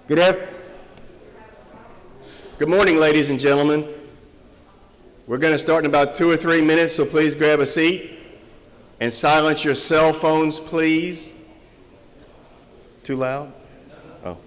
Good morning, ladies and gentlemen. We're going to start in about 2 or 3 minutes, so please grab a seat and silence your cell phones, please. Too loud? Oh.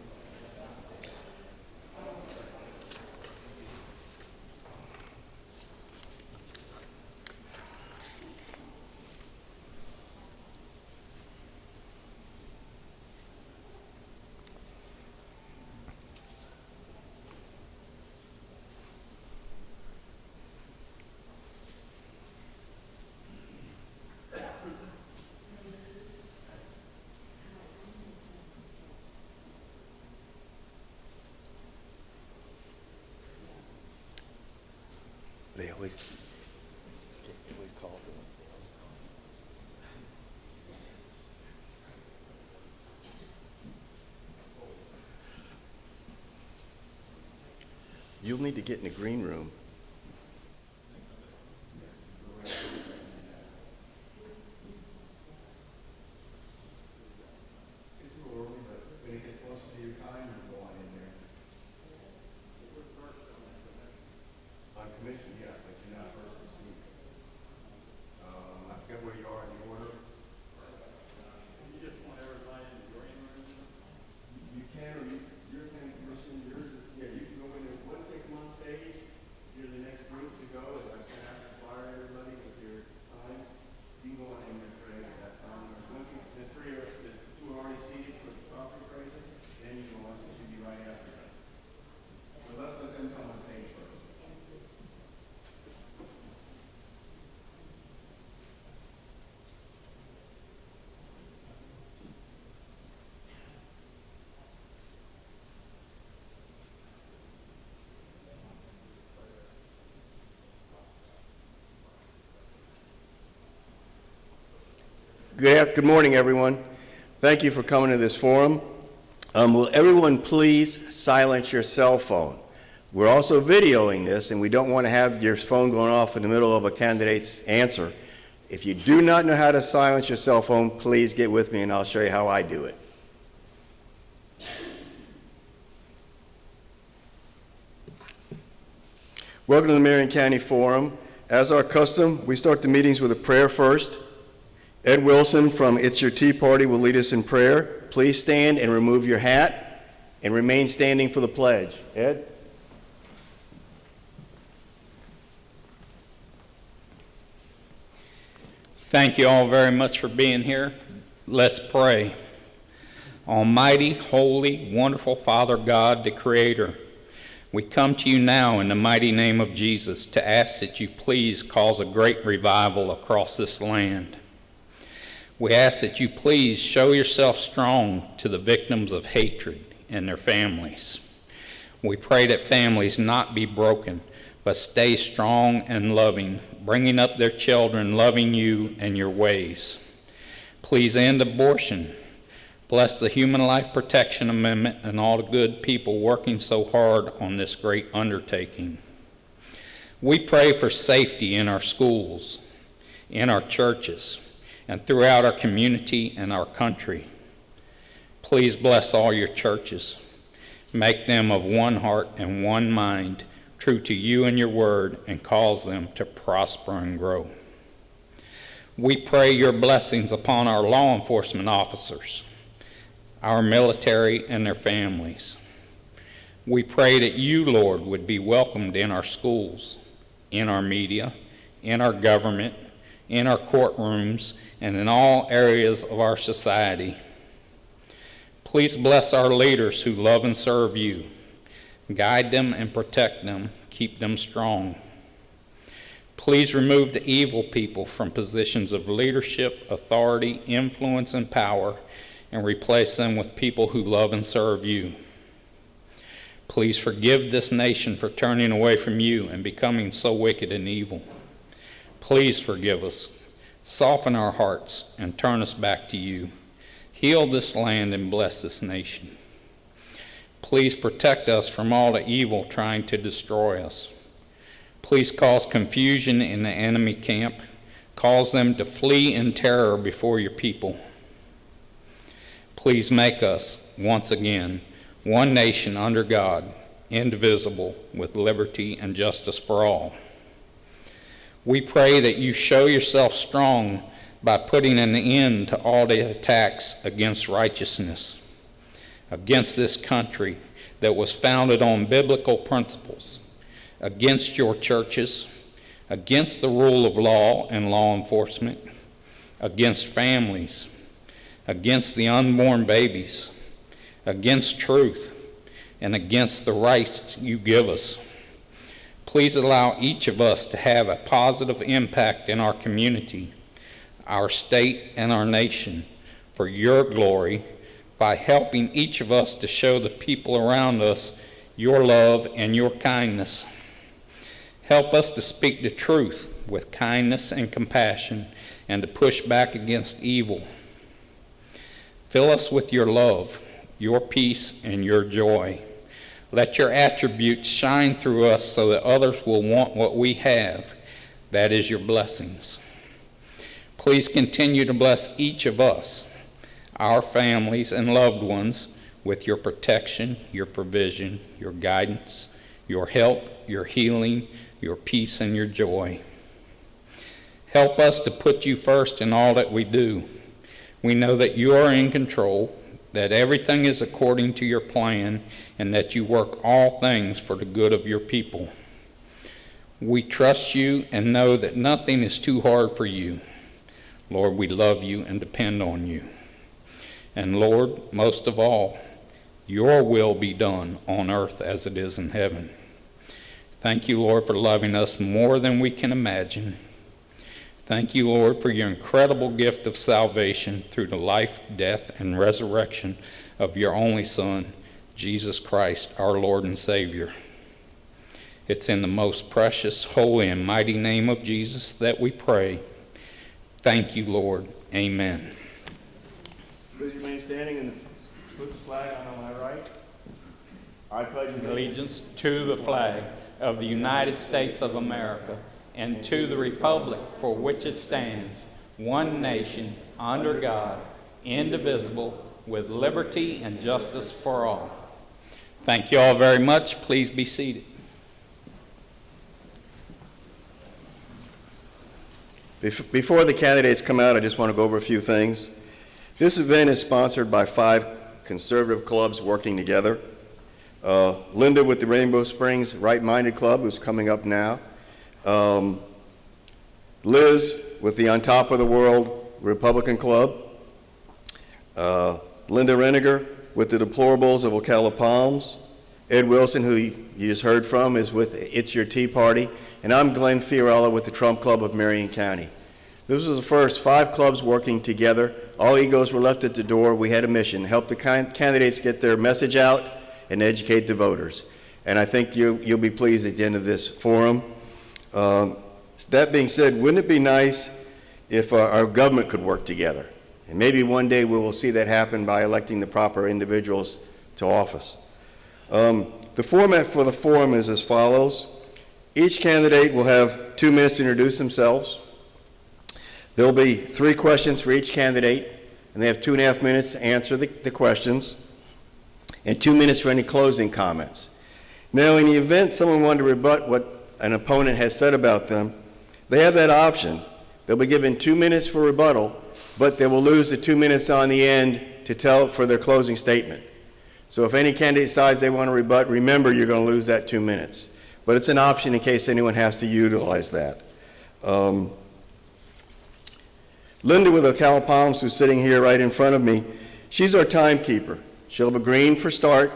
They always call them. You'll need to get in the green room. Good morning, everyone. Thank you for coming to this forum. Will everyone please silence your cell phone? We're also videoing this, and we don't want to have your phone going off in the middle of a candidate's answer. If you do not know how to silence your cell phone, please get with me, and I'll show you how I do it. Welcome to the Marion County Forum. As our custom, we start the meetings with a prayer first. Ed Wilson from It's Your Tea Party will lead us in prayer. Please stand and remove your hat and remain standing for the pledge. Ed? Thank you all very much for being here. Let's pray. Almighty, holy, wonderful Father God, the Creator, we come to you now in the mighty name of Jesus to ask that you please cause a great revival across this land. We ask that you please show yourself strong to the victims of hatred and their families. We pray that families not be broken, but stay strong and loving, bringing up their children, loving you and your ways. Please end abortion. Bless the Human Life Protection Amendment and all the good people working so hard on this great undertaking. We pray for safety in our schools, in our churches, and throughout our community and our country. Please bless all your churches. Make them of one heart and one mind, true to you and your word, and cause them to prosper and grow. We pray your blessings upon our law enforcement officers, our military and their families. We pray that you, Lord, would be welcomed in our schools, in our media, in our government, in our courtrooms, and in all areas of our society. Please bless our leaders who love and serve you. Guide them and protect them. Keep them strong. Please remove the evil people from positions of leadership, authority, influence, and power, and replace them with people who love and serve you. Please forgive this nation for turning away from you and becoming so wicked and evil. Please forgive us. Soften our hearts and turn us back to you. Heal this land and bless this nation. Please protect us from all the evil trying to destroy us. Please cause confusion in the enemy camp. Cause them to flee in terror before your people. Please make us, once again, one nation under God, indivisible, with liberty and justice for all. We pray that you show yourself strong by putting an end to all the attacks against righteousness, against this country that was founded on biblical principles, against your churches, against the rule of law and law enforcement, against families, against the unborn babies, against truth, and against the rights you give us. Please allow each of us to have a positive impact in our community, our state, and our nation for your glory by helping each of us to show the people around us your love and your kindness. Help us to speak the truth with kindness and compassion and to push back against evil. Fill us with your love, your peace, and your joy. Let your attributes shine through us so that others will want what we have. That is your blessings. Please continue to bless each of us, our families and loved ones, with your protection, your provision, your guidance, your help, your healing, your peace, and your joy. Help us to put you first in all that we do. We know that you are in control, that everything is according to your plan, and that you work all things for the good of your people. We trust you and know that nothing is too hard for you. Lord, we love you and depend on you. And Lord, most of all, your will be done on earth as it is in heaven. Thank you, Lord, for loving us more than we can imagine. Thank you, Lord, for your incredible gift of salvation through the life, death, and resurrection of your only Son, Jesus Christ, our Lord and Savior. It's in the most precious, holy, and mighty name of Jesus that we pray. Thank you, Lord. Amen. Please remain standing and salute the flag on my right. I pledge Allegiance to the flag of the United States of America and to the republic for which it stands, one nation, under God, indivisible, with liberty and justice for all. Thank you all very much. Please be seated. Before the candidates come out, I just want to go over a few things. This event is sponsored by 5 conservative clubs working together. Linda with the Rainbow Springs Right-Minded Club, who's coming up now. Liz with the On Top of the World Republican Club. Linda Reniger with the Deplorables of Ocala Palms. Ed Wilson, who you just heard from, is with It's Your Tea Party. And I'm Glenn Fiorella with the Trump Club of Marion County. This was the first 5 clubs working together. All egos were left at the door. We had a mission, help the candidates get their message out and educate the voters. And I think you'll be pleased at the end of this forum. That being said, wouldn't it be nice if our government could work together? And maybe one day we will see that happen by electing the proper individuals to office. The format for the forum is as follows. Each candidate will have 2 minutes to introduce themselves. There'll be 3 questions for each candidate, and they have 2.5 minutes to answer the questions, and 2 minutes for any closing comments. Now, in the event someone wanted to rebut what an opponent has said about them, they have that option. They'll be given 2 minutes for rebuttal, but they will lose the 2 minutes on the end to tell for their closing statement. So if any candidate decides they want to rebut, remember you're going to lose that 2 minutes. But it's an option in case anyone has to utilize that. Linda with Ocala Palms, who's sitting here right in front of me, she's our timekeeper. She'll have a green for start,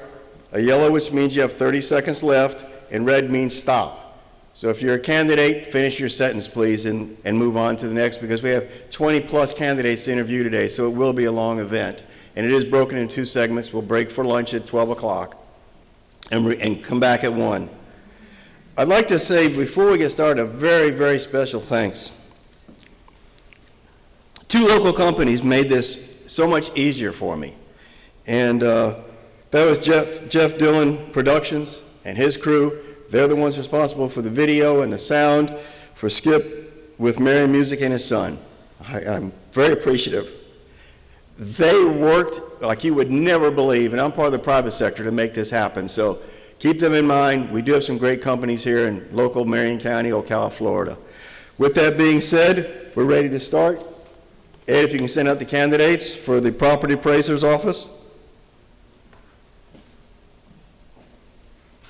a yellow, which means you have 30 seconds left, and red means stop. So if you're a candidate, finish your sentence, please, and move on to the next, because we have 20-plus candidates to interview today, so it will be a long event. And it is broken into 2 segments. We'll break for lunch at 12 o'clock and come back at 1. I'd like to say, before we get started, a very, very special thanks. 2 local companies made this so much easier for me. And that was Jeff Dillon Productions and his crew. They're the ones responsible for the video and the sound for Skip with Marion Music and his son. I'm very appreciative. They worked like you would never believe, and I'm part of the private sector to make this happen. So keep them in mind. We do have some great companies here in local Marion County, Ocala, Florida. With that being said, we're ready to start. Ed, if you can send out the candidates for the property appraiser's office.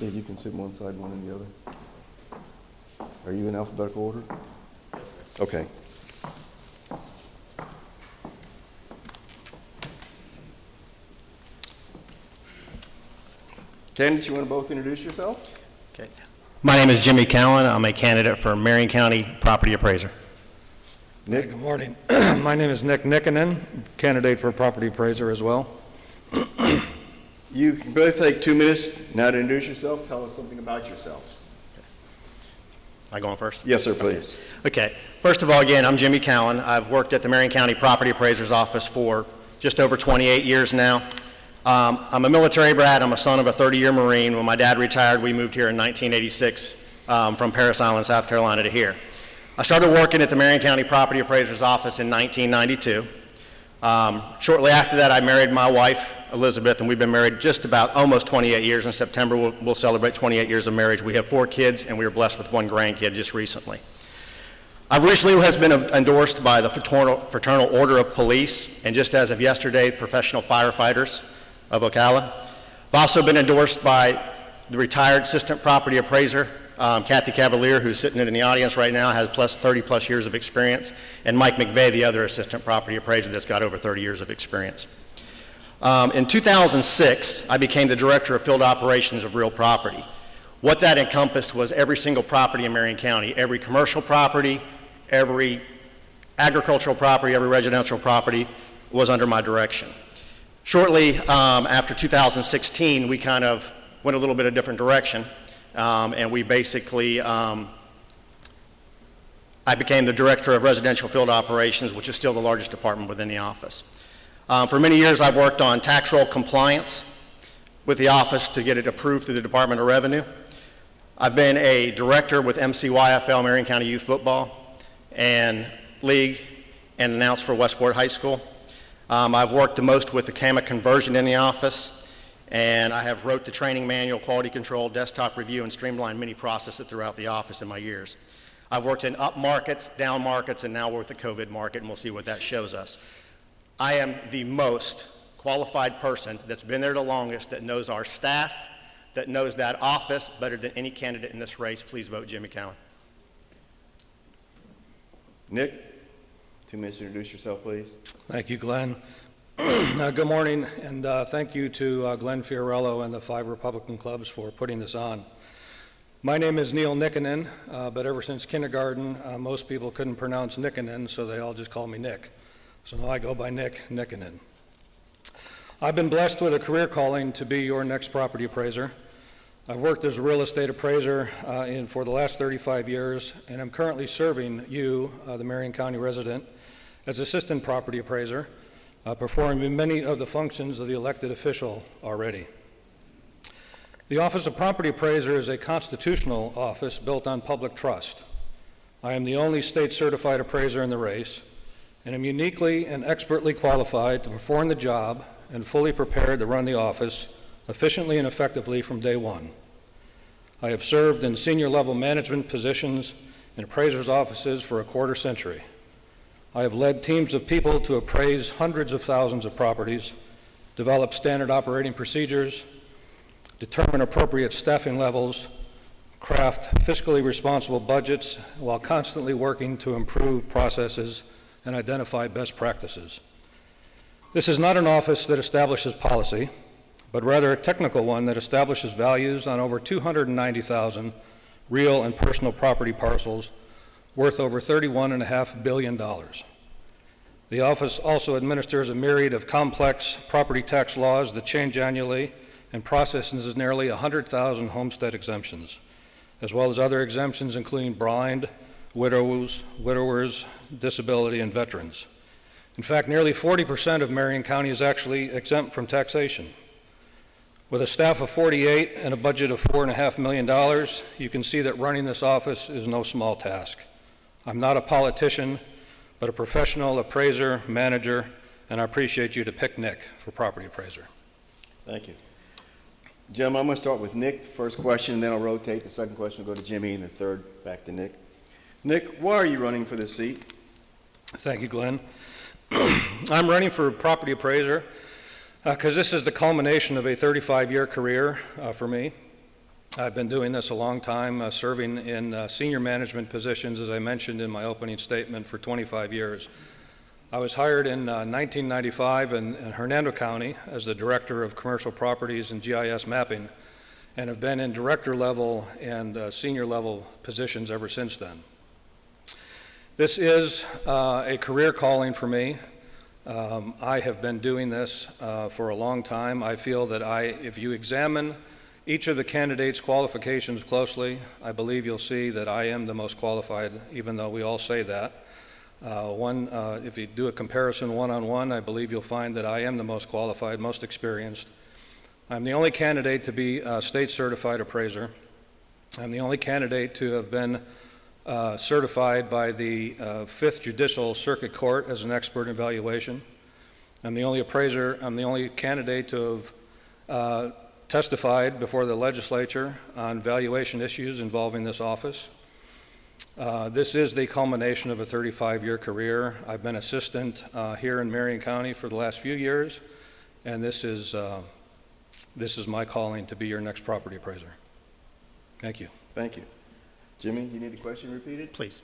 Ed, you can sit one side, one in the other. Are you in alphabetical order? Okay. Candidates, you want to both introduce yourself? Okay. My name is Jimmy Cowan. I'm a candidate for Marion County Property Appraiser. Nick? Good morning. My name is Nick Nikkinen, candidate for property appraiser as well. You can both take 2 minutes now to introduce yourself. Tell us something about yourselves. Am I going first? Yes, sir, please. Okay. First of all, again, I'm Jimmy Cowan. I've worked at the Marion County Property Appraiser's office for just over 28 years now. I'm a military brat. I'm a son of a 30-year Marine. When my dad retired, we moved here in 1986 from Parris Island, South Carolina to here. I started working at the Marion County Property Appraiser's office in 1992. Shortly after that, I married my wife, Elizabeth, and we've been married just about almost 28 years. In September, we'll celebrate 28 years of marriage. We have 4 kids, and we were blessed with 1 grandkid just recently. I've recently been endorsed by the Fraternal Order of Police, and just as of yesterday, professional firefighters of Ocala. I've also been endorsed by the retired assistant property appraiser, Kathy Cavalier, who's sitting in the audience right now, has 30+ years of experience, and Mike McVeigh, the other assistant property appraiser that's got over 30 years of experience. In 2006, I became the director of field operations of Real Property. What that encompassed was every single property in Marion County, every commercial property, every agricultural property, every residential property was under my direction. Shortly after 2016, we kind of went a little bit of different direction, and we basically, I became the director of residential field operations, which is still the largest department within the office. For many years, I've worked on tax roll compliance with the office to get it approved through the Department of Revenue. I've been a director with MCYFL, Marion County Youth Football, and League, and announced for Westport High School. I've worked the most with the CAMA conversion in the office, and I have wrote the training manual, quality control, desktop review, and streamlined many processes throughout the office in my years. I've worked in up markets, down markets, and now we're with the COVID market, and we'll see what that shows us. I am the most qualified person that's been there the longest, that knows our staff, that knows that office better than any candidate in this race. Please vote Jimmy Cowan. Nick, 2 minutes to introduce yourself, please. Thank you, Glenn. Good morning, and thank you to Glenn Fiorello and the 5 Republican clubs for putting this on. My name is Neil Nikkinen, but ever since kindergarten, most people couldn't pronounce Nikkinen, so they all just call me Nick. So now I go by Nick Nikkinen. I've been blessed with a career calling to be your next property appraiser. I've worked as a real estate appraiser for the last 35 years, and I'm currently serving you, the Marion County resident, as assistant property appraiser, performing many of the functions of the elected official already. The Office of Property Appraiser is a constitutional office built on public trust. I am the only state certified appraiser in the race, and am uniquely and expertly qualified to perform the job and fully prepared to run the office efficiently and effectively from day one. I have served in senior level management positions in appraisers' offices for a quarter century. I have led teams of people to appraise hundreds of thousands of properties, develop standard operating procedures, determine appropriate staffing levels, craft fiscally responsible budgets while constantly working to improve processes and identify best practices. This is not an office that establishes policy, but rather a technical one that establishes values on over 290,000 real and personal property parcels worth over $31.5 billion. The office also administers a myriad of complex property tax laws that change annually and processes nearly 100,000 homestead exemptions, as well as other exemptions including blind, widowers, disability, and veterans. In fact, nearly 40% of Marion County is actually exempt from taxation. With a staff of 48 and a budget of $4.5 million, you can see that running this office is no small task. I'm not a politician, but a professional appraiser, manager, and I appreciate you to pick Nick for property appraiser. Thank you. Jim, I'm going to start with Nick, first question, then I'll rotate. The second question will go to Jimmy, and the third back to Nick. Nick, why are you running for this seat? Thank you, Glenn. I'm running for property appraiser because this is the culmination of a 35-year career for me. I've been doing this a long time, serving in senior management positions, as I mentioned in my opening statement, for 25 years. I was hired in 1995 in Hernando County as the Director of Commercial Properties and GIS Mapping, and have been in director level and senior level positions ever since then. This is a career calling for me. I have been doing this for a long time. I feel that if you examine each of the candidates' qualifications closely, I believe you'll see that I am the most qualified, even though we all say that. If you do a comparison one-on-one, I believe you'll find that I am the most qualified, most experienced. I'm the only candidate to be a state certified appraiser. I'm the only candidate to have been certified by the 5th Judicial Circuit Court as an expert in evaluation. I'm the only candidate to have testified before the legislature on valuation issues involving this office. This is the culmination of a 35-year career. I've been assistant here in Marion County for the last few years, and this is my calling to be your next property appraiser. Thank you. Thank you. Jimmy, you need the question repeated? Please.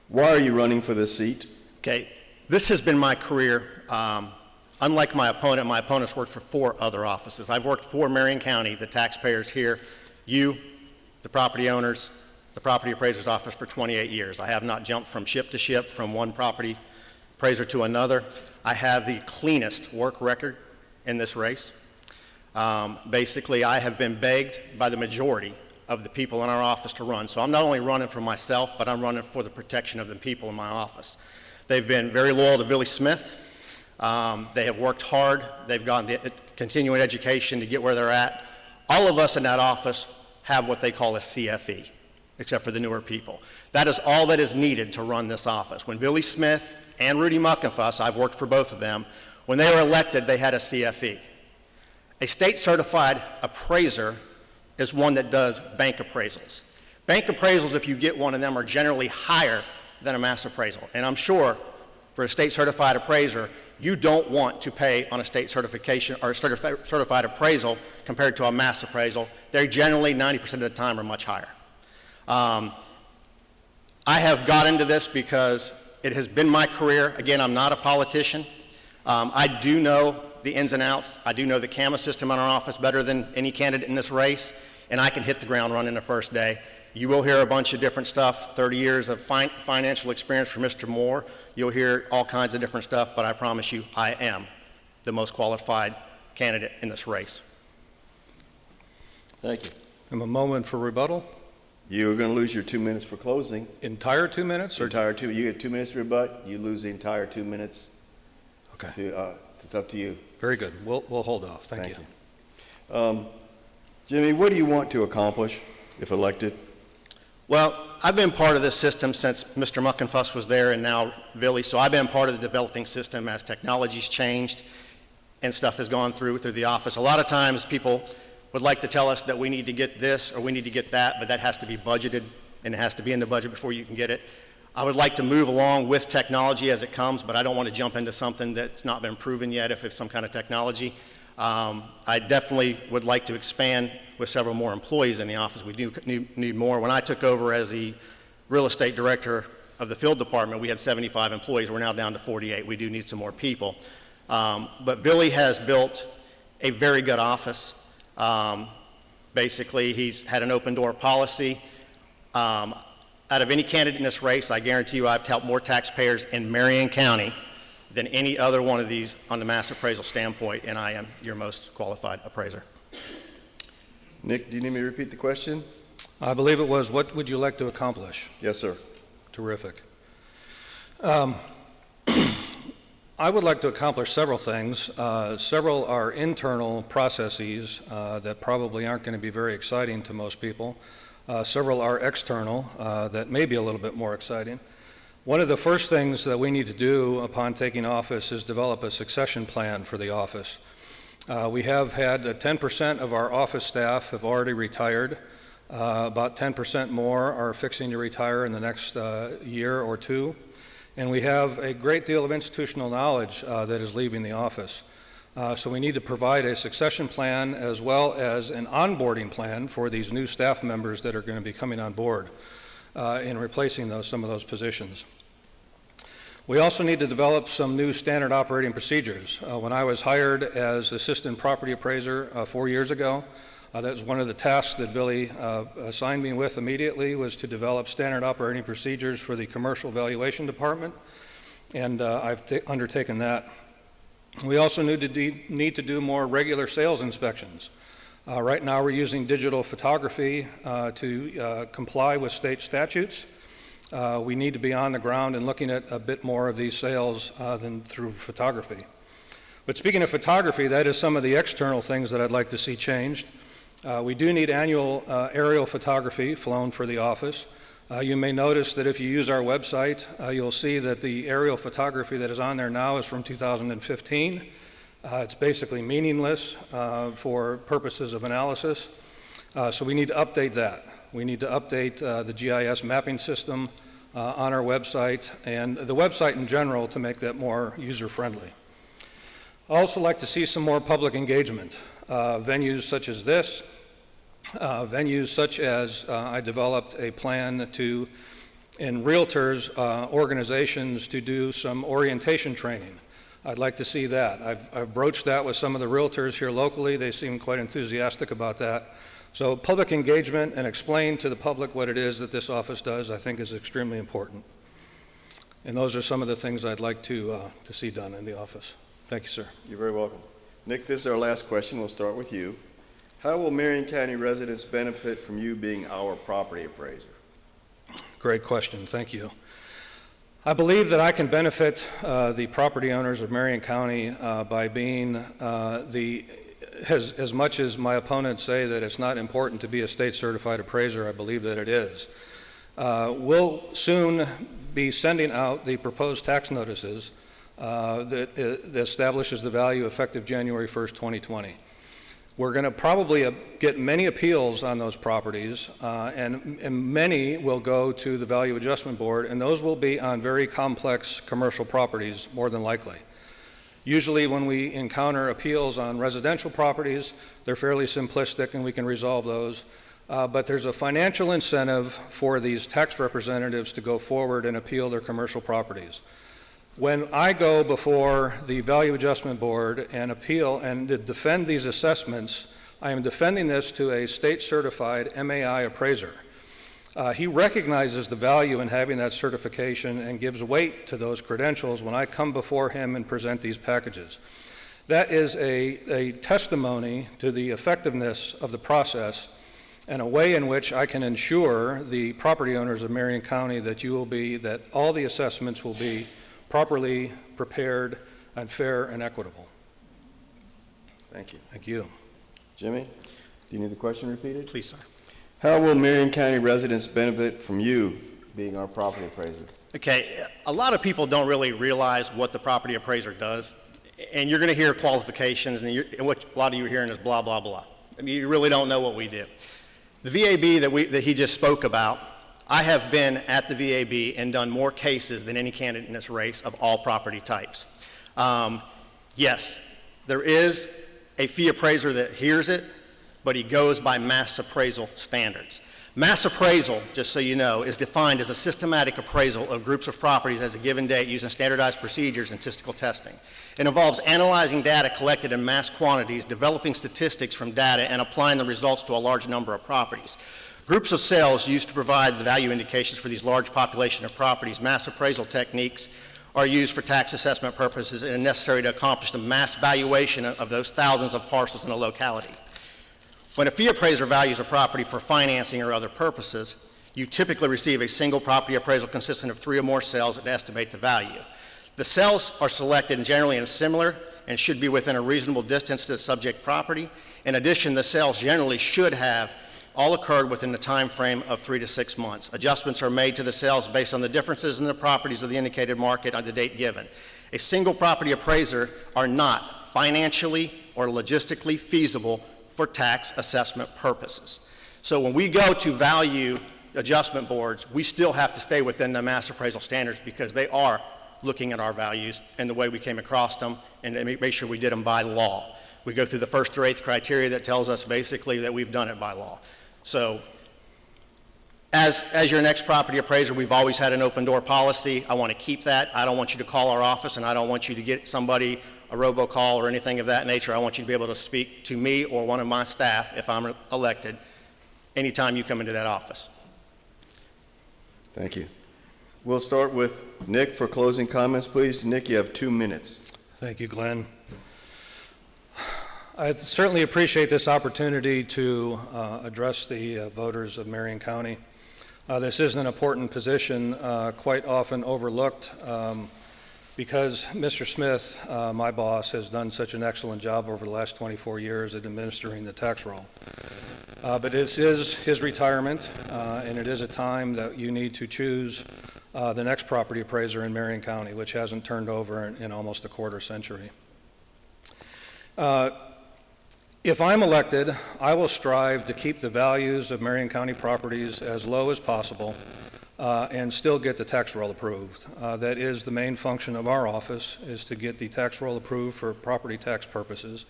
Why are you running for this seat? Okay, this has been my career. Unlike my opponent's worked for 4 other offices. I've worked for Marion County, the taxpayers here, you, the property owners, the property appraiser's office for 28 years. I have not jumped from ship to ship, from one property appraiser to another. I have the cleanest work record in this race. Basically, I have been begged by the majority of the people in our office to run. So I'm not only running for myself, but I'm running for the protection of the people in my office. They've been very loyal to Billy Smith. They have worked hard. They've gotten the continuing education to get where they're at. All of us in that office have what they call a CFE, except for the newer people. That is all that is needed to run this office. When Billy Smith and Rudy Muckenfuss, I've worked for both of them, when they were elected, they had a CFE. A state certified appraiser is one that does bank appraisals. Bank appraisals, if you get one of them, are generally higher than a mass appraisal. And I'm sure for a state certified appraiser, you don't want to pay on a state certification or certified appraisal compared to a mass appraisal. They're generally 90% of the time are much higher. I have got into this because it has been my career. Again, I'm not a politician. I do know the ins and outs. I do know the CAMA system in our office better than any candidate in this race, and I can hit the ground running the first day. You will hear a bunch of different stuff, 30 years of financial experience from Mr. Moore. You'll hear all kinds of different stuff, but I promise you, I am the most qualified candidate in this race. Thank you. And a moment for rebuttal. You're going to lose your 2 minutes for closing. Entire 2 minutes? You get 2 minutes to rebut. You lose the entire 2 minutes. Okay. It's up to you. Very good. We'll hold off. Thank you. Jimmy, what do you want to accomplish if elected? Well, I've been part of this system since Mr. Muckenfuss was there and now Billy, so I've been part of the developing system as technology's changed and stuff has gone through the office. A lot of times people would like to tell us that we need to get this or we need to get that, but that has to be budgeted and it has to be in the budget before you can get it. I would like to move along with technology as it comes, but I don't want to jump into something that's not been proven yet if it's some kind of technology. I definitely would like to expand with several more employees in the office. We do need more. When I took over as the real estate director of the field department, we had 75 employees. We're now down to 48. We do need some more people. But Billy has built a very good office. Basically, he's had an open door policy. Out of any candidate in this race, I guarantee you I've helped more taxpayers in Marion County than any other one of these on the mass appraisal standpoint, and I am your most qualified appraiser. Nick, do you need me to repeat the question? I believe it was, what would you like to accomplish? Yes, sir. Terrific. I would like to accomplish several things. Several are internal processes that probably aren't going to be very exciting to most people. Several are external that may be a little bit more exciting. One of the first things that we need to do upon taking office is develop a succession plan for the office. We have had 10% of our office staff have already retired. About 10% more are fixing to retire in the next year or two. And we have a great deal of institutional knowledge that is leaving the office. So we need to provide a succession plan as well as an onboarding plan for these new staff members that are going to be coming on board in replacing some of those positions. We also need to develop some new standard operating procedures. When I was hired as assistant property appraiser 4 years ago, that was one of the tasks that Billy assigned me with immediately, was to develop standard operating procedures for the commercial valuation department, and I've undertaken that. We also need to do more regular sales inspections. Right now we're using digital photography to comply with state statutes. We need to be on the ground and looking at a bit more of these sales than through photography. But speaking of photography, that is some of the external things that I'd like to see changed. We do need annual aerial photography flown for the office. You may notice that if you use our website, you'll see that the aerial photography that is on there now is from 2015. It's basically meaningless for purposes of analysis. So we need to update that. We need to update the GIS mapping system on our website and the website in general to make that more user-friendly. I'd also like to see some more public engagement. Venues such as this, venues such as I developed a plan in realtors, organizations to do some orientation training. I'd like to see that. I've broached that with some of the realtors here locally. They seem quite enthusiastic about that. So public engagement and explain to the public what it is that this office does, I think, is extremely important. And those are some of the things I'd like to see done in the office. Thank you, sir. You're very welcome. Nick, this is our last question. We'll start with you. How will Marion County residents benefit from you being our property appraiser? Great question. Thank you. I believe that I can benefit the property owners of Marion County by being as much as my opponents say that it's not important to be a state certified appraiser, I believe that it is. We'll soon be sending out the proposed tax notices that establishes the value effective January 1st, 2020. We're going to probably get many appeals on those properties, and many will go to the Value Adjustment Board, and those will be on very complex commercial properties, more than likely. Usually when we encounter appeals on residential properties, they're fairly simplistic and we can resolve those. But there's a financial incentive for these tax representatives to go forward and appeal their commercial properties. When I go before the Value Adjustment Board and appeal and to defend these assessments, I am defending this to a state certified MAI appraiser. He recognizes the value in having that certification and gives weight to those credentials when I come before him and present these packages. That is a testimony to the effectiveness of the process and a way in which I can ensure the property owners of Marion County that all the assessments will be properly prepared and fair and equitable. Thank you. Thank you. Jimmy, do you need the question repeated? Please, sir. How will Marion County residents benefit from you being our property appraiser? Okay, a lot of people don't really realize what the property appraiser does, and you're going to hear qualifications, and what a lot of you are hearing is blah, blah, blah. I mean, you really don't know what we do. The VAB that he just spoke about, I have been at the VAB and done more cases than any candidate in this race of all property types. Yes, there is a fee appraiser that hears it, but he goes by mass appraisal standards. Mass appraisal, just so you know, is defined as a systematic appraisal of groups of properties as a given date using standardized procedures and statistical testing. It involves analyzing data collected in mass quantities, developing statistics from data, and applying the results to a large number of properties. Groups of cells used to provide the value indications for these large population of properties. Mass appraisal techniques are used for tax assessment purposes and are necessary to accomplish the mass valuation of those thousands of parcels in a locality. When a fee appraiser values a property for financing or other purposes, you typically receive a single property appraisal consisting of 3 or more cells that estimate the value. The cells are selected generally in similar and should be within a reasonable distance to the subject property. In addition, the cells generally should have all occurred within the time frame of 3 to 6 months. Adjustments are made to the sales based on the differences in the properties of the indicated market on the date given. A single property appraiser are not financially or logistically feasible for tax assessment purposes. So when we go to value adjustment boards, we still have to stay within the mass appraisal standards because they are looking at our values and the way we came across them, and they make sure we did them by law. We go through the first to eighth criteria that tells us basically that we've done it by law. So as your next property appraiser, we've always had an open door policy. I want to keep that. I don't want you to call our office, and I don't want you to get somebody a robocall or anything of that nature. I want you to be able to speak to me or one of my staff if I'm elected anytime you come into that office. Thank you. We'll start with Nick for closing comments, please. Nick, you have 2 minutes. Thank you, Glenn. I certainly appreciate this opportunity to address the voters of Marion County. This is an important position, quite often overlooked, because Mr. Smith, my boss, has done such an excellent job over the last 24 years at administering the tax roll. But this is his retirement, and it is a time that you need to choose the next property appraiser in Marion County, which hasn't turned over in almost a quarter century. If I'm elected, I will strive to keep the values of Marion County properties as low as possible and still get the tax roll approved. That is the main function of our office, is to get the tax roll approved for property tax purposes.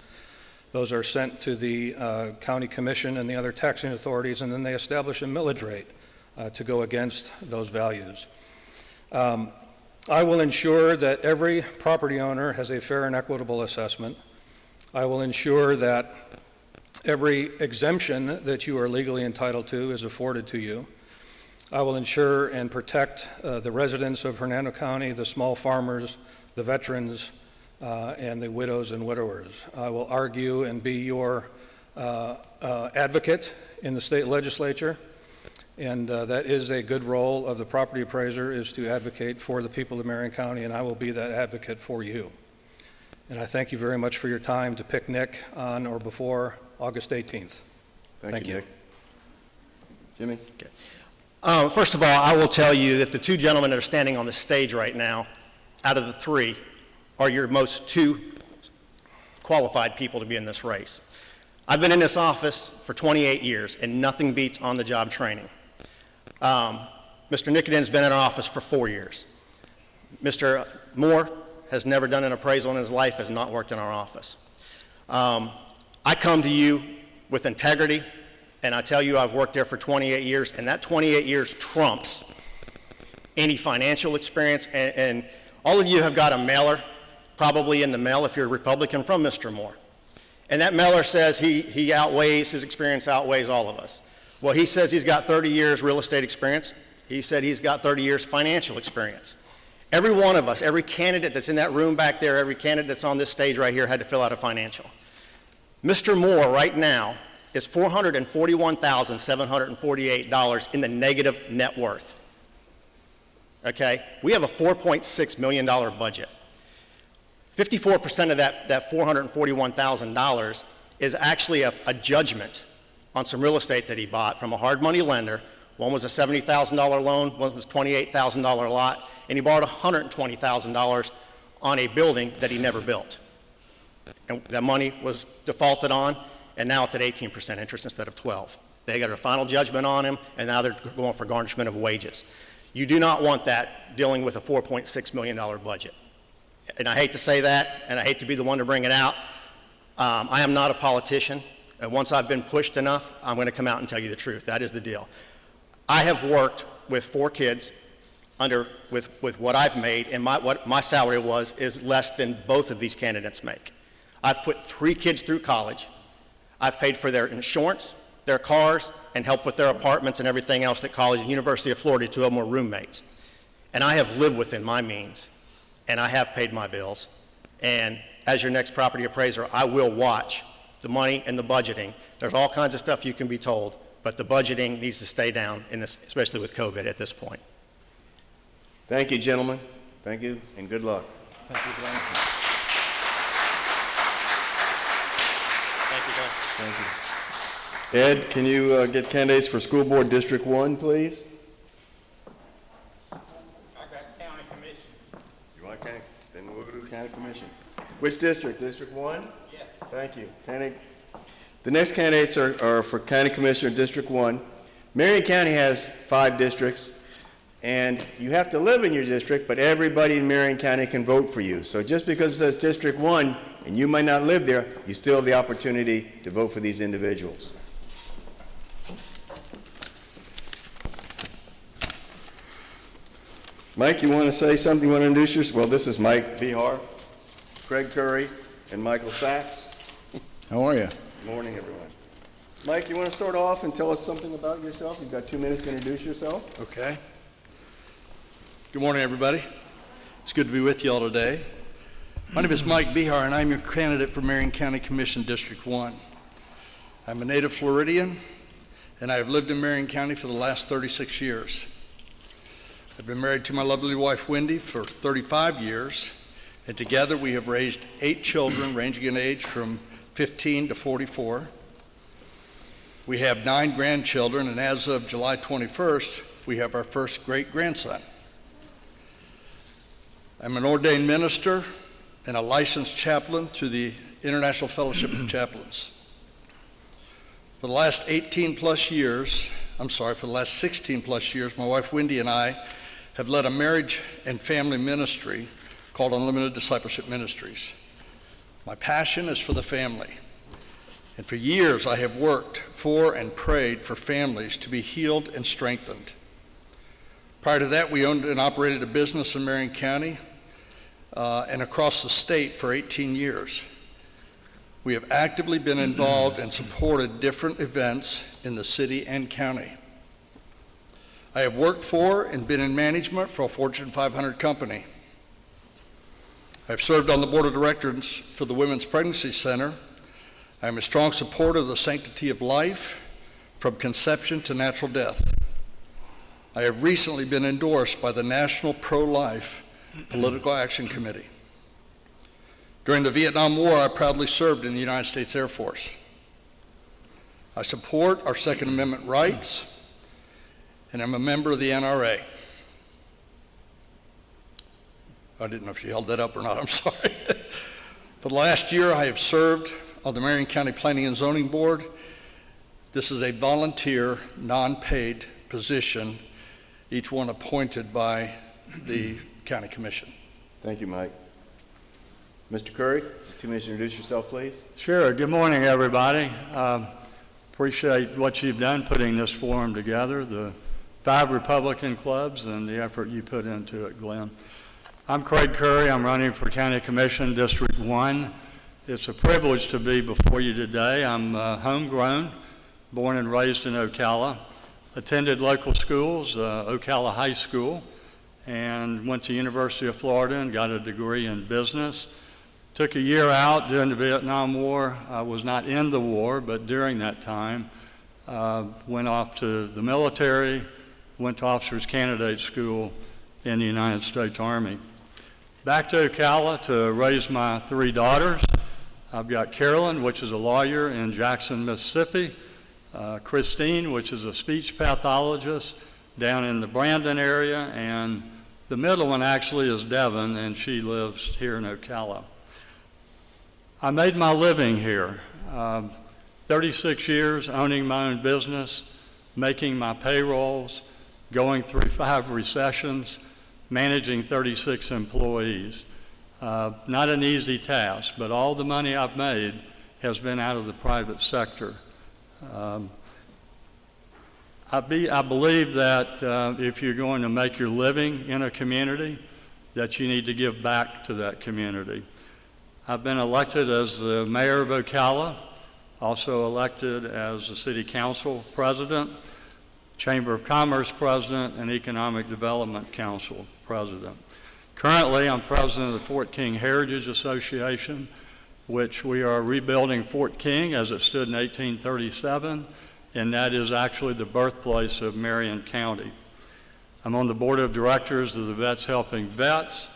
Those are sent to the county commission and the other taxing authorities, and then they establish a millage rate to go against those values. I will ensure that every property owner has a fair and equitable assessment. I will ensure that every exemption that you are legally entitled to is afforded to you. I will ensure and protect the residents of Hernando County, the small farmers, the veterans, and the widows and widowers. I will argue and be your advocate in the state legislature, and that is a good role of the property appraiser, is to advocate for the people of Marion County, and I will be that advocate for you. And I thank you very much for your time to pick Nick on or before August 18th. Thank you, Nick. Jimmy? Okay. First of all, I will tell you that the two gentlemen that are standing on the stage right now, out of the three, are your most two qualified people to be in this race. I've been in this office for 28 years, and nothing beats on-the-job training. Mr. Nicodin's been in our office for 4 years. Mr. Moore has never done an appraisal in his life, has not worked in our office. I come to you with integrity, and I tell you I've worked there for 28 years, and that 28 years trumps any financial experience, and all of you have got a mailer, probably in the mail if you're a Republican, from Mr. Moore. And that mailer says he outweighs, his experience outweighs all of us. Well, he says he's got 30 years real estate experience. He said he's got 30 years financial experience. Every one of us, every candidate that's in that room back there, every candidate that's on this stage right here had to fill out a financial. Mr. Moore right now is $441,748 in the negative net worth. Okay? We have a $4.6 million budget. 54% of that $441,000 is actually a judgment on some real estate that he bought from a hard money lender. One was a $70,000 loan, one was a $28,000 lot, and he borrowed $120,000 on a building that he never built. And that money was defaulted on, and now it's at 18% interest instead of 12%. They got a final judgment on him, and now they're going for garnishment of wages. You do not want that dealing with a $4.6 million budget. And I hate to say that, and I hate to be the one to bring it out. I am not a politician, and once I've been pushed enough, I'm going to come out and tell you the truth. That is the deal. I have worked with 4 kids with what I've made, and what my salary is less than both of these candidates make. I've put 3 kids through college. I've paid for their insurance, their cars, and helped with their apartments and everything else at college. At University of Florida, 2 of them were roommates. And I have lived within my means, and I have paid my bills. And as your next property appraiser, I will watch the money and the budgeting. There's all kinds of stuff you can be told, but the budgeting needs to stay down, in this, especially with COVID at this point. Thank you, gentlemen. Thank you, and good luck. Thank you, Glenn. Thank you, Glenn. Thank you. Ed, can you get candidates for School Board District 1, please? I got county commission. You want county? Then we'll go to the county commission. Which district? District 1? Yes. Thank you. The next candidates are for County Commissioner District 1. Marion County has 5 districts, and you have to live in your district, but everybody in Marion County can vote for you. So just because it says District 1, and you might not live there, you still have the opportunity to vote for these individuals. Mike, you want to say something? You want to introduce yourself? Well, this is Mike Vihar, Craig Curry, and Michael Sachs. How are you? Good morning, everyone. Mike, you want to start off and tell us something about yourself? You've got 2 minutes to introduce yourself. Okay. Good morning, everybody. It's good to be with you all today. My name is Mike Bihar, and I'm your candidate for Marion County Commission District 1. I'm a native Floridian, and I have lived in Marion County for the last 36 years. I've been married to my lovely wife, Wendy, for 35 years, and together we have raised 8 children ranging in age from 15 to 44. We have 9 grandchildren, and as of July 21st, we have our first great-grandson. I'm an ordained minister and a licensed chaplain to the International Fellowship of Chaplains. For the last 16 plus years, my wife Wendy and I have led a marriage and family ministry called Unlimited Discipleship Ministries. My passion is for the family. And for years, I have worked for and prayed for families to be healed and strengthened. Prior to that, we owned and operated a business in Marion County and across the state for 18 years. We have actively been involved and supported different events in the city and county. I have worked for and been in management for a Fortune 500 company. I've served on the board of directors for the Women's Pregnancy Center. I am a strong supporter of the sanctity of life from conception to natural death. I have recently been endorsed by the National Pro-Life Political Action Committee. During the Vietnam War, I proudly served in the United States Air Force. I support our Second Amendment rights, and I'm a member of the NRA. I didn't know if you held that up or not, I'm sorry. For the last year, I have served on the Marion County Planning and Zoning Board. This is a volunteer, non-paid position, each one appointed by the County Commission. Thank you, Mike. Mr. Curry, 2 minutes to introduce yourself, please. Sure. Good morning, everybody. Appreciate what you've done putting this forum together, the 5 Republican clubs, and the effort you put into it, Glenn. I'm Craig Curry. I'm running for County Commission District 1. It's a privilege to be before you today. I'm homegrown, born and raised in Ocala, attended local schools, Ocala High School, and went to University of Florida and got a degree in business. Took a year out during the Vietnam War. I was not in the war, but during that time, went off to the military, went to Officers Candidate School in the United States Army. Back to Ocala to raise my 3 daughters. I've got Carolyn, which is a lawyer in Jackson, Mississippi, Christine, which is a speech pathologist down in the Brandon area, and the middle one actually is Devin, and she lives here in Ocala. I made my living here, 36 years owning my own business, making my payrolls, going through 5 recessions, managing 36 employees. Not an easy task, but all the money I've made has been out of the private sector. I believe that if you're going to make your living in a community, that you need to give back to that community. I've been elected as the mayor of Ocala, also elected as the city council president, Chamber of Commerce president, and Economic Development Council president. Currently, I'm president of the Fort King Heritage Association, which we are rebuilding Fort King as it stood in 1837, and that is actually the birthplace of Marion County. I'm on the board of directors of the Vets Helping Vets,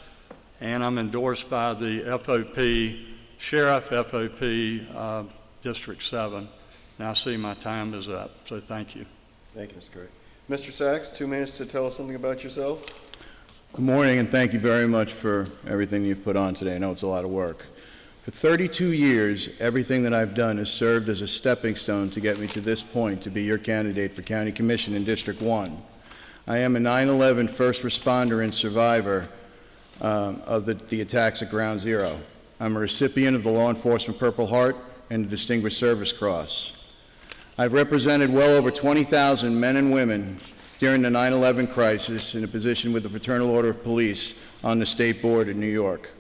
and I'm endorsed by the FOP, Sheriff FOP District 7, and I see my time is up, so thank you. Thank you, Mr. Curry. Mr. Sachs, 2 minutes to tell us something about yourself. Good morning, and thank you very much for everything you've put on today. I know it's a lot of work. For 32 years, everything that I've done has served as a stepping stone to get me to this point, to be your candidate for County Commission in District 1. I am a 9/11 first responder and survivor of the attacks at Ground Zero. I'm a recipient of the Law Enforcement Purple Heart and the Distinguished Service Cross. I've represented well over 20,000 men and women during the 9/11 crisis in a position with the Fraternal Order of Police on the State Board in New York.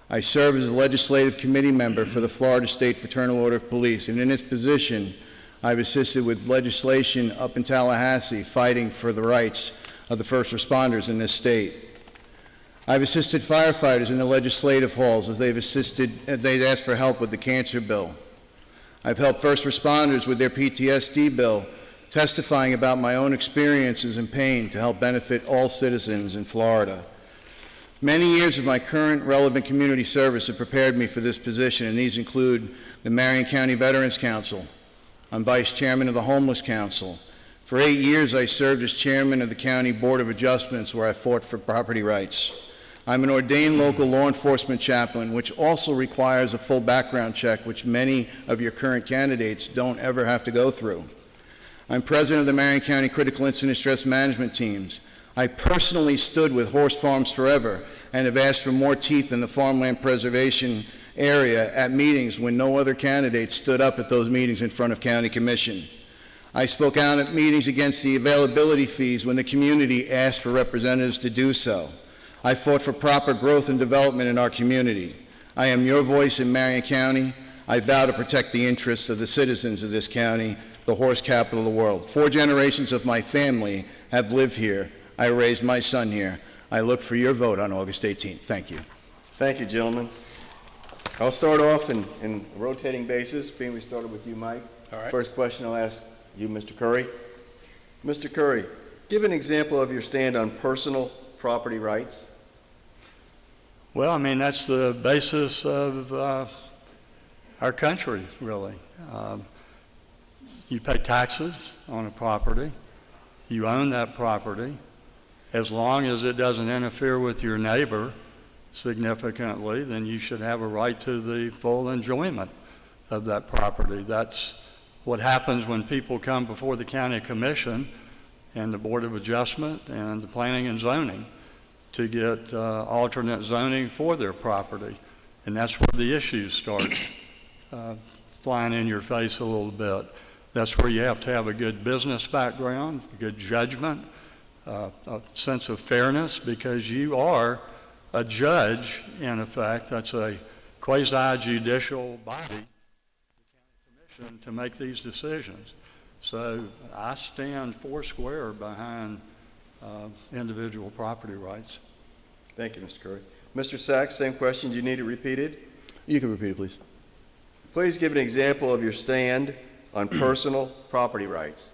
I serve as a legislative committee member for the Florida State Fraternal Order of Police, and in this position, I've assisted with legislation up in Tallahassee fighting for the rights of the first responders in this state. I've assisted firefighters in the legislative halls as they've asked for help with the cancer bill. I've helped first responders with their PTSD bill, testifying about my own experiences and pain to help benefit all citizens in Florida. Many years of my current relevant community service have prepared me for this position, and these include the Marion County Veterans Council. I'm Vice Chairman of the Homeless Council. For 8 years, I served as Chairman of the County Board of Adjustments, where I fought for property rights. I'm an ordained local law enforcement chaplain, which also requires a full background check, which many of your current candidates don't ever have to go through. I'm president of the Marion County Critical Incident Stress Management Teams. I personally stood with Horse Farms Forever and have asked for more teeth in the farmland preservation area at meetings when no other candidates stood up at those meetings in front of County Commission. I spoke out at meetings against the availability fees when the community asked for representatives to do so. I fought for proper growth and development in our community. I am your voice in Marion County. I vow to protect the interests of the citizens of this county, the horse capital of the world. 4 generations of my family have lived here. I raised my son here. I look for your vote on August 18th. Thank you. Thank you, gentlemen. I'll start off in a rotating basis, being we started with you, Mike. All right. First question I'll ask you, Mr. Curry. Mr. Curry, give an example of your stand on personal property rights. Well, I mean, that's the basis of our country, really. You pay taxes on a property. You own that property. As long as it doesn't interfere with your neighbor significantly, then you should have a right to the full enjoyment of that property. That's what happens when people come before the County Commission and the Board of Adjustment and the Planning and Zoning to get alternate zoning for their property. And that's where the issues start flying in your face a little bit. That's where you have to have a good business background, a good judgment, a sense of fairness, because you are a judge, in effect. That's a quasi-judicial body, the Commission, to make these decisions. So I stand foursquare behind individual property rights. Thank you, Mr. Curry. Mr. Sachs, same question. Do you need it repeated? You can repeat it, please. Please give an example of your stand on personal property rights.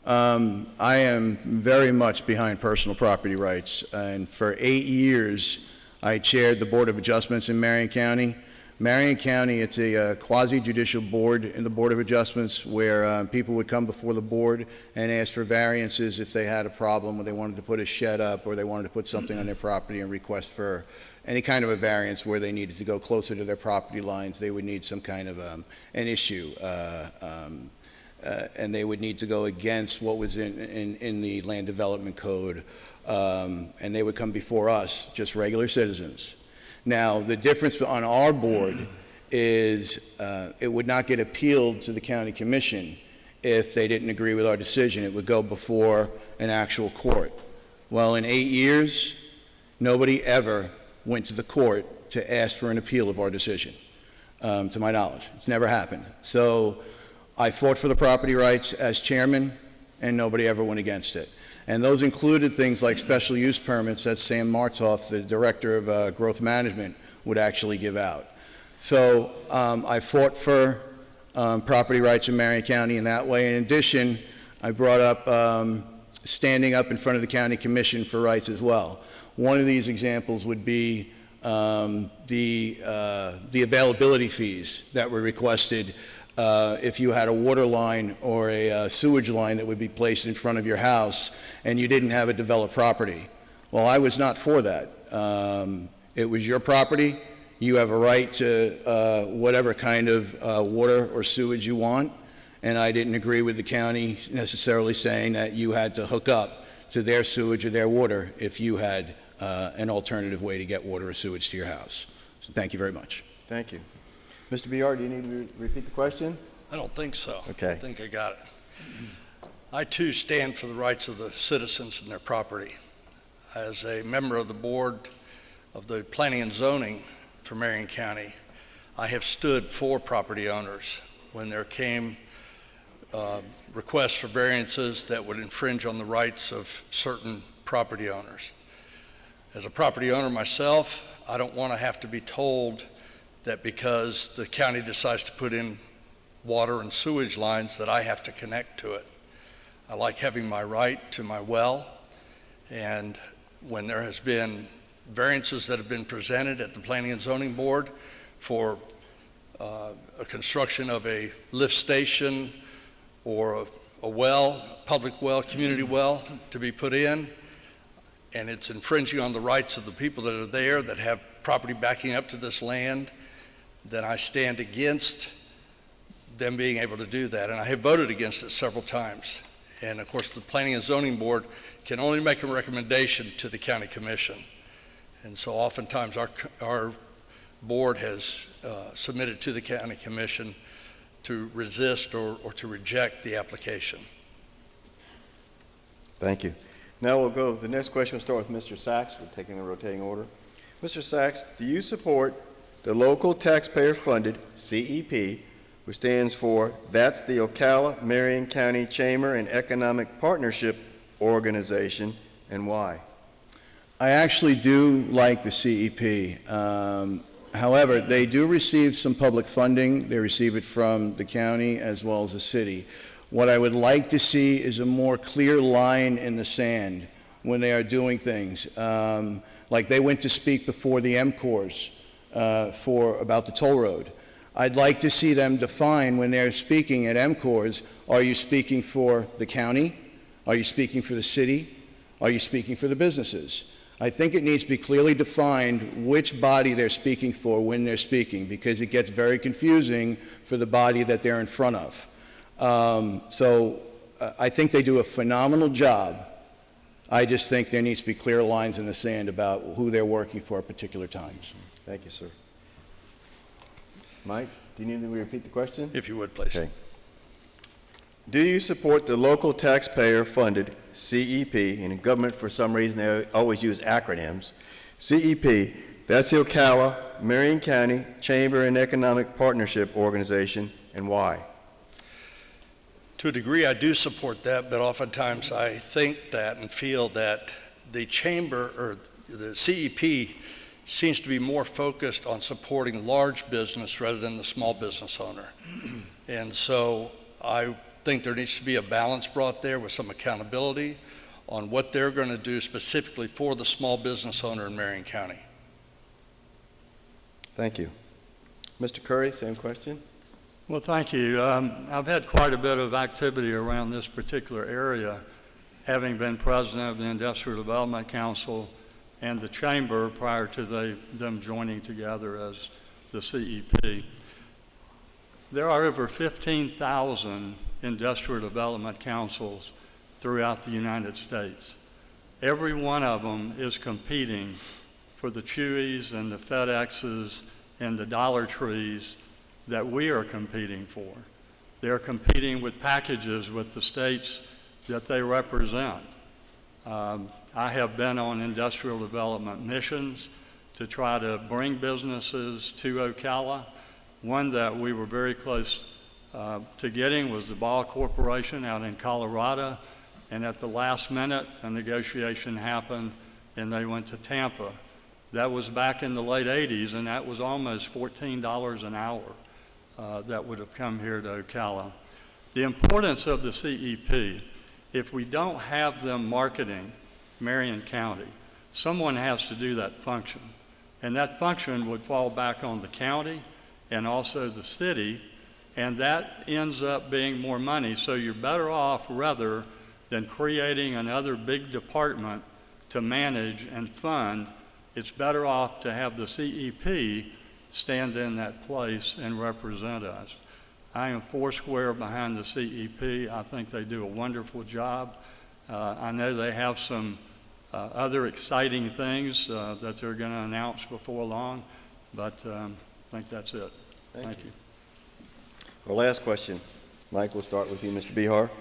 I am very much behind personal property rights, and for 8 years, I chaired the Board of Adjustments in Marion County. Marion County, it's a quasi-judicial board in the Board of Adjustments where people would come before the board and ask for variances if they had a problem, or they wanted to put a shed up, or they wanted to put something on their property and request for any kind of a variance where they needed to go closer to their property lines. They would need some kind of an issue, and they would need to go against what was in the Land Development Code, and they would come before us, just regular citizens. Now, the difference on our board is it would not get appealed to the County Commission if they didn't agree with our decision. It would go before an actual court. Well, in 8 years, nobody ever went to the court to ask for an appeal of our decision, to my knowledge. It's never happened. So I fought for the property rights as chairman, and nobody ever went against it. And those included things like special use permits that Sam Martoff, the director of growth management, would actually give out. So I fought for property rights in Marion County in that way. In addition, I brought up standing up in front of the County Commission for rights as well. One of these examples would be the availability fees that were requested if you had a water line or a sewage line that would be placed in front of your house and you didn't have a developed property. Well, I was not for that. It was your property. You have a right to whatever kind of water or sewage you want, and I didn't agree with the county necessarily saying that you had to hook up to their sewage or their water if you had an alternative way to get water or sewage to your house. So thank you very much. Thank you. Mr. BR, do you need to repeat the question? I don't think so. Okay. I think I got it. I too stand for the rights of the citizens and their property. As a member of the board of the Planning and Zoning for Marion County, I have stood for property owners when there came requests for variances that would infringe on the rights of certain property owners. As a property owner myself, I don't want to have to be told that because the county decides to put in water and sewage lines that I have to connect to it. I like having my right to my well, and when there has been variances that have been presented at the Planning and Zoning Board for a construction of a lift station or a well, public well, community well to be put in, and it's infringing on the rights of the people that are there that have property backing up to this land, then I stand against them being able to do that. And I have voted against it several times. And of course, the Planning and Zoning Board can only make a recommendation to the County Commission. And so oftentimes our board has submitted to the County Commission to resist or to reject the application. Thank you. Now we'll go, the next question will start with Mr. Sachs. We're taking the rotating order. Mr. Sachs, do you support the local taxpayer-funded CEP, which stands for, that's the Ocala Marion County Chamber and Economic Partnership Organization, and why? I actually do like the CEP. However, they do receive some public funding. They receive it from the county as well as the city. What I would like to see is a more clear line in the sand when they are doing things. Like they went to speak before the MCORs about the toll road. I'd like to see them define when they're speaking at MCORs, are you speaking for the county? Are you speaking for the city? Are you speaking for the businesses? I think it needs to be clearly defined which body they're speaking for when they're speaking, because it gets very confusing for the body that they're in front of. I think they do a phenomenal job. I just think there needs to be clear lines in the sand about who they're working for at particular times. Thank you, sir. Mike, do you need to repeat the question? If you would, please. Okay. Do you support the local taxpayer-funded CEP, and in government for some reason they always use acronyms, CEP, that's the Ocala Marion County Chamber and Economic Partnership Organization, and why? To a degree, I do support that, but oftentimes I think that and feel that the chamber or the CEP seems to be more focused on supporting large business rather than the small business owner. And so I think there needs to be a balance brought there with some accountability on what they're going to do specifically for the small business owner in Marion County. Thank you. Mr. Curry, same question. Well, thank you. I've had quite a bit of activity around this particular area, having been president of the Industrial Development Council and the Chamber prior to them joining together as the CEP. There are over 15,000 industrial development councils throughout the United States. Every one of them is competing for the Chewy's and the FedEx's and the Dollar Trees that we are competing for. They're competing with packages with the states that they represent. I have been on industrial development missions to try to bring businesses to Ocala. One that we were very close to getting was the Ball Corporation out in Colorado, and at the last minute, a negotiation happened and they went to Tampa. That was back in the late 80s, and that was almost $14 an hour that would have come here to Ocala. The importance of the CEP, if we don't have them marketing Marion County, someone has to do that function. And that function would fall back on the county and also the city and that ends up being more money. So you're better off, rather than creating another big department to manage and fund, it's better off to have the CEP stand in that place and represent us. I am foursquare behind the CEP. I think they do a wonderful job. I know they have some other exciting things that they're going to announce before long, but I think that's it. Thank you. Our last question, Mike, we'll start with you, Mr. Behar.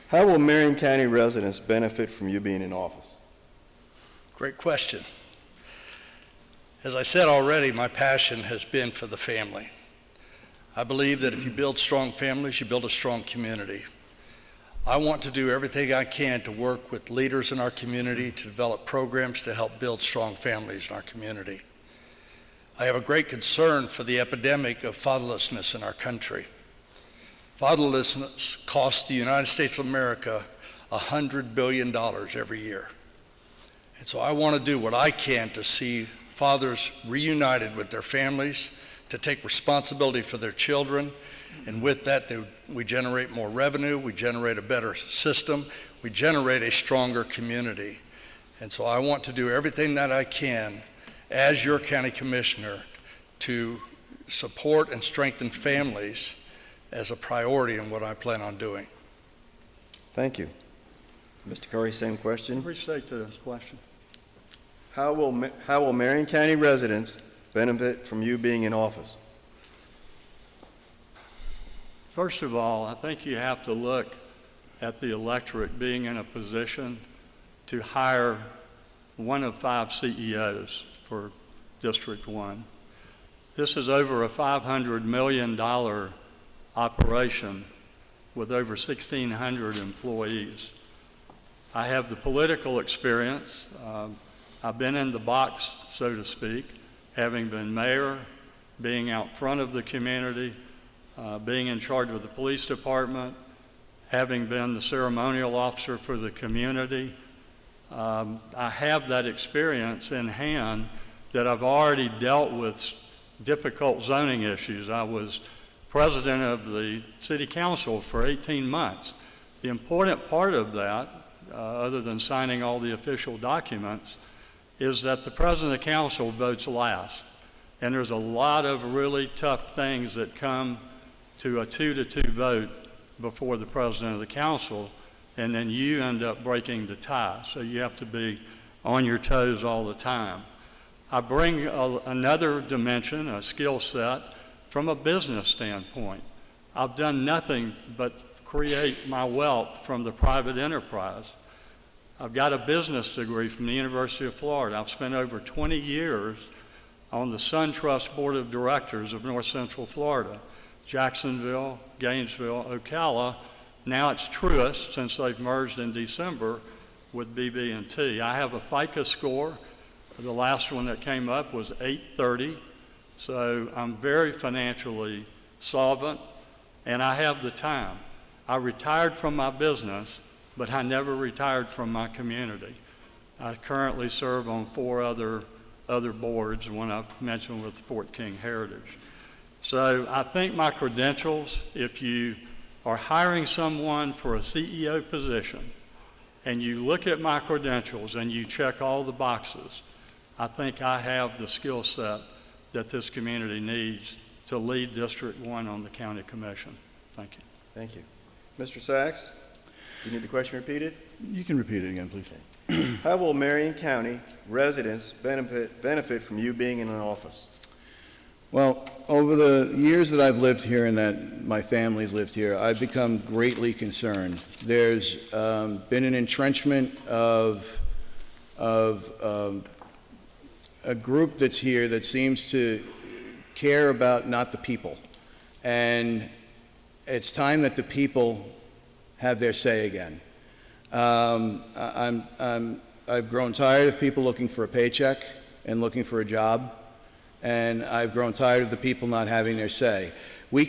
How will Marion County residents benefit from you being in office? Great question. As I said already, my passion has been for the family. I believe that if you build strong families, you build a strong community. I want to do everything I can to work with leaders in our community to develop programs to help build strong families in our community. I have a great concern for the epidemic of fatherlessness in our country. Fatherlessness costs the United States of America $100 billion every year. And so I want to do what I can to see fathers reunited with their families, to take responsibility for their children, and with that, we generate more revenue, we generate a better system, we generate a stronger community. And so I want to do everything that I can as your county commissioner to support and strengthen families as a priority in what I plan on doing. Thank you. Mr. Curry, same question. Appreciate the question. How will Marion County residents benefit from you being in office? First of all, I think you have to look at the electorate being in a position to hire one of 5 CEOs for District 1. This is over a $500 million operation with over 1,600 employees. I have the political experience. I've been in the box, so to speak, having been mayor, being out front of the community, being in charge of the police department, having been the ceremonial officer for the community. I have that experience in hand that I've already dealt with difficult zoning issues. I was president of the city council for 18 months. The important part of that, other than signing all the official documents, is that the president of the council votes last. And there's a lot of really tough things that come to a 2-2 vote before the president of the council, and then you end up breaking the tie. So you have to be on your toes all the time. I bring another dimension, a skill set, from a business standpoint. I've done nothing but create my wealth from the private enterprise. I've got a business degree from the University of Florida. I've spent over 20 years on the SunTrust Board of Directors of North Central Florida, Jacksonville, Gainesville, Ocala. Now it's Truist, since they've merged in December with BB&T. I have a FICA score. The last one that came up was 830. So I'm very financially solvent, and I have the time. I retired from my business, but I never retired from my community. I currently serve on 4 other boards, one I've mentioned with Fort King Heritage. So I think my credentials, if you are hiring someone for a CEO position and you look at my credentials and you check all the boxes, I think I have the skill set that this community needs to lead District 1 on the county commission. Thank you. Thank you. Mr. Sachs, you need the question repeated? You can repeat it again, please. How will Marion County residents benefit from you being in an office? Well, over the years that I've lived here and that my family's lived here, I've become greatly concerned. There's been an entrenchment of a group that's here that seems to care about not the people. And it's time that the people have their say again. I've grown tired of people looking for a paycheck and looking for a job, and I've grown tired of the people not having their say. We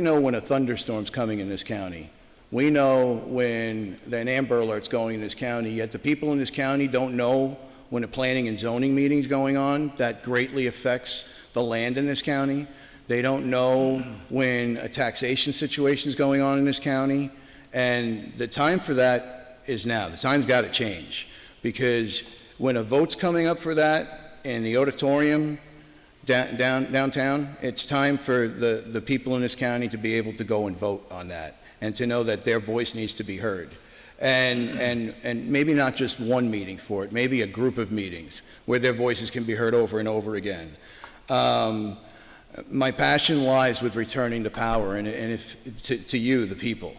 know when a thunderstorm's coming in this county. We know when an Amber Alert's going in this county, yet the people in this county don't know when a planning and zoning meeting's going on. That greatly affects the land in this county. They don't know when a taxation situation is going on in this county, and the time for that is now. The time's got to change, because when a vote's coming up for that in the auditorium downtown, it's time for the people in this county to be able to go and vote on that, and to know that their voice needs to be heard. And maybe not just one meeting for it, maybe a group of meetings where their voices can be heard over and over again. My passion lies with returning the power, and if to you, the people.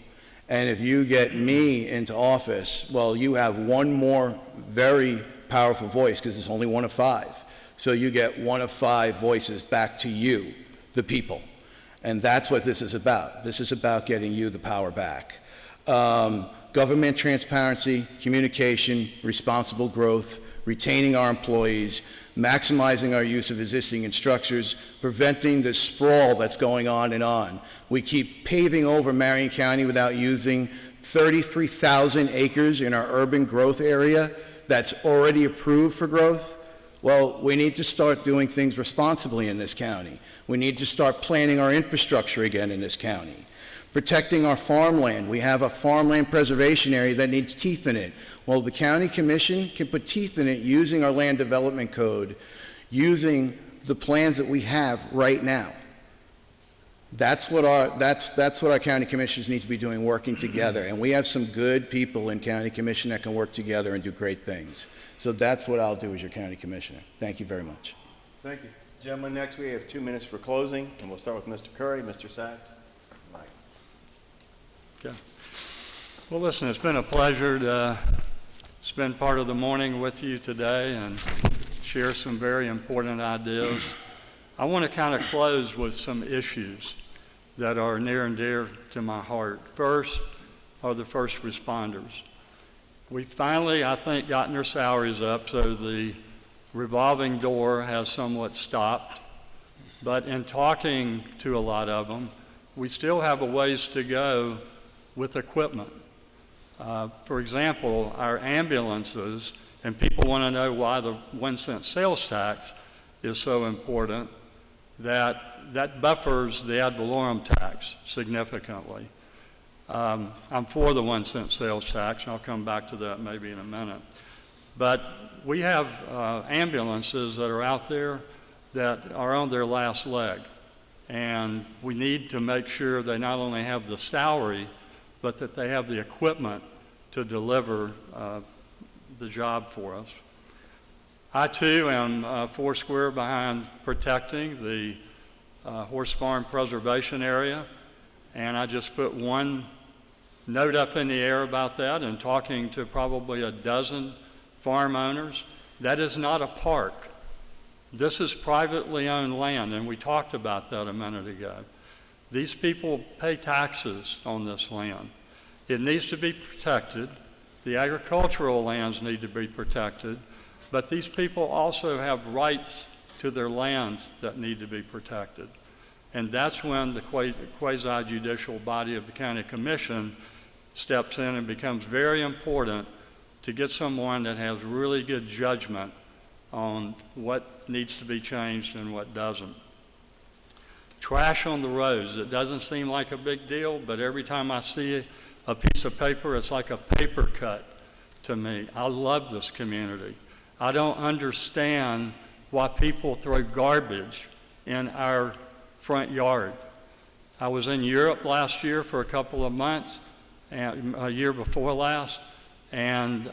And if you get me into office, well, you have one more very powerful voice, because it's only one of 5. So you get one of 5 voices back to you, the people. And that's what this is about. This is about getting you the power back. Government transparency, communication, responsible growth, retaining our employees, maximizing our use of existing structures, preventing the sprawl that's going on and on. We keep paving over Marion County without using 33,000 acres in our urban growth area that's already approved for growth. Well, we need to start doing things responsibly in this county. We need to start planning our infrastructure again in this county. Protecting our farmland. We have a farmland preservation area that needs teeth in it. Well, the county commission can put teeth in it using our land development code, using the plans that we have right now. That's what our county commissioners need to be doing, working together. And we have some good people in county commission that can work together and do great things. So that's what I'll do as your county commissioner. Thank you very much. Thank you. Gentlemen, next we have 2 minutes for closing, and we'll start with Mr. Curry, Mr. Sachs. Mike. Okay. Well, listen, it's been a pleasure to spend part of the morning with you today and share some very important ideas. I want to kind of close with some issues that are near and dear to my heart. First are the first responders. We finally, I think, gotten their salaries up, so the revolving door has somewhat stopped. But in talking to a lot of them, we still have a ways to go with equipment. For example, our ambulances, and people want to know why the 1-cent sales tax is so important, that buffers the ad valorem tax significantly. I'm for the 1-cent sales tax, and I'll come back to that maybe in a minute. But we have ambulances that are out there that are on their last leg, and we need to make sure they not only have the salary, but that they have the equipment to deliver the job for us. I too am foursquare behind protecting the horse farm preservation area, and I just put one note up in the air about that and talking to probably a dozen farm owners. That is not a park. This is privately owned land, and we talked about that a minute ago. These people pay taxes on this land. It needs to be protected. The agricultural lands need to be protected, but these people also have rights to their lands that need to be protected. And that's when the quasi-judicial body of the county commission steps in and becomes very important to get someone that has really good judgment on what needs to be changed and what doesn't. Trash on the roads, it doesn't seem like a big deal, but every time I see a piece of paper, it's like a paper cut to me. I love this community. I don't understand why people throw garbage in our front yard. I was in Europe last year for a couple of months, and a year before last, and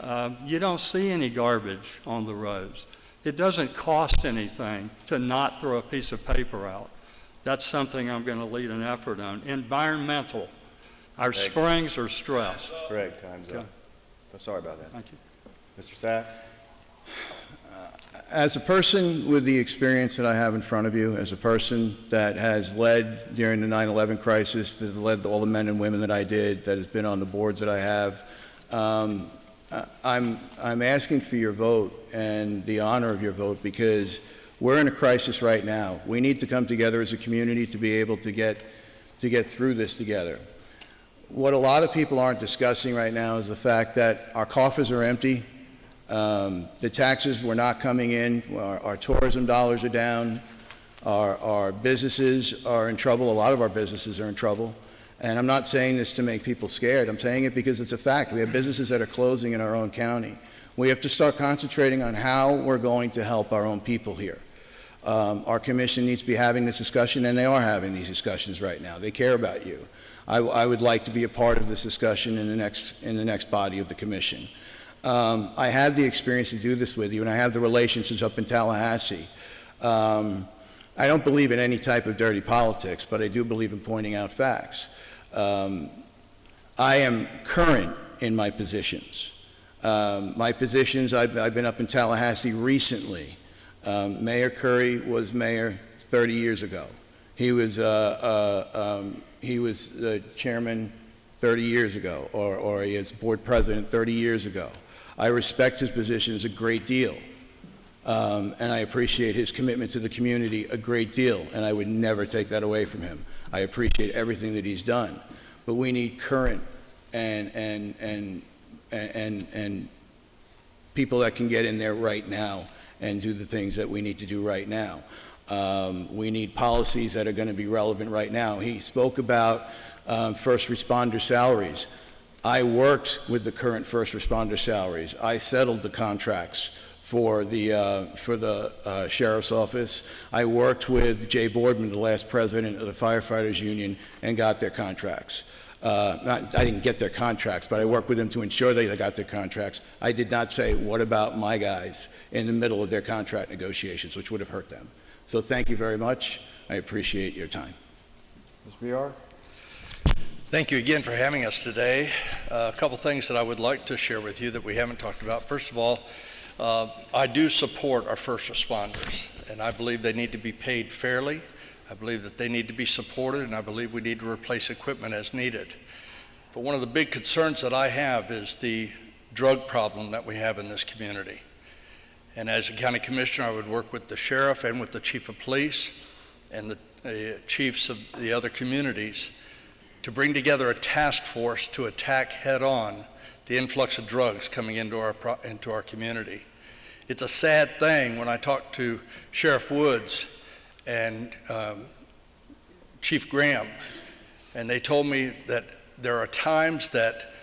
you don't see any garbage on the roads. It doesn't cost anything to not throw a piece of paper out. That's something I'm going to lead an effort on. Environmental. Our springs are stressed. Greg, time's up. Sorry about that. Thank you. Mr. Sachs? As a person with the experience that I have in front of you, as a person that has led during the 9/11 crisis, that led all the men and women that I did, that has been on the boards that I have, I'm asking for your vote and the honor of your vote, because we're in a crisis right now. We need to come together as a community to be able to get through this together. What a lot of people aren't discussing right now is the fact that our coffers are empty. The taxes were not coming in. Our tourism dollars are down. Our businesses are in trouble. A lot of our businesses are in trouble. And I'm not saying this to make people scared. I'm saying it because it's a fact. We have businesses that are closing in our own county. We have to start concentrating on how we're going to help our own people here. Our commission needs to be having this discussion, and they are having these discussions right now. They care about you. I would like to be a part of this discussion in the next body of the commission. I had the experience to do this with you, and I have the relationships up in Tallahassee. I don't believe in any type of dirty politics, but I do believe in pointing out facts. I am current in my positions. I've been up in Tallahassee recently. Mayor Curry was mayor 30 years ago. He was the chairman 30 years ago, or he was board president 30 years ago. I respect his positions a great deal, and I appreciate his commitment to the community a great deal, and I would never take that away from him. I appreciate everything that he's done, but we need current and people that can get in there right now and do the things that we need to do right now. We need policies that are going to be relevant right now. He spoke about first responder salaries. I worked with the current first responder salaries. I settled the contracts for the sheriff's office. I worked with Jay Boardman, the last president of the firefighters union, and got their contracts. I didn't get their contracts, but I worked with them to ensure they got their contracts. I did not say, what about my guys in the middle of their contract negotiations, which would have hurt them. So thank you very much. I appreciate your time. Mr. Biar? Thank you again for having us today. A couple things that I would like to share with you that we haven't talked about. First of all, I do support our first responders, and I believe they need to be paid fairly. I believe that they need to be supported, and I believe we need to replace equipment as needed. But one of the big concerns that I have is the drug problem that we have in this community. And as a county commissioner, I would work with the sheriff and with the chief of police and the chiefs of the other communities to bring together a task force to attack head-on the influx of drugs coming into our community. It's a sad thing when I talk to Sheriff Woods and Chief Graham, and they told me that there are times that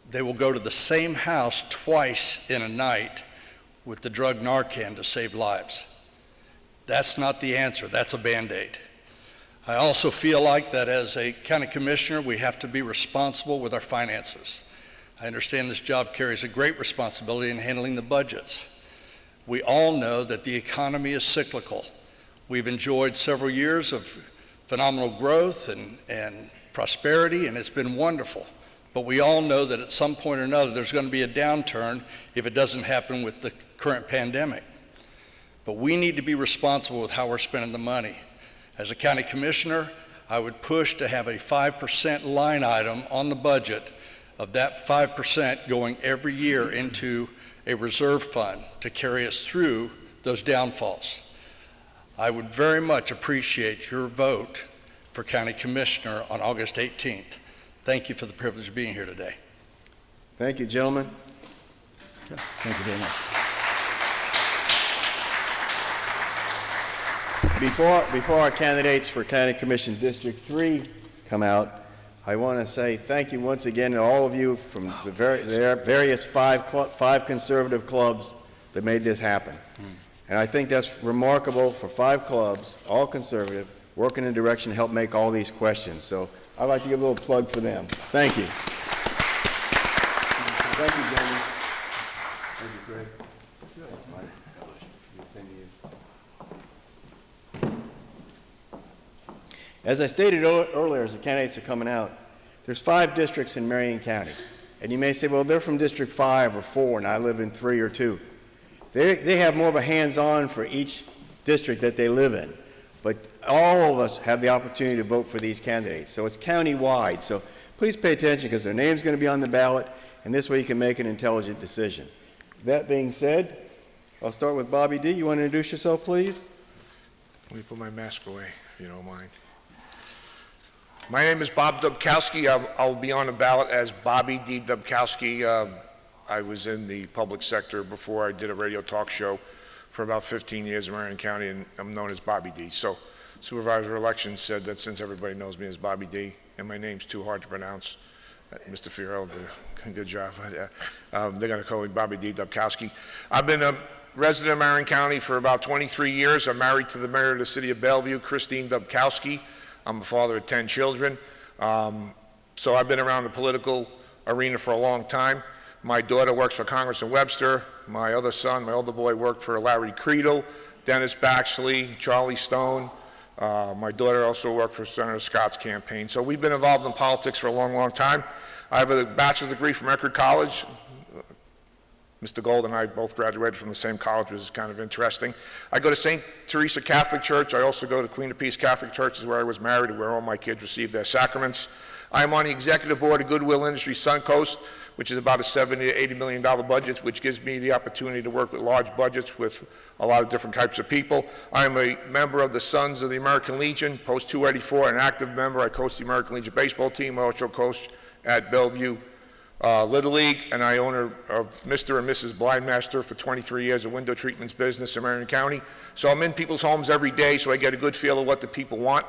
they will go to the same house twice in a night with the drug Narcan to save lives. That's not the answer, that's a Band-Aid. I also feel like that as a county commissioner, we have to be responsible with our finances. I understand this job carries a great responsibility in handling the budgets. We all know that the economy is cyclical. We've enjoyed several years of phenomenal growth and prosperity, and it's been wonderful. But we all know that at some point or another, there's going to be a downturn if it doesn't happen with the current pandemic. But we need to be responsible with how we're spending the money. As a county commissioner, I would push to have a 5% line item on the budget of that 5% going every year into a reserve fund to carry us through those downfalls. I would very much appreciate your vote for County Commissioner on August 18th. Thank you for the privilege of being here today. Thank you, gentlemen. Thank you very much. Before our candidates for County Commission District 3 come out, I want to say thank you once again to all of you from the various five conservative clubs that made this happen. And I think that's remarkable for 5 clubs, all conservative, working in a direction to help make all these questions. So I'd like to give a little plug for them. Thank you. Thank you, Jamie. Thank you, Greg. That's mine. I'll send to you. As I stated earlier, as the candidates are coming out, there's 5 districts in Marion County. And you may say, well, they're from District 5 or 4, and I live in 3 or 2. They have more of a hands-on for each district that they live in. But all of us have the opportunity to vote for these candidates. So it's county-wide. So please pay attention because their name's going to be on the ballot, and this way you can make an intelligent decision. That being said, I'll start with Bobby D. You want to introduce yourself, please? Let me put my mask away, if you don't mind. My name is Bob Dubkowski. I'll be on the ballot as Bobby D. Dubkowski. I was in the public sector before. I did a radio talk show for about 15 years in Marion County, and I'm known as Bobby D. So Supervisor Election said that since everybody knows me as Bobby D, and my name's too hard to pronounce, Mr. Fiorello did a good job. They're going to call me Bobby D. Dubkowski. I've been a resident of Marion County for about 23 years. I'm married to the mayor of the city of Bellevue, Christine Dubkowski. I'm a father of 10 children. So I've been around the political arena for a long time. My daughter works for Congressman Webster. My other son, my older boy, worked for Larry Creedle, Dennis Baxley, Charlie Stone. My daughter also worked for Senator Scott's campaign. So we've been involved in politics for a long, long time. I have a bachelor's degree from Eckerd College. Mr. Gold and I both graduated from the same college, which is kind of interesting. I go to St. Teresa Catholic Church. I also go to Queen of Peace Catholic Church, is where I was married and where all my kids received their sacraments. I'm on the executive board of Goodwill Industries Suncoast, which is about a $70 to $80 million budget, which gives me the opportunity to work with large budgets with a lot of different types of people. I'm a member of the Sons of the American Legion, Post 284, an active member. I coach the American Legion baseball team. I also coach at Bellevue Little League, and I own of Mr. and Mrs. Blindmaster for 23 years, a window treatments business in Marion County. So I'm in people's homes every day, so I get a good feel of what the people want.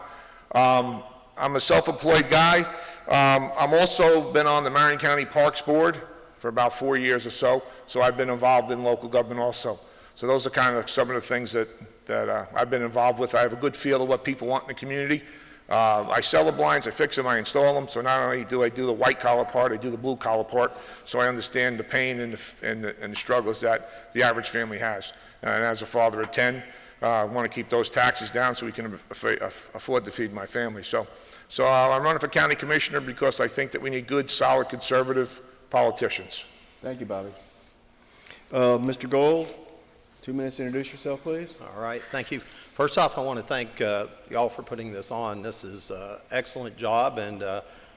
I'm a self-employed guy. I'm also been on the Marion County Parks Board for about 4 years or so I've been involved in local government also. So those are kind of some of the things that I've been involved with. I have a good feel of what people want in the community. I sell the blinds, I fix them, I install them, so not only do I do the white collar part, I do the blue collar part, so I understand the pain and the struggles that the average family has. And as a father of 10, I want to keep those taxes down so we can afford to feed my family. So I'm running for county commissioner because I think that we need good, solid, conservative politicians. Thank you, Bobby. Mr. Gold, 2 minutes to introduce yourself, please. All right, thank you. First off, I want to thank y'all for putting this on. This is an excellent job, and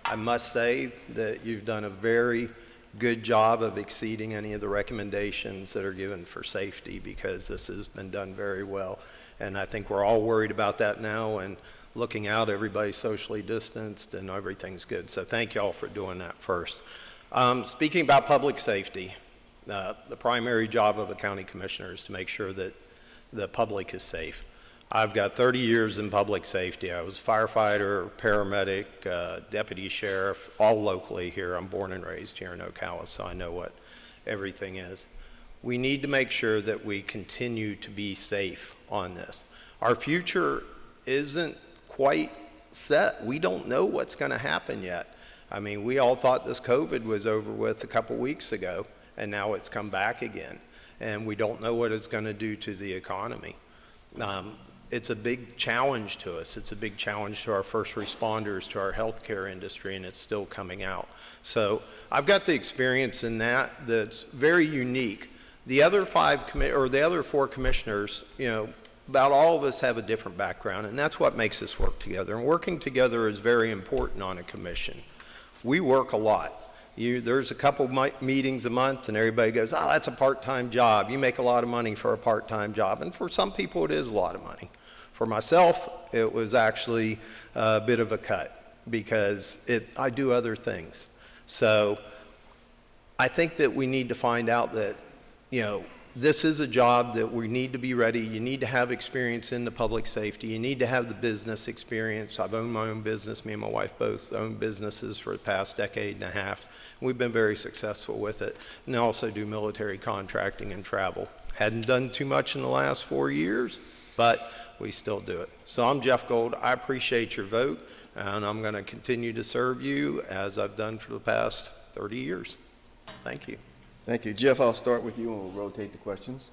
I must say that you've done a very good job of exceeding any of the recommendations that are given for safety, because this has been done very well. And I think we're all worried about that now, and looking out, everybody's socially distanced and everything's good. So thank y'all for doing that first. Speaking about public safety, the primary job of a county commissioner is to make sure that the public is safe. I've got 30 years in public safety. I was a firefighter, paramedic, deputy sheriff, all locally here. I'm born and raised here in Ocala, so I know what everything is. We need to make sure that we continue to be safe on this. Our future isn't quite set. We don't know what's going to happen yet. I mean, we all thought this COVID was over with a couple weeks ago, and now it's come back again. And we don't know what it's going to do to the economy. It's a big challenge to us. It's a big challenge to our first responders, to our healthcare industry, and it's still coming out. So I've got the experience in that that's very unique. The other four commissioners, about all of us have a different background, and that's what makes us work together. And working together is very important on a commission. We work a lot. There's a couple meetings a month, and everybody goes, oh, that's a part-time job. You make a lot of money for a part-time job. And for some people, it is a lot of money. For myself, it was actually a bit of a cut because I do other things. So I think that we need to find out that, this is a job that we need to be ready. You need to have experience in the public safety. You need to have the business experience. I've owned my own business. Me and my wife both own businesses for the past decade and a half. We've been very successful with it. And I also do military contracting and travel. Hadn't done too much in the last 4 years, but we still do it. So I'm Jeff Gold. I appreciate your vote, and I'm going to continue to serve you as I've done for the past 30 years. Thank you. Thank you. Jeff, I'll start with you and we'll rotate the questions.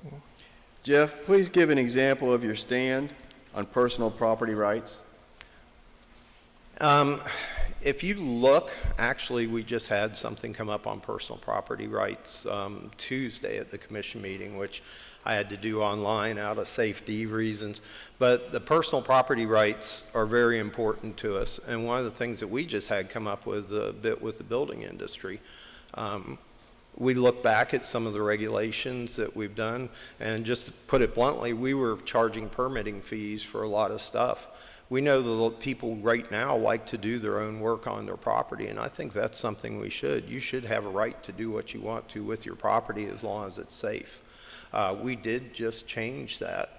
Jeff, please give an example of your stand on personal property rights. If you look, actually, we just had something come up on personal property rights Tuesday at the commission meeting, which I had to do online out of safety reasons. But the personal property rights are very important to us. And one of the things that we just had come up with a bit with the building industry, we look back at some of the regulations that we've done, and just to put it bluntly, we were charging permitting fees for a lot of stuff. We know that people right now like to do their own work on their property, and I think that's something we should. You should have a right to do what you want to with your property as long as it's safe. We did just change that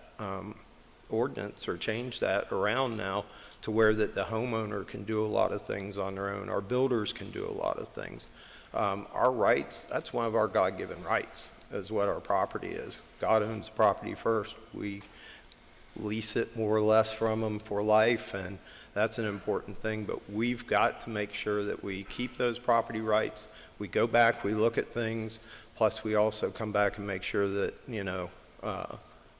ordinance, or change that around now to where that the homeowner can do a lot of things on their own. Our builders can do a lot of things. Our rights, that's one of our God-given rights, is what our property is. God owns the property first. We lease it more or less from them for life, and that's an important thing, but we've got to make sure that we keep those property rights. We go back, we look at things, plus we also come back and make sure that, you know,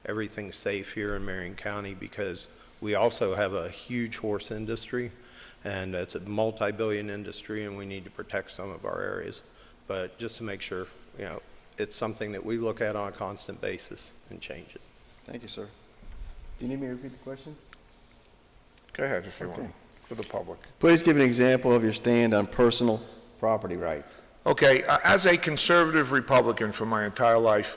everything's safe here in Marion County, because we also have a huge horse industry, and it's a multi-billion industry, and we need to protect some of our areas. But just to make sure, you know, it's something that we look at on a constant basis and change it. Thank you, sir. Do you need me to repeat the question? Go ahead if you want, for the public. Please give an example of your stand on personal property rights. Okay, as a conservative Republican for my entire life,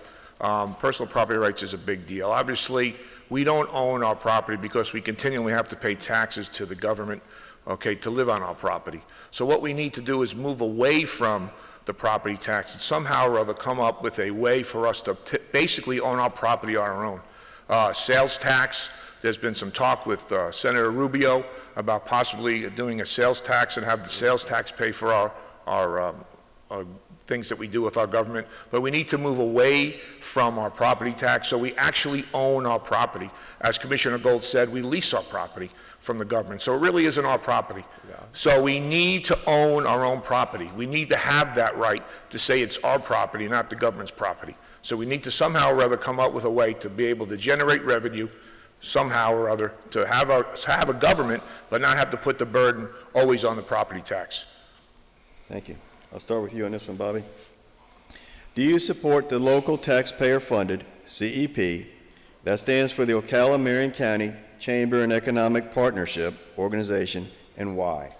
personal property rights is a big deal. Obviously, we don't own our property because we continually have to pay taxes to the government, okay, to live on our property. So what we need to do is move away from the property tax and somehow or other come up with a way for us to basically own our property on our own. Sales tax, there's been some talk with Senator Rubio about possibly doing a sales tax and have the sales tax pay for our things that we do with our government, but we need to move away from our property tax so we actually own our property. As Commissioner Gold said, we lease our property from the government, so it really isn't our property. Yeah. So we need to own our own property. We need to have that right to say it's our property, not the government's property. So we need to somehow or other come up with a way to be able to generate revenue somehow or other, to have a government, but not have to put the burden always on the property tax. Thank you. I'll start with you on this one, Bobby. Do you support the local taxpayer-funded CEP, that stands for the Ocala Marion County Chamber and Economic Partnership Organization, and why?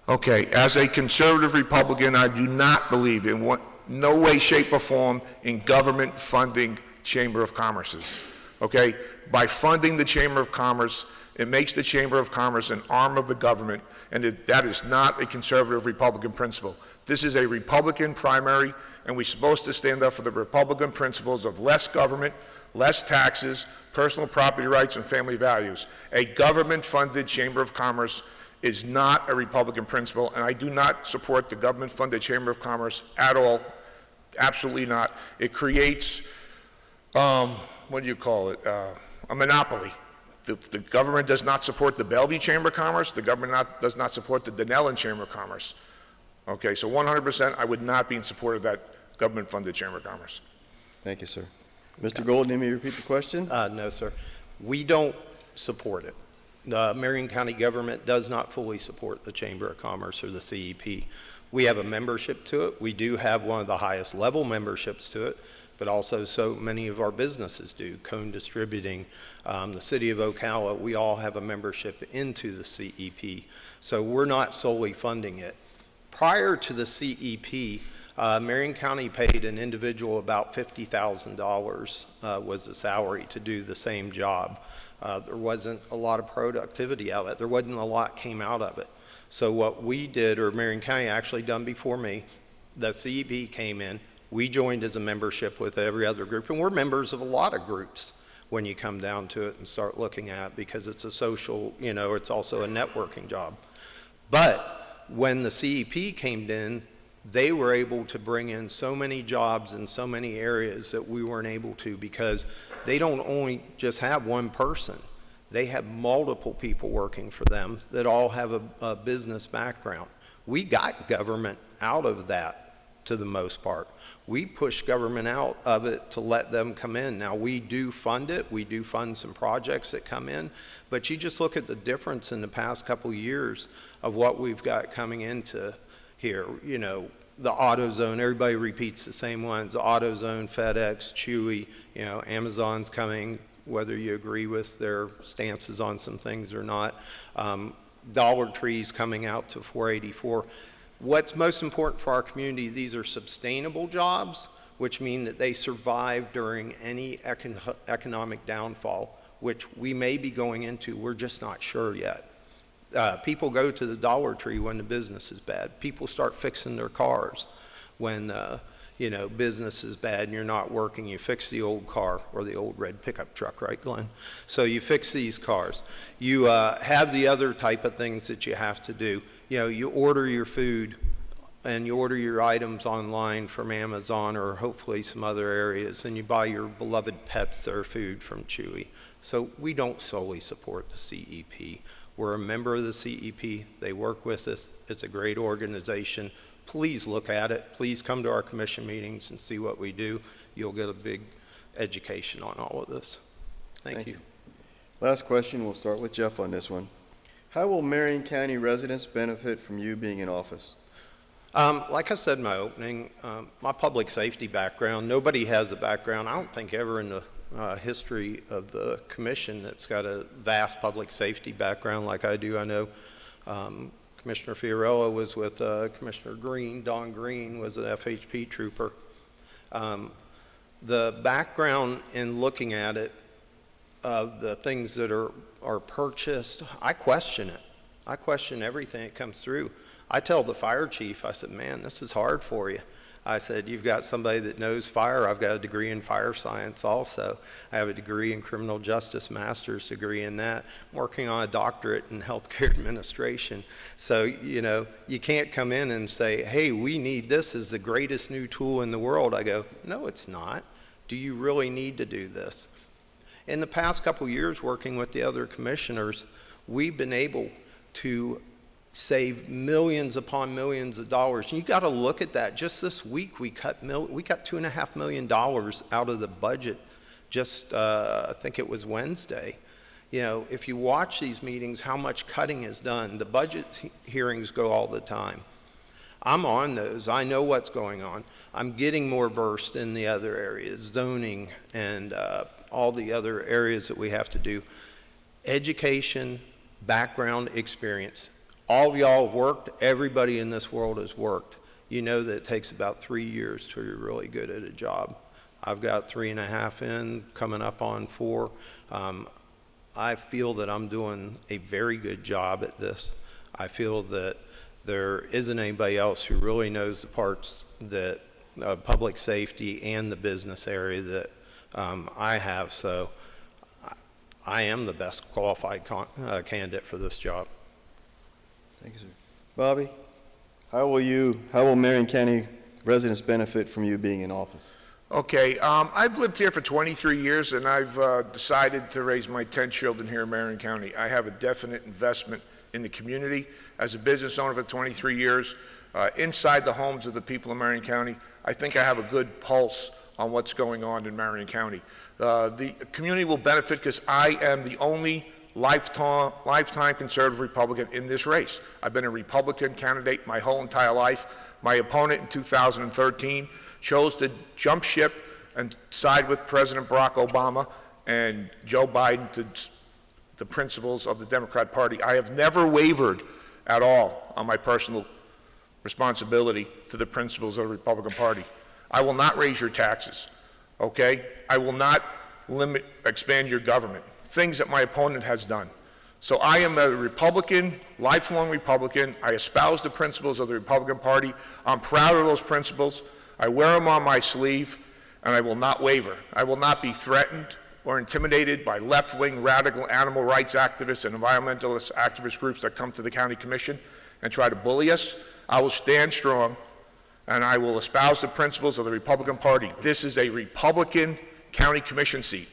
Okay, as a conservative Republican, I do not believe in no way, shape, or form in government funding Chamber of Commerce's. Okay, by funding the Chamber of Commerce, it makes the Chamber of Commerce an arm of the government, and that is not a conservative Republican principle. This is a Republican primary, and we're supposed to stand up for the Republican principles of less government, less taxes, personal property rights, and family values. A government-funded Chamber of Commerce is not a Republican principle, and I do not support the government-funded Chamber of Commerce at all. Absolutely not. It creates, what do you call it, a monopoly. The government does not support the Bellevue Chamber of Commerce. The government does not support the Denellen Chamber of Commerce. Okay, so 100% I would not be in support of that government-funded Chamber of Commerce. Thank you, sir. Mr. Gold, need me to repeat the question? No, sir. We don't support it. The Marion County government does not fully support the Chamber of Commerce or the CEP. We have a membership to it. We do have one of the highest level memberships to it, but also so many of our businesses do. Cone Distributing, the city of Ocala, we all have a membership into the CEP. So we're not solely funding it. Prior to the CEP, Marion County paid an individual about $50,000 was the salary to do the same job. There wasn't a lot of productivity out of it. There wasn't a lot came out of it. So what we did, or Marion County actually done before me, the CEP came in, we joined as a membership with every other group, and we're members of a lot of groups when you come down to it and start looking at it, because it's a social, you know, it's also a networking job. But when the CEP came in, they were able to bring in so many jobs in so many areas that we weren't able to, because they don't only just have one person. They have multiple people working for them that all have a business background. We got government out of that to the most part. We push government out of it to let them come in. Now, we do fund it. We do fund some projects that come in. But you just look at the difference in the past couple years of what we've got coming into here. You know, the AutoZone, everybody repeats the same ones. The AutoZone, FedEx, Chewy, you know, Amazon's coming, whether you agree with their stances on some things or not. Dollar Tree's coming out to 484. What's most important for our community, these are sustainable jobs, which mean that they survive during any economic downfall, which we may be going into. We're just not sure yet. People go to the Dollar Tree when the business is bad. People start fixing their cars when, you know, business is bad and you're not working, you fix the old car or the old red pickup truck, right, Glenn? So you fix these cars. You have the other type of things that you have to do. You know, you order your food and you order your items online from Amazon or hopefully some other areas, and you buy your beloved pets their food from Chewy. So we don't solely support the CEP. We're a member of the CEP. They work with us. It's a great organization. Please look at it. Please come to our commission meetings and see what we do. You'll get a big education on all of this. Thank you. Last question, we'll start with Jeff on this one. How will Marion County residents benefit from you being in office? Like I said in my opening, my public safety background, nobody has a background, I don't think ever in the history of the commission that's got a vast public safety background like I do. I know Commissioner Fiorello was with Commissioner Green. Don Green was an FHP trooper. The background in looking at it, of the things that are purchased, I question it. I question everything that comes through. I tell the fire chief, I said, man, this is hard for you. I said, you've got somebody that knows fire. I've got a degree in fire science also. I have a degree in criminal justice, master's degree in that. I'm working on a doctorate in healthcare administration. So, you know, you can't come in and say, hey, we need this as the greatest new tool in the world. I go, no, it's not. Do you really need to do this? In the past couple years working with the other commissioners, we've been able to save millions upon millions of dollars. And you got to look at that. Just this week, we cut $2.5 million out of the budget. Just I think it was Wednesday. You know, if you watch these meetings, how much cutting is done. The budget hearings go all the time. I'm on those. I know what's going on. I'm getting more versed in the other areas, zoning and all the other areas that we have to do. Education, background, experience. All of y'all have worked. Everybody in this world has worked. You know that it takes about 3 years till you're really good at a job. I've got 3.5 in, coming up on 4. I feel that I'm doing a very good job at this. I feel that there isn't anybody else who really knows the parts that public safety and the business area that I have. So I am the best qualified candidate for this job. Thank you, sir. Bobby, how will Marion County residents benefit from you being in office? Okay, I've lived here for 23 years, and I've decided to raise my 10 children here in Marion County. I have a definite investment in the community. As a business owner for 23 years, inside the homes of the people of Marion County, I think I have a good pulse on what's going on in Marion County. The community will benefit because I am the only lifetime conservative Republican in this race. I've been a Republican candidate my whole entire life. My opponent in 2013 chose to jump ship and side with President Barack Obama and Joe Biden to the principles of the Democrat Party. I have never wavered at all on my personal responsibility to the principles of the Republican Party. I will not raise your taxes, okay? I will not expand your government, things that my opponent has done. So I am a Republican, lifelong Republican. I espouse the principles of the Republican Party. I'm proud of those principles. I wear them on my sleeve, and I will not waver. I will not be threatened or intimidated by left-wing radical animal rights activists and environmentalist activist groups that come to the county commission and try to bully us. I will stand strong, and I will espouse the principles of the Republican Party. This is a Republican county commission seat.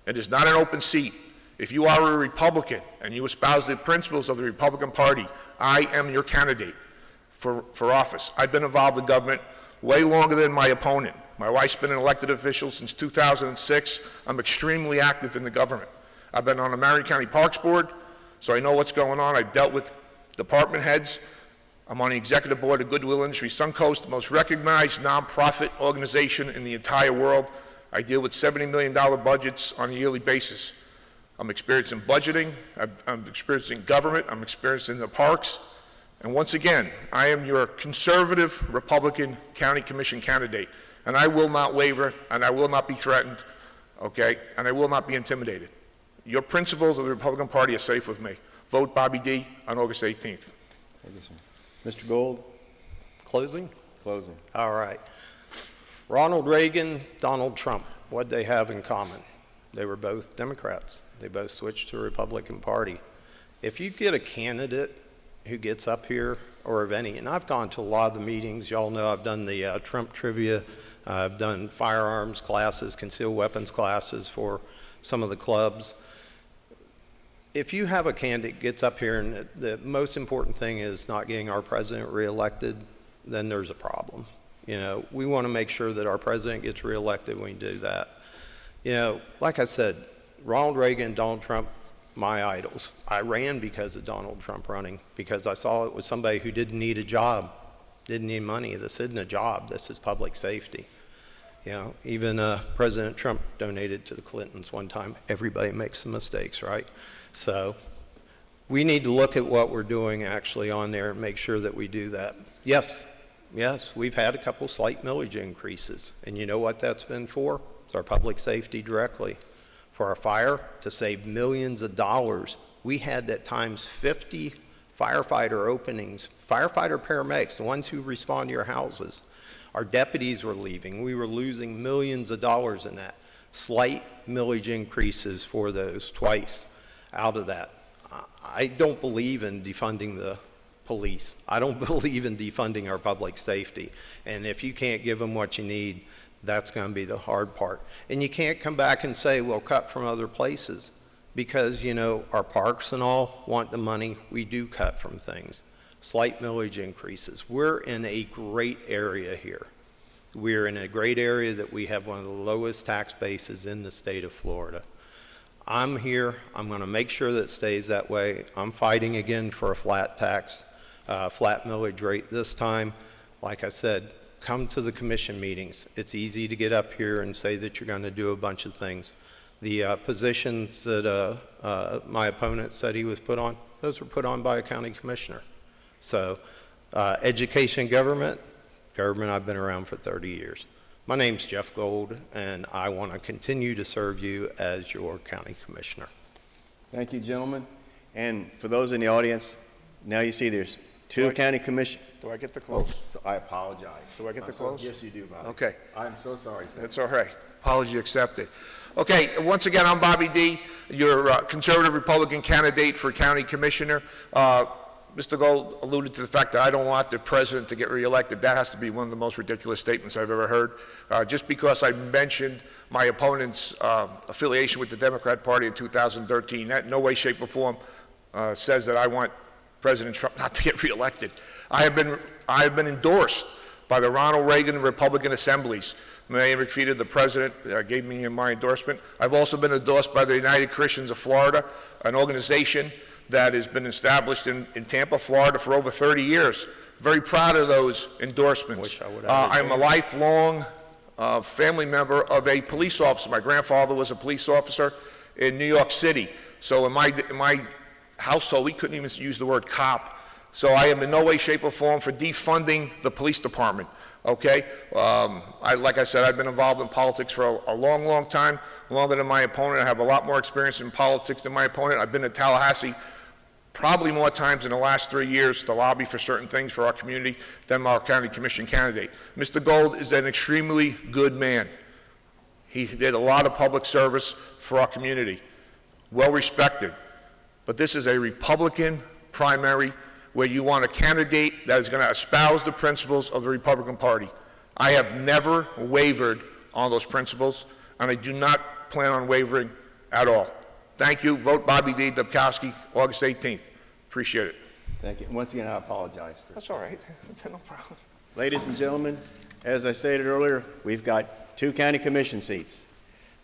It is not an open seat. If you are a Republican and you espouse the principles of the Republican Party, I am your candidate for office. I've been involved in government way longer than my opponent. My wife's been an elected official since 2006. I'm extremely active in the government. I've been on the Marion County Parks Board, so I know what's going on. I've dealt with department heads. I'm on the executive board of Goodwill Industries Suncoast, the most recognized nonprofit organization in the entire world. I deal with $70 million budgets on a yearly basis. I'm experienced in budgeting, I'm experienced in government, I'm experienced in the parks, and once again, I am your conservative Republican county commission candidate, and I will not waver, and I will not be threatened, okay, and I will not be intimidated. Your principles of the Republican Party are safe with me. Vote Bobby D. on August 18th. Thank you, sir. Mr. Gold? Closing? Closing. All right. Ronald Reagan, Donald Trump, what'd they have in common? They were both Democrats. They both switched to the Republican Party. If you get a candidate who gets up here, or of any, and I've gone to a lot of the meetings, y'all know I've done the Trump trivia, I've done firearms classes, concealed weapons classes for some of the clubs. If you have a candidate gets up here and the most important thing is not getting our president reelected, then there's a problem. You know, we want to make sure that our president gets reelected when we do that. You know, like I said, Ronald Reagan, Donald Trump, my idols. I ran because of Donald Trump running, because I saw it was somebody who didn't need a job, didn't need money. This isn't a job, this is public safety. You know, even President Trump donated to the Clintons one time. Everybody makes some mistakes, right? So we need to look at what we're doing actually on there and make sure that we do that. Yes, we've had a couple slight millage increases. And you know what that's been for? It's our public safety directly. For our fire, to save millions of dollars. We had at times 50 firefighter openings, firefighter paramedics, the ones who respond to your houses. Our deputies were leaving. We were losing millions of dollars in that. Slight millage increases for those twice out of that. I don't believe in defunding the police. I don't believe in defunding our public safety. And if you can't give them what you need, that's going to be the hard part. And you can't come back and say, well, cut from other places. Because, you know, our parks and all want the money. We do cut from things. Slight millage increases. We're in a great area here. We're in a great area that we have one of the lowest tax bases in the state of Florida. I'm here. I'm going to make sure that it stays that way. I'm fighting again for a flat tax, flat millage rate this time. Like I said, come to the commission meetings. It's easy to get up here and say that you're going to do a bunch of things. The positions that my opponent said he was put on, those were put on by a county commissioner. So education, government, I've been around for 30 years. My name's Jeff Gold, and I want to continue to serve you as your county commissioner. Thank you, gentlemen. And for those in the audience, now you see there's two county commission. Do I get to close? So I apologize. Do I get to close? Yes, you do, Bobby. Okay. I'm so sorry, sir. That's all right. Apology accepted. Okay, once again, I'm Bobby D., your conservative Republican candidate for county commissioner. Mr. Gold alluded to the fact that I don't want the president to get reelected. That has to be one of the most ridiculous statements I've ever heard. Just because I mentioned my opponent's affiliation with the Democrat Party in 2013, that in no way, shape, or form says that I want President Trump not to get reelected. I have been endorsed by the Ronald Reagan Republican assemblies. Marion McPhee, the president, gave me my endorsement. I've also been endorsed by the United Christians of Florida, an organization that has been established in Tampa, Florida for over 30 years. Very proud of those endorsements. I'm a lifelong family member of a police officer. My grandfather was a police officer in New York City. So in my household, we couldn't even use the word cop. So I am in no way, shape, or form for defunding the police department, okay? Like I said, I've been involved in politics for a long, long time, longer than my opponent. I have a lot more experience in politics than my opponent. I've been to Tallahassee probably more times in the last 3 years to lobby for certain things for our community than our county commission candidate. Mr. Gold is an extremely good man. He did a lot of public service for our community, well respected. But this is a Republican primary where you want a candidate that is going to espouse the principles of the Republican Party. I have never wavered on those principles, and I do not plan on wavering at all. Thank you. Vote Bobby D. Dubkowski, August 18th. Appreciate it. Thank you. Once again, I apologize. That's all right. No problem. Ladies and gentlemen, as I stated earlier, we've got two county commission seats.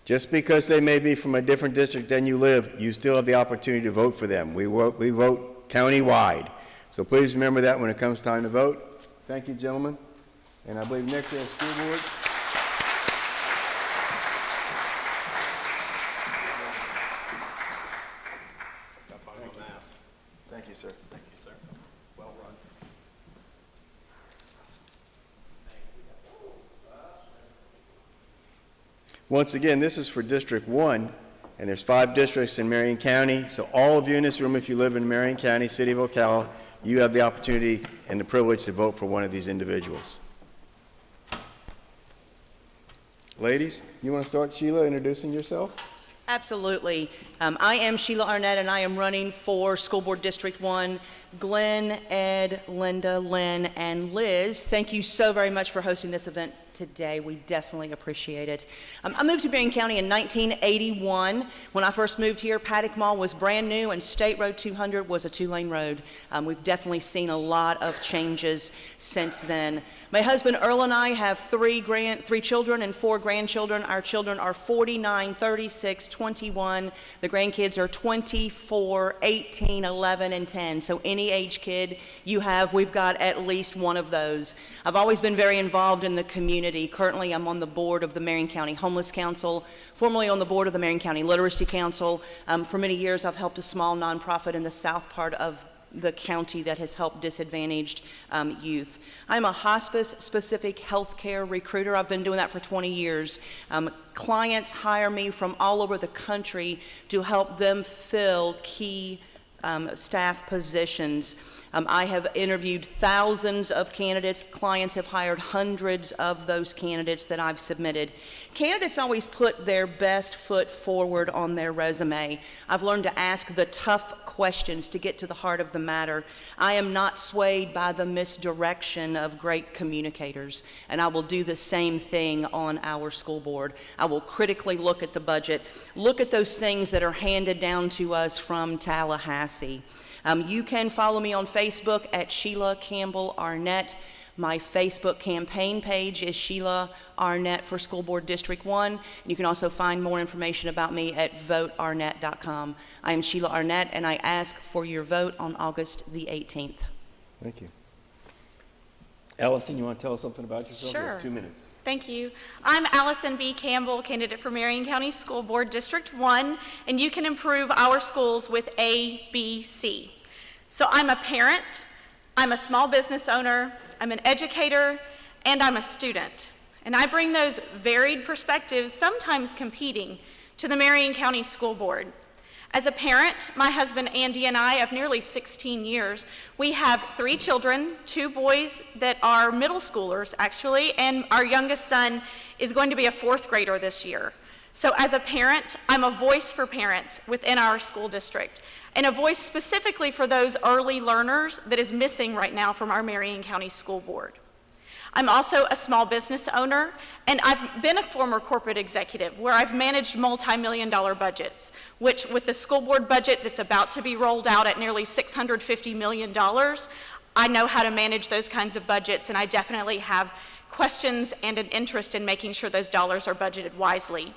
Just because they may be from a different district than you live, you still have the opportunity to vote for them. We vote county-wide. So please remember that when it comes time to vote. Thank you, gentlemen. And I believe next year, school board. Thank you, sir. Thank you, sir. Well run. Once again, this is for District 1, and there's 5 districts in Marion County. So all of you in this room, if you live in Marion County, City of Ocala, you have the opportunity and the privilege to vote for one of these individuals. Ladies, you want to start, Sheila, introducing yourself? Absolutely. I am Sheila Arnett, and I am running for School Board District 1. Glenn, Ed, Linda, Lynn, and Liz, thank you so very much for hosting this event today. We definitely appreciate it. I moved to Marion County in 1981. When I first moved here, Paddock Mall was brand new, and State Road 200 was a two-lane road. We've definitely seen a lot of changes since then. My husband Earl and I have three children and 4 grandchildren. Our children are 49, 36, 21. The grandkids are 24, 18, 11, and 10. So any age kid you have, we've got at least one of those. I've always been very involved in the community. Currently, I'm on the board of the Marion County Homeless Council, formerly on the board of the Marion County Literacy Council. For many years, I've helped a small nonprofit in the south part of the county that has helped disadvantaged youth. I'm a hospice-specific healthcare recruiter. I've been doing that for 20 years. Clients hire me from all over the country to help them fill key staff positions. I have interviewed thousands of candidates. Clients have hired hundreds of those candidates that I've submitted. Candidates always put their best foot forward on their resume. I've learned to ask the tough questions to get to the heart of the matter. I am not swayed by the misdirection of great communicators, and I will do the same thing on our school board. I will critically look at the budget, look at those things that are handed down to us from Tallahassee. You can follow me on Facebook at Sheila Campbell Arnett. My Facebook campaign page is Sheila Arnett for School Board District 1. And you can also find more information about me at votearnett.com. I am Sheila Arnett, and I ask for your vote on August the 18th. Thank you. Allison, you want to tell us something about yourself? Sure. You have 2 minutes. Thank you. I'm Allison B. Campbell, candidate for Marion County School Board District 1, and you can improve our schools with A, B, C. So I'm a parent, I'm a small business owner, I'm an educator, and I'm a student. And I bring those varied perspectives, sometimes competing, to the Marion County School Board. As a parent, my husband Andy and I, of nearly 16 years, we have 3 children, 2 boys that are middle schoolers, actually, and our youngest son is going to be a 4th grader this year. So as a parent, I'm a voice for parents within our school district, and a voice specifically for those early learners that is missing right now from our Marion County School Board. I'm also a small business owner, and I've been a former corporate executive where I've managed multi-million-dollar budgets, which with the school board budget that's about to be rolled out at nearly $650 million, I know how to manage those kinds of budgets, and I definitely have questions and an interest in making sure those dollars are budgeted wisely.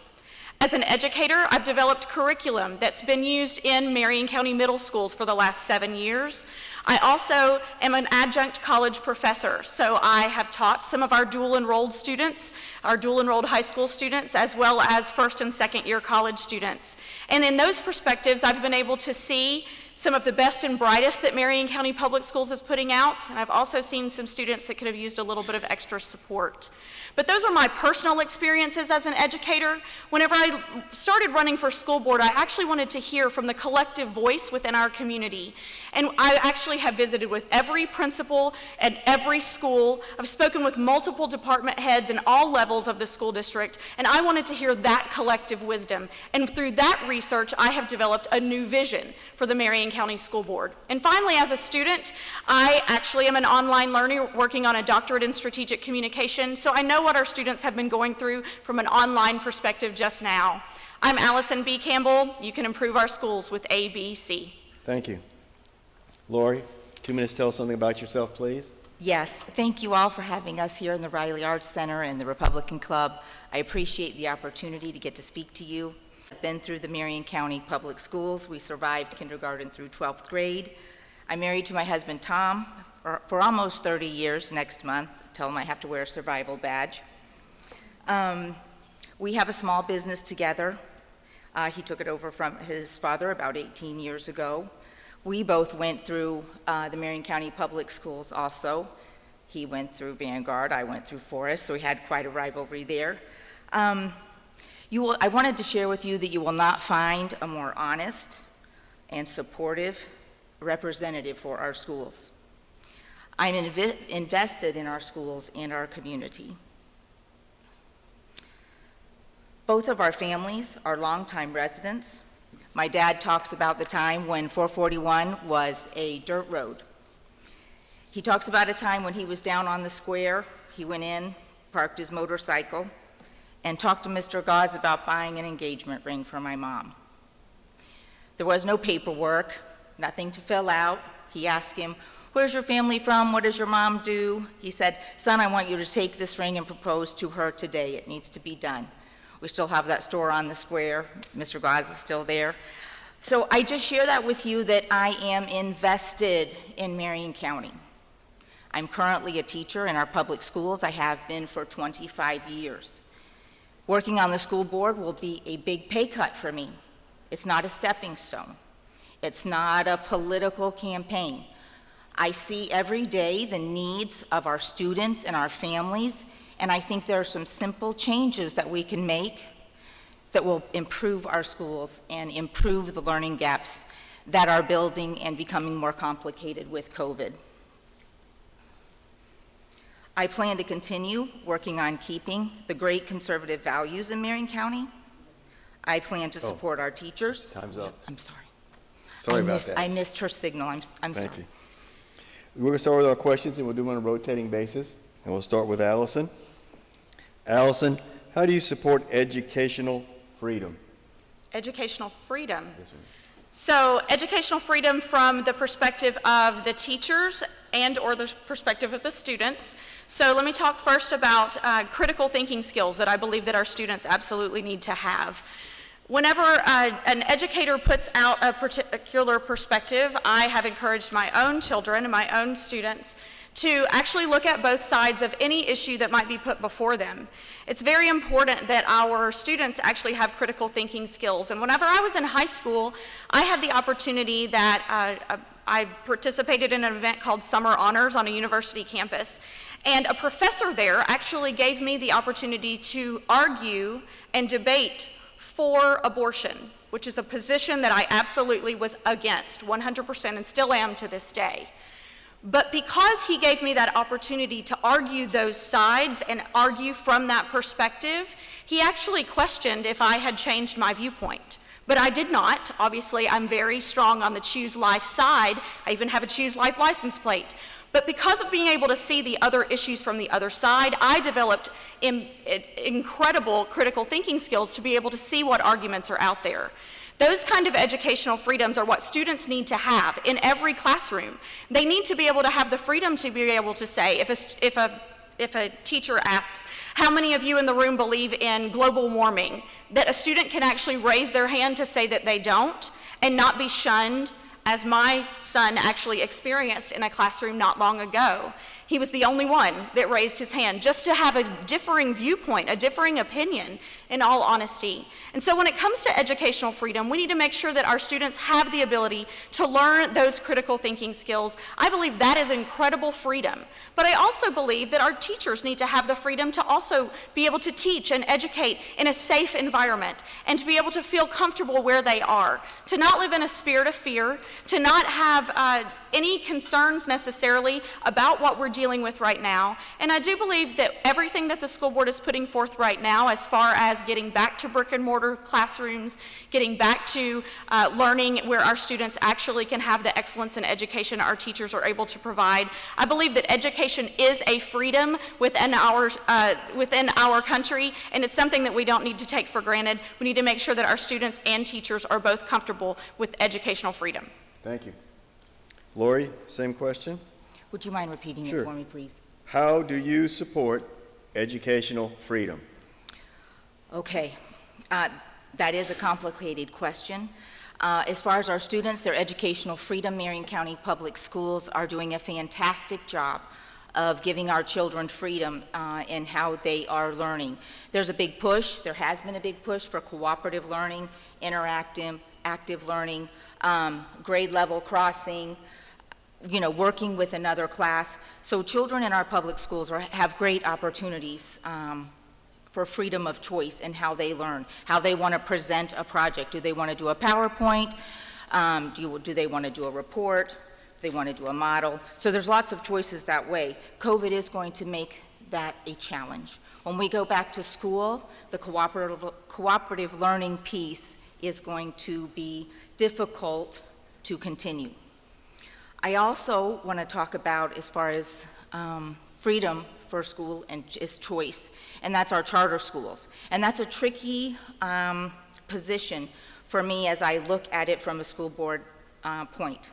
As an educator, I've developed curriculum that's been used in Marion County middle schools for the last 7 years. I also am an adjunct college professor, so I have taught some of our dual-enrolled students, our dual-enrolled high school students, as well as first and second year college students. And in those perspectives, I've been able to see some of the best and brightest that Marion County Public Schools is putting out, and I've also seen some students that could have used a little bit of extra support. But those are my personal experiences as an educator. Whenever I started running for school board, I actually wanted to hear from the collective voice within our community. And I actually have visited with every principal at every school. I've spoken with multiple department heads in all levels of the school district, and I wanted to hear that collective wisdom. And through that research, I have developed a new vision for the Marion County School Board. And finally, as a student, I actually am an online learner working on a doctorate in strategic communication, so I know what our students have been going through from an online perspective just now. I'm Allison B. Campbell. You can improve our schools with ABC. Thank you. Lori, 2 minutes, tell us something about yourself, please. Yes, thank you all for having us here in the Reilly Arts Center and the Republican Club. I appreciate the opportunity to get to speak to you. I've been through the Marion County Public Schools. We survived kindergarten through 12th grade. I'm married to my husband, Tom, for almost 30 years next month. Tell him I have to wear a survival badge. We have a small business together. He took it over from his father about 18 years ago. We both went through the Marion County Public Schools also. He went through Vanguard, I went through Forest, so we had quite a rivalry there. I wanted to share with you that you will not find a more honest and supportive representative for our schools. I'm invested in our schools and our community. Both of our families are longtime residents. My dad talks about the time when 441 was a dirt road. He talks about a time when he was down on the square. He went in, parked his motorcycle, and talked to Mr. Gauze about buying an engagement ring for my mom. There was no paperwork, nothing to fill out. He asked him, "Where's your family from? What does your mom do?" He said, "Son, I want you to take this ring and propose to her today. It needs to be done." We still have that store on the square. Mr. Gauze is still there. So I just share that with you that I am invested in Marion County. I'm currently a teacher in our public schools. I have been for 25 years. Working on the school board will be a big pay cut for me. It's not a stepping stone. It's not a political campaign. I see every day the needs of our students and our families, and I think there are some simple changes that we can make that will improve our schools and improve the learning gaps that are building and becoming more complicated with COVID. I plan to continue working on keeping the great conservative values in Marion County. I plan to support our teachers. Time's up. I'm sorry. Sorry about that. I missed her signal. I'm Thank sorry. you. We're going to start with our questions, and we'll do them on a rotating basis. And we'll start with Allison. Allison, how do you support educational freedom? Educational freedom. So educational freedom from the perspective of the teachers and or the perspective of the students. So let me talk first about critical thinking skills that I believe that our students absolutely need to have. Whenever an educator puts out a particular perspective, I have encouraged my own children and my own students to actually look at both sides of any issue that might be put before them. It's very important that our students actually have critical thinking skills. And whenever I was in high school, I had the opportunity that I participated in an event called Summer Honors on a university campus. And a professor there actually gave me the opportunity to argue and debate for abortion, which is a position that I absolutely was against 100% and still am to this day. But because he gave me that opportunity to argue those sides and argue from that perspective, he actually questioned if I had changed my viewpoint. But I did not. Obviously, I'm very strong on the Choose Life side. I even have a Choose Life license plate. But because of being able to see the other issues from the other side, I developed incredible critical thinking skills to be able to see what arguments are out there. Those kind of educational freedoms are what students need to have in every classroom. They need to be able to have the freedom to be able to say, if a teacher asks, how many of you in the room believe in global warming, that a student can actually raise their hand to say that they don't and not be shunned, as my son actually experienced in a classroom not long ago. He was the only one that raised his hand just to have a differing viewpoint, a differing opinion, in all honesty. And so when it comes to educational freedom, we need to make sure that our students have the ability to learn those critical thinking skills. I believe that is incredible freedom. But I also believe that our teachers need to have the freedom to also be able to teach and educate in a safe environment and to be able to feel comfortable where they are, to not live in a spirit of fear, to not have any concerns necessarily about what we're dealing with right now. And I do believe that everything that the school board is putting forth right now, as far as getting back to brick and mortar classrooms, getting back to learning where our students actually can have the excellence in education our teachers are able to provide, I believe that education is a freedom within our country, and it's something that we don't need to take for granted. We need to make sure that our students and teachers are both comfortable with educational freedom. Thank you. Lori, same question. Would you mind repeating Sure. it for me, please? How do you support educational freedom? Okay, that is a complicated question. As far as our students, their educational freedom, Marion County Public Schools are doing a fantastic job of giving our children freedom in how they are learning. There's a big push, there has been a big push for cooperative learning, interactive, active learning, grade level crossing, working with another class. So children in our public schools have great opportunities for freedom of choice in how they learn, how they want to present a project. Do they want to do a PowerPoint? Do they want to do a report? Do they want to do a model? So there's lots of choices that way. COVID is going to make that a challenge. When we go back to school, the cooperative learning piece is going to be difficult to continue. I also want to talk about as far as freedom for school and is choice, and that's our charter schools. And that's a tricky position for me as I look at it from a school board point.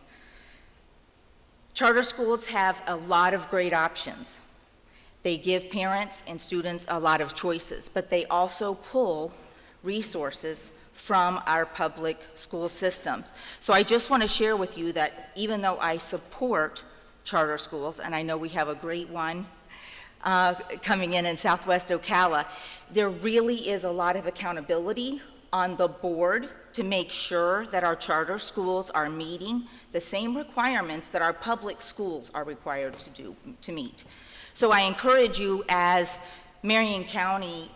Charter schools have a lot of great options. They give parents and students a lot of choices, but they also pull resources from our public school systems. So I just want to share with you that even though I support charter schools, and I know we have a great one coming in Southwest Ocala, there really is a lot of accountability on the board to make sure that our charter schools are meeting the same requirements that our public schools are required to meet. So I encourage you, as Marion County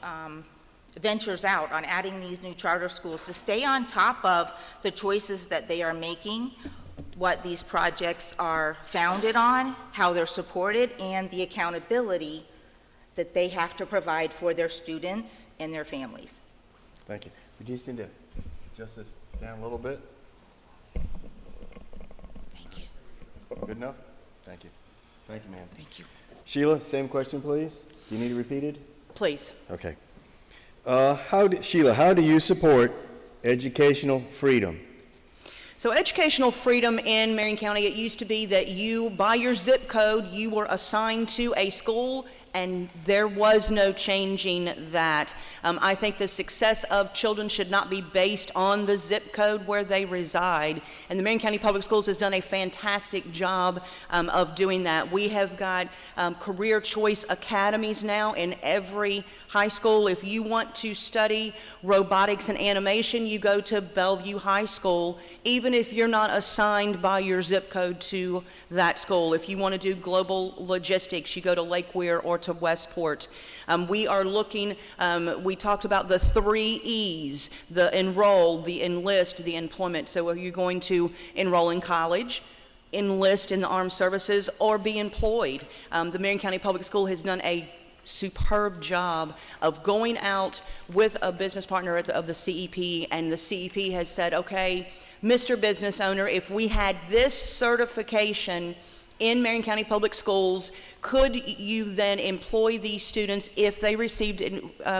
ventures out on adding these new charter schools, to stay on top of the choices that they are making, what these projects are founded on, how they're supported, and the accountability that they have to provide for their students and their families. Thank you. We just need to adjust this down a little bit. Thank you. Good enough? Thank you. Thank you, ma'am. Thank you. Sheila, same question, please. Do you need it repeated? Please. Okay. Sheila, how do you support educational freedom? So educational freedom in Marion County, it used to be that you, by your zip code, you were assigned to a school, and there was no changing that. I think the success of children should not be based on the zip code where they reside, and the Marion County Public Schools has done a fantastic job of doing that. We have got career choice academies now in every high school. If you want to study robotics and animation, you go to Bellevue High School, even if you're not assigned by your zip code to that school. If you want to do global logistics, you go to Lake Weir or to Westport. We are looking, we talked about the 3 E's, the enroll, the enlist, the employment. So if you're going to enroll in college, enlist in the armed services, or be employed. The Marion County Public School has done a superb job of going out with a business partner of the CEP, and the CEP has said, okay, Mr. Business Owner, if we had this certification in Marion County Public Schools, could you then employ these students if they received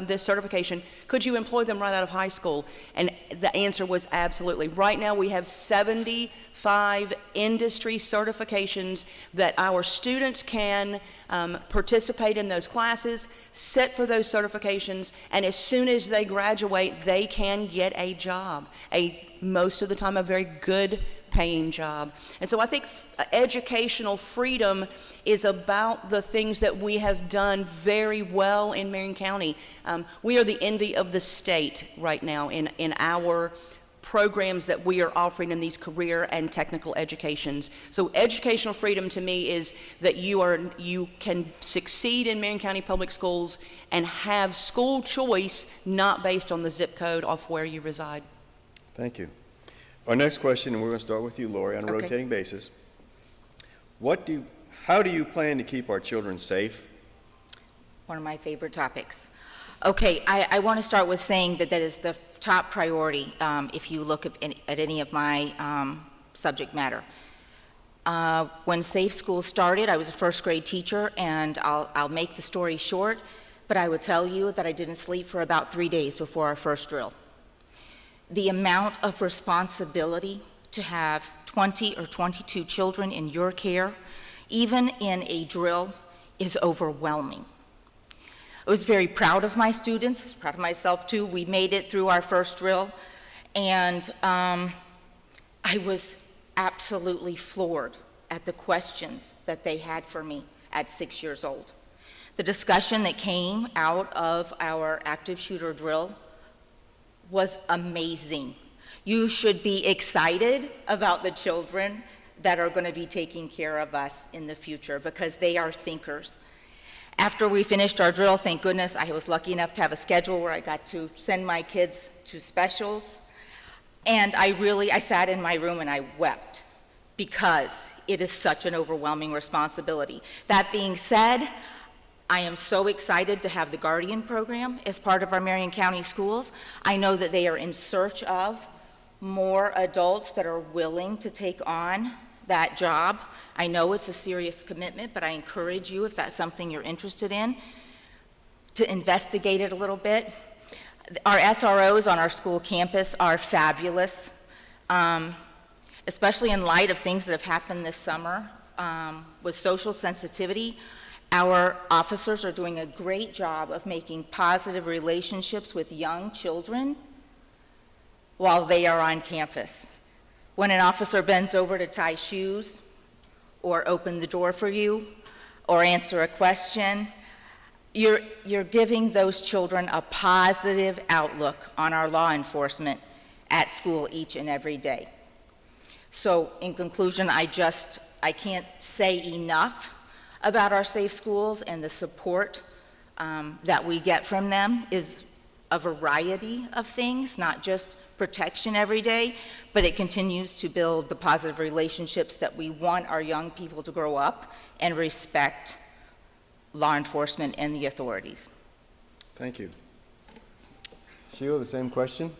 this certification? Could you employ them right out of high school? And the answer was absolutely. Right now we have 75 industry certifications that our students can participate in those classes, sit for those certifications, and as soon as they graduate, they can get a job, most of the time a very good paying job. And so I think educational freedom is about the things that we have done very well in Marion County. We are the envy of the state right now in our programs that we are offering in these career and technical educations. So educational freedom to me is that you can succeed in Marion County Public Schools and have school choice not based on the zip code of where you reside. Thank you. Our next question, and we're going to start with you, Lori, on a rotating basis. How do you plan to keep our children safe? One of my favorite topics. Okay, I want to start with saying that is the top priority if you look at any of my subject matter. When Safe School started, I was a first grade teacher, and I'll make the story short, but I would tell you that I didn't sleep for about 3 days before our first drill. The amount of responsibility to have 20 or 22 children in your care, even in a drill, is overwhelming. I was very proud of my students, I was proud of myself too. We made it through our first drill, and I was absolutely floored at the questions that they had for me at 6 years old. The discussion that came out of our active shooter drill was amazing. You should be excited about the children that are going to be taking care of us in the future, because they are thinkers. After we finished our drill, thank goodness, I was lucky enough to have a schedule where I got to send my kids to specials. And I sat in my room and I wept, because it is such an overwhelming responsibility. That being said, I am so excited to have the Guardian program as part of our Marion County schools. I know that they are in search of more adults that are willing to take on that job. I know it's a serious commitment, but I encourage you, if that's something you're interested in, to investigate it a little bit. Our SROs on our school campus are fabulous, especially in light of things that have happened this summer with social sensitivity. Our officers are doing a great job of making positive relationships with young children while they are on campus. When an officer bends over to tie shoes, or open the door for you, or answer a question, you're giving those children a positive outlook on our law enforcement at school each and every day. So in conclusion, I can't say enough about our safe schools, and the support that we get from them is a variety of things, not just protection every day, but it continues to build the positive relationships that we want our young people to grow up and respect law enforcement and the authorities. Thank you. Sheila, the same question?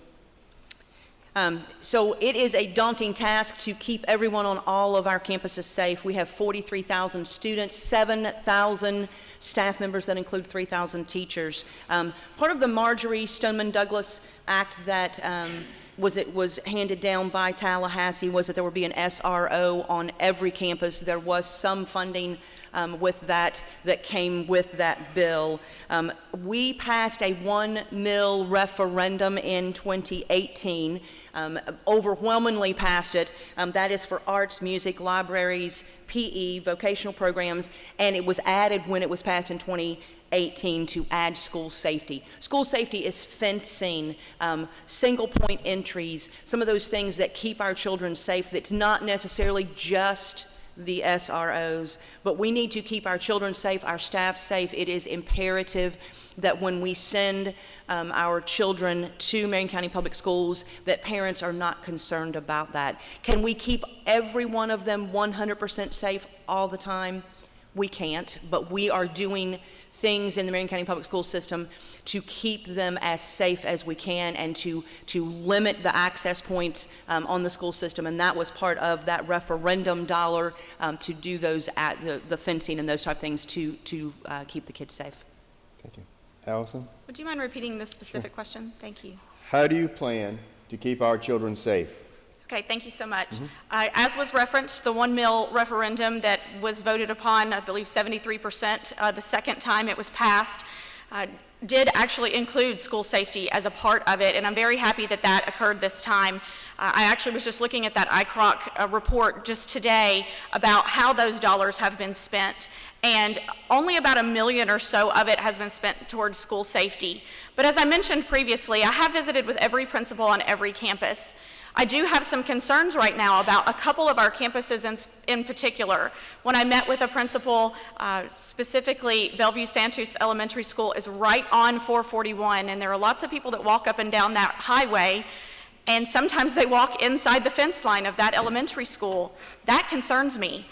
So it is a daunting task to keep everyone on all of our campuses safe. We have 43,000 students, 7,000 staff members that include 3,000 teachers. Part of the Marjorie Stoneman Douglas Act that was handed down by Tallahassee was that there would be an SRO on every campus. There was some funding with that came with that bill. We passed a 1 mil referendum in 2018, overwhelmingly passed it. That is for arts, music, libraries, PE, vocational programs, and it was added when it was passed in 2018 to add school safety. School safety is fencing, single point entries, some of those things that keep our children safe. That's not necessarily just the SROs, but we need to keep our children safe, our staff safe. It is imperative that when we send our children to Marion County Public Schools, that parents are not concerned about that. Can we keep every one of them 100% safe all the time? We can't, but we are doing things in the Marion County Public School system to keep them as safe as we can and to limit the access points on the school system. And that was part of that referendum dollar to do those the fencing and those type of things to keep the kids safe. Thank you. Allison? Would you mind repeating the specific question? Thank you. How do you plan to keep our children safe? Okay, thank you so much. As was referenced, the 1 mil referendum that was voted upon, I believe 73% the second time it was passed, did actually include school safety as a part of it, and I'm very happy that that occurred this time. I actually was just looking at that ICROC report just today about how those dollars have been spent, and only about $1 million or so of it has been spent towards school safety. But as I mentioned previously, I have visited with every principal on every campus. I do have some concerns right now about a couple of our campuses in particular. When I met with a principal, specifically Bellevue Santos Elementary School is right on 441, and there are lots of people that walk up and down that highway, and sometimes they walk inside the fence line of that elementary school. That concerns me.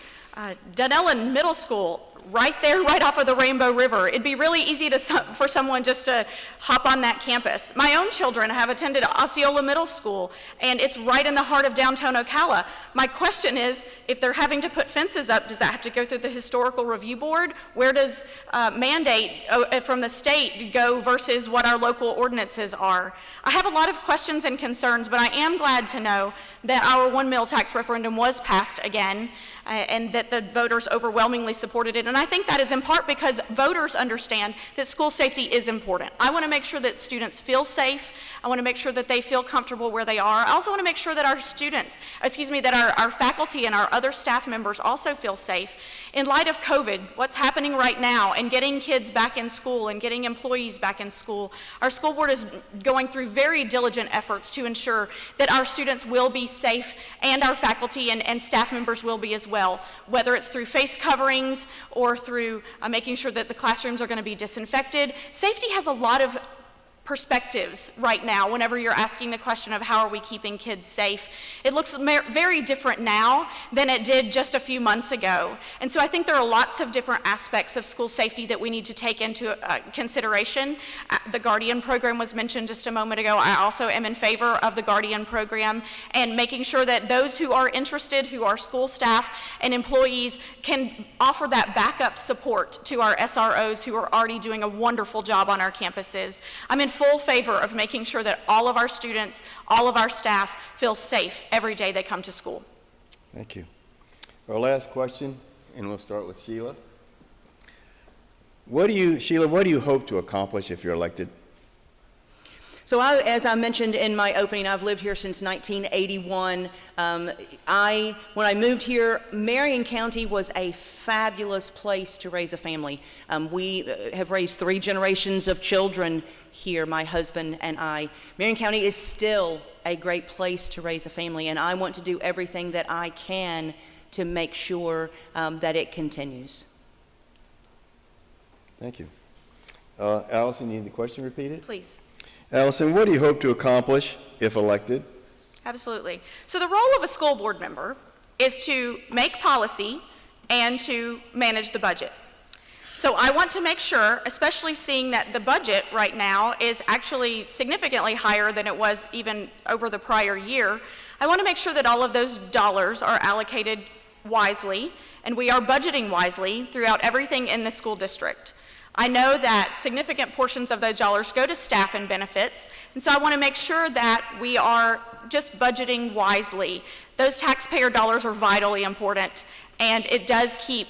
Dunellen Middle School, right there, right off of the Rainbow River. It'd be really easy for someone just to hop on that campus. My own children have attended Osceola Middle School, and it's right in the heart of downtown Ocala. My question is, if they're having to put fences up, does that have to go through the Historical Review Board? Where does mandate from the state go versus what our local ordinances are? I have a lot of questions and concerns, but I am glad to know that our 1 mil tax referendum was passed again, and that the voters overwhelmingly supported it. And I think that is in part because voters understand that school safety is important. I want to make sure that students feel safe. I want to make sure that they feel comfortable where they are. I also want to make sure that our students, that our faculty and our other staff members also feel safe. In light of COVID, what's happening right now, and getting kids back in school and getting employees back in school, our school board is going through very diligent efforts to ensure that our students will be safe and our faculty and staff members will be as well, whether it's through face coverings or through making sure that the classrooms are going to be disinfected. Safety has a lot of perspectives right now whenever you're asking the question of how are we keeping kids safe. It looks very different now than it did just a few months ago. And so I think there are lots of different aspects of school safety that we need to take into consideration. The Guardian program was mentioned just a moment ago. I also am in favor of the Guardian program and making sure that those who are interested, who are school staff and employees, can offer that backup support to our SROs who are already doing a wonderful job on our campuses. I'm in full favor of making sure that all of our students, all of our staff feel safe every day they come to school. Thank you. Our last question, and we'll start with Sheila. Sheila, what do you hope to accomplish if you're elected? So as I mentioned in my opening, I've lived here since 1981. When I moved here, Marion County was a fabulous place to raise a family. We have raised 3 generations of children here, my husband and I. Marion County is still a great place to raise a family, and I want to do everything that I can to make sure that it continues. Thank you. Allison, you need the question repeated? Please. Allison, what do you hope to accomplish if elected? Absolutely. So the role of a school board member is to make policy and to manage the budget. So I want to make sure, especially seeing that the budget right now is actually significantly higher than it was even over the prior year, I want to make sure that all of those dollars are allocated wisely and we are budgeting wisely throughout everything in the school district. I know that significant portions of those dollars go to staff and benefits, and so I want to make sure that we are just budgeting wisely. Those taxpayer dollars are vitally important, and it does keep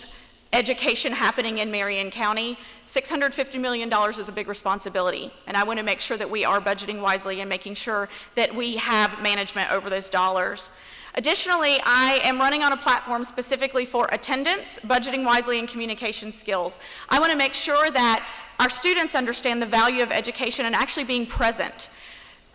education happening in Marion County. $650 million is a big responsibility, and I want to make sure that we are budgeting wisely and making sure that we have management over those dollars. Additionally, I am running on a platform specifically for attendance, budgeting wisely, and communication skills. I want to make sure that our students understand the value of education and actually being present.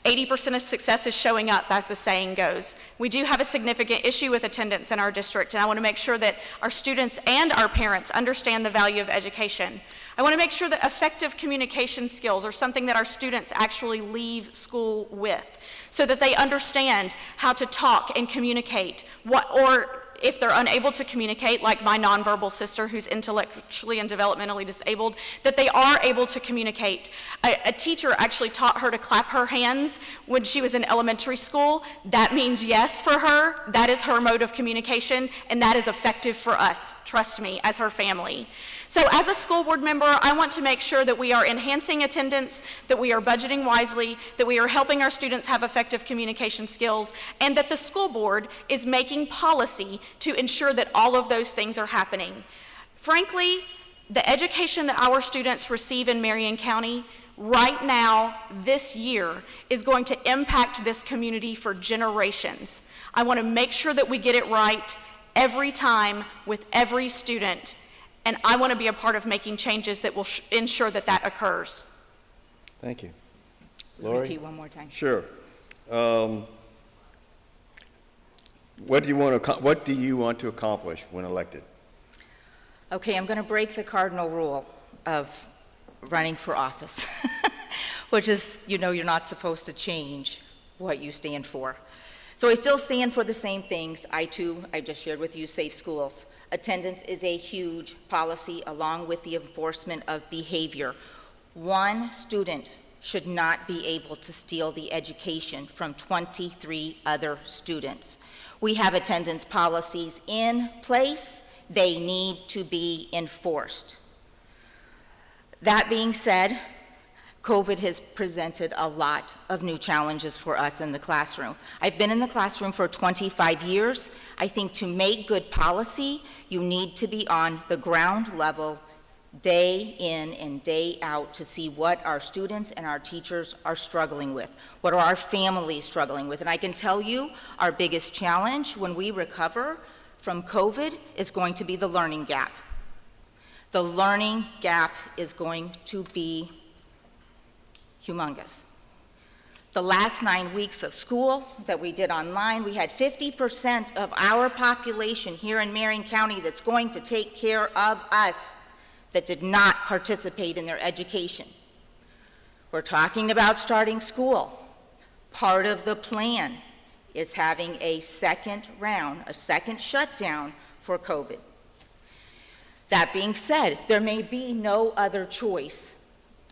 80% of success is showing up, as the saying goes. We do have a significant issue with attendance in our district, and I want to make sure that our students and our parents understand the value of education. I want to make sure that effective communication skills are something that our students actually leave school with, so that they understand how to talk and communicate, or if they're unable to communicate, like my nonverbal sister who's intellectually and developmentally disabled, that they are able to communicate. A teacher actually taught her to clap her hands when she was in elementary school. That means yes for her. That is her mode of communication, and that is effective for us, trust me, as her family. So as a school board member, I want to make sure that we are enhancing attendance, that we are budgeting wisely, that we are helping our students have effective communication skills, and that the school board is making policy to ensure that all of those things are happening. Frankly, the education that our students receive in Marion County right now, this year, is going to impact this community for generations. I want to make sure that we get it right every time with every student. And I want to be a part of making changes that will ensure that that occurs. Thank you. Lori? Repeat one more time. Sure. What do you want to accomplish when elected? Okay, I'm going to break the cardinal rule of running for office, which is, you're not supposed to change what you stand for. So I still stand for the same things. I just shared with you safe schools. Attendance is a huge policy along with the enforcement of behavior. One student should not be able to steal the education from 23 other students. We have attendance policies in place. They need to be enforced. That being said, COVID has presented a lot of new challenges for us in the classroom. I've been in the classroom for 25 years. I think to make good policy, you need to be on the ground level, day in and day out, to see what our students and our teachers are struggling with, what are our families struggling with. And I can tell you, our biggest challenge when we recover from COVID is going to be the learning gap. The learning gap is going to be humongous. The last 9 weeks of school that we did online, we had 50% of our population here in Marion County that's going to take care of us that did not participate in their education. We're talking about starting school. Part of the plan is having a second round, a second shutdown for COVID. That being said, there may be no other choice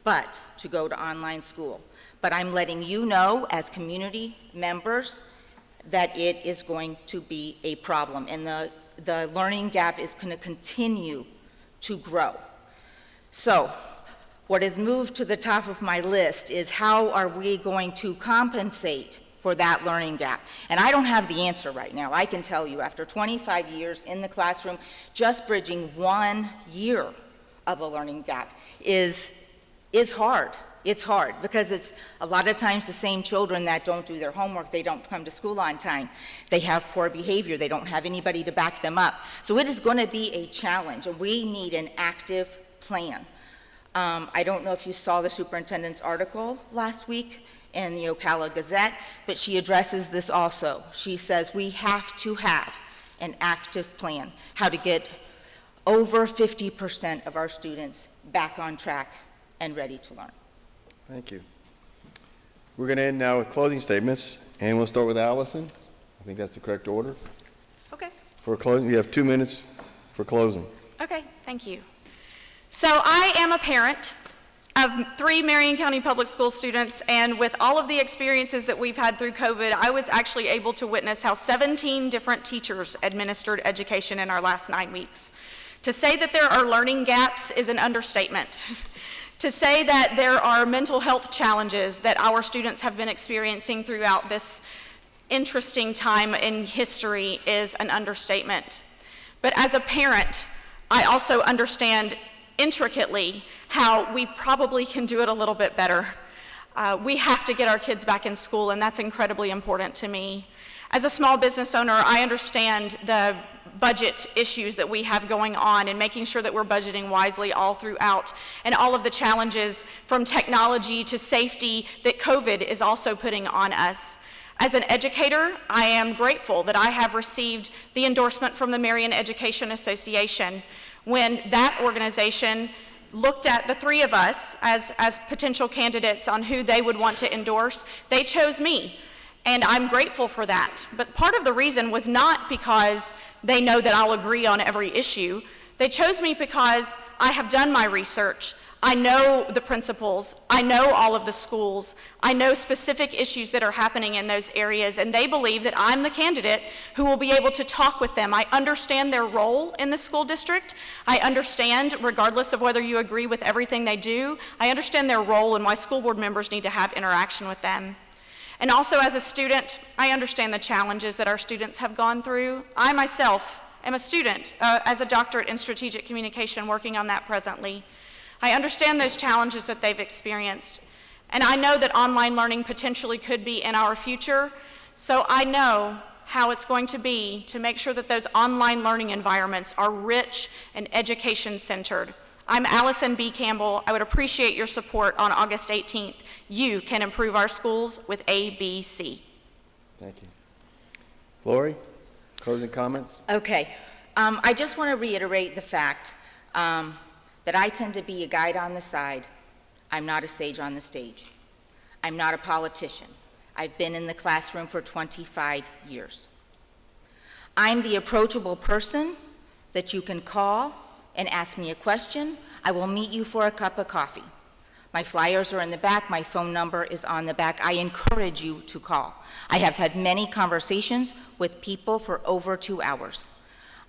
but to go to online school. But I'm letting you know, as community members, that it is going to be a problem, and the learning gap is going to continue to grow. So, what has moved to the top of my list is how are we going to compensate for that learning gap? And I don't have the answer right now. I can tell you, after 25 years in the classroom, just bridging 1 year of a learning gap is hard. It's hard because it's a lot of times the same children that don't do their homework, they don't come to school on time, they have poor behavior, they don't have anybody to back them up. So it is going to be a challenge, and we need an active plan. I don't know if you saw the superintendent's article last week in the Ocala Gazette, but she addresses this also. She says we have to have an active plan, how to get over 50% of our students back on track and ready to learn. Thank you. We're going to end now with closing statements, and we'll start with Allison. I think that's the correct order. Okay. For closing, you have 2 minutes for closing. Okay, thank you. So I am a parent of 3 Marion County Public School students, and with all of the experiences that we've had through COVID, I was actually able to witness how 17 different teachers administered education in our last 9 weeks. To say that there are learning gaps is an understatement. To say that there are mental health challenges that our students have been experiencing throughout this interesting time in history is an understatement. But as a parent, I also understand intricately how we probably can do it a little bit better. We have to get our kids back in school, and that's incredibly important to me. As a small business owner, I understand the budget issues that we have going on and making sure that we're budgeting wisely all throughout, and all of the challenges from technology to safety that COVID is also putting on us. As an educator, I am grateful that I have received the endorsement from the Marion Education Association. When that organization looked at the 3 of us as potential candidates on who they would want to endorse, they chose me. And I'm grateful for that. But part of the reason was not because they know that I'll agree on every issue. They chose me because I have done my research. I know the principals. I know all of the schools. I know specific issues that are happening in those areas, and they believe that I'm the candidate who will be able to talk with them. I understand their role in the school district. I understand, regardless of whether you agree with everything they do, I understand their role and why school board members need to have interaction with them. And also as a student, I understand the challenges that our students have gone through. I myself am a student as a doctorate in strategic communication, working on that presently. I understand those challenges that they've experienced, and I know that online learning potentially could be in our future, so I know how it's going to be to make sure that those online learning environments are rich and education-centered. I'm Allison B. Campbell. I would appreciate your support on August 18th. You can improve our schools with ABC. Thank you. Lori, closing comments? Okay. I just want to reiterate the fact that I tend to be a guide on the side. I'm not a sage on the stage. I'm not a politician. I've been in the classroom for 25 years. I'm the approachable person that you can call and ask me a question. I will meet you for a cup of coffee. My flyers are in the back. My phone number is on the back. I encourage you to call. I have had many conversations with people for over 2 hours.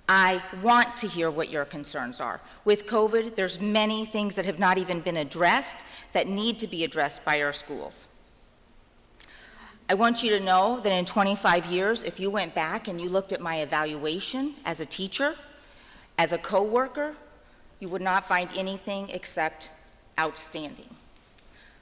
I want to hear what your concerns are. With COVID, there's many things that have not even been addressed that need to be addressed by our schools. I want you to know that in 25 years, if you went back and you looked at my evaluation as a teacher, as a coworker, you would not find anything except outstanding.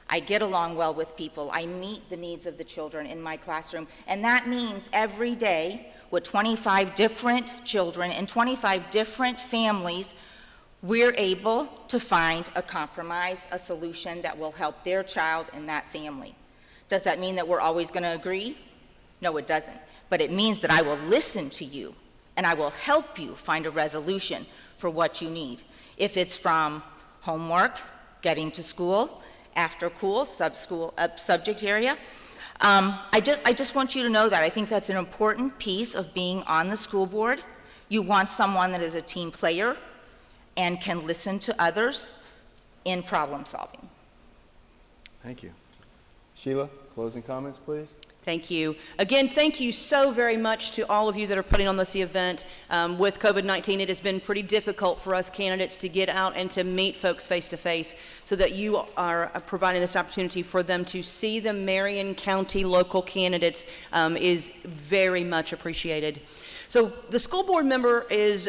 I get along well with people. I meet the needs of the children in my classroom, and that means every day with 25 different children and 25 different families, we're able to find a compromise, a solution that will help their child and that family. Does that mean that we're always going to agree? No, it doesn't. But it means that I will listen to you, and I will help you find a resolution for what you need. If it's from homework, getting to school, after-school, subject area. I just want you to know that. I think that's an important piece of being on the school board. You want someone that is a team player and can listen to others in problem solving. Thank you. Sheila, closing comments, please? Thank you. Again, thank you so very much to all of you that are putting on this event. With COVID-19, it has been pretty difficult for us candidates to get out and to meet folks face to face, so that you are providing this opportunity for them to see the Marion County local candidates is very much appreciated. So the school board member is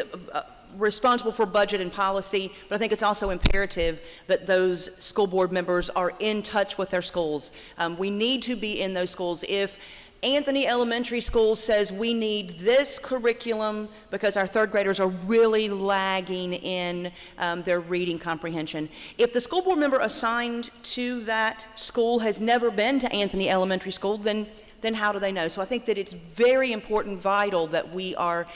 responsible for budget and policy, but I think it's also imperative that those school board members are in touch with their schools. We need to be in those schools. If Anthony Elementary School says we need this curriculum because our third graders are really lagging in their reading comprehension, if the school board member assigned to that school has never been to Anthony Elementary School, then how do they know? So I think that it's very important, vital, that we are,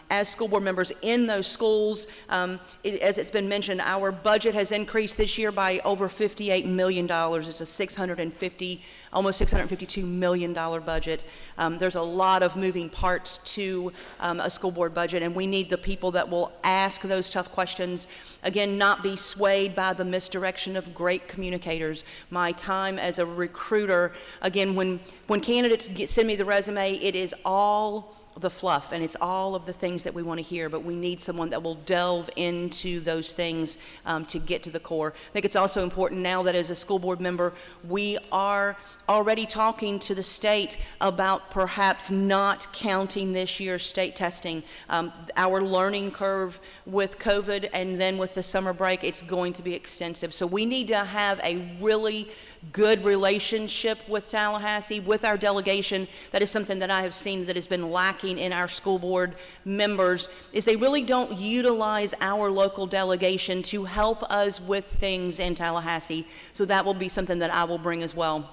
as school board members, in those schools. As it's been mentioned, our budget has increased this year by over $58 million. It's a almost $652 million budget. There's a lot of moving parts to a school board budget, and we need the people that will ask those tough questions. Again, not be swayed by the misdirection of great communicators. My time as a recruiter, again, when candidates send me the resume, it is all the fluff and it's all of the things that we want to hear, but we need someone that will delve into those things to get to the core. I think it's also important now that as a school board member, we are already talking to the state about perhaps not counting this year's state testing. Our learning curve with COVID and then with the summer break, it's going to be extensive. So we need to have a really good relationship with Tallahassee, with our delegation. That is something that I have seen that has been lacking in our school board members, is they really don't utilize our local delegation to help us with things in Tallahassee. So that will be something that I will bring as well.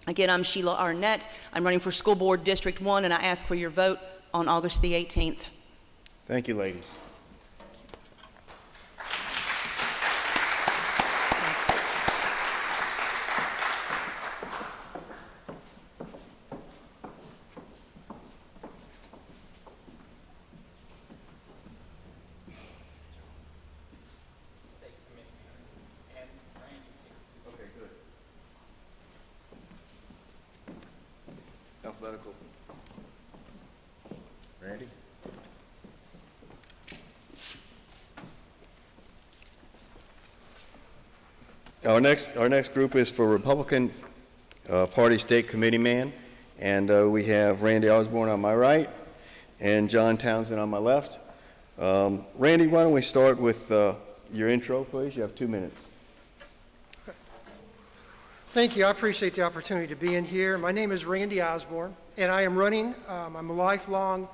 Again, I'm Sheila Arnett. I'm running for School Board District 1, and I ask for your vote on August the 18th. Thank you, ladies. Alphabetical. Randy? Our next group is for Republican Party State Committee man, and we have Randy Osborne on my right and John Townsend on my left. Randy, why don't we start with your intro, please? You have 2 minutes. Thank you. I appreciate the opportunity to be in here. My name is Randy Osborne, and I am running. I'm a lifelong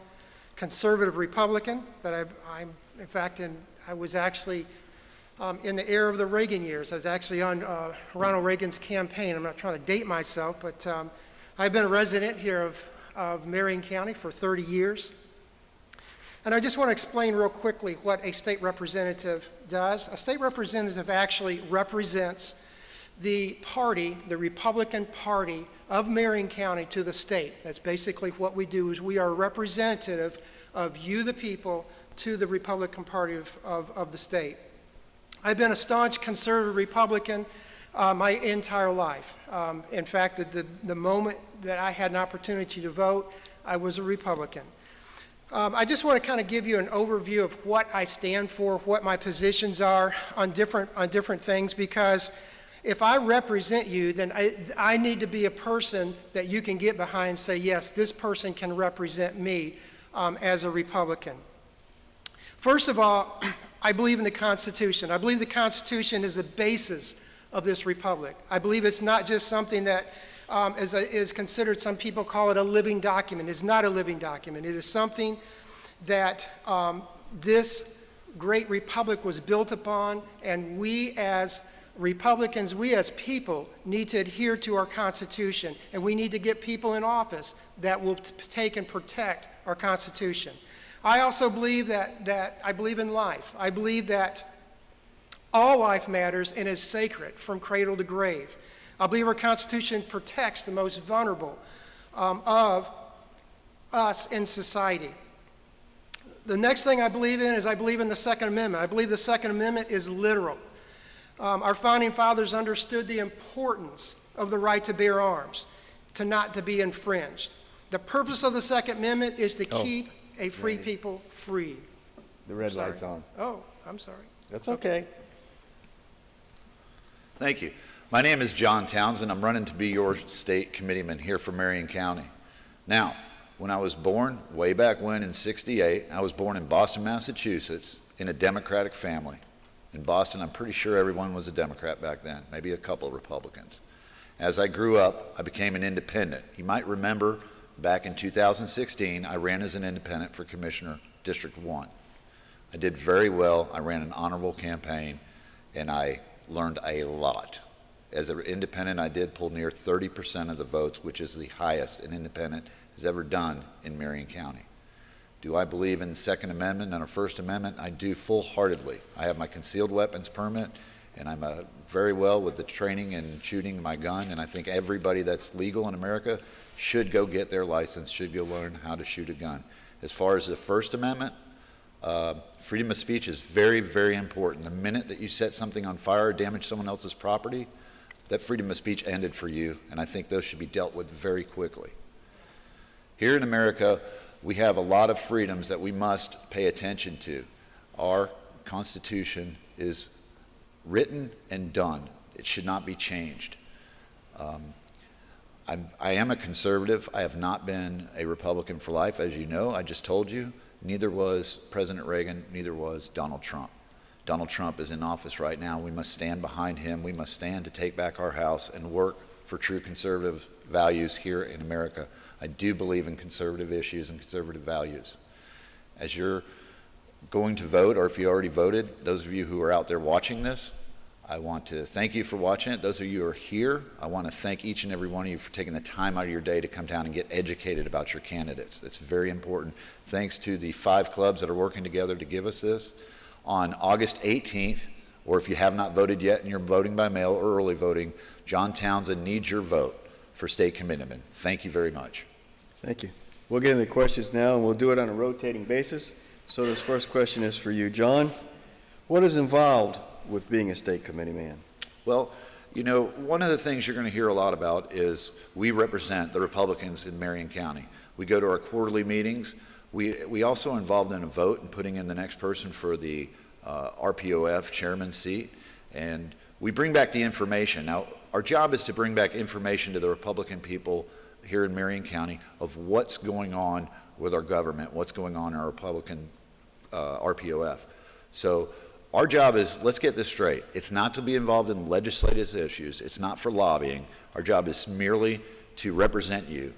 conservative Republican, but I was actually in the era of the Reagan years. I was actually on Ronald Reagan's campaign. I'm not trying to date myself, but I've been a resident here of Marion County for 30 years. And I just want to explain real quickly what a state representative does. A state representative actually represents the party, the Republican Party of Marion County to the state. That's basically what we do, is we are a representative of you, the people, to the Republican Party of the state. I've been a staunch conservative Republican my entire life. In fact, the moment that I had an opportunity to vote, I was a Republican. I just want to kind of give you an overview of what I stand for, what my positions are on different things, because if I represent you, then I need to be a person that you can get behind and say, yes, this person can represent me as a Republican. First of all, I believe in the Constitution. I believe the Constitution is the basis of this republic. I believe it's not just something that is considered, some people call it a living document. It's not a living document. It is something that this great republic was built upon, and we as Republicans, we as people need to adhere to our Constitution, and we need to get people in office that will take and protect our Constitution. I also believe that I believe in life. I believe that All life matters and is sacred from cradle to grave. I believe our Constitution protects the most vulnerable of us in society. The next thing I believe in is I believe in the Second Amendment. I believe the Second Amendment is literal. Our founding fathers understood the importance of the right to bear arms, not to be infringed. The purpose of the Second Amendment is to keep a free people free. The red Sorry. light's on. Oh, I'm sorry. That's okay. Thank you. My name is John Townsend. I'm running to be your state committeeman here for Marion County. Now, when I was born, way back when in '68, I was born in Boston, Massachusetts, in a Democratic family. In Boston, I'm pretty sure everyone was a Democrat back then, maybe a couple of Republicans. As I grew up, I became an independent. You might remember back in 2016, I ran as an independent for Commissioner District 1. I did very well. I ran an honorable campaign, and I learned a lot. As an independent, I did pull near 30% of the votes, which is the highest an independent has ever done in Marion County. Do I believe in the Second Amendment and our First Amendment? I do full-heartedly. I have my concealed weapons permit, and I'm very well with the training and shooting my gun, and I think everybody that's legal in America should go get their license, should go learn how to shoot a gun. As far as the First Amendment, freedom of speech is very, very important. The minute that you set something on fire or damage someone else's property, that freedom of speech ended for you, and I think those should be dealt with very quickly. Here in America, we have a lot of freedoms that we must pay attention to. Our Constitution is written and done. It should not be changed. I am a conservative. I have not been a Republican for life, as you know. I just told you. Neither was President Reagan, neither was Donald Trump. Donald Trump is in office right now. We must stand behind him. We must stand to take back our house and work for true conservative values here in America. I do believe in conservative issues and conservative values. As you're going to vote, or if you already voted, those of you who are out there watching this, I want to thank you for watching it. Those of you who are here, I want to thank each and every one of you for taking the time out of your day to come down and get educated about your candidates. That's very important. Thanks to the 5 clubs that are working together to give us this. On August 18th, or if you have not voted yet and you're voting by mail or early voting, John Townsend needs your vote for state committeeman. Thank you very much. Thank you. We'll get into the questions now, and we'll do it on a rotating basis. So this first question is for you, John. What is involved with being a state committee man? Well, you know, one of the things you're going to hear a lot about is we represent the Republicans in Marion County. We go to our quarterly meetings. We also are involved in a vote and putting in the next person for the RPOF chairman's seat, and we bring back the information. Now, our job is to bring back information to the Republican people here in Marion County of what's going on with our government, what's going on in our Republican RPOF. So our job is, let's get this straight. It's not to be involved in legislative issues. It's not for lobbying. Our job is merely to represent you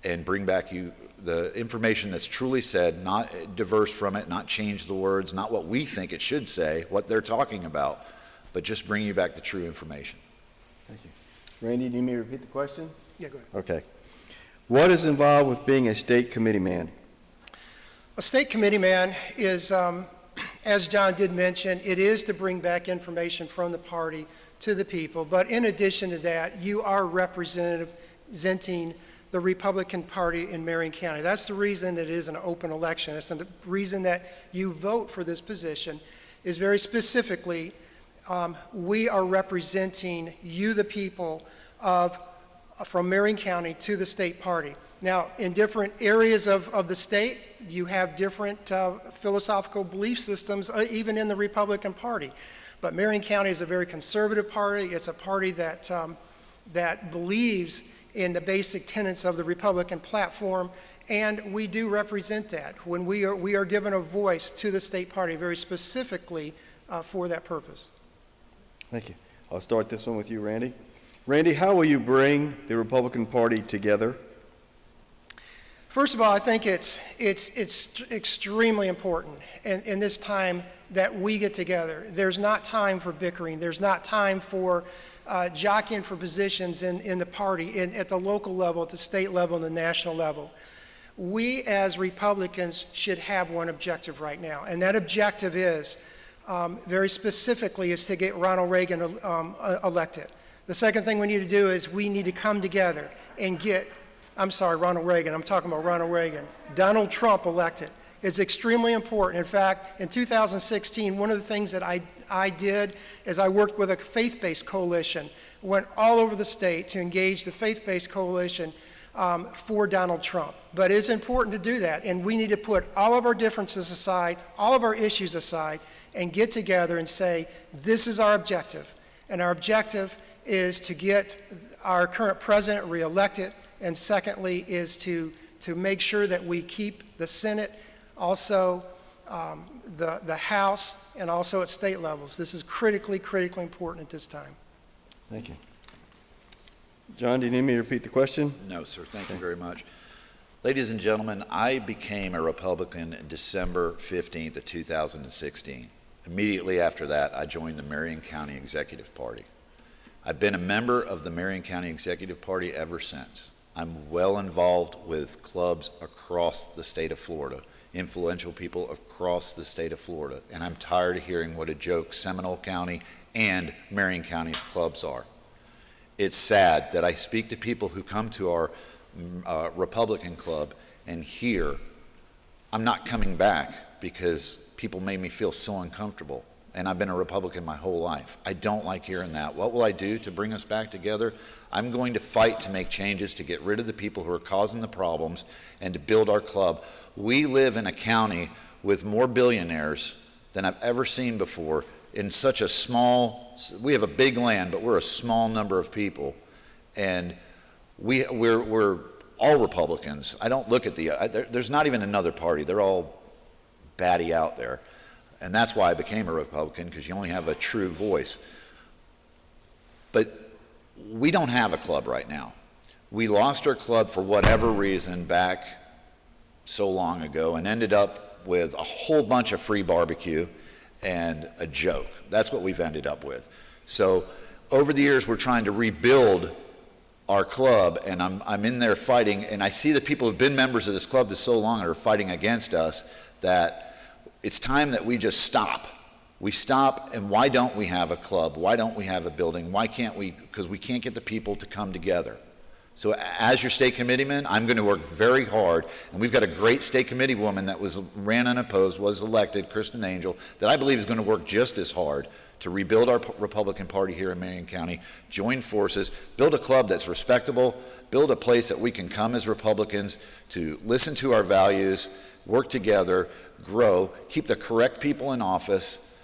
and bring back you the information that's truly said, not diverse from it, not change the words, not what we think it should say, what they're talking about, but just bring you back the true information. Thank you. Randy, do you need me to repeat the question? Yeah, go ahead. Okay. What is involved with being a state committee man? A state committee man is, as John did mention, it is to bring back information from the party to the people. But in addition to that, you are representing the Republican Party in Marion County. That's the reason it is an open election. It's the reason that you vote for this position is very specifically, we are representing you, the people from Marion County to the state party. Now, in different areas of the state, you have different philosophical belief systems, even in the Republican Party. But Marion County is a very conservative party. It's a party that believes in the basic tenets of the Republican platform, and we do represent that when we are given a voice to the state party very specifically for that purpose. Thank you. I'll start this one with you, Randy. Randy, how will you bring the Republican Party together? First of all, I think it's extremely important in this time that we get together. There's not time for bickering. There's not time for jockeying for positions in the party, at the local level, at the state level, and the national level. We as Republicans should have one objective right now, and that objective is very specifically, is to get Ronald Reagan elected. The second thing we need to do is we need to come together and get, I'm sorry, Ronald Reagan, I'm talking about Ronald Reagan, Donald Trump elected. It's extremely important. In fact, in 2016, one of the things that I did is I worked with a faith-based coalition, went all over the state to engage the faith-based coalition for Donald Trump. But it's important to do that, and we need to put all of our differences aside, all of our issues aside, and get together and say, this is our objective. And our objective is to get our current president reelected, and secondly is to make sure that we keep the Senate, also the House, and also at state levels. This is critically important at this time. Thank you. John, do you need me to repeat the question? No, sir. Thank you very much. Ladies and gentlemen, I became a Republican December 15th of 2016. Immediately after that, I joined the Marion County Executive Party. I've been a member of the Marion County Executive Party ever since. I'm well involved with clubs across the state of Florida, influential people across the state of Florida, and I'm tired of hearing what a joke Seminole County and Marion County's clubs are. It's sad that I speak to people who come to our Republican club and hear, I'm not coming back because people made me feel so uncomfortable, and I've been a Republican my whole life. I don't like hearing that. What will I do to bring us back together? I'm going to fight to make changes to get rid of the people who are causing the problems and to build our club. We live in a county with more billionaires than I've ever seen before in such a small, we have a big land, but we're a small number of people, and we're all Republicans. I don't look at there's not even another party. They're all batty out there, and that's why I became a Republican, because you only have a true voice. But we don't have a club right now. We lost our club for whatever reason back so long ago and ended up with a whole bunch of free barbecue and a joke. That's what we've ended up with. So over the years, we're trying to rebuild our club, and I'm in there fighting, and I see the people who've been members of this club for so long are fighting against us, that it's time that we just stop. We stop, and why don't we have a club? Why don't we have a building? Why can't we? Because we can't get the people to come together. So as your state committeeman, I'm going to work very hard, and we've got a great state committee woman that ran unopposed, was elected, Kristen Angel, that I believe is going to work just as hard to rebuild our Republican Party here in Marion County, join forces, build a club that's respectable, build a place that we can come as Republicans to listen to our values, work together, grow, keep the correct people in office,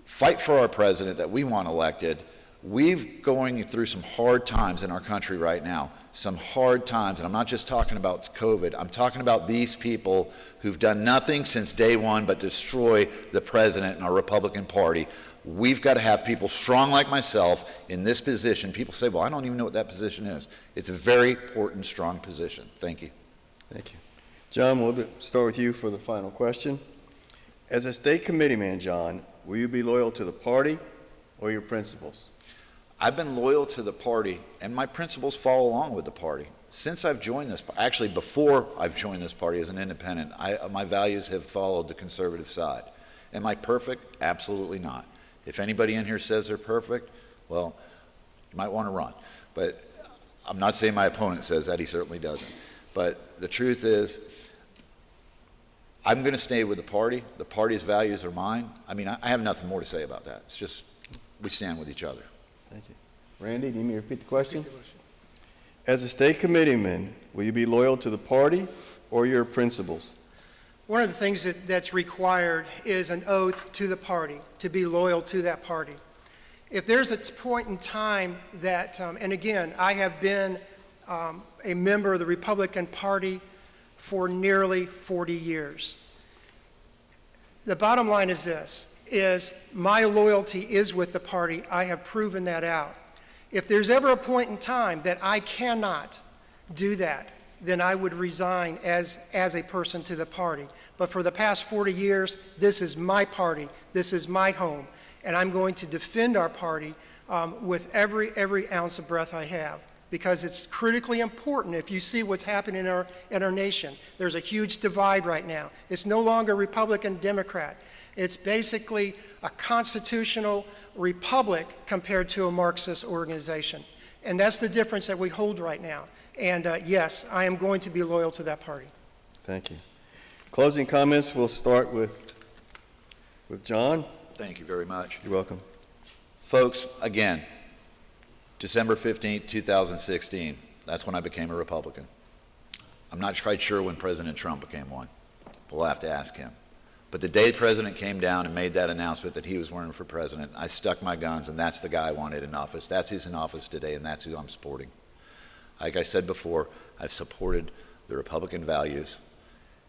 fight for our president that we want elected. We're going through some hard times in our country right now, some hard times, and I'm not just talking about COVID, I'm talking about these people who've done nothing since day one but destroy the president and our Republican Party. We've got to have people strong like myself in this position. People say, well, I don't even know what that position is. It's a very important, strong position. Thank you. Thank you. John, we'll start with you for the final question. As a state committeeman, John, will you be loyal to the party or your principles? I've been loyal to the party, and my principles follow along with the party. Since I've joined this, actually before I've joined this party as an independent, my values have followed the conservative side. Am I perfect? Absolutely not. If anybody in here says they're perfect, well, you might want to run. But I'm not saying my opponent says that, he certainly doesn't. But the truth is, I'm going to stay with the party. The party's values are mine. I mean, I have nothing more to say about that. It's just, we stand with each other. Thank you. Randy, do you need me to repeat the question? As a state committeeman, will you be loyal to the party or your principles? One of the things that's required is an oath to the party, to be loyal to that party. If there's a point in time that, and again, I have been a member of the Republican Party for nearly 40 years. The bottom line is this, is my loyalty is with the party. I have proven that out. If there's ever a point in time that I cannot do that, then I would resign as a person to the party. But for the past 40 years, this is my party, this is my home, and I'm going to defend our party with every ounce of breath I have. because it's critically important. If you see what's happening in our nation, there's a huge divide right now. It's no longer Republican, Democrat. It's basically a constitutional republic compared to a Marxist organization. And that's the difference that we hold right now. And yes, I am going to be loyal to that party. Thank you. Closing comments, we'll start with John. Thank you very much. You're welcome. Folks, again, December 15th, 2016, that's when I became a Republican. I'm not quite sure when President Trump became one. We'll have to ask him. But the day the president came down and made that announcement that he was running for president, I stuck my guns, and that's the guy I wanted in office. That's who's in office today, and that's who I'm supporting. Like I said before, I've supported the Republican values,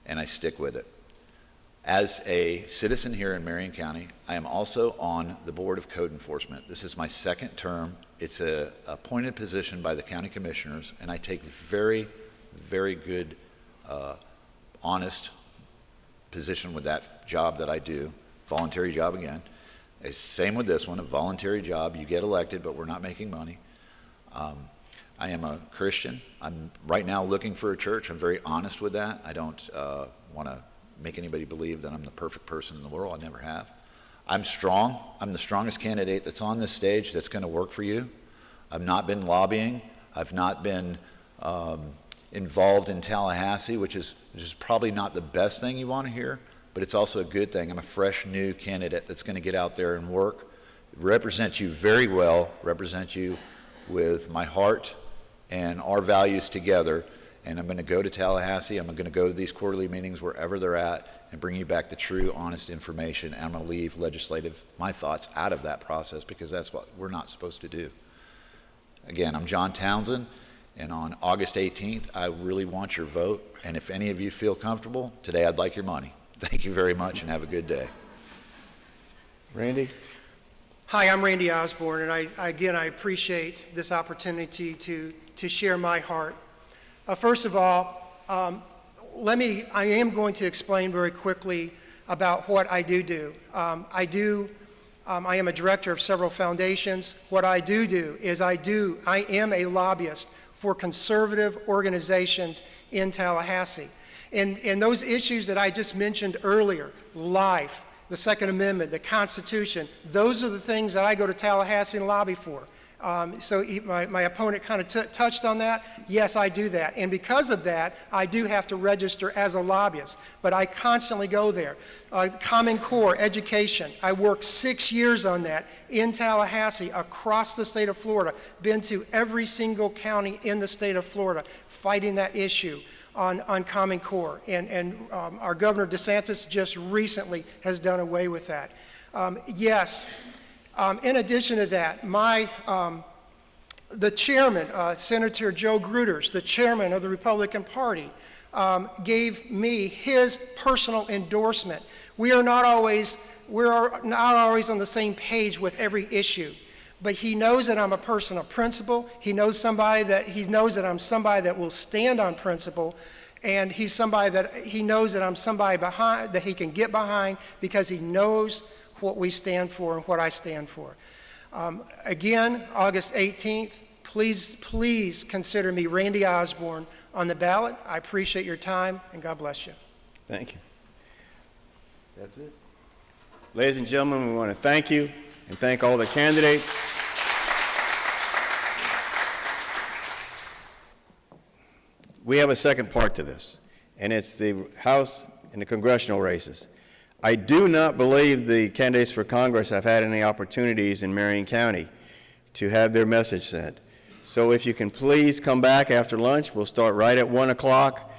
and I stick with it. As a citizen here in Marion County, I am also on the Board of Code Enforcement. This is my second term. It's a appointed position by the county commissioners, and I take very, very good, honest position with that job that I do, voluntary job again. It's same with this one, a voluntary job. You get elected, but we're not making money. I am a Christian. I'm right now looking for a church. I'm very honest with that. I don't want to make anybody believe that I'm the perfect person in the world. I never have. I'm strong. I'm the strongest candidate that's on this stage that's going to work for you. I've not been lobbying. I've not been involved in Tallahassee, which is probably not the best thing you want to hear, but it's also a good thing. I'm a fresh, new candidate that's going to get out there and work, represent you very well, represent you with my heart and our values together, and I'm going to go to Tallahassee. I'm going to go to these quarterly meetings wherever they're at and bring you back the true, honest information, and I'm going to leave my thoughts out of that process because that's what we're not supposed to do. Again, I'm John Townsend. And on August 18th, I really want your vote. And if any of you feel comfortable, today I'd like your money. Thank you very much and have a good day. Randy? Hi, I'm Randy Osborne, and I appreciate this opportunity to share my heart. First of all, I am going to explain very quickly about what I do. I am a director of several foundations. What I do is I am a lobbyist for conservative organizations in Tallahassee. And those issues that I just mentioned earlier, life, the Second Amendment, the Constitution, those are the things that I go to Tallahassee and lobby for. So my opponent kind of touched on that. Yes, I do that. And because of that, I do have to register as a lobbyist. But I constantly go there. Common Core, education. I worked 6 years on that in Tallahassee, across the state of Florida. Been to every single county in the state of Florida fighting that issue on Common Core. And our Governor DeSantis just recently has done away with that. In addition to that, the chairman, Senator Joe Gruters, the chairman of the Republican Party, gave me his personal endorsement. We are not always on the same page with every issue, but he knows that I'm a person of principle. He knows that I'm somebody that will stand on principle, and he knows that I'm somebody that he can get behind because he knows what we stand for and what I stand for. Again, August 18th, please consider me Randy Osborne on the ballot. I appreciate your time, and God bless you. Thank you. That's it. Ladies and gentlemen, we want to thank you and thank all the candidates. We have a second part to this, and it's the House and the congressional races. I do not believe the candidates for Congress have had any opportunities in Marion County to have their message sent. So if you can please come back after lunch, we'll start right at 1 o'clock,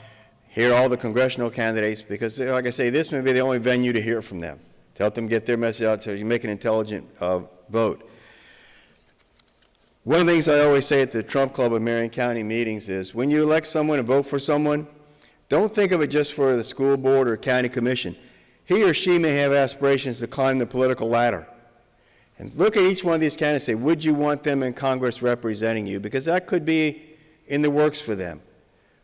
hear all the congressional candidates, because like I say, this may be the only venue to hear from them, to help them get their message out so you make an intelligent vote. One of the things I always say at the Trump Club of Marion County meetings is when you elect someone and vote for someone, don't think of it just for the school board or county commission. He or she may have aspirations to climb the political ladder. And look at each one of these candidates and say, would you want them in Congress representing you? Because that could be in the works for them.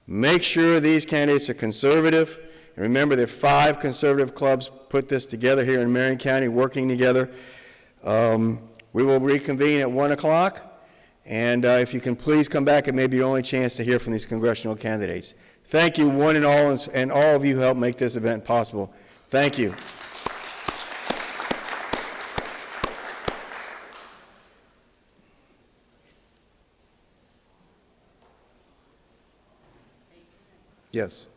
Make sure these candidates are conservative. And remember, there are 5 conservative clubs put this together here in Marion County, working together. We will reconvene at 1 o'clock. And if you can please come back, it may be your only chance to hear from these congressional candidates. Thank you, one and all, and all of you who helped make this event possible. Thank you. Yes.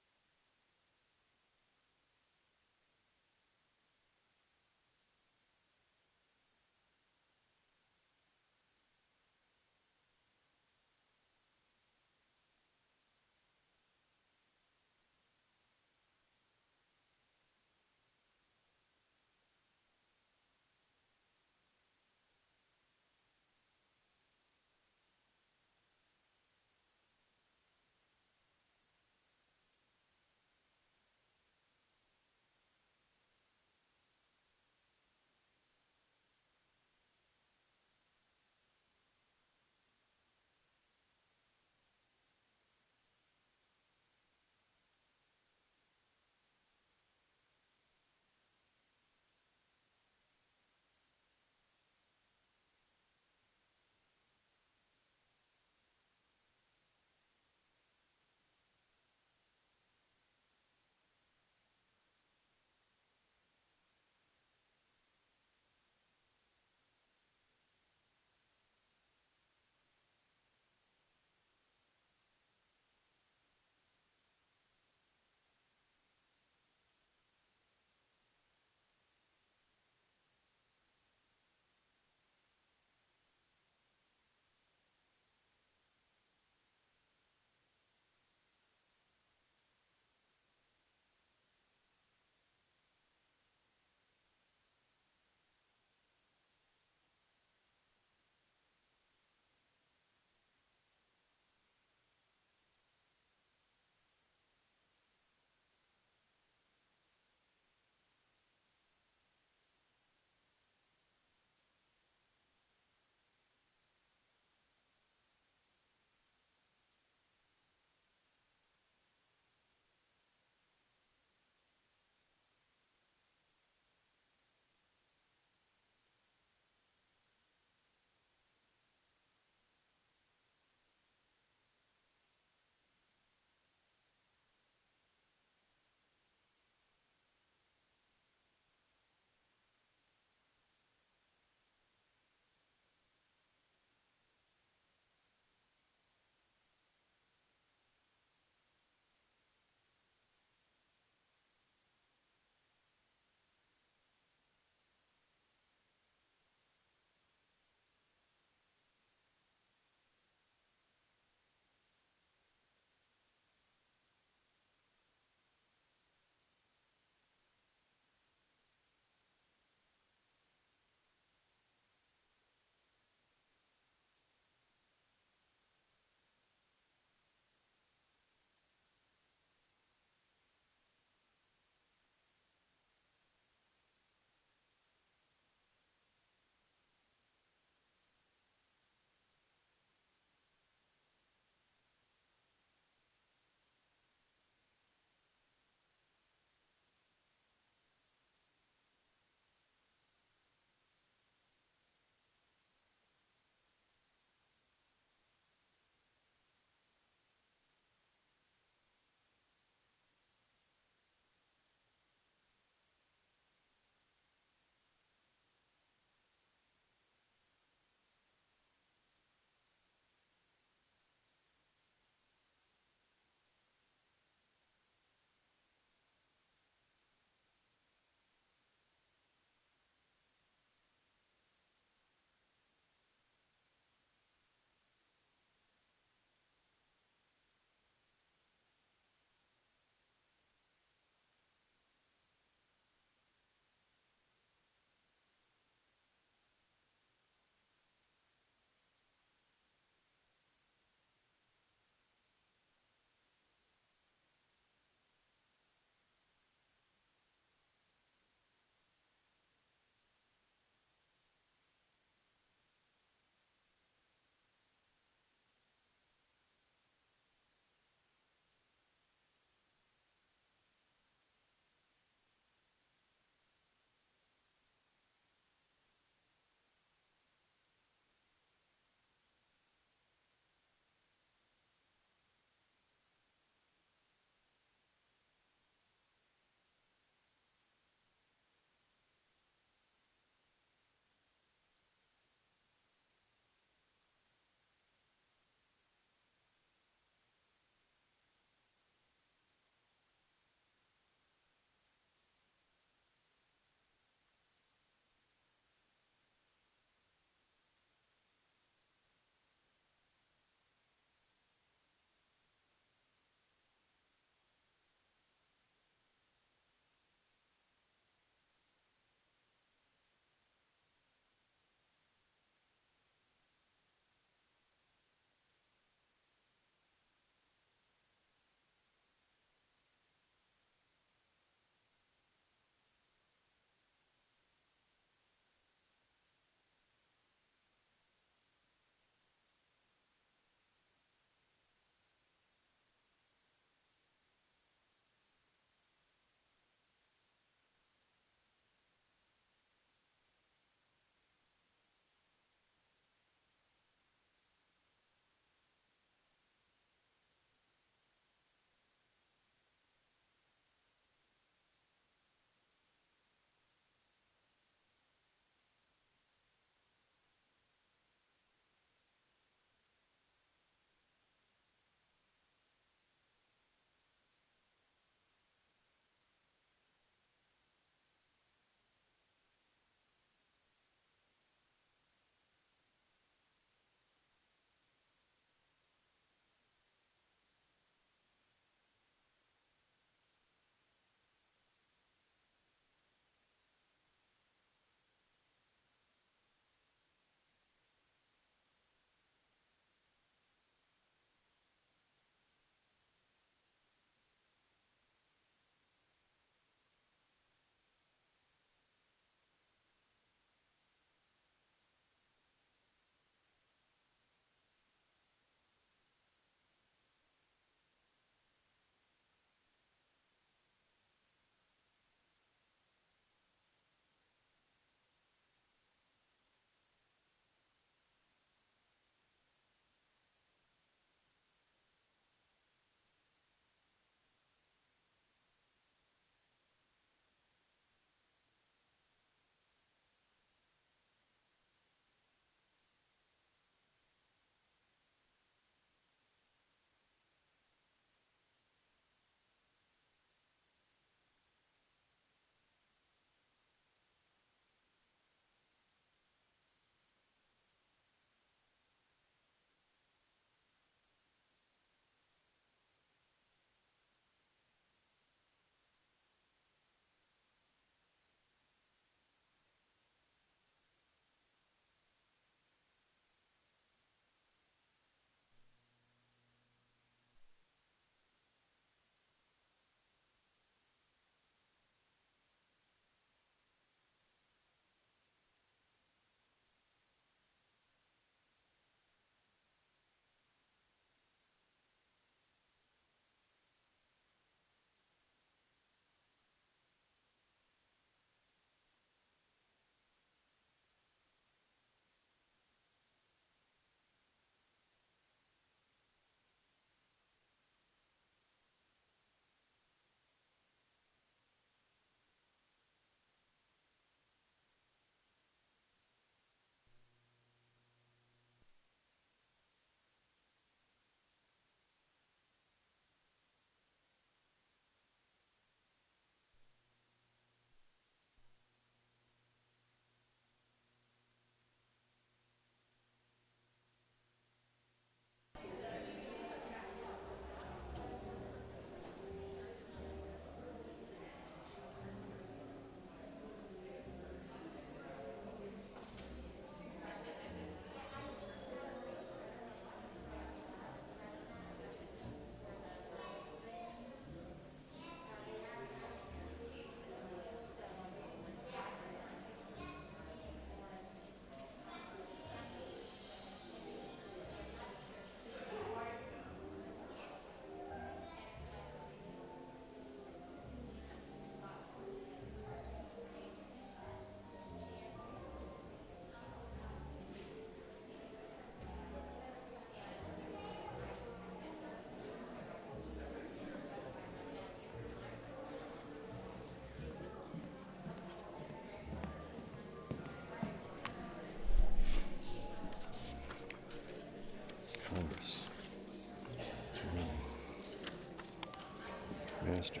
Pastor.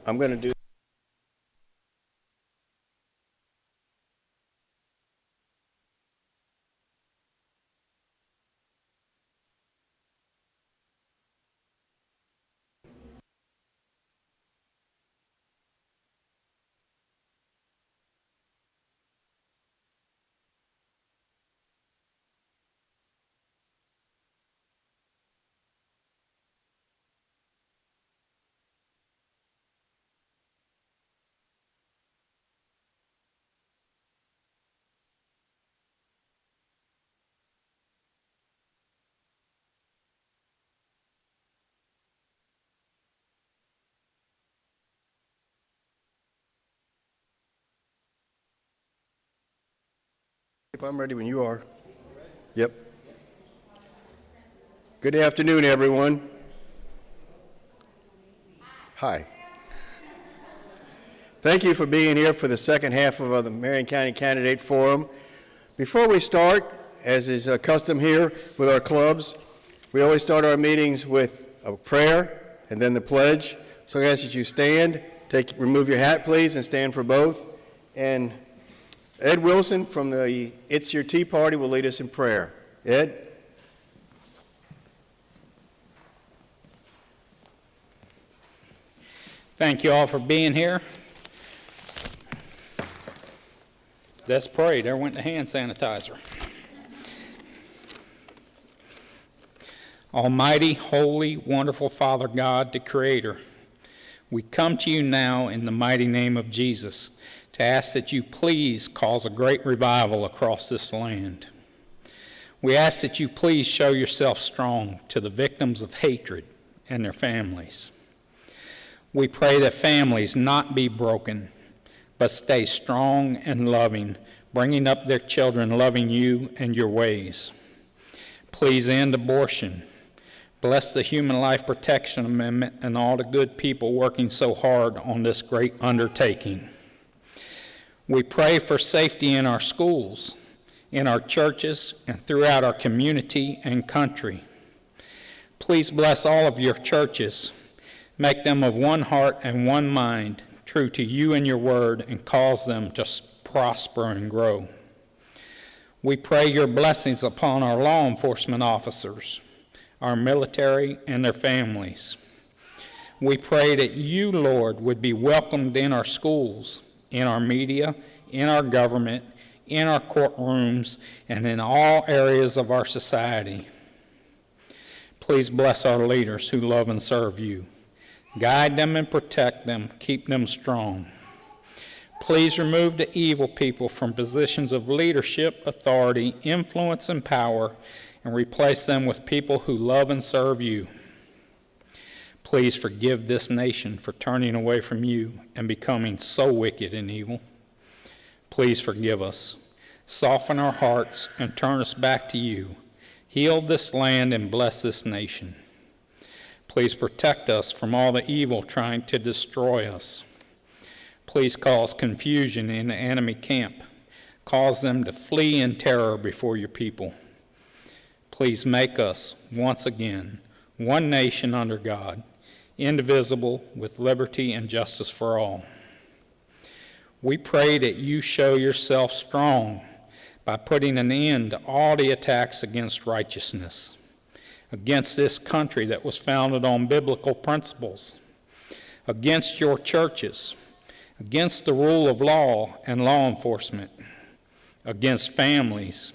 I'm going to do. I'm ready when you are. Yep. Good afternoon, everyone. Hi. Thank you for being here for the second half of the Marion County Candidate Forum. Before we start, as is custom here with our clubs, we always start our meetings with a prayer and then the pledge. So I ask that you stand, remove your hat, please, and stand for both. And Ed Wilson from the It's Your Tea Party will lead us in prayer. Ed? Thank you all for being here. Let's pray. There went the hand sanitizer. Almighty, holy, wonderful Father God, the Creator, we come to you now in the mighty name of Jesus to ask that you please cause a great revival across this land. We ask that you please show yourself strong to the victims of hatred and their families. We pray that families not be broken, but stay strong and loving, bringing up their children loving you and your ways. Please end abortion. Bless the Human Life Protection Amendment and all the good people working so hard on this great undertaking. We pray for safety in our schools, in our churches, and throughout our community and country. Please bless all of your churches. Make them of one heart and one mind, true to you and your word, and cause them to prosper and grow. We pray your blessings upon our law enforcement officers, our military, and their families. We pray that you, Lord, would be welcomed in our schools, in our media, in our government, in our courtrooms, and in all areas of our society. Please bless our leaders who love and serve you. Guide them and protect them. Keep them strong. Please remove the evil people from positions of leadership, authority, influence, and power, and replace them with people who love and serve you. Please forgive this nation for turning away from you and becoming so wicked and evil. Please forgive us. Soften our hearts and turn us back to you. Heal this land and bless this nation. Please protect us from all the evil trying to destroy us. Please cause confusion in the enemy camp. Cause them to flee in terror before your people. Please make us, once again, one nation under God, indivisible, with liberty and justice for all. We pray that you show yourself strong by putting an end to all the attacks against righteousness, against this country that was founded on biblical principles, against your churches, against the rule of law and law enforcement, against families,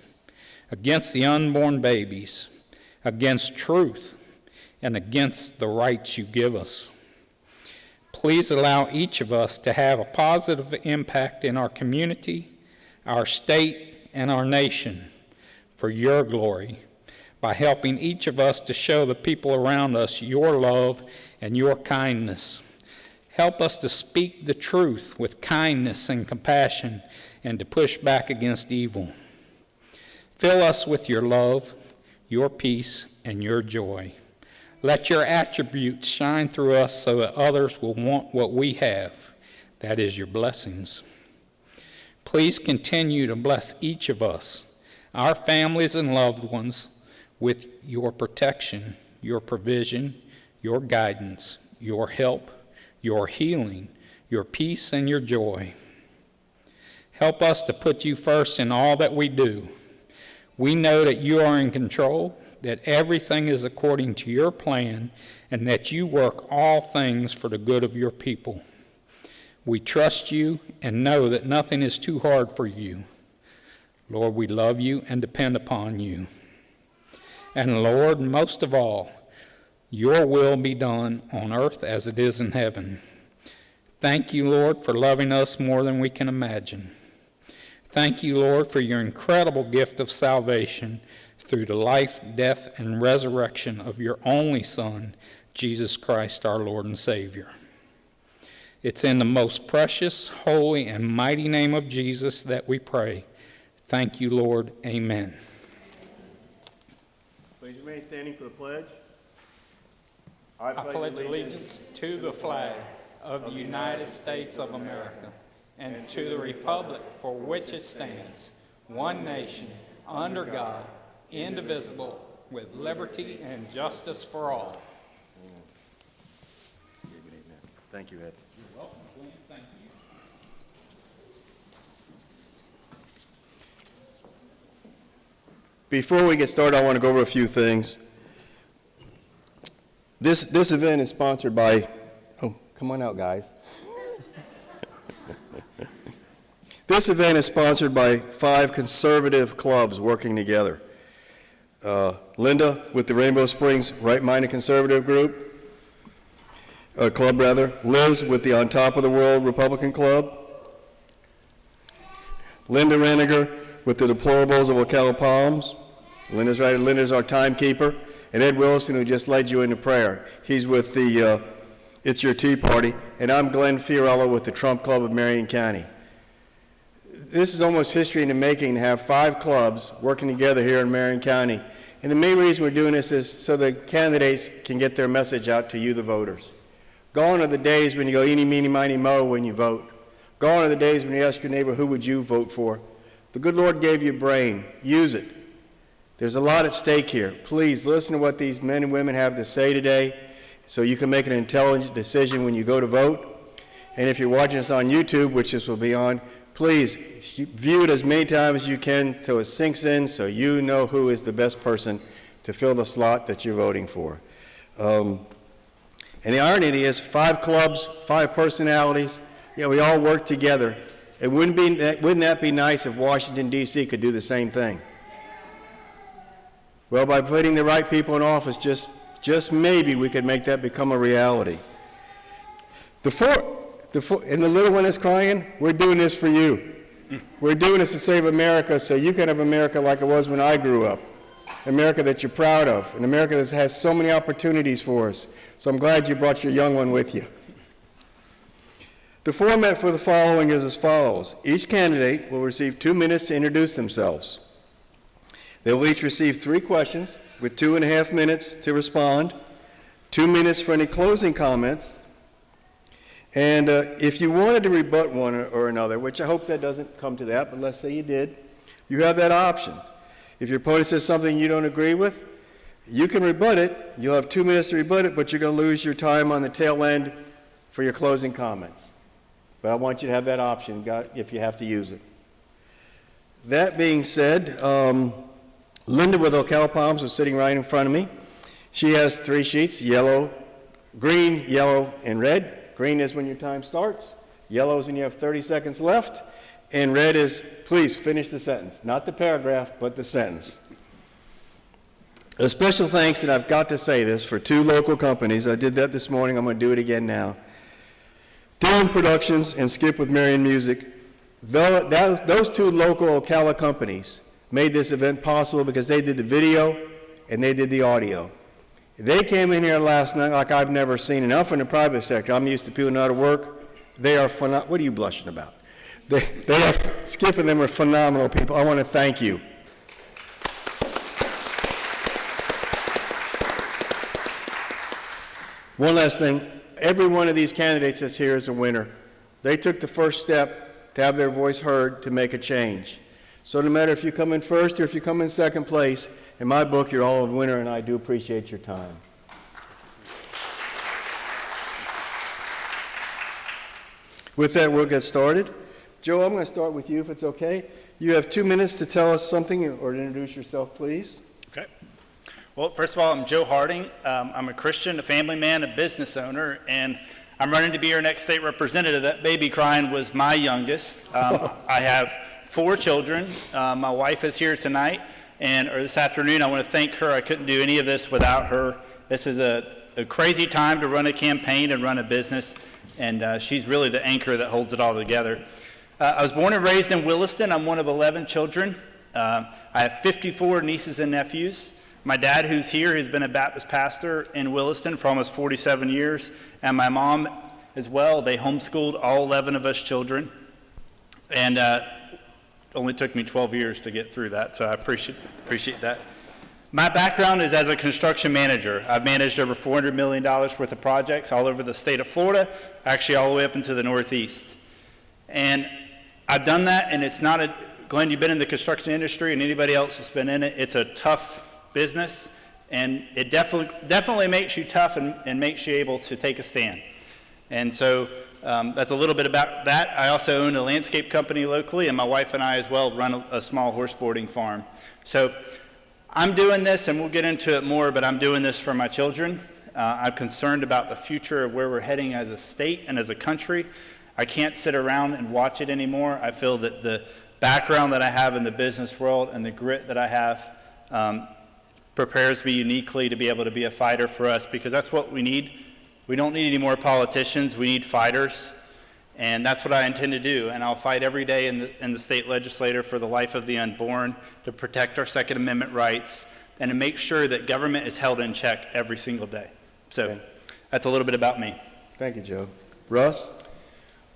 against the unborn babies, against truth, and against the rights you give us. Please allow each of us to have a positive impact in our community, our state, and our nation for your glory by helping each of us to show the people around us your love and your kindness. Help us to speak the truth with kindness and compassion and to push back against evil. Fill us with your love, your peace, and your joy. Let your attributes shine through us so that others will want what we have, that is your blessings. Please continue to bless each of us, our families and loved ones, with your protection, your provision, your guidance, your help, your healing, your peace, and your joy. Help us to put you first in all that we do. We know that you are in control, that everything is according to your plan, and that you work all things for the good of your people. We trust you and know that nothing is too hard for you. Lord, we love you and depend upon you. And Lord, most of all, your will be done on earth as it is in heaven. Thank you, Lord, for loving us more than we can imagine. Thank you, Lord, for your incredible gift of salvation through the life, death, and resurrection of your only Son, Jesus Christ, our Lord and Savior. It's in the most precious, holy, and mighty name of Jesus that we pray. Thank you, Lord. Amen. Please remain standing for the pledge. I pledge allegiance to the flag of the United States of America and to the republic for which it stands, one nation, under God, indivisible, with liberty and justice for all. Thank you, Ed. You're welcome, Glenn. Thank you. Before we get started, I want to go over a few things. This event is sponsored by, oh, come on out, guys. This event is sponsored by 5 conservative clubs working together. Linda with the Rainbow Springs Right-Minded Conservative Group, Club. Liz with the On Top of the World Republican Club. Linda Reniger with the Deplorables of Ocala Palms. Linda's right. Linda's our timekeeper. And Ed Wilson, who just led you into prayer. He's with the It's Your Tea Party. And I'm Glenn Fiorello with the Trump Club of Marion County. This is almost history in the making to have 5 clubs working together here in Marion County. And the main reason we're doing this is so the candidates can get their message out to you, the voters. Gone are the days when you go eeny, meeny, miny, mo when you vote. Gone are the days when you ask your neighbor, who would you vote for? The good Lord gave you a brain. Use it. There's a lot at stake here. Please listen to what these men and women have to say today so you can make an intelligent decision when you go to vote. And if you're watching us on YouTube, which this will be on, please view it as many times as you can so it sinks in so you know who is the best person to fill the slot that you're voting for. And the irony is 5 clubs, 5 personalities, we all work together. And wouldn't that be nice if Washington, D.C. could do the same thing? Well, by putting the right people in office, just maybe we could make that become a reality. And the little one is crying, we're doing this for you. We're doing this to save America so you can have America like it was when I grew up. America that you're proud of, an America that has so many opportunities for us. So I'm glad you brought your young one with you. The format for the following is as follows. Each candidate will receive 2 minutes to introduce themselves. They will each receive 3 questions with 2.5 minutes to respond, 2 minutes for any closing comments. And if you wanted to rebut one or another, which I hope that doesn't come to that, but let's say you did, you have that option. If your opponent says something you don't agree with, you can rebut it. You'll have 2 minutes to rebut it, but you're going to lose your time on the tail end for your closing comments. But I want you to have that option if you have to use it. That being said, Linda with Ocala Palms was sitting right in front of me. She has 3 sheets, green, yellow, and red. Green is when your time starts. Yellow is when you have 30 seconds left. And red is, please finish the sentence. Not the paragraph, but the sentence. A special thanks, and I've got to say this, for 2 local companies. I did that this morning. I'm going to do it again now. Dylan Productions and Skip with Marion Music. Those 2 local Ocala companies made this event possible because they did the video and they did the audio. They came in here last night like I've never seen, and I'm from the private sector. I'm used to people know how to work. They are phenomenal. What are you blushing about? They are, Skip and them are phenomenal people. I want to thank you. One last thing. Every one of these candidates that's here is a winner. They took the first step to have their voice heard to make a change. So no matter if you come in first or if you come in second place, in my book, you're all a winner, and I do appreciate your time. With that, we'll get started. Joe, I'm going to start with you, if it's okay. You have 2 minutes to tell us something or to introduce yourself, please. Okay. Well, first of all, I'm Joe Harding. I'm a Christian, a family man, a business owner, and I'm running to be your next state representative. That baby crying was my youngest. I have 4 children. My wife is here tonight, or this afternoon. I want to thank her. I couldn't do any of this without her. This is a crazy time to run a campaign and run a business, and she's really the anchor that holds it all together. I was born and raised in Williston. I'm one of 11 children. I have 54 nieces and nephews. My dad, who's here, has been a Baptist pastor in Williston for almost 47 years, and my mom as well. They homeschooled all 11 of us children, and only took me 12 years to get through that, so I appreciate that. My background is as a construction manager. I've managed over $400 million worth of projects all over the state of Florida, actually all the way up into the Northeast. And I've done that, and it's not Glenn, you've been in the construction industry, and anybody else that's been in it, it's a tough business, and it definitely makes you tough and makes you able to take a stand. And so that's a little bit about that. I also own a landscape company locally, and my wife and I as well run a small horse boarding farm. So I'm doing this, and we'll get into it more, but I'm doing this for my children. I'm concerned about the future of where we're heading as a state and as a country. I can't sit around and watch it anymore. I feel that the background that I have in the business world and the grit that I have prepares me uniquely to be able to be a fighter for us, because that's what we need. We don't need any more politicians. We need fighters, and that's what I intend to do. And I'll fight every day in the state legislature for the life of the unborn, to protect our Second Amendment rights, and to make sure that government is held in check every single day. So that's a little bit about me. Thank you, Joe. Russ?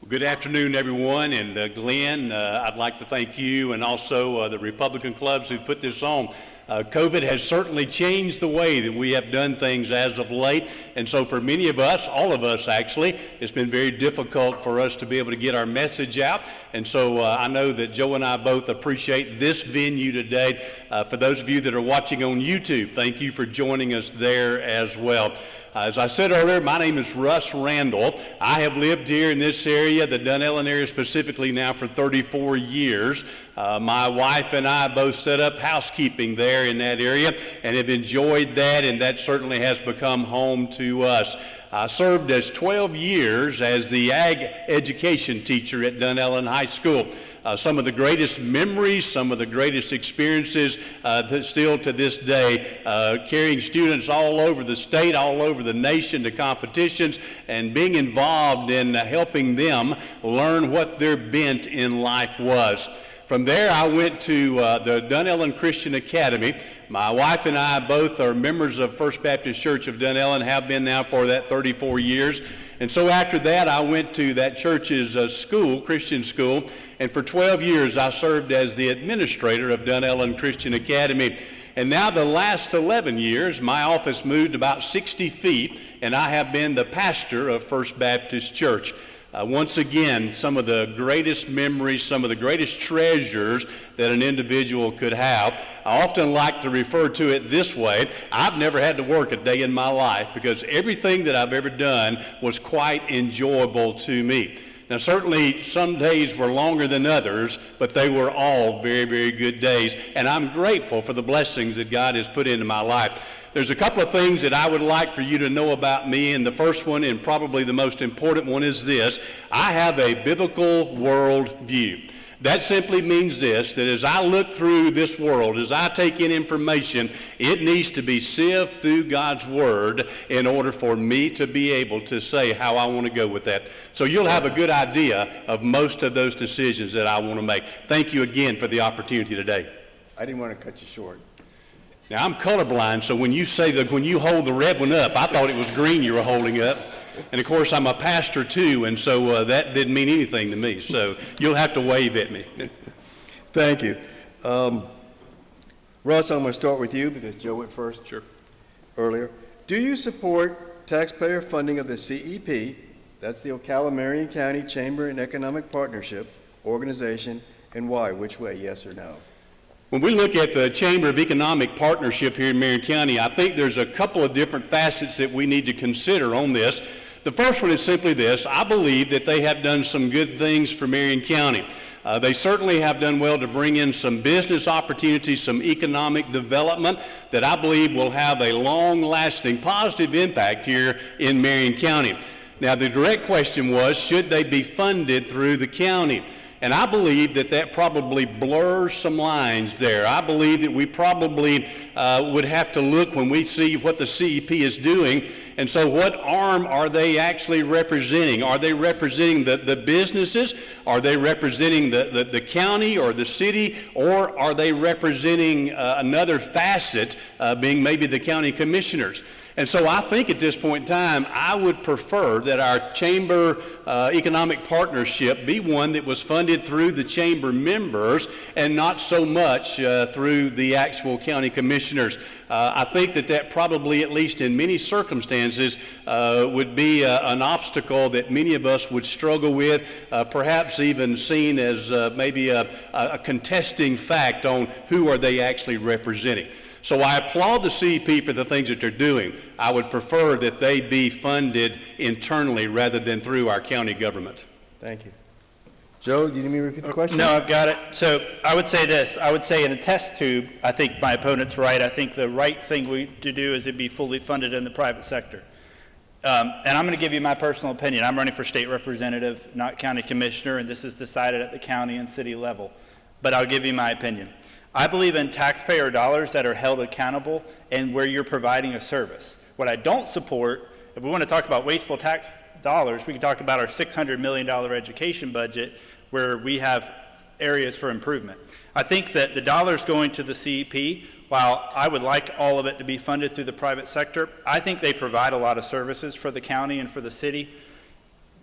Well, good afternoon, everyone, and Glenn, I'd like to thank you and also the Republican clubs who put this on. COVID has certainly changed the way that we have done things as of late, and so for many of us, all of us actually, it's been very difficult for us to be able to get our message out, and so I know that Joe and I both appreciate this venue today. For those of you that are watching on YouTube, thank you for joining us there as well. As I said earlier, my name is Russ Randall. I have lived here in this area, the Dunnellon area specifically, now for 34 years. My wife and I both set up housekeeping there in that area and have enjoyed that, and that certainly has become home to us. I served as 12 years as the ag education teacher at Dunnellon High School. Some of the greatest memories, some of the greatest experiences that still to this day, carrying students all over the state, all over the nation to competitions, and being involved in helping them learn what their bent in life was. From there, I went to the Dunnellon Christian Academy. My wife and I both are members of First Baptist Church of Dunnellon, have been now for that 34 years. And so after that, I went to that church's school, Christian school, and for 12 years I served as the administrator of Dunnellon Christian Academy. And now the last 11 years, my office moved about 60 feet, and I have been the pastor of First Baptist Church. Once again, some of the greatest memories, some of the greatest treasures that an individual could have. I often like to refer to it this way: I've never had to work a day in my life, because everything that I've ever done was quite enjoyable to me. Now, certainly some days were longer than others, but they were all very, very good days, and I'm grateful for the blessings that God has put into my life. There's a couple of things that I would like for you to know about me, and the first one, and probably the most important one, is this: I have a biblical world view. That simply means this, that as I look through this world, as I take in information, it needs to be sieved through God's Word in order for me to be able to say how I want to go with that. So you'll have a good idea of most of those decisions that I want to make. Thank you again for the opportunity today. I didn't want to cut you short. Now, I'm colorblind, so when you say that, when you hold the red one up, I thought it was green you were holding up. And of course, I'm a pastor too, and so that didn't mean anything to me. So you'll have to wave at me. Thank you. Russ, I'm going to start with you because Joe went first earlier. Do you support taxpayer funding of the CEP, that's the Ocala Marion County Chamber and Economic Partnership organization, and why? Which way, yes or no? When we look at the Chamber of Economic Partnership here in Marion County, I think there's a couple of different facets that we need to consider on this. The first one is simply this: I believe that they have done some good things for Marion County. They certainly have done well to bring in some business opportunities, some economic development that I believe will have a long-lasting positive impact here in Marion County. Now, the direct question was, should they be funded through the county? And I believe that that probably blurs some lines there. I believe that we probably would have to look when we see what the CEP is doing. And so what arm are they actually representing? Are they representing the businesses? Are they representing the county or the city? Or are they representing another facet, being maybe the county commissioners? And so I think at this point in time, I would prefer that our Chamber Economic Partnership be one that was funded through the Chamber members and not so much through the actual county commissioners. I think that probably, at least in many circumstances, would be an obstacle that many of us would struggle with, perhaps even seen as maybe a contesting fact on who are they actually representing. So I applaud the CEP for the things that they're doing. I would prefer that they be funded internally rather than through our county government. Thank you. Joe, do you need me to repeat the question? No, I've got it. So I would say this. I would say in a test tube, I think my opponent's right. I think the right thing to do is it be fully funded in the private sector. And I'm going to give you my personal opinion. I'm running for state representative, not county commissioner, and this is decided at the county and city level. But I'll give you my opinion. I believe in taxpayer dollars that are held accountable and where you're providing a service. What I don't support, if we want to talk about wasteful tax dollars, we can talk about our $600 million education budget where we have areas for improvement. I think that the dollars going to the CEP, while I would like all of it to be funded through the private sector, I think they provide a lot of services for the county and for the city.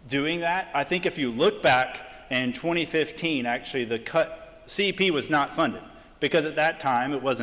Doing that, I think if you look back in 2015, actually the CEP was not funded. Because at that time, it was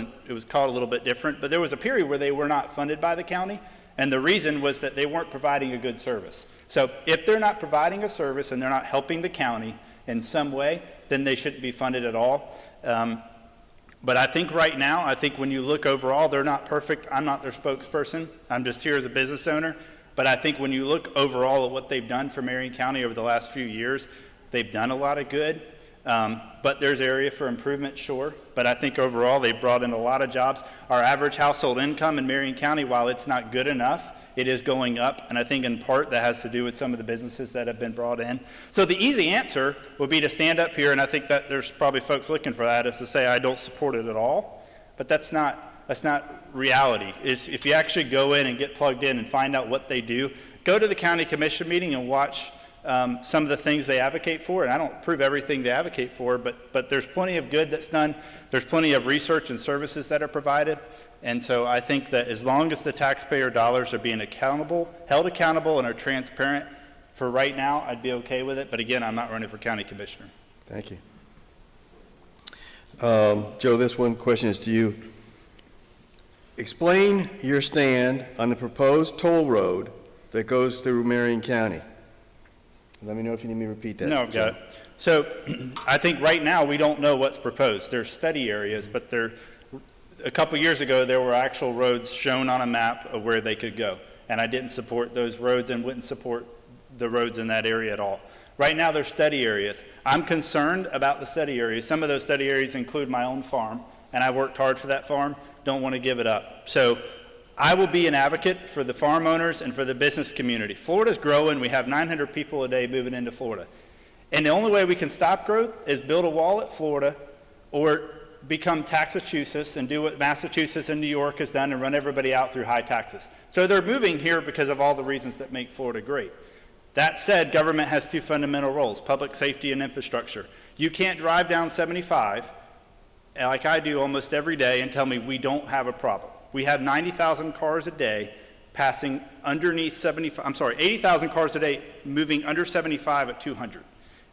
called a little bit different, but there was a period where they were not funded by the county, and the reason was that they weren't providing a good service. So if they're not providing a service and they're not helping the county in some way, then they shouldn't be funded at all. But I think right now, I think when you look overall, they're not perfect. I'm not their spokesperson. I'm just here as a business owner. But I think when you look overall at what they've done for Marion County over the last few years, they've done a lot of good. But there's area for improvement, sure. But I think overall they brought in a lot of jobs. Our average household income in Marion County, while it's not good enough, it is going up. And I think in part that has to do with some of the businesses that have been brought in. So the easy answer would be to stand up here, and I think that there's probably folks looking for that, is to say I don't support it at all. But that's not reality. If you actually go in and get plugged in and find out what they do, go to the county commission meeting and watch some of the things they advocate for, and I don't prove everything they advocate for, but there's plenty of good that's done. There's plenty of research and services that are provided, and so I think that as long as the taxpayer dollars are being held accountable and are transparent, for right now, I'd be okay with it, but again, I'm not running for county commissioner. Thank you. Joe, this one question is to you. Explain your stand on the proposed toll road that goes through Marion County. Let me know if you need me to repeat that. No, I've got it. So I think right now we don't know what's proposed. There's study areas, but a couple years ago there were actual roads shown on a map of where they could go. And I didn't support those roads and wouldn't support the roads in that area at all. Right now there's study areas. I'm concerned about the study areas. Some of those study areas include my own farm, and I've worked hard for that farm. Don't want to give it up. So I will be an advocate for the farm owners and for the business community. Florida's growing. We have 900 people a day moving into Florida. And the only way we can stop growth is build a wall at Florida or become Taxachusetts and do what Massachusetts and New York has done and run everybody out through high taxes. So they're moving here because of all the reasons that make Florida great. That said, government has two fundamental roles: public safety and infrastructure. You can't drive down 75 like I do almost every day, and tell me we don't have a problem. We have 90,000 cars a day passing underneath 80,000 cars a day moving under 75 at 200.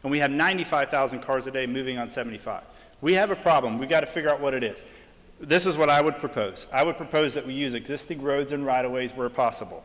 And we have 95,000 cars a day moving on 75. We have a problem. We've got to figure out what it is. This is what I would propose. I would propose that we use existing roads and right-of-ways where possible.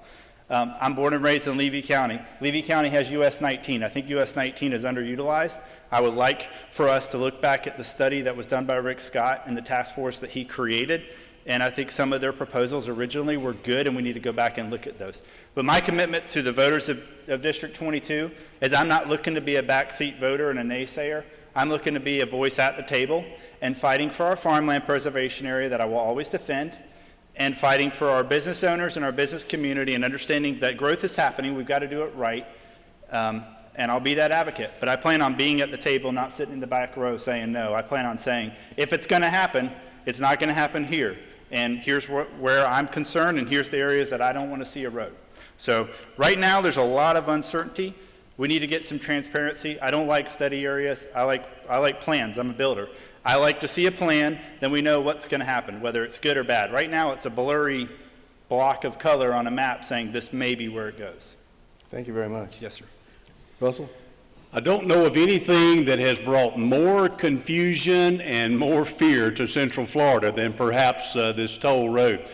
I'm born and raised in Levy County. Levy County has US 19. I think US 19 is underutilized. I would like for us to look back at the study that was done by Rick Scott and the task force that he created. And I think some of their proposals originally were good, and we need to go back and look at those. But my commitment to the voters of District 22 is I'm not looking to be a backseat voter and a naysayer. I'm looking to be a voice at the table and fighting for our farmland preservation area that I will always defend, and fighting for our business owners and our business community, and understanding that growth is happening. We've got to do it right. And I'll be that advocate. But I plan on being at the table, not sitting in the back row saying no. I plan on saying, if it's going to happen, it's not going to happen here. And here's where I'm concerned, and here's the areas that I don't want to see erode. So right now, there's a lot of uncertainty. We need to get some transparency. I don't like study areas. I like plans. I'm a builder. I like to see a plan, then we know what's going to happen, whether it's good or bad. Right now, it's a blurry block of color on a map saying this may be where it goes. Thank you very much. Yes, sir. Russell? I don't know of anything that has brought more confusion and more fear to Central Florida than perhaps this toll road.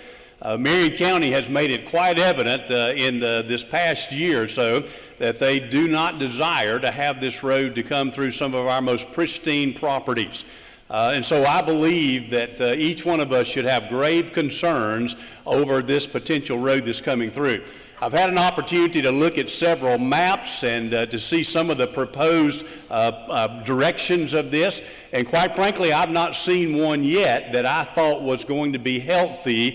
Marion County has made it quite evident in this past year or so that they do not desire to have this road to come through some of our most pristine properties. And so I believe that each one of us should have grave concerns over this potential road that's coming through. I've had an opportunity to look at several maps and to see some of the proposed directions of this, and quite frankly, I've not seen one yet that I thought was going to be healthy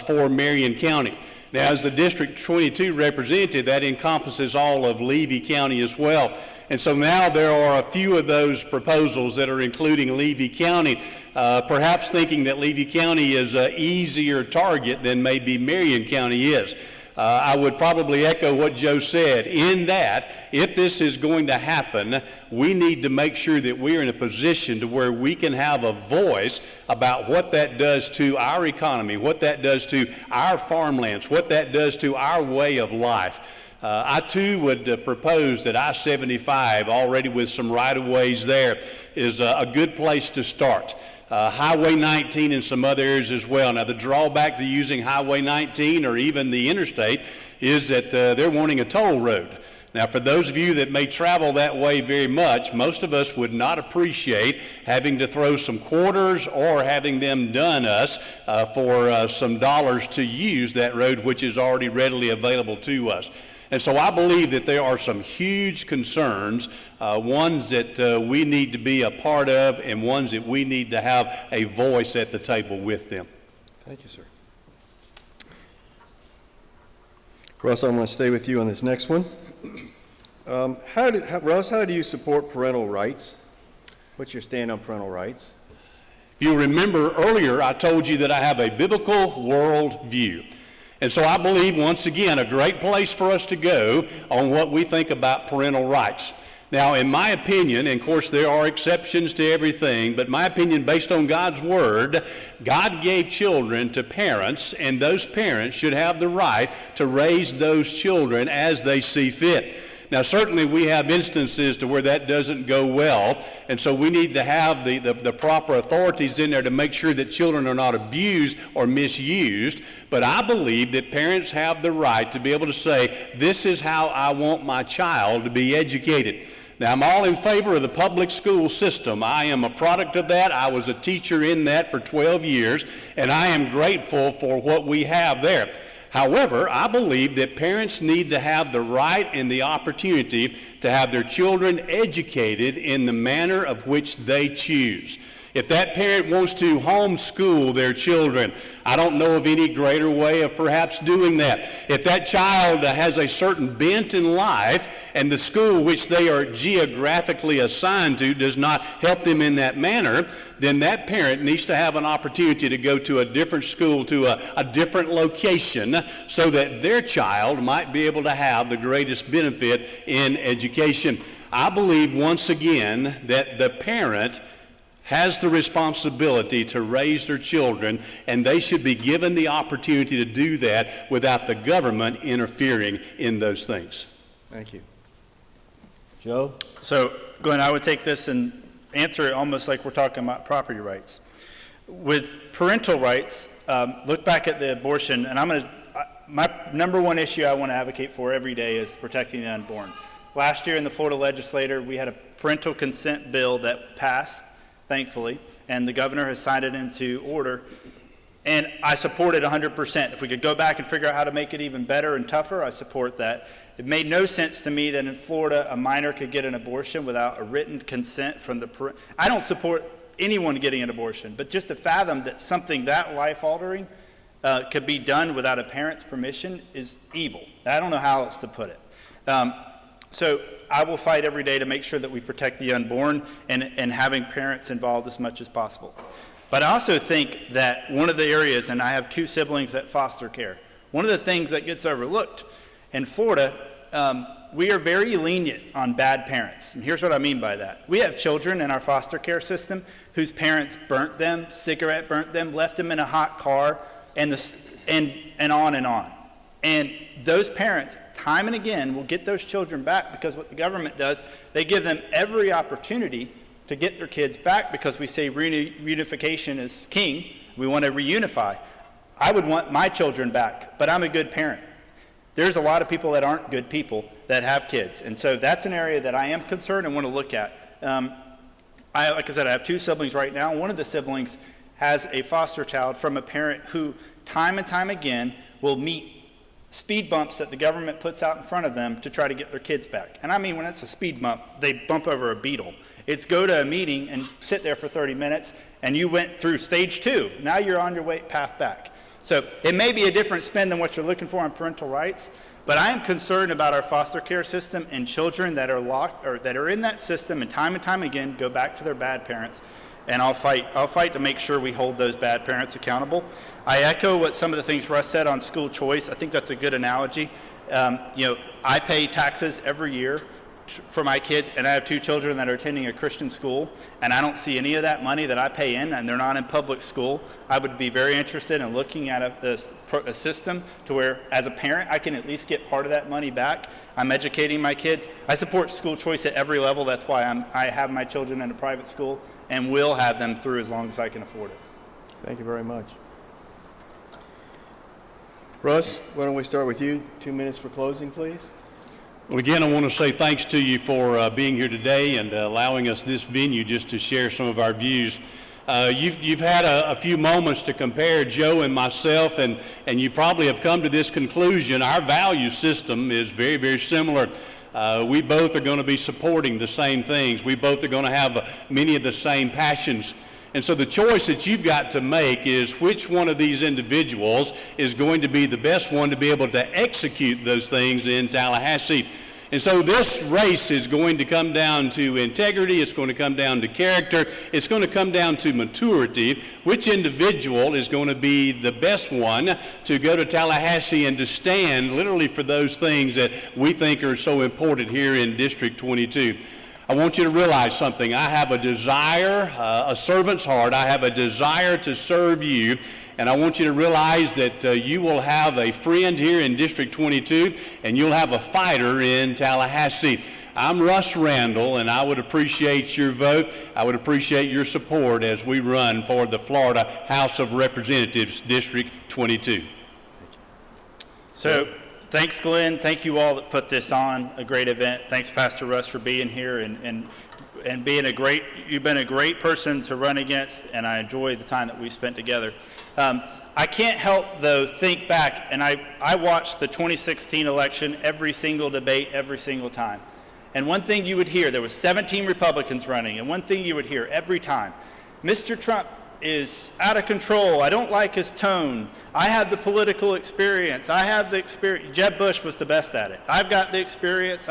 for Marion County. Now, as the District 22 representative, that encompasses all of Levy County as well. And so now there are a few of those proposals that are including Levy County, perhaps thinking that Levy County is an easier target than maybe Marion County is. I would probably echo what Joe said in that if this is going to happen, we need to make sure that we're in a position to where we can have a voice about what that does to our economy, what that does to our farmlands, what that does to our way of life. I too would propose that I-75, already with some right-of-ways there, is a good place to start. Highway 19 and some other areas as well. Now, the drawback to using Highway 19 or even the interstate is that they're wanting a toll road. Now, for those of you that may travel that way very much, most of us would not appreciate having to throw some quarters or having them done us for some dollars to use that road, which is already readily available to us. And so I believe that there are some huge concerns, ones that we need to be a part of and ones that we need to have a voice at the table with them. Thank you, sir. Russ, I'm going to stay with you on this next one. Russ, how do you support parental rights? What's your stand on parental rights? If you remember earlier, I told you that I have a biblical worldview. And so I believe, once again, a great place for us to go on what we think about parental rights. Now, in my opinion, and of course there are exceptions to everything, but my opinion based on God's Word, God gave children to parents, and those parents should have the right to raise those children as they see fit. Now, certainly we have instances to where that doesn't go well, and so we need to have the proper authorities in there to make sure that children are not abused or misused. But I believe that parents have the right to be able to say, this is how I want my child to be educated. Now, I'm all in favor of the public school system. I am a product of that. I was a teacher in that for 12 years, and I am grateful for what we have there. However, I believe that parents need to have the right and the opportunity to have their children educated in the manner of which they choose. If that parent wants to homeschool their children, I don't know of any greater way of perhaps doing that. If that child has a certain bent in life and the school which they are geographically assigned to does not help them in that manner, then that parent needs to have an opportunity to go to a different school, to a different location, so that their child might be able to have the greatest benefit in education. I believe, once again, that the parent has the responsibility to raise their children, and they should be given the opportunity to do that without the government interfering in those things. Thank you. Joe? So, Glenn, I would take this and answer it almost like we're talking about property rights. With parental rights, look back at the abortion, and my number one issue I want to advocate for every day is protecting the unborn. Last year in the Florida legislature, we had a parental consent bill that passed, thankfully, and the governor has signed it into order. And I support it 100%. If we could go back and figure out how to make it even better and tougher, I support that. It made no sense to me that in Florida a minor could get an abortion without a written consent from the parent. I don't support anyone getting an abortion, but just to fathom that something that life-altering could be done without a parent's permission is evil. I don't know how else to put it. So I will fight every day to make sure that we protect the unborn and having parents involved as much as possible. But I also think that one of the areas, and I have 2 siblings at foster care, one of the things that gets overlooked in Florida, we are very lenient on bad parents. And here's what I mean by that. We have children in our foster care system whose parents burnt them, cigarette burnt them, left them in a hot car, and on and on. And those parents, time and again, will get those children back because what the government does, they give them every opportunity to get their kids back because we say reunification is king. We want to reunify. I would want my children back, but I'm a good parent. There's a lot of people that aren't good people that have kids. And so that's an area that I am concerned and want to look at. Like I said, I have 2 siblings right now. One of the siblings has a foster child from a parent who time and time again will meet speed bumps that the government puts out in front of them to try to get their kids back. And I mean, when it's a speed bump, they bump over a beetle. It's go to a meeting and sit there for 30 minutes, and you went through stage 2. Now you're on your path back. So it may be a different spin than what you're looking for on parental rights, but I am concerned about our foster care system and children that are locked or that are in that system and time again go back to their bad parents. And I'll fight to make sure we hold those bad parents accountable. I echo what some of the things Russ said on school choice. I think that's a good analogy. I pay taxes every year for my kids, and I have 2 children that are attending a Christian school, and I don't see any of that money that I pay in, and they're not in public school. I would be very interested in looking at a system to where, as a parent, I can at least get part of that money back. I'm educating my kids. I support school choice at every level. That's why I have my children in a private school and will have them through as long as I can afford it. Thank you very much. Russ, why don't we start with you? 2 minutes for closing, please. Well, again, I want to say thanks to you for being here today and allowing us this venue just to share some of our views. You've had a few moments to compare Joe and myself, and you probably have come to this conclusion. Our value system is very, very similar. We both are going to be supporting the same things. We both are going to have many of the same passions. And so the choice that you've got to make is which one of these individuals is going to be the best one to be able to execute those things in Tallahassee. And so this race is going to come down to integrity, it's going to come down to character, it's going to come down to maturity. Which individual is going to be the best one to go to Tallahassee and to stand literally for those things that we think are so important here in District 22. I want you to realize something. I have a desire, a servant's heart. I have a desire to serve you. And I want you to realize that you will have a friend here in District 22, and you'll have a fighter in Tallahassee. I'm Russ Randall, and I would appreciate your vote. I would appreciate your support as we run for the Florida House of Representatives, District 22. So, thanks, Glenn. Thank you all that put this on, a great event. Thanks, Pastor Russ, for being here and being you've been a great person to run against, and I enjoy the time that we spent together. I can't help, though, think back, and I watched the 2016 election, every single debate, every single time. And one thing you would hear, there was 17 Republicans running, and one thing you would hear every time, Mr. Trump is out of control. I don't like his tone. I have the political experience. I have the experience. Jeb Bush was the best at it. I've got the experience,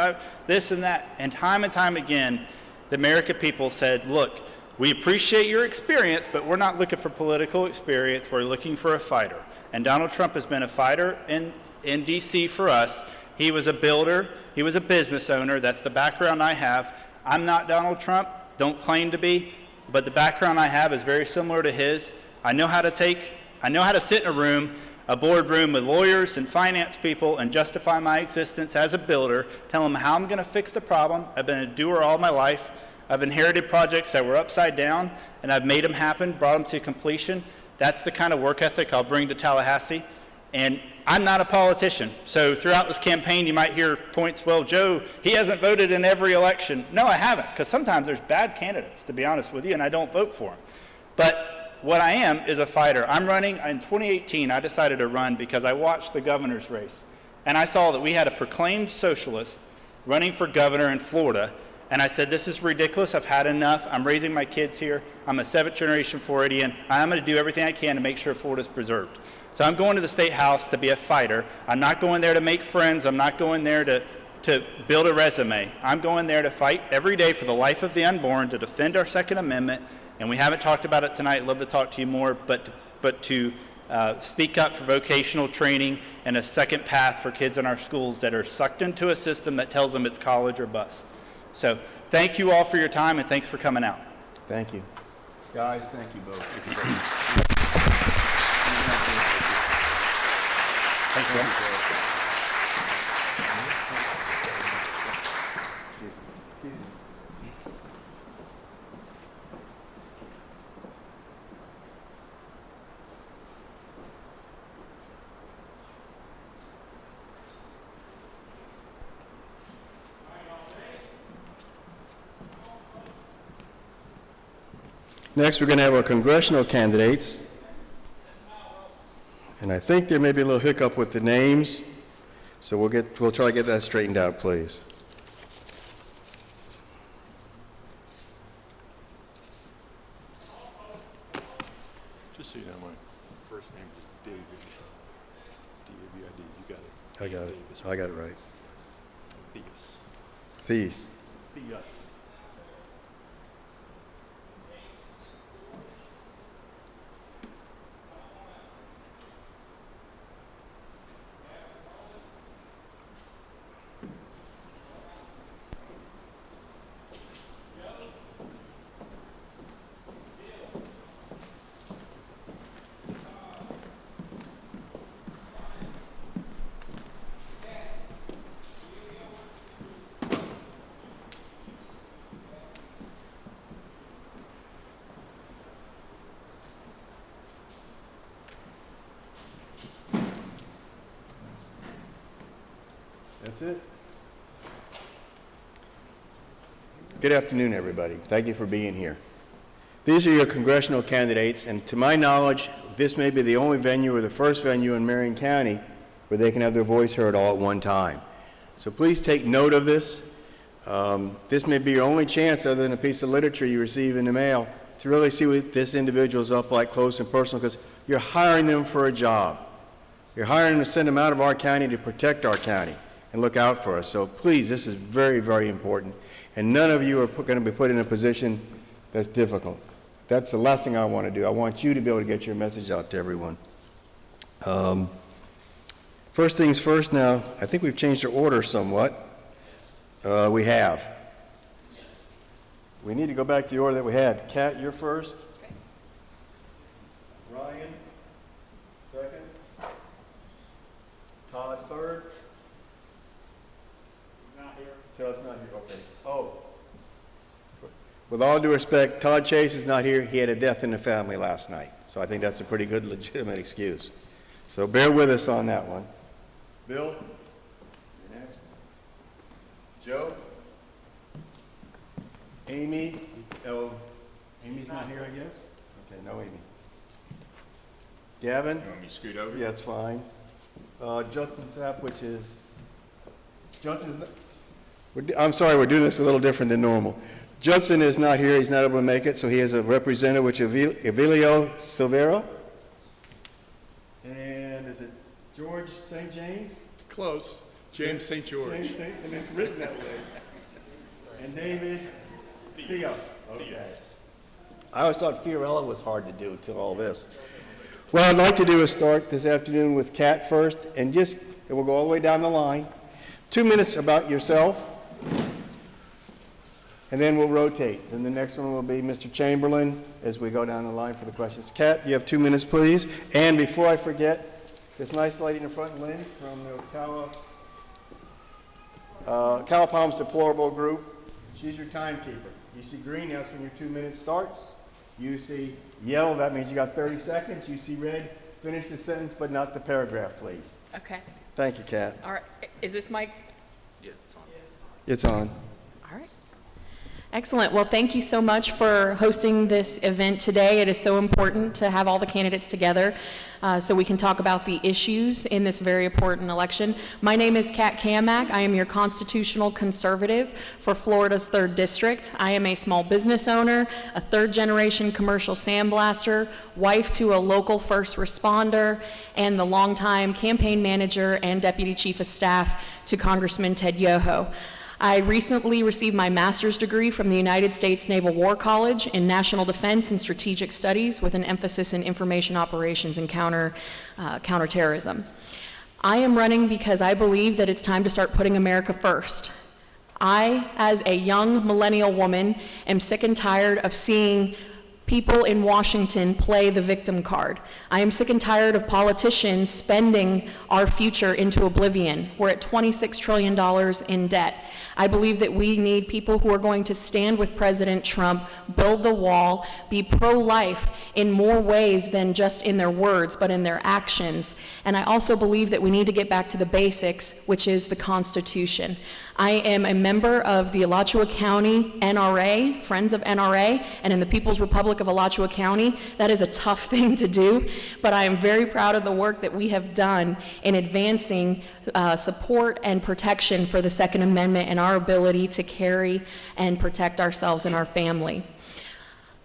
this and that. And time again, the American people said, look, we appreciate your experience, but we're not looking for political experience. We're looking for a fighter. And Donald Trump has been a fighter in D.C. for us. He was a builder. He was a business owner. That's the background I have. I'm not Donald Trump. Don't claim to be. but the background I have is very similar to his. I know how to sit in a room, a boardroom with lawyers and finance people and justify my existence as a builder, tell them how I'm going to fix the problem. I've been a doer all my life. I've inherited projects that were upside down, and I've made them happen, brought them to completion. That's the kind of work ethic I'll bring to Tallahassee. And I'm not a politician. So throughout this campaign, you might hear points, well, Joe, he hasn't voted in every election. No, I haven't, because sometimes there's bad candidates, to be honest with you, and I don't vote for them. But what I am is a fighter. I'm running, in 2018, I decided to run because I watched the governor's race. And I saw that we had a proclaimed socialist running for governor in Florida. And I said, this is ridiculous. I've had enough. I'm raising my kids here. I'm a 7th generation Floridian. I'm going to do everything I can to make sure Florida's preserved. So I'm going to the State House to be a fighter. I'm not going there to make friends. I'm not going there to build a resume. I'm going there to fight every day for the life of the unborn, to defend our Second Amendment. And we haven't talked about it tonight. I'd love to talk to you more, but to speak up for vocational training and a second path for kids in our schools that are sucked into a system that tells them it's college or bust. So thank you all for your time, and thanks for coming out. Thank you. Guys, thank you both. Thanks, Will. Next, we're going to have our congressional candidates. And I think there may be a little hiccup with the names, so we'll try to get that straightened out, please. Just so you know, my first name is David. D-A-V-I-D. You got it. I got it. Davis. I got it right. Theus. These. Theus. That's it. Good afternoon, everybody. Thank you for being here. These are your congressional candidates, and to my knowledge, this may be the only venue or the first venue in Marion County where they can have their voice heard all at one time. So please take note of this. This may be your only chance, other than a piece of literature you receive in the mail, to really see what this individual is up like close and personal, because you're hiring them for a job. You're hiring them to send them out of our county to protect our county and look out for us. So please, this is very, very important. And none of you are going to be put in a position that's difficult. That's the last thing I want to do. I want you to be able to get your message out to everyone. First things first now, I think we've changed our order somewhat. We have. We need to go back to the order that we had. Kat, you're first. Okay. Ryan, second. Todd, third. Not here. Todd's not here, okay. Oh. With all due respect, Todd Chase is not here. He had a death in the family last night. So I think that's a pretty good legitimate excuse. So bear with us on that one. Bill, you're next. Joe? Amy? Oh, Amy's not here, I guess? Okay, no Amy. Gavin? You want me to scoot over? Yeah, that's fine. Judson Sapp, which is, Judson's not, I'm sorry, we're doing this a little different than normal. Judson is not here, he's not able to make it, so he has a representative, which is Evilio Silvera. And is it George St. James? Close. James St. George. James St., and it's written that way. And David? Theos. Okay. I always thought Fiorella was hard to do till all this. What I'd like to do is start this afternoon with Kat first, and we'll go all the way down the line. 2 minutes about yourself. and then we'll rotate. Then the next one will be Mr. Chamberlain as we go down the line for the questions. Kat, you have 2 minutes, please. And before I forget, this nice lady in the front, Lynn, from the Ocala Palms Deplorable Group, she's your timekeeper. You see green, that's when your 2 minutes starts. You see yellow, that means you got 30 seconds. You see red, finish the sentence, but not the paragraph, please. Okay. Thank you, Kat. All right. Is this mic? It's on. All right. Excellent. Well, thank you so much for hosting this event today. It is so important to have all the candidates together so we can talk about the issues in this very important election. My name is Kat Kamak. I am your constitutional conservative for Florida's 3rd District. I am a small business owner, a 3rd-generation commercial sandblaster, wife to a local first responder, and the longtime campaign manager and deputy chief of staff to Congressman Ted Yoho. I recently received my master's degree from the United States Naval War College in National Defense and Strategic Studies with an emphasis in information operations and counterterrorism. I am running because I believe that it's time to start putting America first. I, as a young millennial woman, am sick and tired of seeing people in Washington play the victim card. I am sick and tired of politicians spending our future into oblivion. We're at $26 trillion in debt. I believe that we need people who are going to stand with President Trump, build the wall, be pro-life in more ways than just in their words, but in their actions. And I also believe that we need to get back to the basics, which is the Constitution. I am a member of the Alachua County NRA, Friends of NRA, and in the People's Republic of Alachua County. That is a tough thing to do, but I am very proud of the work that we have done in advancing support and protection for the Second Amendment and our ability to carry and protect ourselves and our family.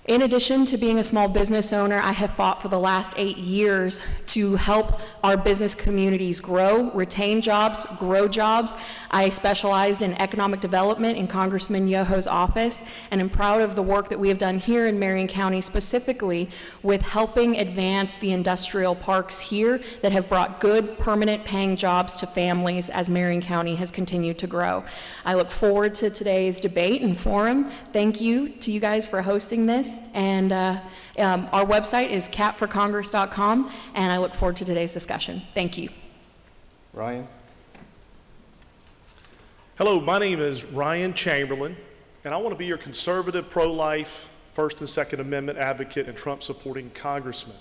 In addition to being a small business owner, I have fought for the last 8 years to help our business communities grow, retain jobs, grow jobs. I specialized in economic development in Congressman Yoho's office, and I'm proud of the work that we have done here in Marion County, specifically with helping advance the industrial parks here that have brought good, permanent paying jobs to families as Marion County has continued to grow. I look forward to today's debate and forum. Thank you to you guys for hosting this. And our website is catforcongress.com, and I look forward to today's discussion. Thank you. Ryan? Hello, my name is Ryan Chamberlain, and I want to be your conservative, pro-life, First and Second Amendment advocate and Trump-supporting congressman.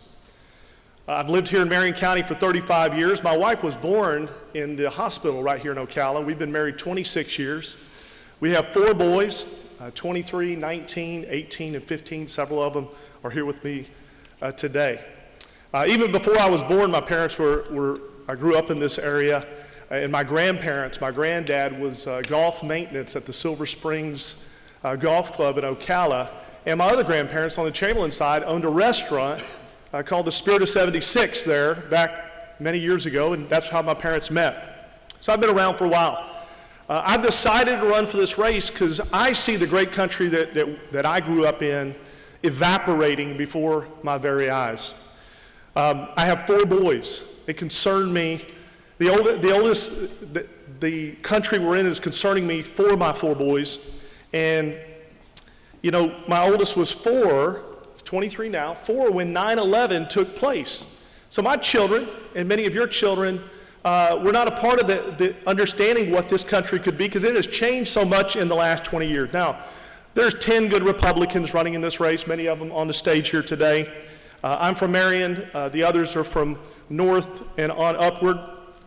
I've lived here in Marion County for 35 years. My wife was born in the hospital right here in Ocala. We've been married 26 years. We have 4 boys. 23, 19, 18, and 15. Several of them are here with me today. Even before I was born, my parents I grew up in this area, and my grandparents, my granddad was golf maintenance at the Silver Springs Golf Club in Ocala, and my other grandparents on the Chamberlain side owned a restaurant called the Spirit of 76 there back many years ago, and that's how my parents met. So I've been around for a while. I've decided to run for this race because I see the great country that I grew up in evaporating before my very eyes. I have 4 boys. They concern me. The country we're in is concerning me for my 4 boys. And, you know, my oldest was 4, 23 now, 4 when 9/11 took place. So my children, and many of your children, we're not a part of the understanding what this country could be because it has changed so much in the last 20 years. Now, there's 10 good Republicans running in this race, many of them on the stage here today. I'm from Marion. The others are from north and on upward.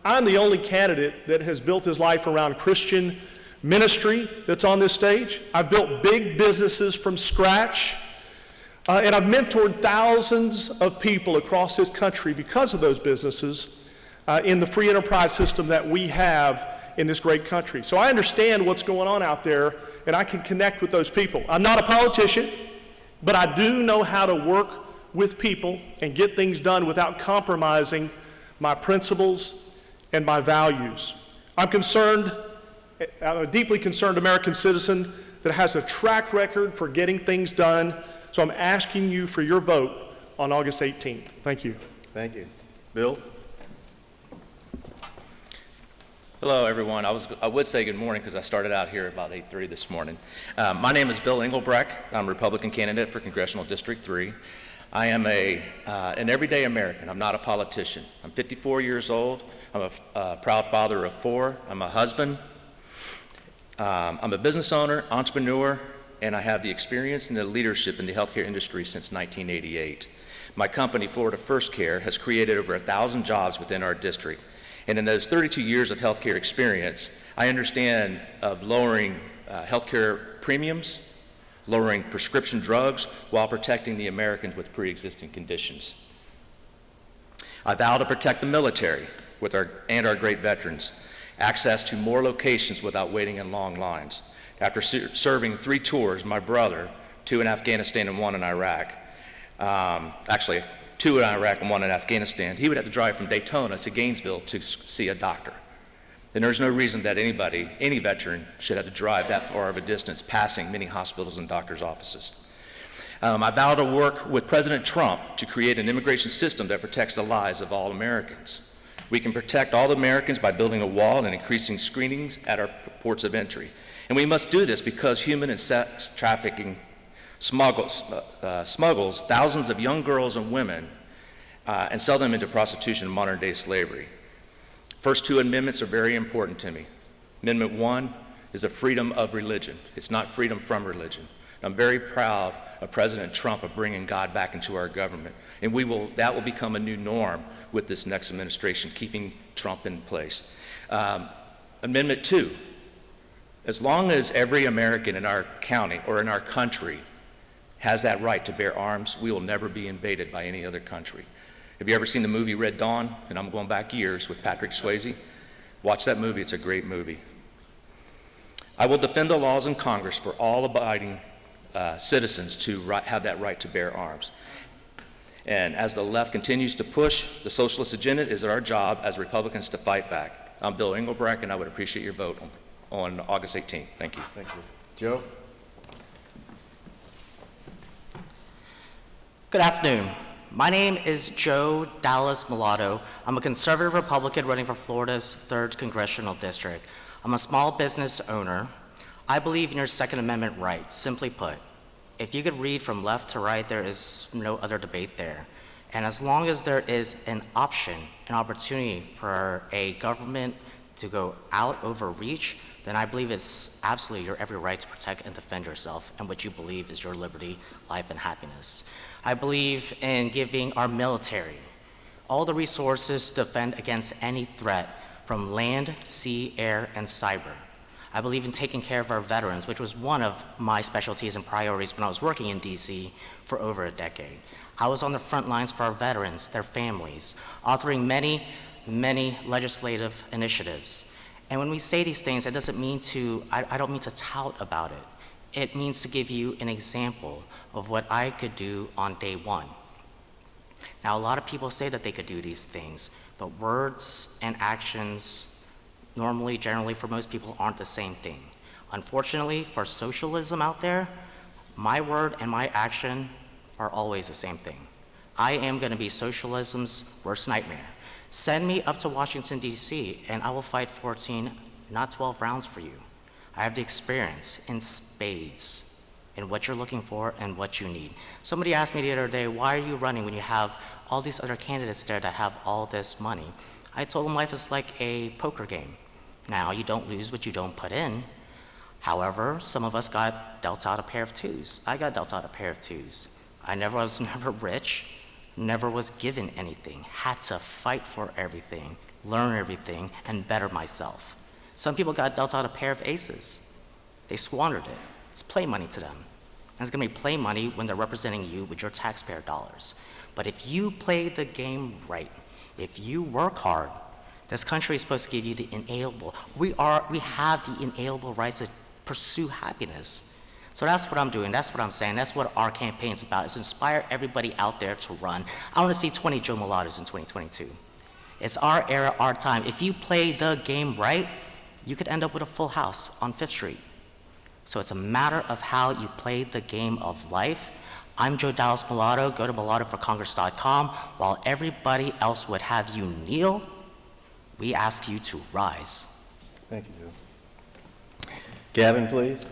I'm the only candidate that has built his life around Christian ministry that's on this stage. I've built big businesses from scratch, and I've mentored thousands of people across this country because of those businesses. In the free enterprise system that we have in this great country. So I understand what's going on out there, and I can connect with those people. I'm not a politician, but I do know how to work with people and get things done without compromising my principles and my values. I'm a deeply concerned American citizen that has a track record for getting things done, so I'm asking you for your vote on August 18th. Thank you. Thank you. Bill? Hello, everyone. I would say good morning because I started out here about 8:30 this morning. My name is Bill Engelbrecht. I'm a Republican candidate for Congressional District 3. I am an everyday American. I'm not a politician. I'm 54 years old. I'm a proud father of 4. I'm a husband. I'm a business owner, entrepreneur, and I have the experience and the leadership in the healthcare industry since 1988. My company, Florida First Care, has created over 1,000 jobs within our district. And in those 32 years of healthcare experience, I understand of lowering healthcare premiums, lowering prescription drugs, while protecting the Americans with pre-existing conditions. I vow to protect the military and our great veterans, access to more locations without waiting in long lines. After serving 3 tours, my brother, 2 in Afghanistan and 1 in Iraq, actually 2 in Iraq and 1 in Afghanistan, he would have to drive from Daytona to Gainesville to see a doctor. And there's no reason that any veteran should have to drive that far of a distance, passing many hospitals and doctors' offices. I vow to work with President Trump to create an immigration system that protects the lives of all Americans. We can protect all Americans by building a wall and increasing screenings at our ports of entry. And we must do this because human and sex trafficking smuggles thousands of young girls and women and sell them into prostitution and modern-day slavery. First 2 amendments are very important to me. Amendment 1 is a freedom of religion. It's not freedom from religion. I'm very proud of President Trump of bringing God back into our government, and that will become a new norm with this next administration, keeping Trump in place. Amendment 2, as long as every American in our county or in our country has that right to bear arms, we will never be invaded by any other country. Have you ever seen the movie Red Dawn? And I'm going back years with Patrick Swayze. Watch that movie, it's a great movie. I will defend the laws in Congress for all abiding citizens to have that right to bear arms. And as the left continues to push the socialist agenda, it is our job as Republicans to fight back. I'm Bill Engelbrecht, and I would appreciate your vote on August 18th. Thank you. Thank you. Joe? Good afternoon. My name is Joe Dallas Mulatto. I'm a conservative Republican running for Florida's 3rd Congressional District. I'm a small business owner. I believe in your Second Amendment right. Simply put, if you could read from left to right, there is no other debate there. And as long as there is an option, an opportunity for a government to go out overreach, then I believe it's absolutely your every right to protect and defend yourself and what you believe is your liberty, life, and happiness. I believe in giving our military all the resources to defend against any threat from land, sea, air, and cyber. I believe in taking care of our veterans, which was one of my specialties and priorities when I was working in DC for over a decade. I was on the front lines for our veterans, their families, authoring many, many legislative initiatives. And when we say these things, it doesn't mean I don't mean to tout about it. It means to give you an example of what I could do on day 1. Now, a lot of people say that they could do these things, but words and actions normally, generally, for most people aren't the same thing. Unfortunately, for socialism out there, my word and my action are always the same thing. I am going to be socialism's worst nightmare. Send me up to Washington, D.C., and I will fight 14, not 12 rounds for you. I have the experience in spades in what you're looking for and what you need. Somebody asked me the other day, why are you running when you have all these other candidates there that have all this money? I told them life is like a poker game. Now, you don't lose what you don't put in. However, some of us got dealt out a pair of 2s. I got dealt out a pair of 2s. I was never rich, never was given anything, had to fight for everything, learn everything, and better myself. Some people got dealt out a pair of aces. They squandered it. It's play money to them. And it's gonna be play money when they're representing you with your taxpayer dollars. But if you play the game right, if you work hard, this country is supposed to give you the inalienable. We have the inalienable rights to pursue happiness. So that's what I'm doing, that's what I'm saying, that's what our campaign's about, is inspire everybody out there to run. I wanna see 20 Joe Mulattos in 2022. It's our era, our time. If you play the game right, you could end up with a full house on 5th Street. So it's a matter of how you play the game of life. I'm Joe Dallas Mulatto. Go to mulattoforcongress.com. While everybody else would have you kneel, we ask you to rise. Thank you, Joe. Gavin, please.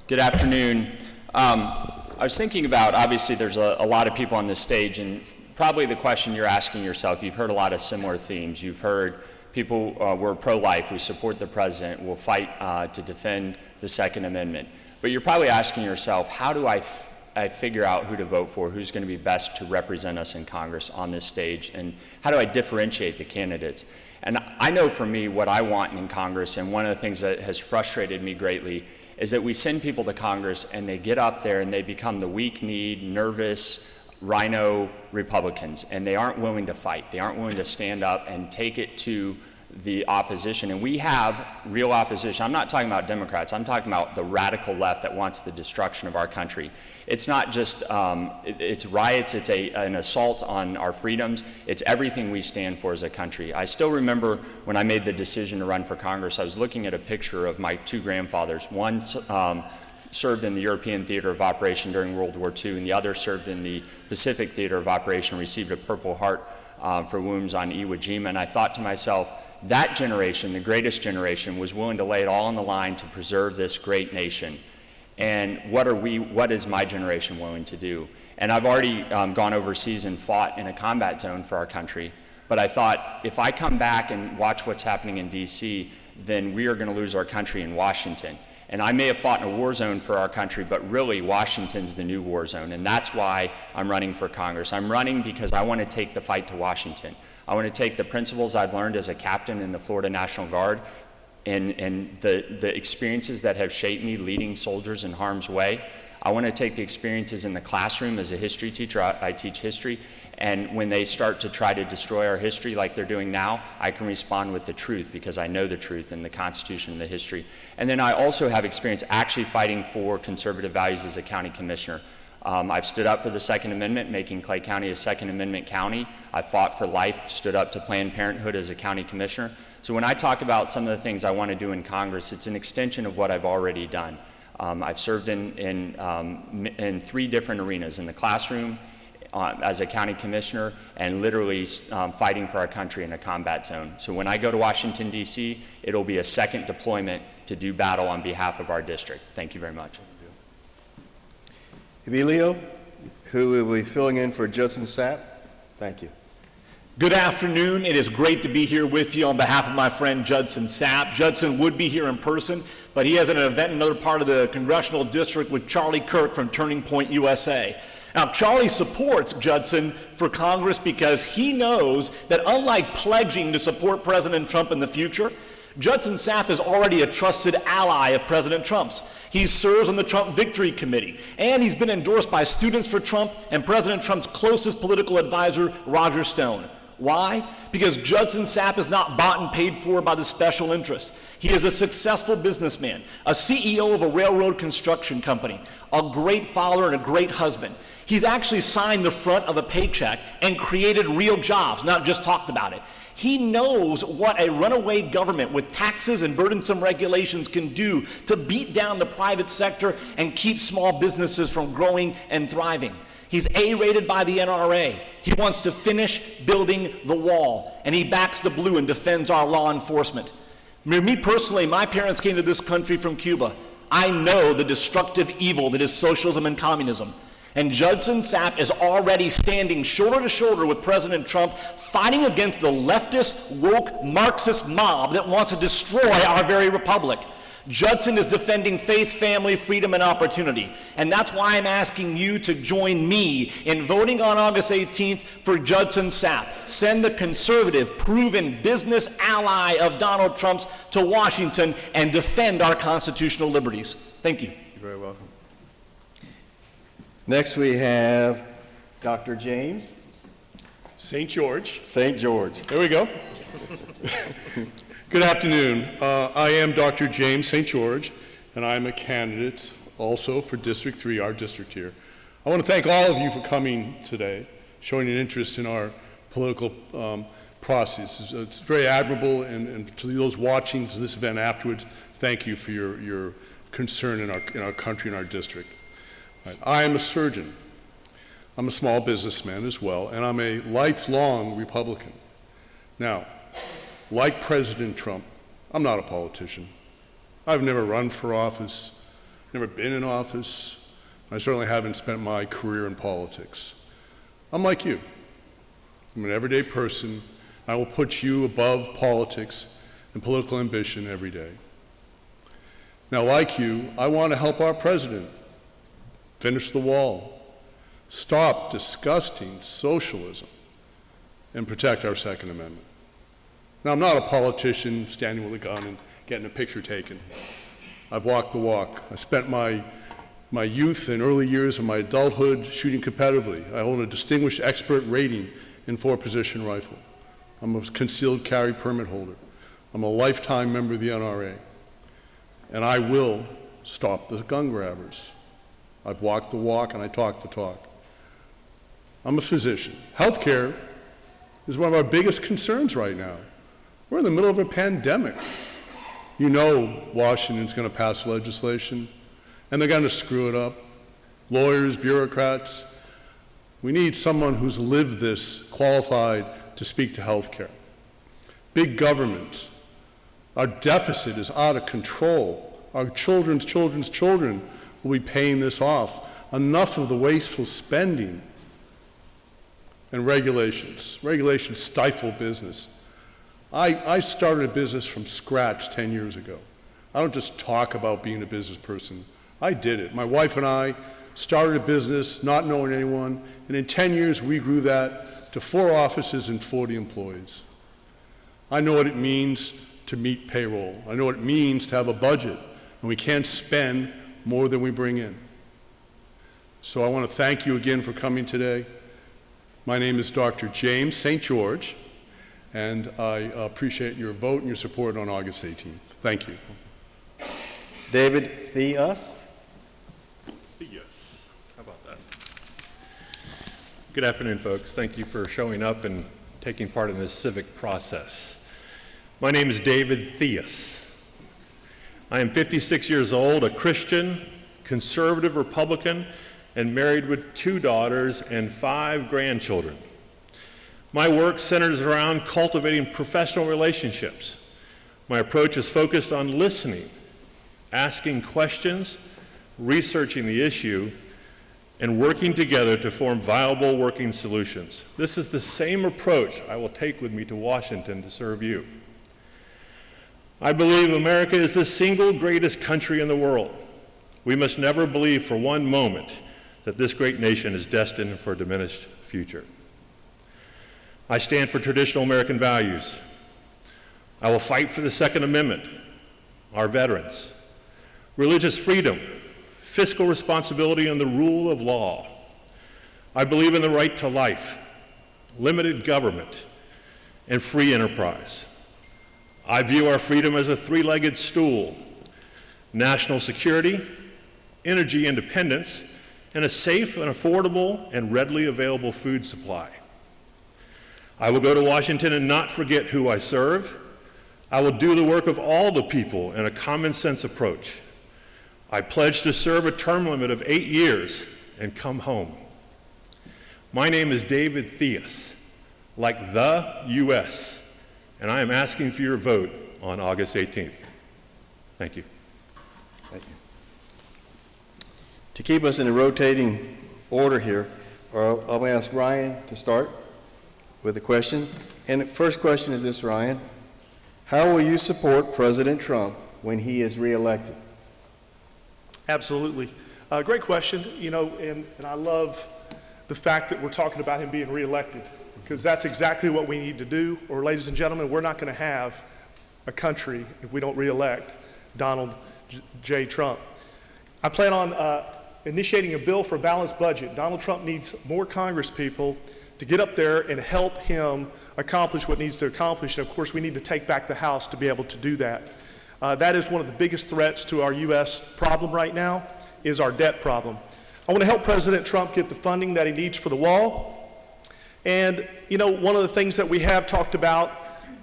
Good afternoon. I was thinking about, obviously, there's a lot of people on this stage, and probably the question you're asking yourself, you've heard a lot of similar themes. You've heard people, we're pro-life, we support the president, we'll fight to defend the Second Amendment. But you're probably asking yourself, how do I figure out who to vote for, who's going to be best to represent us in Congress on this stage, and how do I differentiate the candidates? And I know for me what I want in Congress, and one of the things that has frustrated me greatly is that we send people to Congress and they get up there and they become the weak-kneed, nervous, rhino Republicans, and they aren't willing to fight. They aren't willing to stand up and take it to the opposition. And we have real opposition. I'm not talking about Democrats. I'm talking about the radical left that wants the destruction of our country. It's not just, it's riots, it's an assault on our freedoms. It's everything we stand for as a country. I still remember when I made the decision to run for Congress, I was looking at a picture of my two grandfathers. One served in the European Theater of Operation during World War II, and the other served in the Pacific Theater of Operation, received a Purple Heart for wounds on Iwo Jima. And I thought to myself, that generation, the greatest generation, was willing to lay it all on the line to preserve this great nation. And what is my generation willing to do? And I've already gone overseas and fought in a combat zone for our country. But I thought, if I come back and watch what's happening in DC, then we are going to lose our country in Washington. And I may have fought in a war zone for our country, but really Washington's the new war zone. And that's why I'm running for Congress. I'm running because I want to take the fight to Washington. I want to take the principles I've learned as a captain in the Florida National Guard and the experiences that have shaped me leading soldiers in harm's way. I want to take the experiences in the classroom as a history teacher. I teach history. And when they start to try to destroy our history like they're doing now, I can respond with the truth because I know the truth and the Constitution and the history. And then I also have experience actually fighting for conservative values as a county commissioner. I've stood up for the Second Amendment, making Clay County a Second Amendment county. I fought for life, stood up to Planned Parenthood as a county commissioner. So when I talk about some of the things I want to do in Congress, it's an extension of what I've already done. I've served in 3 different arenas, in the classroom, as a county commissioner, and literally fighting for our country in a combat zone. So when I go to Washington, D.C., it'll be a second deployment to do battle on behalf of our district. Thank you very much. Emilio, who will be filling in for Judson Sapp. Thank you. Good afternoon. It is great to be here with you on behalf of my friend Judson Sapp. Judson would be here in person, but he has an event in another part of the congressional district with Charlie Kirk from Turning Point USA. Now, Charlie supports Judson for Congress because he knows that unlike pledging to support President Trump in the future, Judson Sapp is already a trusted ally of President Trump's. He serves on the Trump Victory Committee, and he's been endorsed by Students for Trump and President Trump's closest political advisor, Roger Stone. Why? Because Judson Sapp is not bought and paid for by the special interests. He is a successful businessman, a CEO of a railroad construction company, a great father and a great husband. He's actually signed the front of a paycheck and created real jobs, not just talked about it. He knows what a runaway government with taxes and burdensome regulations can do to beat down the private sector and keep small businesses from growing and thriving. He's A-rated by the NRA. He wants to finish building the wall, and he backs the blue and defends our law enforcement. Me personally, my parents came to this country from Cuba. I know the destructive evil that is socialism and communism. And Judson Sapp is already standing shoulder to shoulder with President Trump, fighting against the leftist, woke, Marxist mob that wants to destroy our very republic. Judson is defending faith, family, freedom, and opportunity. And that's why I'm asking you to join me in voting on August 18th for Judson Sapp. Send the conservative, proven business ally of Donald Trump's to Washington and defend our constitutional liberties. Thank you. You're very welcome. Next we have Dr. James. St. George. St. George. There we go. Good afternoon. I am Dr. James St. George, and I'm a candidate also for District 3, our district here. I want to thank all of you for coming today, showing an interest in our political process. It's very admirable, and to those watching to this event afterwards, thank you for your concern in our country and our district. Right. I am a surgeon. I'm a small businessman as well, and I'm a lifelong Republican. Now, like President Trump, I'm not a politician. I've never run for office, never been in office. I certainly haven't spent my career in politics. I'm like you. I'm an everyday person. I will put you above politics and political ambition every day. Now, like you, I want to help our president finish the wall, stop disgusting socialism, and protect our Second Amendment. Now, I'm not a politician standing with a gun and getting a picture taken. I've walked the walk. I spent my youth and early years of my adulthood shooting competitively. I hold a distinguished expert rating in 4-position rifle. I'm a concealed carry permit holder. I'm a lifetime member of the NRA. And I will stop the gun grabbers. I've walked the walk and I talk the talk. I'm a physician. Healthcare is one of our biggest concerns right now. We're in the middle of a pandemic. You know Washington's going to pass legislation, and they're going to screw it up. Lawyers, bureaucrats. We need someone who's lived this, qualified to speak to healthcare. Big government. Our deficit is out of control. Our children's children will be paying this off. Enough of the wasteful spending and regulations. Regulations stifle business. I started a business from scratch 10 years ago. I don't just talk about being a business person. I did it. My wife and I started a business not knowing anyone, and in 10 years we grew that to 4 offices and 40 employees. I know what it means to meet payroll. I know what it means to have a budget, and we can't spend more than we bring in. So I want to thank you again for coming today. My name is Dr. James St. George, and I appreciate your vote and your support on August 18th. Thank you. David Theus. Yes, how about that? Good afternoon, folks. Thank you for showing up and taking part in this civic process. My name is David Theus. I am 56 years old, a Christian, conservative Republican, and married with 2 daughters and 5 grandchildren. My work centers around cultivating professional relationships. My approach is focused on listening, asking questions, researching the issue, and working together to form viable working solutions. This is the same approach I will take with me to Washington to serve you. I believe America is the single greatest country in the world. We must never believe for one moment that this great nation is destined for a diminished future. I stand for traditional American values. I will fight for the Second Amendment, our veterans, religious freedom, fiscal responsibility, and the rule of law. I believe in the right to life, limited government, and free enterprise. I view our freedom as a 3-legged stool: national security, energy independence, and a safe and affordable and readily available food supply. I will go to Washington and not forget who I serve. I will do the work of all the people in a common sense approach. I pledge to serve a term limit of 8 years and come home. My name is David Theus, like the U.S., and I am asking for your vote on August 18th. Thank you. Thank you. To keep us in a rotating order here, I'm going to ask Ryan to start with a question. And the first question is this, Ryan. How will you support President Trump when he is reelected? Absolutely. Great question. You know, and I love the fact that we're talking about him being reelected, because that's exactly what we need to do. Or, ladies and gentlemen, we're not going to have a country if we don't reelect Donald J. Trump. I plan on initiating a bill for a balanced budget. Donald Trump needs more Congress people to get up there and help him accomplish what needs to accomplish. And of course, we need to take back the House to be able to do that. That is one of the biggest threats to our U.S. problem right now, is our debt problem. I want to help President Trump get the funding that he needs for the wall. And, you know, one of the things that we have talked about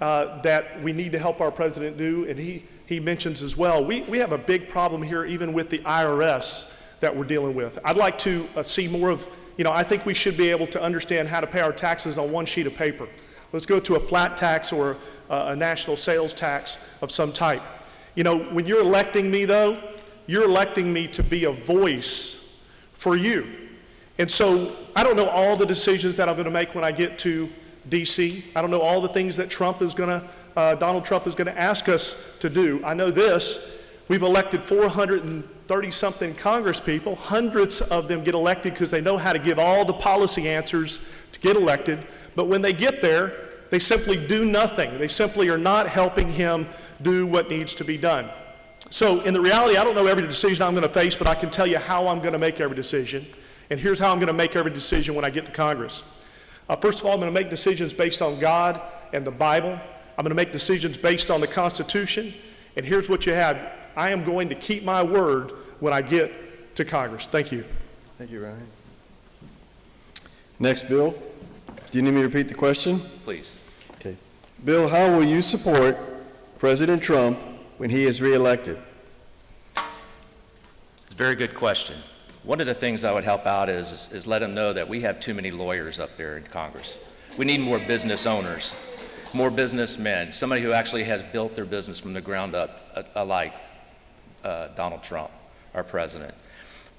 that we need to help our president do, and he mentions as well, we have a big problem here even with the IRS that we're dealing with. I'd like to see more of, you know, I think we should be able to understand how to pay our taxes on one sheet of paper. Let's go to a flat tax or a national sales tax of some type. You know, when you're electing me, though, you're electing me to be a voice for you. And so I don't know all the decisions that I'm going to make when I get to D.C. I don't know all the things that Donald Trump is going to ask us to do. I know this. We've elected 430-something Congress people. Hundreds of them get elected because they know how to give all the policy answers to get elected. But when they get there, they simply do nothing. They simply are not helping him do what needs to be done. So in the reality, I don't know every decision I'm going to face, but I can tell you how I'm going to make every decision. And here's how I'm going to make every decision when I get to Congress. First of all, I'm going to make decisions based on God and the Bible. I'm going to make decisions based on the Constitution. And here's what you have. I am going to keep my word when I get to Congress. Thank you. Thank you, Ryan. Next, Bill. Do you need me to repeat the question? Please. Okay. Bill, how will you support President Trump when he is reelected? It's a very good question. One of the things I would help out is let him know that we have too many lawyers up there in Congress. We need more business owners, more businessmen, somebody who actually has built their business from the ground up, like Donald Trump, our president.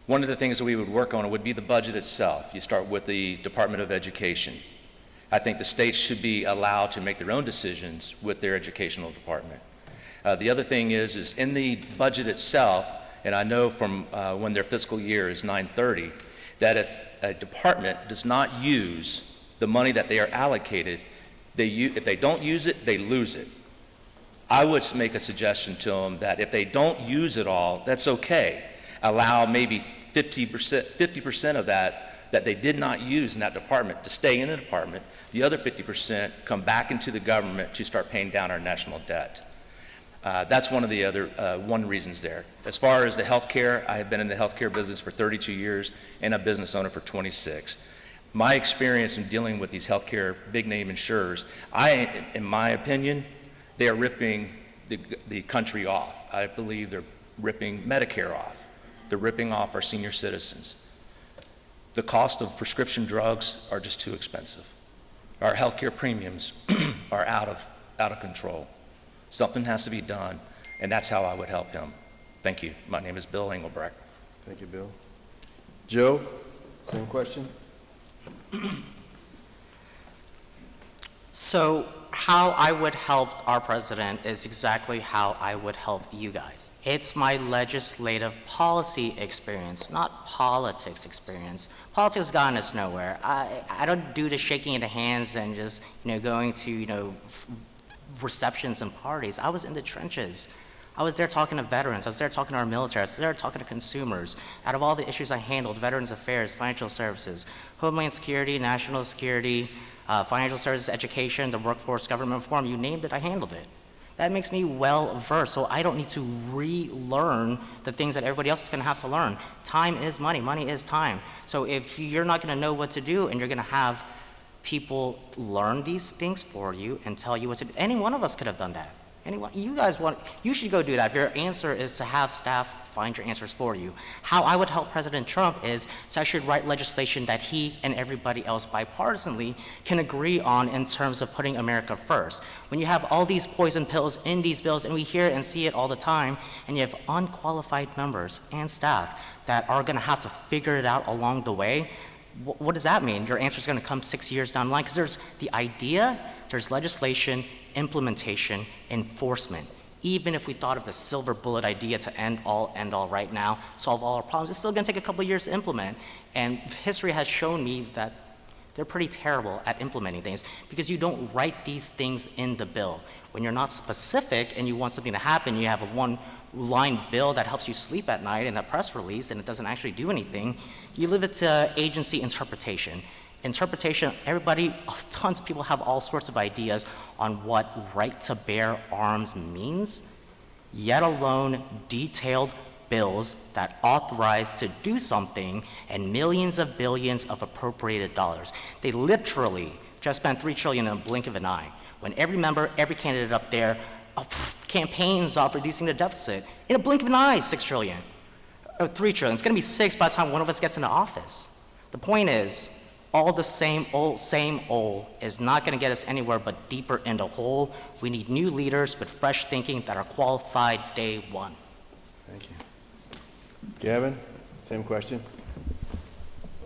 One of the things that we would work on would be the budget itself. You start with the Department of Education. I think the states should be allowed to make their own decisions with their educational department. The other thing is in the budget itself, and I know from when their fiscal year is 9/30, that if a department does not use the money that they are allocated, if they don't use it, they lose it. I would make a suggestion to them that if they don't use it all, that's okay. Allow maybe 50% of that they did not use in that department to stay in the department. The other 50% come back into the government to start paying down our national debt. That's one of the other reasons there. As far as the healthcare, I have been in the healthcare business for 32 years and a business owner for 26. My experience in dealing with these healthcare big name insurers, in my opinion, they are ripping the country off. I believe they're ripping Medicare off. They're ripping off our senior citizens. The cost of prescription drugs are just too expensive. Our healthcare premiums are out of control. Something has to be done, and that's how I would help him. Thank you. My name is Bill Engelbrecht. Thank you, Bill. Joe, same question? So how I would help our president is exactly how I would help you guys. It's my legislative policy experience, not politics experience. Politics has gotten us nowhere. I don't do the shaking of the hands and just, going to, receptions and parties. I was in the trenches. I was there talking to veterans. I was there talking to our military. I was there talking to consumers. Out of all the issues I handled, Veterans Affairs, Financial Services, Homeland Security, National Security, Financial Services, Education, the Workforce, Government Reform, you named it, I handled it. That makes me well-versed, so I don't need to relearn the things that everybody else is going to have to learn. Time is money. Money is time. So if you're not going to know what to do and you're going to have people learn these things for you and tell you what to do. Any one of us could have done that. You should go do that. If your answer is to have staff find your answers for you. How I would help President Trump is to actually write legislation that he and everybody else bipartisanly can agree on in terms of putting America first. When you have all these poison pills in these bills, and we hear and see it all the time, and you have unqualified members and staff that are gonna have to figure it out along the way, what does that mean? Your answer is going to come 6 years down the line, because there's the idea, there's legislation, implementation, enforcement. Even if we thought of the silver bullet idea to end all right now, solve all our problems, it's still going to take a couple of years to implement. And history has shown me that they're pretty terrible at implementing things, because you don't write these things in the bill. When you're not specific and you want something to happen, you have a one-line bill that helps you sleep at night and a press release, and it doesn't actually do anything. You leave it to agency interpretation. Interpretation, tons of people have all sorts of ideas on what right to bear arms means, yet alone detailed bills that authorize to do something and millions of billions of appropriated dollars. They literally just spent $3 trillion in a blink of an eye. When every member, every candidate up there campaigns off reducing the deficit, in a blink of an eye, $6 trillion. $3 trillion. It's going to be 6 by the time one of us gets into office. The point is, All the same old is not going to get us anywhere but deeper in the hole. We need new leaders with fresh thinking that are qualified day one. Thank you. Gavin, same question.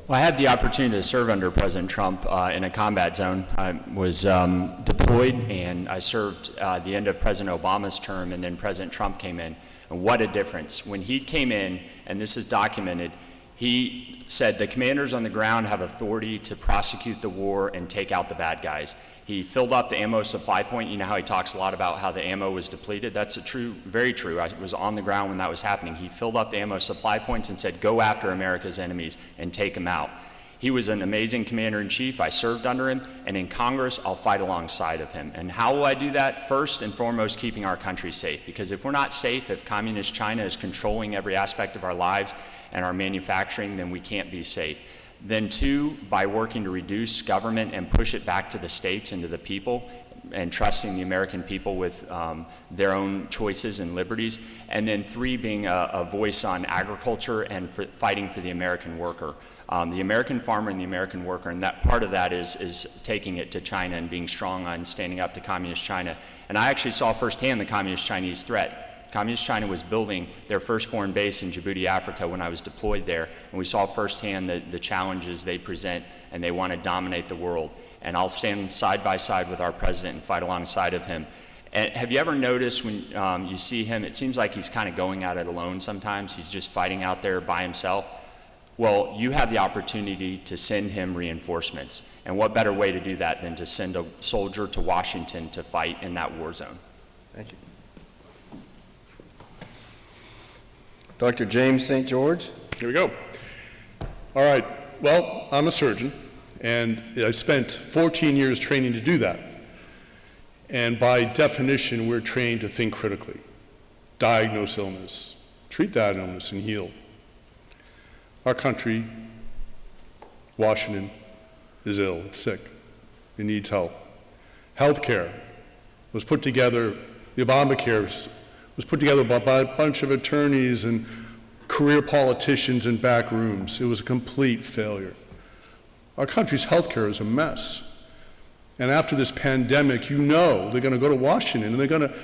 Well, I had the opportunity to serve under President Trump in a combat zone. I was deployed, and I served the end of President Obama's term, and then President Trump came in. And what a difference. When he came in, and this is documented, he said the commanders on the ground have authority to prosecute the war and take out the bad guys. He filled up the ammo supply point. You know how he talks a lot about how the ammo was depleted? That's very true. I was on the ground when that was happening. He filled up the ammo supply points and said, go after America's enemies and take them out. He was an amazing commander-in-chief. I served under him, and in Congress, I'll fight alongside of him. And how will I do that? First and foremost, keeping our country safe. Because if we're not safe, if communist China is controlling every aspect of our lives and our manufacturing, then we can't be safe. Then two, by working to reduce government and push it back to the states and to the people, and trusting the American people with their own choices and liberties. And then three, being a voice on agriculture and fighting for the American worker. The American farmer and the American worker, and that part of that is taking it to China and being strong on standing up to communist China. And I actually saw firsthand the communist Chinese threat. Communist China was building their first foreign base in Djibouti, Africa, when I was deployed there, and we saw firsthand the challenges they present, and they want to dominate the world. And I'll stand side by side with our president and fight alongside of him. And have you ever noticed when you see him, it seems like he's kind of going at it alone sometimes. He's just fighting out there by himself. Well, you have the opportunity to send him reinforcements. And what better way to do that than to send a soldier to Washington to fight in that war zone? Thank you. Dr. James St. George. Here we go. All right. Well, I'm a surgeon, and I spent 14 years training to do that. And by definition, we're trained to think critically, diagnose illness, treat that illness, and heal. Our country, Washington, is ill, it's sick, it needs help. Healthcare was put together, the Obamacare was put together by a bunch of attorneys and career politicians in back rooms. It was a complete failure. Our country's healthcare is a mess. And after this pandemic, you know they're going to go to Washington and they're going to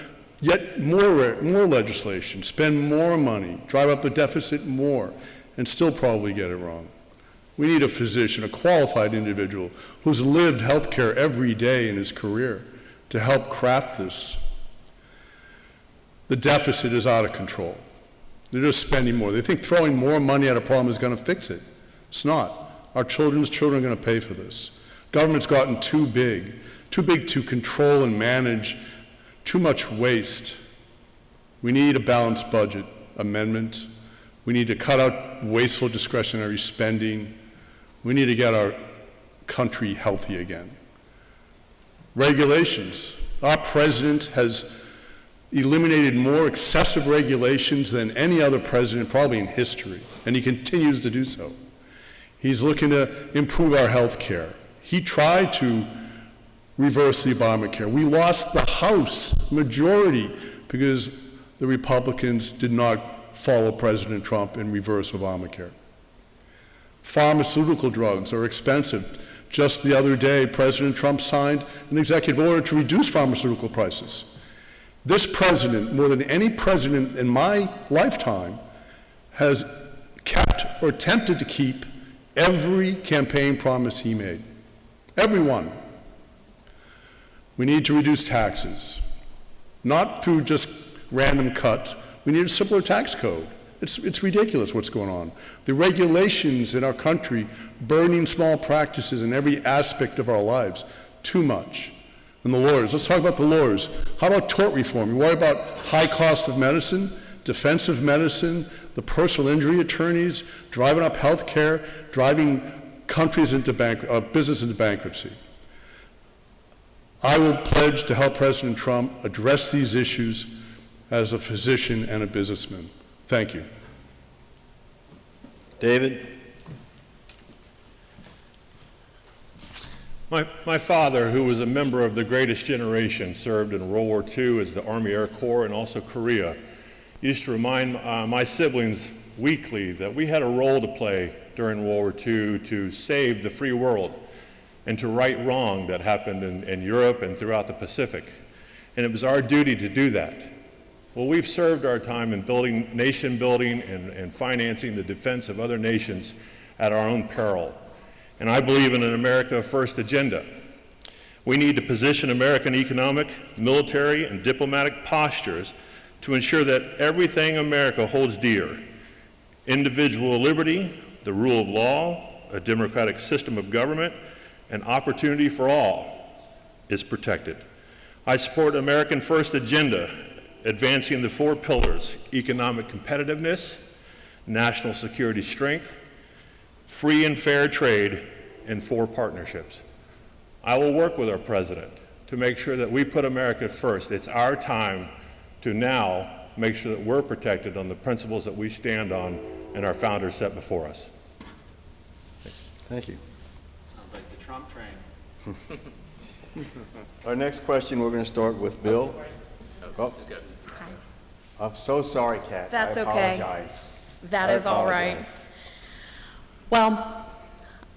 get more legislation, spend more money, drive up the deficit more, and still probably get it wrong. We need a physician, a qualified individual who's lived healthcare every day in his career to help craft this. The deficit is out of control. They're just spending more. They think throwing more money at a problem is going to fix it. It's not. Our children's children are going to pay for this. Government's gotten too big to control and manage, too much waste. We need a balanced budget amendment. We need to cut out wasteful discretionary spending. We need to get our country healthy again. Regulations. Our president has eliminated more excessive regulations than any other president probably in history, and he continues to do so. He's looking to improve our health care. He tried to reverse the Obamacare. We lost the House majority because the Republicans did not follow President Trump and reverse Obamacare. Pharmaceutical drugs are expensive. Just the other day, President Trump signed an executive order to reduce pharmaceutical prices. This president, more than any president in my lifetime, has kept or attempted to keep every campaign promise he made. Every one. We need to reduce taxes, not through just random cuts. We need a simpler tax code. It's ridiculous what's going on. The regulations in our country burdening small practices in every aspect of our lives, too much. And the lawyers, let's talk about the lawyers. How about tort reform? You worry about high cost of medicine, defensive medicine, the personal injury attorneys, driving up health care, driving countries into business into bankruptcy. I will pledge to help President Trump address these issues as a physician and a businessman. Thank you. David? My father, who was a member of the greatest generation, served in World War II as the Army Air Corps and also Korea, used to remind my siblings weekly that we had a role to play during World War II to save the free world and to right wrong that happened in Europe and throughout the Pacific. And it was our duty to do that. Well, we've served our time in building, nation building and financing the defense of other nations at our own peril. And I believe in an America First agenda. We need to position American economic, military, and diplomatic postures to ensure that everything America holds dear, individual liberty, the rule of law, a democratic system of government, and opportunity for all, is protected. I support American First agenda, advancing the 4 pillars: economic competitiveness, national security strength, free and fair trade, and 4 partnerships. I will work with our president to make sure that we put America first. It's our time to now make sure that we're protected on the principles that we stand on and our founders set before us. Thank you. Sounds like the Trump train. Our next question, we're going to start with Bill. Oh. I'm so sorry, Kat. That's I okay. apologize. That is all right. Well,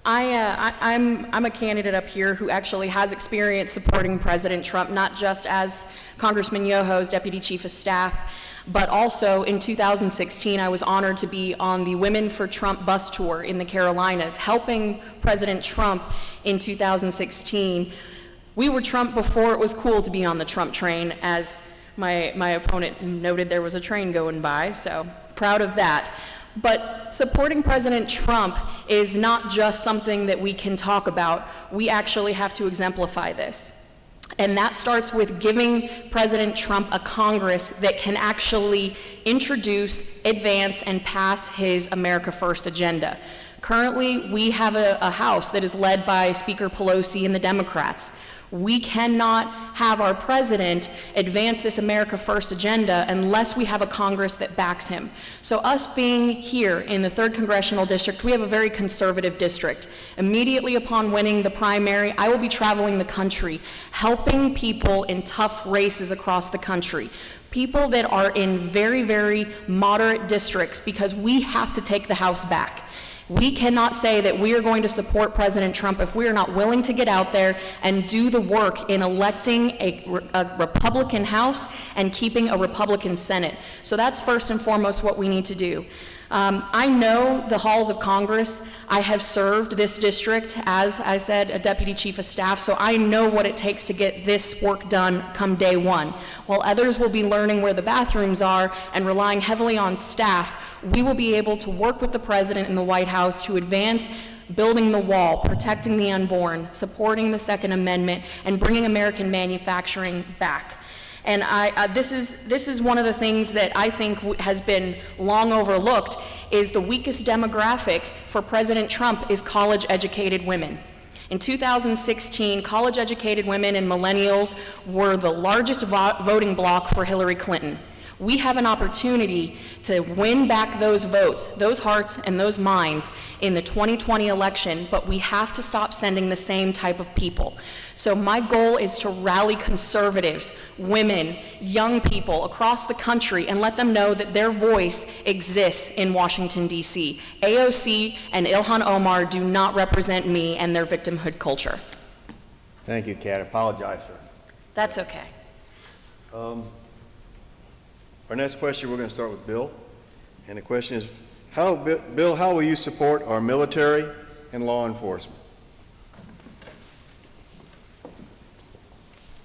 I'm a candidate up here who actually has experience supporting President Trump, not just as Congressman Yoho's Deputy Chief of Staff, but also in 2016, I was honored to be on the Women for Trump bus tour in the Carolinas, helping President Trump in 2016. We were Trump before it was cool to be on the Trump train, as my opponent noted there was a train going by, so proud of that. But supporting President Trump is not just something that we can talk about. We actually have to exemplify this. And that starts with giving President Trump a Congress that can actually introduce, advance, and pass his America First agenda. Currently, we have a House that is led by Speaker Pelosi and the Democrats. We cannot have our president advance this America First agenda unless we have a Congress that backs him. So us being here in the 3rd Congressional District, we have a very conservative district. Immediately upon winning the primary, I will be traveling the country, helping people in tough races across the country. People that are in very, very moderate districts, because we have to take the House back. We cannot say that we are going to support President Trump if we are not willing to get out there and do the work in electing a Republican House and keeping a Republican Senate. So that's first and foremost what we need to do. I know the halls of Congress. I have served this district, as I said, a Deputy Chief of Staff, so I know what it takes to get this work done come day one. While others will be learning where the bathrooms are and relying heavily on staff, we will be able to work with the President and the White House to advance building the wall, protecting the unborn, supporting the Second Amendment, and bringing American manufacturing back. And this is one of the things that I think has been long overlooked, is the weakest demographic for President Trump is college-educated women. In 2016, college-educated women and millennials were the largest voting bloc for Hillary Clinton. We have an opportunity to win back those votes, those hearts and those minds in the 2020 election, but we have to stop sending the same type of people. So my goal is to rally conservatives, women, young people across the country and let them know that their voice exists in Washington, D.C. AOC and Ilhan Omar do not represent me and their victimhood culture. Thank you, Kat. I apologize for That's okay. Our next question, we're going to start with Bill. And the question is, Bill, how will you support our military and law enforcement?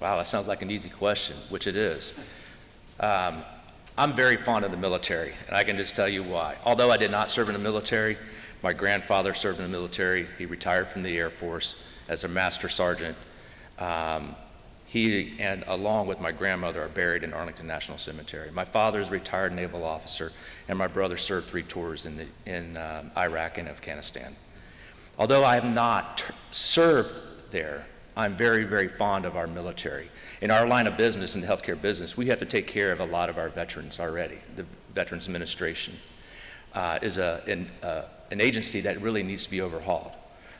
Wow, that sounds like an easy question, which it is. I'm very fond of the military, and I can just tell you why. Although I did not serve in the military, my grandfather served in the military. He retired from the Air Force as a master sergeant. He and along with my grandmother are buried in Arlington National Cemetery. My father is a retired naval officer, and my brother served 3 tours in Iraq and Afghanistan. Although I have not served there, I'm very, very fond of our military. In our line of business, in the healthcare business, we have to take care of a lot of our veterans already. The Veterans Administration is an agency that really needs to be overhauled.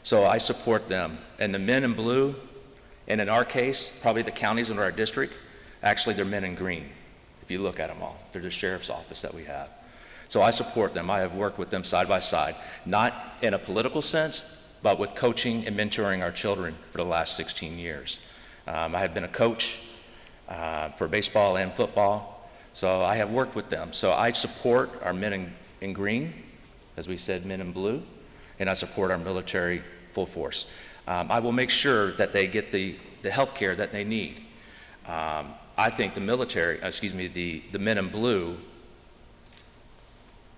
So I support them. And the men in blue, and in our case, probably the counties in our district, actually they're men in green, if you look at them all. They're the sheriff's office that we have. So I support them. I have worked with them side by side, not in a political sense, but with coaching and mentoring our children for the last 16 years. I have been a coach for baseball and football, so I have worked with them. So I support our men in green, as we said, men in blue, and I support our military full force. I will make sure that they get the health care that they need. I think the military, the men in blue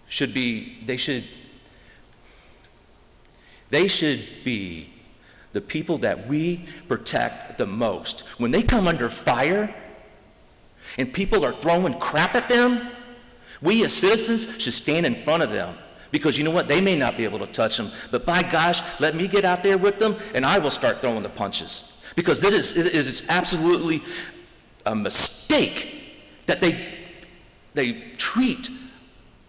should be the people that we protect the most. When they come under fire and people are throwing crap at them, we as citizens should stand in front of them. Because you know what? They may not be able to touch them, but by gosh, let me get out there with them and I will start throwing the punches. Because it is absolutely a mistake that they treat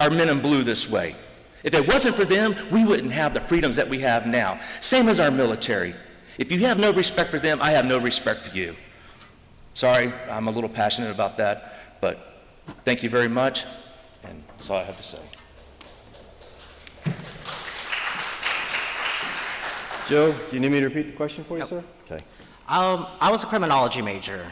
our men in blue this way. If it wasn't for them, we wouldn't have the freedoms that we have now. Same as our military. If you have no respect for them, I have no respect for you. Sorry, I'm a little passionate about that, but thank you very much, and that's all I have to say. Joe, do you need me to repeat the question for you, sir? Okay. I was a criminology major,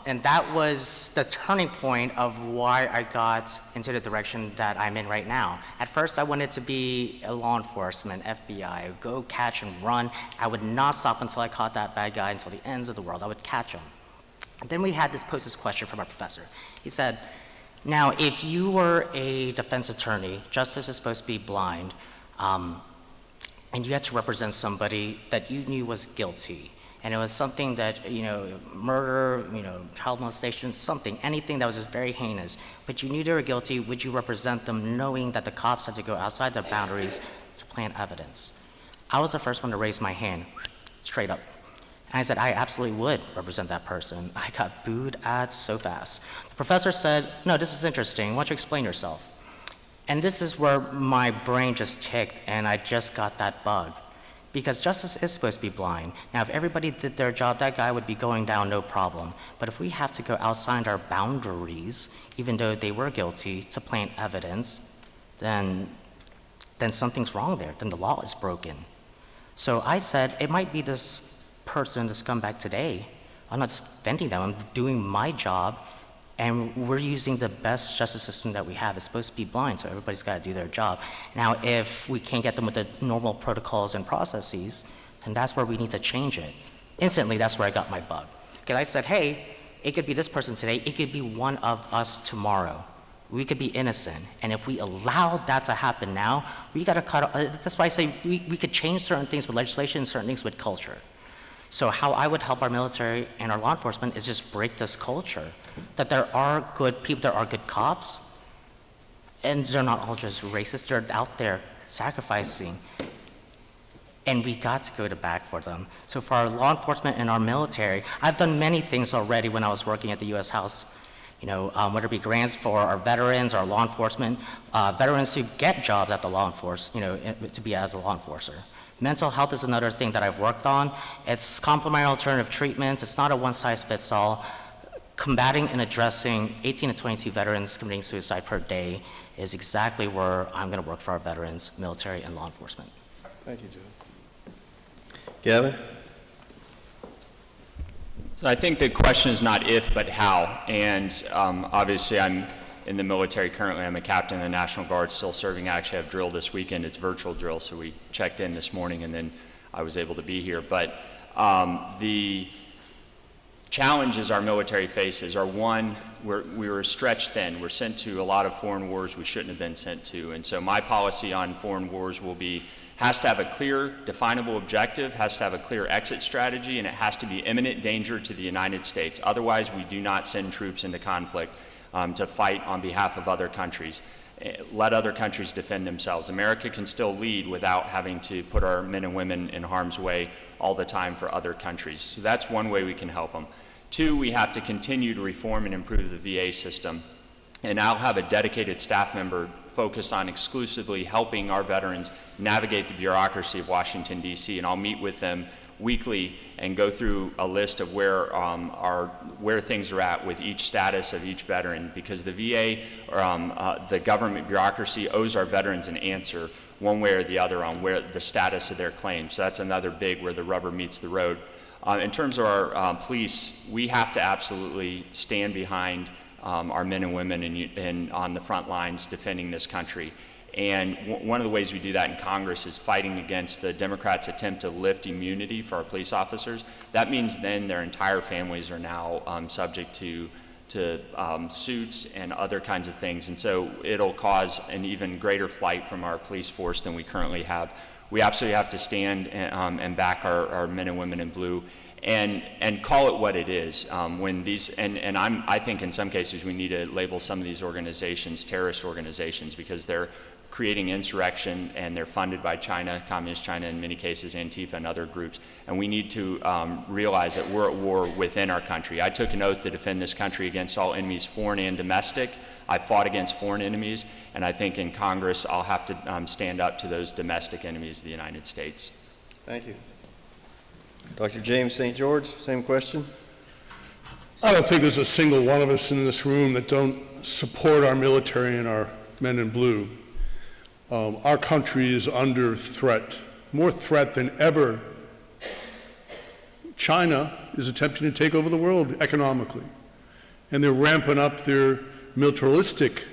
and that was the turning point of why I got into the direction that I'm in right now. At first, I wanted to be a law enforcement, FBI, go catch and run. I would not stop until I caught that bad guy until the ends of the world. I would catch him. And then we had this question from our professor. He said, now, if you were a defense attorney, justice is supposed to be blind, and you had to represent somebody that you knew was guilty, and it was something that, murder, child molestation, anything that was just very heinous, but you knew they were guilty, would you represent them knowing that the cops had to go outside their boundaries to plant evidence? I was the first one to raise my hand, straight up. And I said, I absolutely would represent that person. I got booed at so fast. The professor said, no, this is interesting. Why don't you explain yourself? And this is where my brain just ticked, and I just got that bug. Because justice is supposed to be blind. Now, if everybody did their job, that guy would be going down no problem. But if we have to go outside our boundaries, even though they were guilty, to plant evidence, then something's wrong there. Then the law is broken. So I said, it might be this person, this scumbag today. I'm not defending them. I'm doing my job. And we're using the best justice system that we have. It's supposed to be blind, so everybody's got to do their job. Now, if we can't get them with the normal protocols and processes, then that's where we need to change it. Instantly, that's where I got my bug. Because I said, hey, it could be this person today, it could be one of us tomorrow. We could be innocent. And if we allow that to happen now, we got to cut, that's why I say we could change certain things with legislation, certain things with culture. So how I would help our military and our law enforcement is just break this culture, that there are good people, there are good cops, and they're not all just racist, they're out there sacrificing, and we got to go to bat for them. So for our law enforcement and our military, I've done many things already when I was working at the U.S. House, whether it be grants for our veterans, our law enforcement, veterans who get jobs at the law enforcement, to be as a law enforcer. Mental health is another thing that I've worked on. It's complementary alternative treatments. It's not a one-size-fits-all. Combating and addressing 18 to 22 veterans committing suicide per day is exactly where I'm going to work for our veterans, military, and law enforcement. Thank you, Joe. Gavin? So I think the question is not if, but how. And obviously, I'm in the military currently. I'm a captain in the National Guard, still serving. I actually have drill this weekend. It's virtual drill, so we checked in this morning, and then I was able to be here. But the challenges our military faces are, one, we were stretched thin. We're sent to a lot of foreign wars we shouldn't have been sent to. And so my policy on foreign wars has to have a clear, definable objective, has to have a clear exit strategy, and it has to be imminent danger to the United States. Otherwise, we do not send troops into conflict to fight on behalf of other countries. Let other countries defend themselves. America can still lead without having to put our men and women in harm's way all the time for other countries. So that's one way we can help them. Two, we have to continue to reform and improve the VA system. And I'll have a dedicated staff member focused on exclusively helping our veterans navigate the bureaucracy of Washington, D.C., and I'll meet with them weekly and go through a list of where things are at with each status of each veteran, because the VA, the government bureaucracy, owes our veterans an answer one way or the other on where the status of their claims. So that's another big where the rubber meets the road. In terms of our police, we have to absolutely stand behind our men and women and on the front lines defending this country. And one of the ways we do that in Congress is fighting against the Democrats' attempt to lift immunity for our police officers. That means then their entire families are now subject to suits and other kinds of things. And so it'll cause an even greater flight from our police force than we currently have. We absolutely have to stand and back our men and women in blue and call it what it is. I think in some cases we need to label some of these organizations terrorist organizations, because they're creating insurrection and they're funded by China, Communist China in many cases, Antifa and other groups. And we need to realize that we're at war within our country. I took an oath to defend this country against all enemies, foreign and domestic. I fought against foreign enemies, and I think in Congress I'll have to stand up to those domestic enemies of the United States. Thank you. Dr. James St. George, same question. I don't think there's a single one of us in this room that don't support our military and our men in blue. Our country is under threat, more threat than ever. China is attempting to take over the world economically, and they're ramping up their militaristic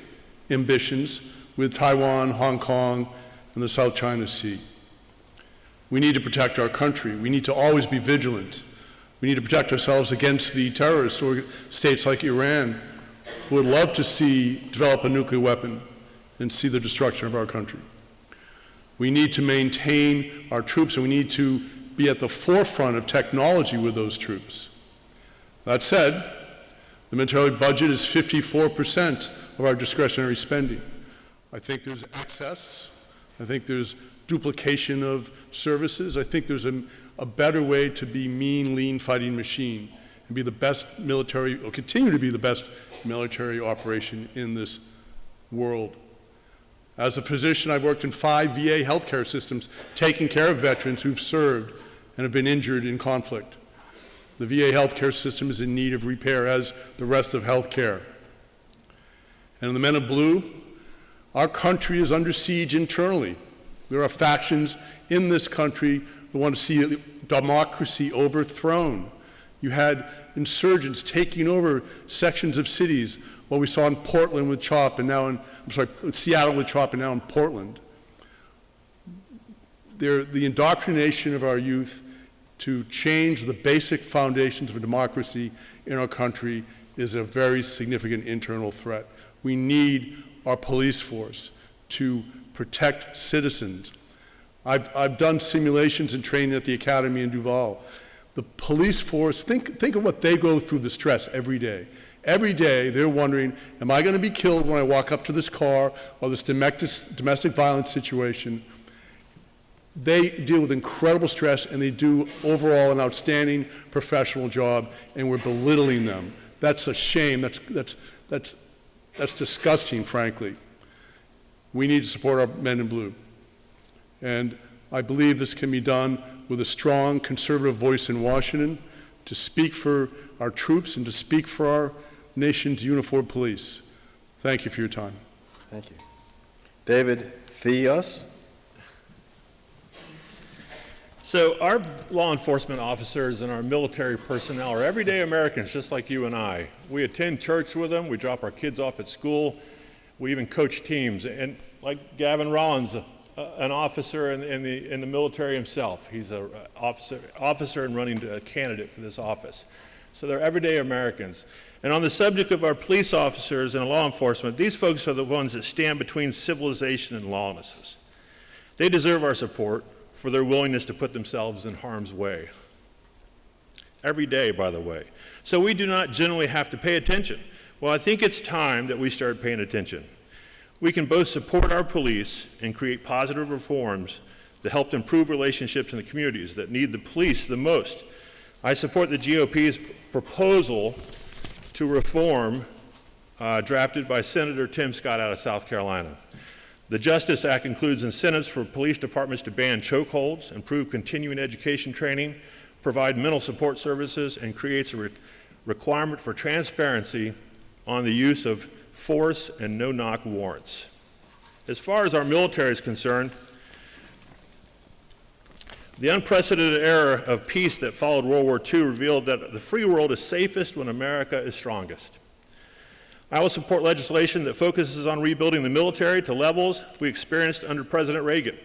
ambitions with Taiwan, Hong Kong, and the South China Sea. We need to protect our country. We need to always be vigilant. We need to protect ourselves against the terrorist states like Iran, who would love to develop a nuclear weapon and see the destruction of our country. We need to maintain our troops, and we need to be at the forefront of technology with those troops. That said, the military budget is 54% of our discretionary spending. I think there's excess. I think there's duplication of services. I think there's a better way to be mean, lean fighting machine and be the best military, or continue to be the best military operation in this world. As a physician, I've worked in 5 VA healthcare systems taking care of veterans who've served and have been injured in conflict. The VA healthcare system is in need of repair, as the rest of healthcare. And in the Men in Blue, our country is under siege internally. There are factions in this country who want to see democracy overthrown. You had insurgents taking over sections of cities, what we saw in Portland with CHOP, and now Seattle with CHOP, and now in Portland. The indoctrination of our youth to change the basic foundations of democracy in our country is a very significant internal threat. We need our police force to protect citizens. I've done simulations and training at the academy in Duval. The police force, think of what they go through, the stress every day. Every day they're wondering, am I going to be killed when I walk up to this car or this domestic violence situation? They deal with incredible stress, and they do overall an outstanding professional job, and we're belittling them. That's a shame. That's disgusting, frankly. We need to support our men in blue. And I believe this can be done with a strong conservative voice in Washington to speak for our troops and to speak for our nation's uniformed police. Thank you for your time. Thank you. David Theos. So our law enforcement officers and our military personnel are everyday Americans just like you and I. We attend church with them. We drop our kids off at school. We even coach teams. And like Gavin Rollins, an officer in the military himself. He's an officer and running a candidate for this office. So they're everyday Americans. And on the subject of our police officers and law enforcement, these folks are the ones that stand between civilization and lawlessness. They deserve our support for their willingness to put themselves in harm's way. Every day, by the way. So we do not generally have to pay attention. Well, I think it's time that we start paying attention. We can both support our police and create positive reforms that help improve relationships in the communities that need the police the most. I support the GOP's proposal to reform drafted by Senator Tim Scott out of South Carolina. The Justice Act includes incentives for police departments to ban chokeholds, improve continuing education training, provide mental support services, and creates a requirement for transparency on the use of force and no-knock warrants. As far as our military is concerned, the unprecedented era of peace that followed World War II revealed that the free world is safest when America is strongest. I will support legislation that focuses on rebuilding the military to levels we experienced under President Reagan.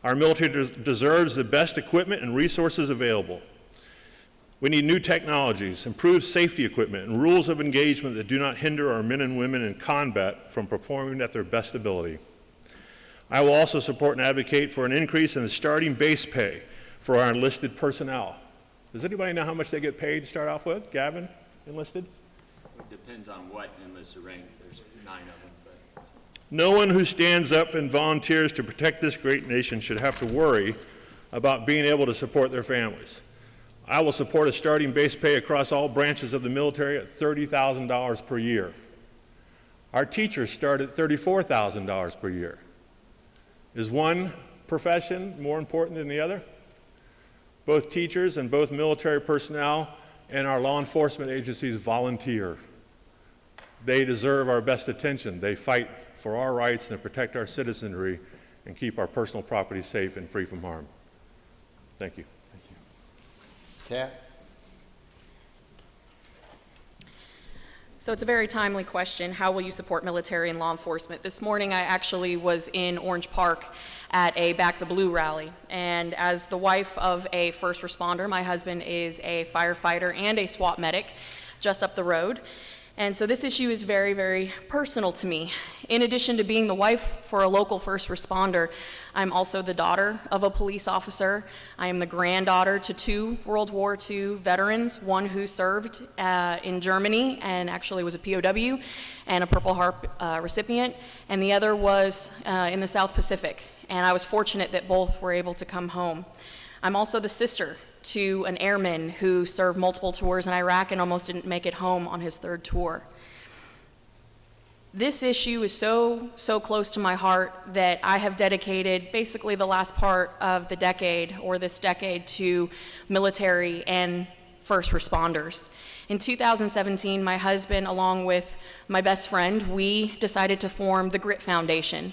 Our military deserves the best equipment and resources available. We need new technologies, improved safety equipment, and rules of engagement that do not hinder our men and women in combat from performing at their best ability. I will also support and advocate for an increase in the starting base pay for our enlisted personnel. Does anybody know how much they get paid to start off with? Gavin, enlisted? It depends on what enlisted rank. There's 9 of them. But No one who stands up and volunteers to protect this great nation should have to worry about being able to support their families. I will support a starting base pay across all branches of the military at $30,000 per year. Our teachers start at $34,000 per year. Is one profession more important than the other? Both teachers and both military personnel and our law enforcement agencies volunteer. They deserve our best attention. They fight for our rights and to protect our citizenry and keep our personal property safe and free from harm. Thank you. Kat? So it's a very timely question. How will you support military and law enforcement? This morning I actually was in Orange Park at a Back the Blue rally. And as the wife of a first responder, my husband is a firefighter and a SWAT medic just up the road. And so this issue is very, very personal to me. In addition to being the wife for a local first responder, I'm also the daughter of a police officer. I am the granddaughter to 2 World War II veterans, one who served in Germany and actually was a POW and a Purple Heart recipient, and the other was in the South Pacific. And I was fortunate that both were able to come home. I'm also the sister to an airman who served multiple tours in Iraq and almost didn't make it home on his 3rd tour. This issue is so close to my heart that I have dedicated basically the last part of the decade, or this decade, to military and first responders. In 2017, my husband, along with my best friend, we decided to form the Grit Foundation,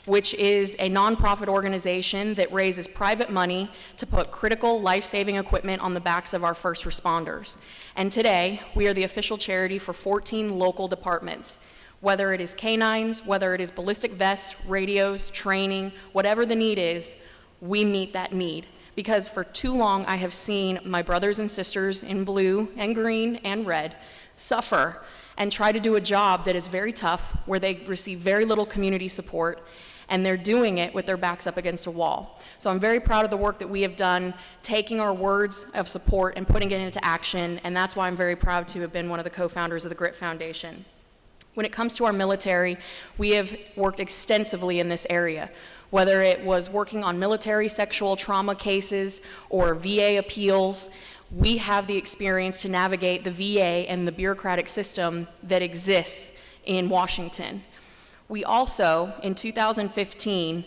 which is a nonprofit organization that raises private money to put critical life-saving equipment on the backs of our first responders. And today, we are the official charity for 14 local departments. Whether it is canines, whether it is ballistic vests, radios, training, whatever the need is, we meet that need. Because for too long, I have seen my brothers and sisters in blue and green and red suffer and try to do a job that is very tough, where they receive very little community support, and they're doing it with their backs up against a wall. So I'm very proud of the work that we have done, taking our words of support and putting it into action, and that's why I'm very proud to have been one of the co-founders of the Grit Foundation. When it comes to our military, we have worked extensively in this area, whether it was working on military sexual trauma cases or VA appeals. We have the experience to navigate the VA and the bureaucratic system that exists in Washington. We also, in 2015,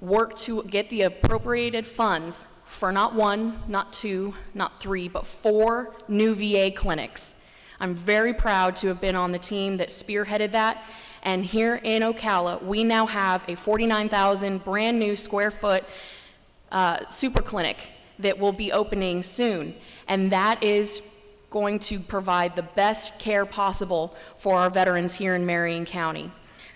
worked to get the appropriated funds for not 1, not 2, not 3, but 4 new VA clinics. I'm very proud to have been on the team that spearheaded that, and here in Ocala, we now have a 49,000 brand new square foot super clinic that will be opening soon, and that is going to provide the best care possible for our veterans here in Marion County.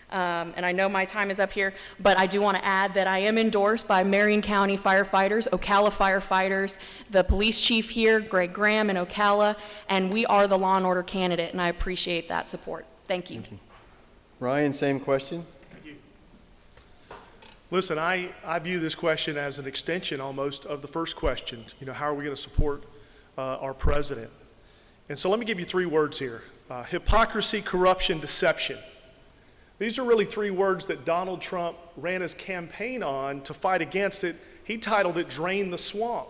And I know my time is up here, but I do want to add that I am endorsed by Marion County firefighters, Ocala firefighters, the police chief here, Greg Graham in Ocala, and we are the law and order candidate, and I appreciate that support. Thank you. Ryan, same question. Listen, I view this question as an extension almost of the first question. You know, how are we going to support our president? And so let me give you 3 words here. Hypocrisy, corruption, deception. These are really 3 words that Donald Trump ran his campaign on to fight against it. He titled it Drain the Swamp.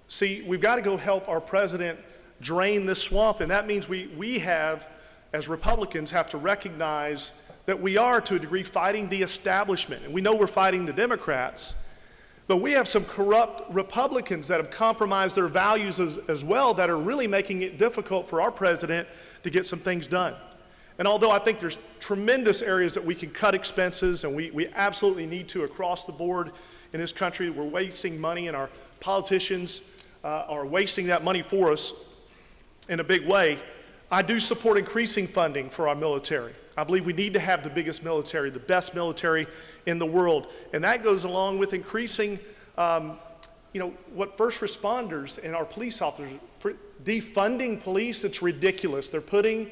See, we've got to go help our president drain this swamp, and that means we have, as Republicans, have to recognize that we are, to a degree, fighting the establishment. And we know we're fighting the Democrats, but we have some corrupt Republicans that have compromised their values as well, that are really making it difficult for our president to get some things done. And although I think there's tremendous areas that we can cut expenses, and we absolutely need to across the board in this country, we're wasting money, and our politicians are wasting that money for us in a big way. I do support increasing funding for our military. I believe we need to have the biggest military, the best military in the world. And that goes along with increasing, what first responders and our police officers, defunding police, it's ridiculous. They're putting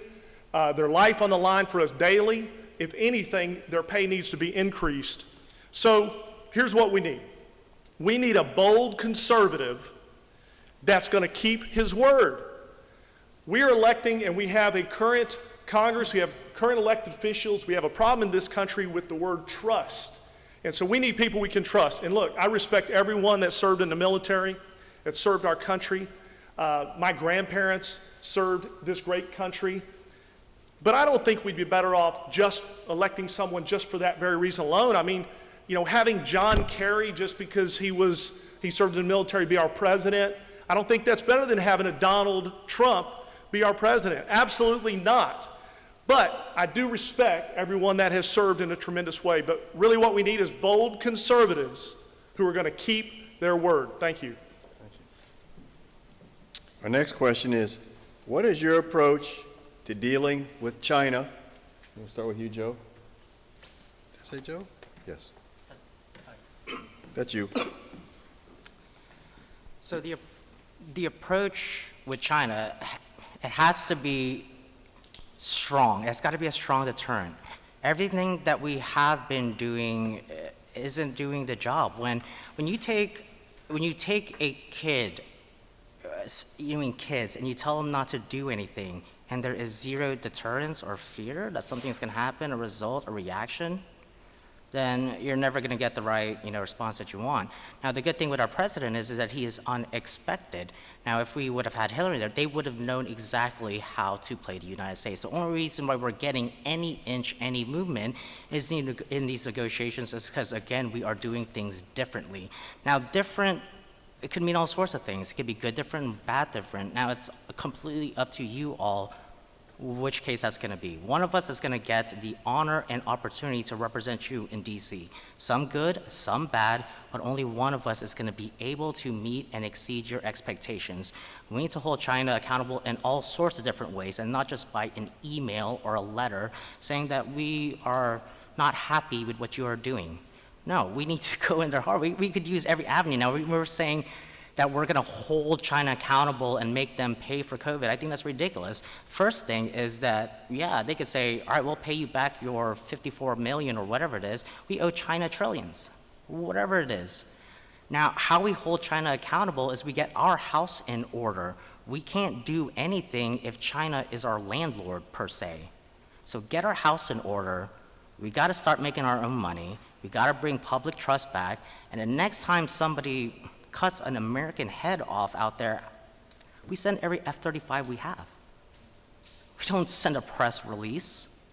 their life on the line for us daily. If anything, their pay needs to be increased. So here's what we need. We need a bold conservative that's going to keep his word. We are electing, and we have a current Congress, we have current elected officials, we have a problem in this country with the word trust. And so we need people we can trust. And look, I respect everyone that served in the military, that served our country. My grandparents served this great country. But I don't think we'd be better off just electing someone just for that very reason alone. I mean, having John Kerry just because he served in the military be our president, I don't think that's better than having a Donald Trump be our president. Absolutely not. But I do respect everyone that has served in a tremendous way. But really what we need is bold conservatives who are going to keep their word. Thank you. Our next question is, what is your approach to dealing with China? We'll start with you, Joe. Did I say Joe? Yes. That's you. So the approach with China, it has to be strong. It's got to be a strong deterrent. Everything that we have been doing isn't doing the job. When you take a kid, kids, and you tell them not to do anything, and there is zero deterrence or fear that something's going to happen, a result, a reaction, then you're never going to get the right response that you want. Now, the good thing with our president is that he is unexpected. Now, if we would have had Hillary there, they would have known exactly how to play the United States. The only reason why we're getting any inch, any movement is in these negotiations is because, again, we are doing things differently. Now, different, it could mean all sorts of things. It could be good different, bad different. Now, it's completely up to you all which case that's going to be. One of us is going to get the honor and opportunity to represent you in DC. Some good, some bad, but only one of us is going to be able to meet and exceed your expectations. We need to hold China accountable in all sorts of different ways, and not just by an email or a letter saying that we are not happy with what you are doing. No, we need to go in there hard. We could use every avenue. Now, we're saying that we're going to hold China accountable and make them pay for COVID. I think that's ridiculous. First thing is that, yeah, they could say, all right, we'll pay you back your 54 million or whatever it is. We owe China trillions, whatever it is. Now, how we hold China accountable is we get our house in order. We can't do anything if China is our landlord, per se. So get our house in order. We got to start making our own money. We got to bring public trust back. And the next time somebody cuts an American head off out there, we send every F-35 we have. We don't send a press release.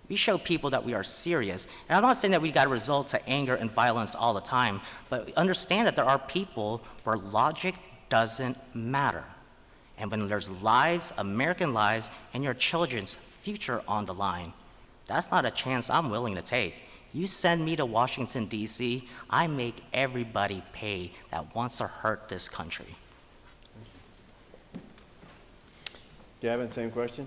We show people that we are serious. And I'm not saying that we got to resort to anger and violence all the time, but understand that there are people where logic doesn't matter. And when there's lives, American lives, and your children's future on the line, that's not a chance I'm willing to take. You send me to Washington, D.C., I make everybody pay that wants to hurt this country. Gavin, same question?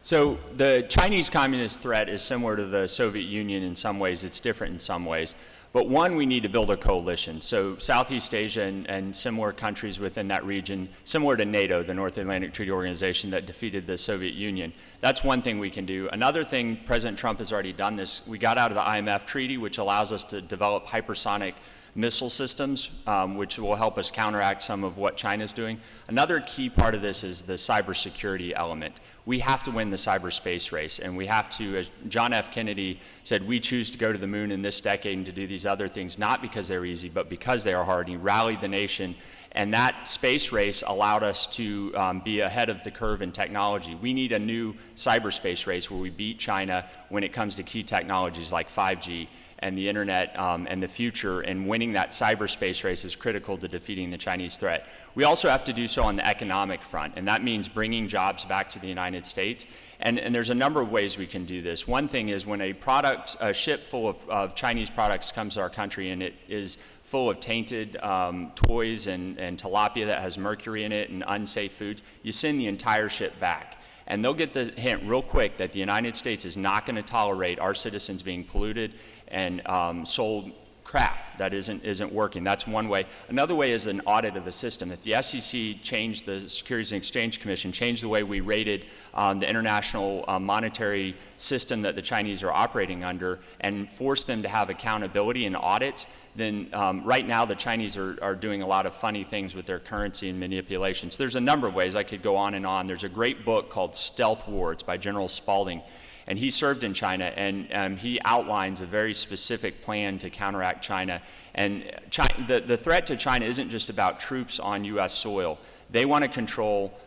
So the Chinese communist threat is similar to the Soviet Union in some ways. It's different in some ways. But one, we need to build a coalition. So Southeast Asia and similar countries within that region, similar to NATO, the North Atlantic Treaty Organization that defeated the Soviet Union. That's one thing we can do. Another thing, President Trump has already done this. We got out of the IMF treaty, which allows us to develop hypersonic missile systems, which will help us counteract some of what China's doing. Another key part of this is the cybersecurity element. We have to win the cyberspace race, and we have to, as John F. Kennedy said, we choose to go to the moon in this decade and to do these other things, not because they're easy, but because they are hard. He rallied the nation, and that space race allowed us to be ahead of the curve in technology. We need a new cyberspace race where we beat China when it comes to key technologies like 5G and the internet and the future, and winning that cyberspace race is critical to defeating the Chinese threat. We also have to do so on the economic front, and that means bringing jobs back to the United States. And there's a number of ways we can do this. One thing is when a ship full of Chinese products comes to our country and it is full of tainted toys and tilapia that has mercury in it and unsafe foods, you send the entire ship back. And they'll get the hint real quick that the United States is not going to tolerate our citizens being polluted and sold crap that isn't working. That's one way. Another way is an audit of the system. If the SEC changed, the Securities and Exchange Commission changed the way we rated the international monetary system that the Chinese are operating under and forced them to have accountability and audits, then right now the Chinese are doing a lot of funny things with their currency and manipulations. There's a number of ways I could go on and on. There's a great book called Stealth War. It's by General Spaulding. And he served in China, and he outlines a very specific plan to counteract China. And the threat to China isn't just about troops on U.S. soil. They want to control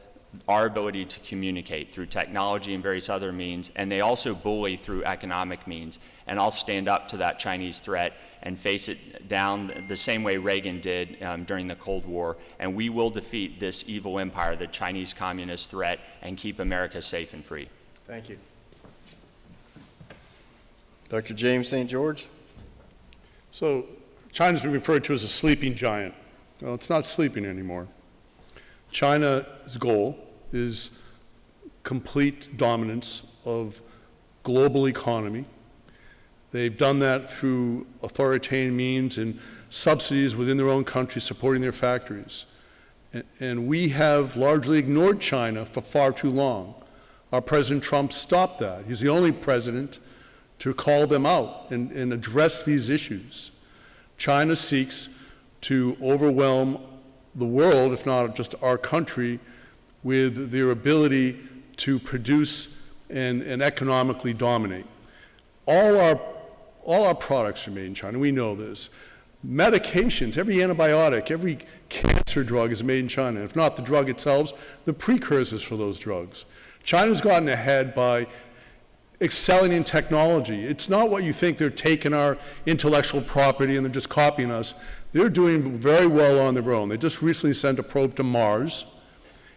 our ability to communicate through technology and various other means, and they also bully through economic means. And I'll stand up to that Chinese threat and face it down the same way Reagan did during the Cold War. And we will defeat this evil empire, the Chinese communist threat, and keep America safe and free. Thank you. Dr. James St. George? So China's been referred to as a sleeping giant. Well, it's not sleeping anymore. China's goal is complete dominance of global economy. They've done that through authoritarian means and subsidies within their own country supporting their factories. And we have largely ignored China for far too long. Our President Trump stopped that. He's the only president to call them out and address these issues. China seeks to overwhelm the world, if not just our country, with their ability to produce and economically dominate. All our products are made in China, we know this. Medications, every antibiotic, every cancer drug is made in China. If not the drug itself, the precursors for those drugs. China's gotten ahead by excelling in technology. It's not what you think. They're taking our intellectual property and they're just copying us. They're doing very well on their own. They just recently sent a probe to Mars,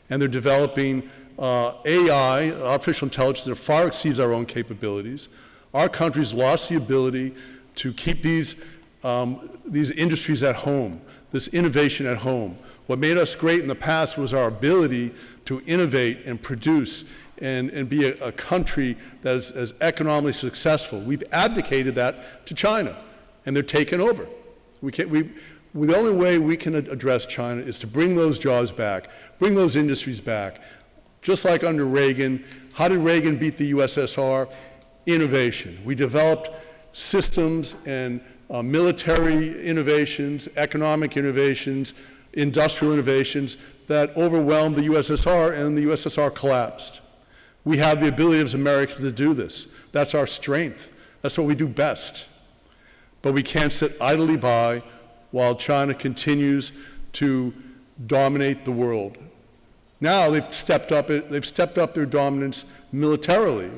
and they're developing AI, artificial intelligence, that far exceeds our own capabilities. Our country's lost the ability to keep these industries at home, this innovation at home. What made us great in the past was our ability to innovate and produce and be a country that is economically successful. We've abdicated that to China, and they're taking over. The only way we can address China is to bring those jobs back, bring those industries back. Just like under Reagan, how did Reagan beat the USSR? Innovation. We developed systems and military innovations, economic innovations, industrial innovations that overwhelmed the USSR, and the USSR collapsed. We have the ability as Americans to do this. That's our strength. That's what we do best. But we can't sit idly by while China continues to dominate the world. Now they've stepped up their dominance militarily.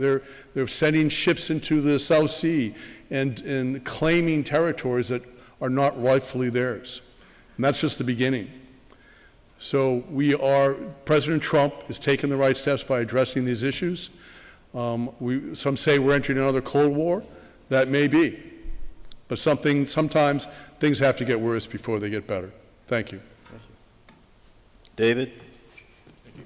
They're sending ships into the South Sea and claiming territories that are not rightfully theirs. And that's just the beginning. So President Trump is taking the right steps by addressing these issues. Some say we're entering another Cold War. That may be. But sometimes things have to get worse before they get better. Thank you. Thank you. David? Thank you.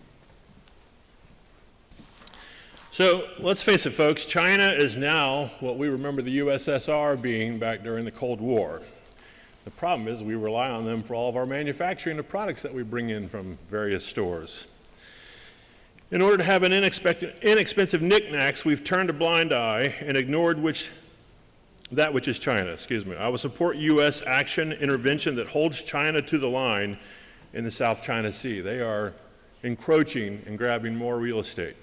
So let's face it, folks, China is now what we remember the USSR being back during the Cold War. The problem is we rely on them for all of our manufacturing of products that we bring in from various stores. In order to have inexpensive knickknacks, we've turned a blind eye and ignored which that which is China, I will support U.S. action intervention that holds China to the line in the South China Sea. They are encroaching and grabbing more real estate.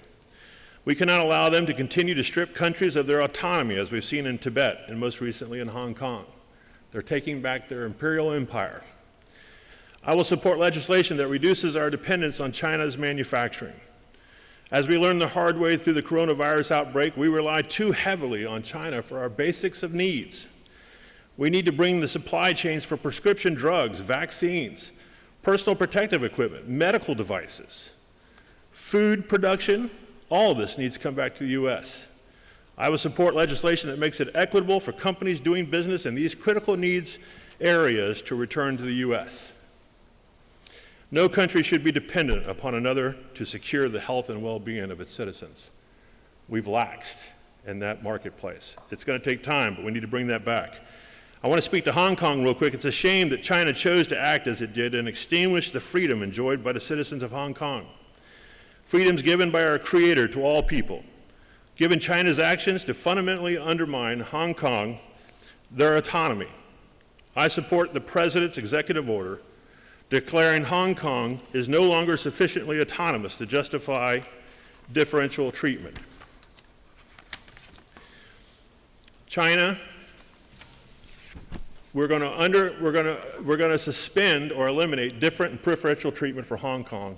We cannot allow them to continue to strip countries of their autonomy, as we've seen in Tibet and most recently in Hong Kong. They're taking back their imperial empire. I will support legislation that reduces our dependence on China's manufacturing. As we learned the hard way through the coronavirus outbreak, we rely too heavily on China for our basics of needs. We need to bring the supply chains for prescription drugs, vaccines, personal protective equipment, medical devices, food production. All of this needs to come back to the U.S. I will support legislation that makes it equitable for companies doing business in these critical needs areas to return to the U.S. No country should be dependent upon another to secure the health and well-being of its citizens. We've laxed in that marketplace. It's going to take time, but we need to bring that back. I want to speak to Hong Kong real quick. It's a shame that China chose to act as it did and extinguish the freedom enjoyed by the citizens of Hong Kong. Freedoms given by our Creator to all people. Given China's actions to fundamentally undermine Hong Kong, their autonomy. I support the President's executive order declaring Hong Kong is no longer sufficiently autonomous to justify differential treatment. China, we're going to suspend or eliminate different and preferential treatment for Hong Kong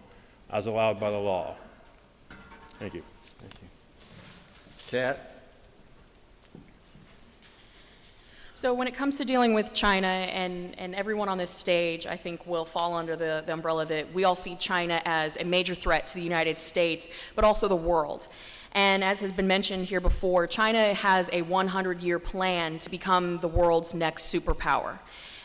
as allowed by the law. Thank you. Thank you. Kat? So when it comes to dealing with China, and everyone on this stage, I think, will fall under the umbrella that we all see China as a major threat to the United States, but also the world. And as has been mentioned here before, China has a 100-year plan to become the world's next superpower.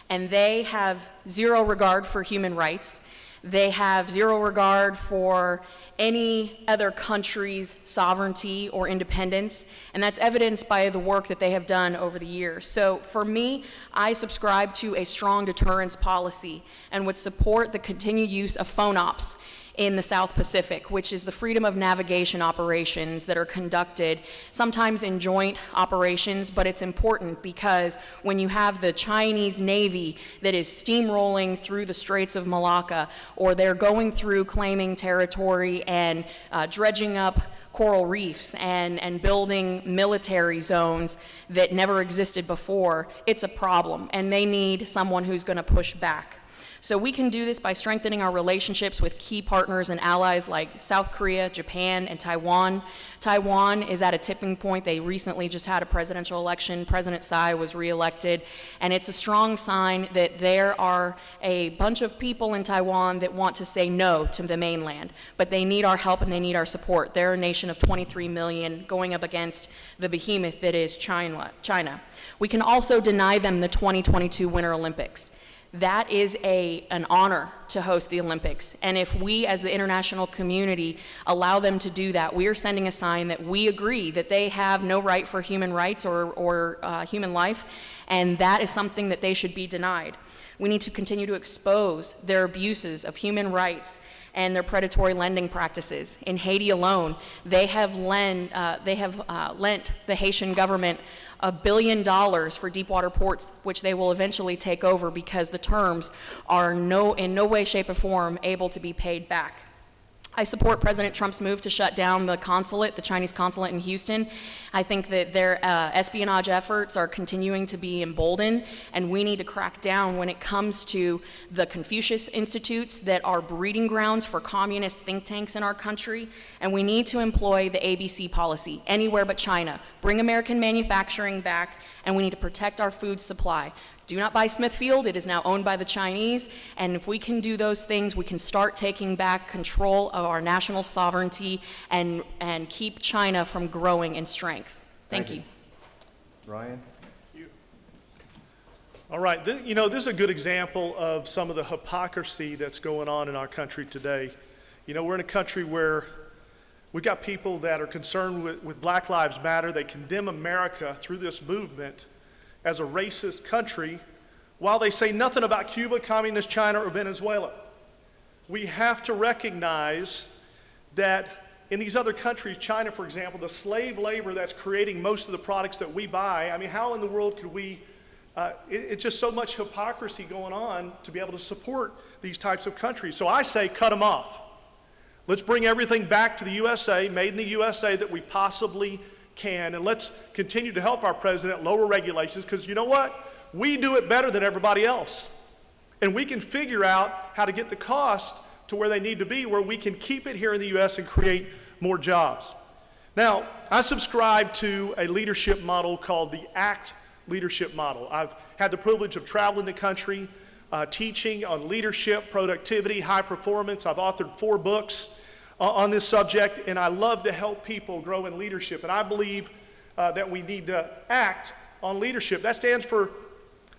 And they have zero regard for human rights. They have zero regard for any other country's sovereignty or independence, and that's evidenced by the work that they have done over the years. So for me, I subscribe to a strong deterrence policy and would support the continued use of phone ops in the South Pacific, which is the freedom of navigation operations that are conducted sometimes in joint operations, but it's important because when you have the Chinese Navy that is steamrolling through the Straits of Malacca, or they're going through claiming territory and dredging up coral reefs and building military zones that never existed before, it's a problem, and they need someone who's going to push back. So we can do this by strengthening our relationships with key partners and allies like South Korea, Japan, and Taiwan. Taiwan is at a tipping point. They recently just had a presidential election. President Tsai was reelected, and it's a strong sign that there are a bunch of people in Taiwan that want to say no to the mainland, but they need our help and they need our support. They're a nation of 23 million going up against the behemoth that is China. We can also deny them the 2022 Winter Olympics. That is an honor to host the Olympics. And if we as the international community allow them to do that, we are sending a sign that we agree that they have no right for human rights or human life, and that is something that they should be denied. We need to continue to expose their abuses of human rights and their predatory lending practices. In Haiti alone, they have lent the Haitian government $1 billion for deepwater ports, which they will eventually take over because the terms are in no way, shape, or form able to be paid back. I support President Trump's move to shut down the Chinese consulate in Houston. I think that their espionage efforts are continuing to be emboldened, and we need to crack down when it comes to the Confucius Institutes that are breeding grounds for communist think tanks in our country, and we need to employ the ABC policy, anywhere but China. Bring American manufacturing back, and we need to protect our food supply. Do not buy Smithfield, it is now owned by the Chinese, and if we can do those things, we can start taking back control of our national sovereignty and keep China from growing in strength. Thank you. Ryan? All right, this is a good example of some of the hypocrisy that's going on in our country today. We're in a country where we've got people that are concerned with Black Lives Matter. They condemn America through this movement as a racist country, while they say nothing about Cuba, Communist China, or Venezuela. We have to recognize that in these other countries, China, for example, the slave labor that's creating most of the products that we buy, I mean, how in the world could we, it's just so much hypocrisy going on to be able to support these types of countries. So I say cut them off. Let's bring everything back to the USA, made in the USA that we possibly can, and let's continue to help our president lower regulations, because you know what? We do it better than everybody else. And we can figure out how to get the cost to where they need to be, where we can keep it here in the U.S. and create more jobs. Now, I subscribe to a leadership model called the ACT leadership model. I've had the privilege of traveling the country, teaching on leadership, productivity, high performance. I've authored 4 books on this subject, and I love to help people grow in leadership. And I believe that we need to act on leadership. That stands for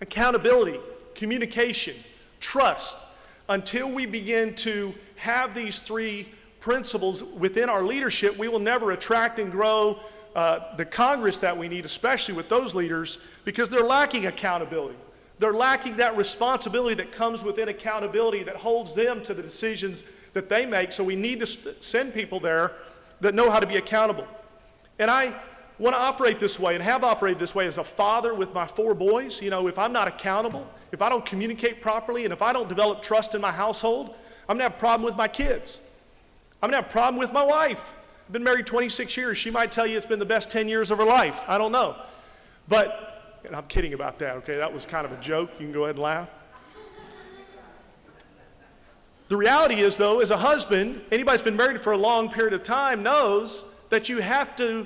accountability, communication, trust. Until we begin to have these 3 principles within our leadership, we will never attract and grow the Congress that we need, especially with those leaders, because they're lacking accountability. They're lacking that responsibility that comes within accountability that holds them to the decisions that they make. So we need to send people there that know how to be accountable. And I want to operate this way and have operated this way as a father with my 4 boys. You know, if I'm not accountable, if I don't communicate properly, and if I don't develop trust in my household, I'm going to have a problem with my kids. I'm going to have a problem with my wife. I've been married 26 years. She might tell you it's been the best 10 years of her life. I don't know. But, and I'm kidding about that, okay? That was kind of a joke. You can go ahead and laugh. The reality is, though, as a husband, anybody that's been married for a long period of time knows that you have to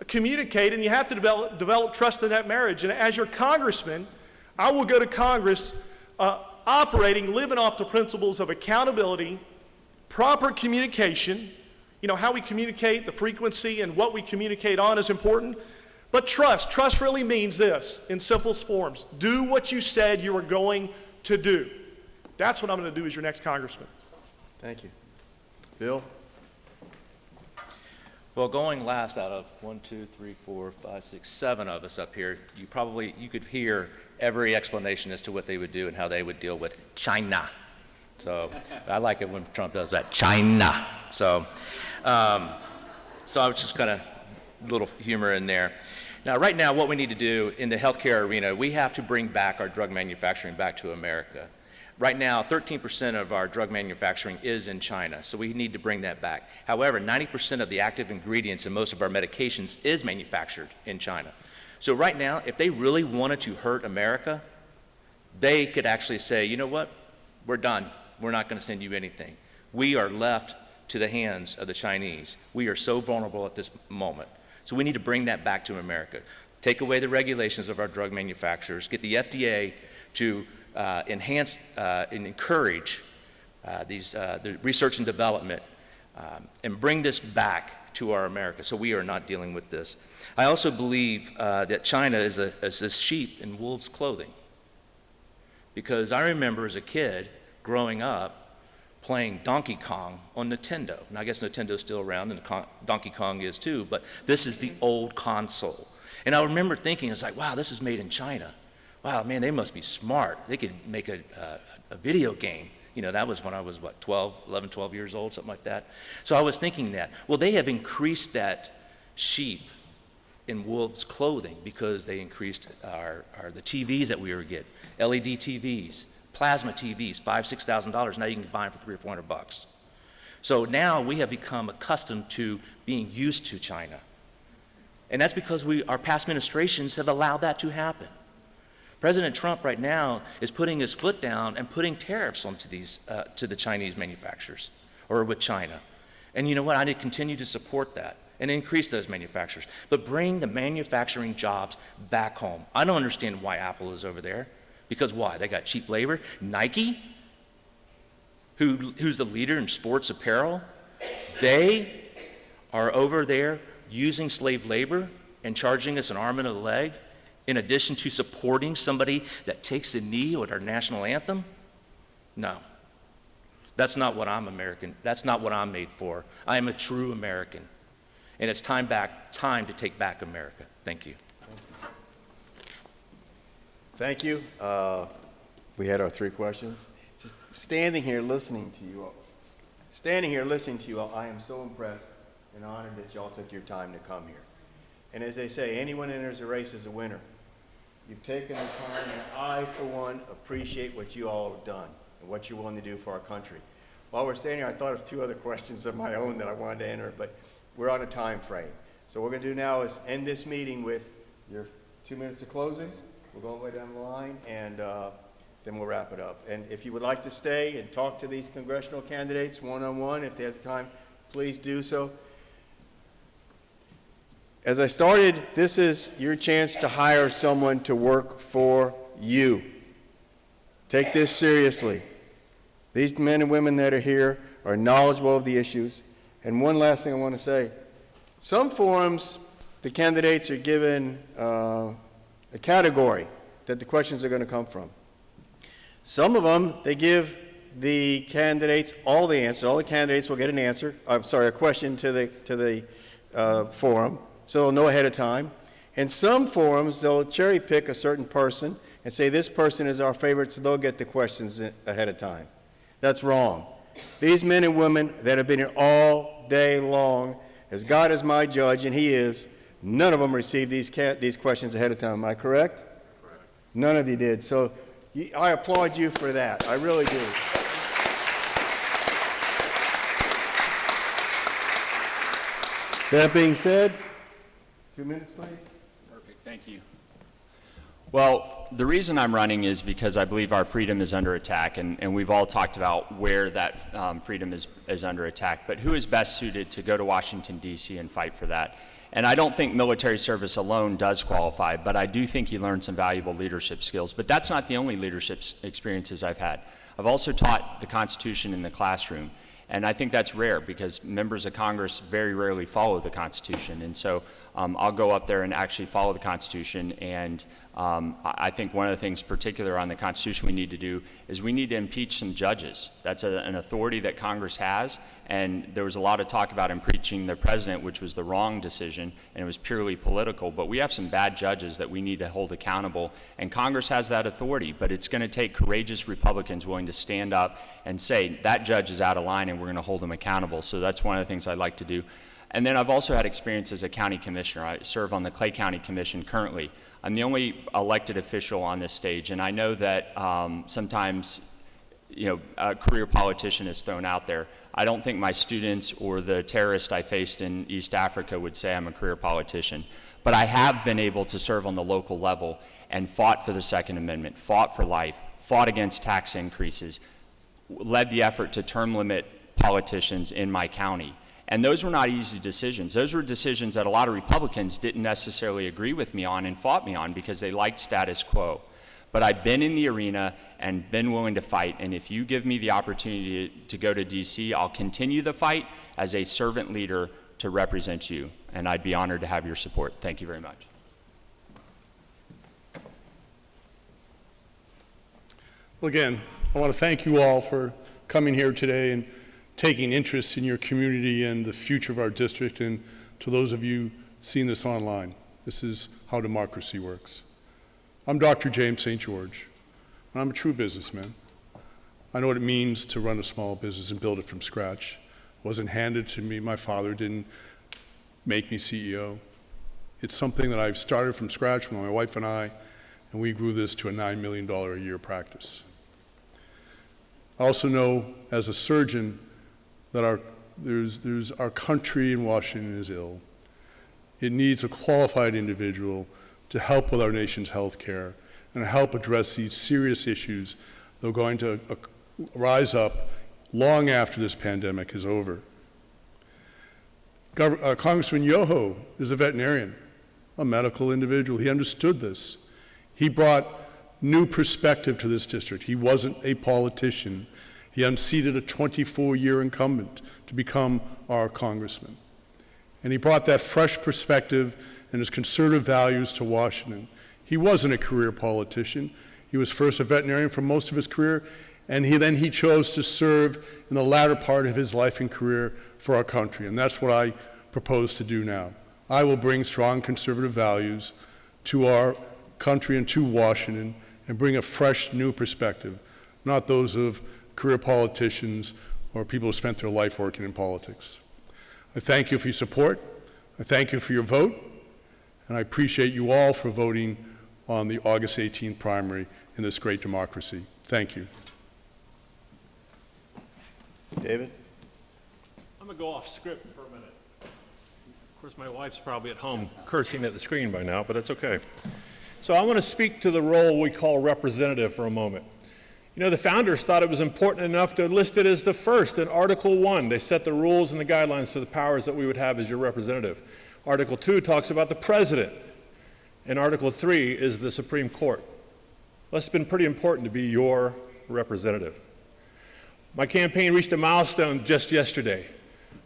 communicate and you have to develop trust in that marriage. And as your congressman, I will go to Congress operating, living off the principles of accountability, proper communication. You know, how we communicate, the frequency, and what we communicate on is important. But trust. Trust really means this, in simplest forms. Do what you said you were going to do. That's what I'm going to do as your next congressman. Thank you. Bill? Well, going last out of 1, 2, 3, 4, 5, 6, 7 of us up here, you could hear every explanation as to what they would do and how they would deal with China. So I like it when Trump does that, China. So I was just kind of a little humor in there. Now, right now, what we need to do in the healthcare arena, we have to bring back our drug manufacturing back to America. Right now, 13% of our drug manufacturing is in China, so we need to bring that back. However, 90% of the active ingredients in most of our medications is manufactured in China. So right now, if they really wanted to hurt America, they could actually say, you know what, we're done. We're not going to send you anything. We are left to the hands of the Chinese. We are so vulnerable at this moment. So we need to bring that back to America. Take away the regulations of our drug manufacturers, get the FDA to enhance and encourage the research and development, and bring this back to our America so we are not dealing with this. I also believe that China is a sheep in wolf's clothing, because I remember as a kid growing up playing Donkey Kong on Nintendo. And I guess Nintendo's still around, and Donkey Kong is too, but this is the old console. And I remember thinking, it's like, wow, this is made in China. Wow, man, they must be smart. They could make a video game. You know, that was when I was, 11, 12 years old, something like that. So I was thinking that. Well, they have increased that sheep in wolves' clothing because they increased the TVs that we were getting, LED TVs, plasma TVs, $5,000, $6,000. Now you can buy them for $300 or $400. So now we have become accustomed to being used to China. And that's because our past administrations have allowed that to happen. President Trump right now is putting his foot down and putting tariffs onto these, to the Chinese manufacturers, or with China. And you know what? I need to continue to support that and increase those manufacturers, but bring the manufacturing jobs back home. I don't understand why Apple is over there, because why? They got cheap labor. Nike, who's the leader in sports apparel, they are over there using slave labor and charging us an arm and a leg, in addition to supporting somebody that takes a knee at our national anthem? No. That's not what I'm American. That's not what I'm made for. I am a true American. And it's time to take back America. Thank you. Thank you. We had our 3 questions. Just standing here listening to you all, I am so impressed and honored that y'all took your time to come here. And as they say, anyone enters a race as a winner. You've taken the time, and I, for one, appreciate what you all have done and what you're willing to do for our country. While we're standing here, I thought of 2 other questions of my own that I wanted to enter, but we're on a time frame. So what we're going to do now is end this meeting with your 2 minutes of closing. We'll go all the way down the line, and then we'll wrap it up. And if you would like to stay and talk to these congressional candidates one-on-one, if they have the time, please do so. As I started, this is your chance to hire someone to work for you. Take this seriously. These men and women that are here are knowledgeable of the issues. And one last thing I want to say. Some forums, the candidates are given a category that the questions are going to come from. Some of them, they give the candidates all the answers. All the candidates will get an answer, a question to the forum, so they'll know ahead of time. In some forums, they'll cherry pick a certain person and say this person is our favorite, so they'll get the questions ahead of time. That's wrong. These men and women that have been here all day long, as God is my judge, and He is, none of them received these questions ahead of time. Am I correct? Correct. None of you did. So I applaud you for that. I really do. That being said, 2 minutes, please. Perfect. Thank you. Well, the reason I'm running is because I believe our freedom is under attack, and we've all talked about where that freedom is under attack. But who is best suited to go to Washington, D.C. and fight for that? And I don't think military service alone does qualify, but I do think you learn some valuable leadership skills. But that's not the only leadership experiences I've had. I've also taught the Constitution in the classroom. And I think that's rare because members of Congress very rarely follow the Constitution. And so I'll go up there and actually follow the Constitution. And I think one of the things particular on the Constitution we need to do is we need to impeach some judges. That's an authority that Congress has. And there was a lot of talk about impeaching the president, which was the wrong decision, and it was purely political. But we have some bad judges that we need to hold accountable. And Congress has that authority, but it's going to take courageous Republicans willing to stand up and say, that judge is out of line and we're going to hold them accountable. So that's one of the things I'd like to do. And then I've also had experience as a county commissioner. I serve on the Clay County Commission currently. I'm the only elected official on this stage, and I know that sometimes a career politician is thrown out there. I don't think my students or the terrorist I faced in East Africa would say I'm a career politician. But I have been able to serve on the local level and fought for the Second Amendment, fought for life, fought against tax increases, led the effort to term limit politicians in my county. And those were not easy decisions. Those were decisions that a lot of Republicans didn't necessarily agree with me on and fought me on because they liked status quo. But I've been in the arena and been willing to fight, and if you give me the opportunity to go to D.C., I'll continue the fight as a servant leader to represent you, and I'd be honored to have your support. Thank you very much. Well, again, I want to thank you all for coming here today and taking interest in your community and the future of our district, and to those of you seeing this online. This is how democracy works. I'm Dr. James St. George, and I'm a true businessman. I know what it means to run a small business and build it from scratch. It wasn't handed to me. My father didn't make me CEO. It's something that I've started from scratch with my wife and I, and we grew this to a $9 million a year practice. I also know as a surgeon that our country in Washington is ill. It needs a qualified individual to help with our nation's health care and help address these serious issues that are going to rise up long after this pandemic is over. Congressman Yoho is a veterinarian, a medical individual. He understood this. He brought new perspective to this district. He wasn't a politician. He unseated a 24-year incumbent to become our congressman. And he brought that fresh perspective and his conservative values to Washington. He wasn't a career politician. He was first a veterinarian for most of his career, and then he chose to serve in the latter part of his life and career for our country, and that's what I propose to do now. I will bring strong conservative values to our country and to Washington and bring a fresh, new perspective, not those of career politicians or people who spent their life working in politics. I thank you for your support. I thank you for your vote. And I appreciate you all for voting on the August 18th primary in this great democracy. Thank you. David? I'm going to go off script for a minute. Of course, my wife's probably at home cursing at the screen by now, but it's okay. So I want to speak to the role we call representative for a moment. You know, the founders thought it was important enough to list it as the first in Article 1. They set the rules and the guidelines for the powers that we would have as your representative. Article 2 talks about the president, and Article 3 is the Supreme Court. Well, it's been pretty important to be your representative. My campaign reached a milestone just yesterday.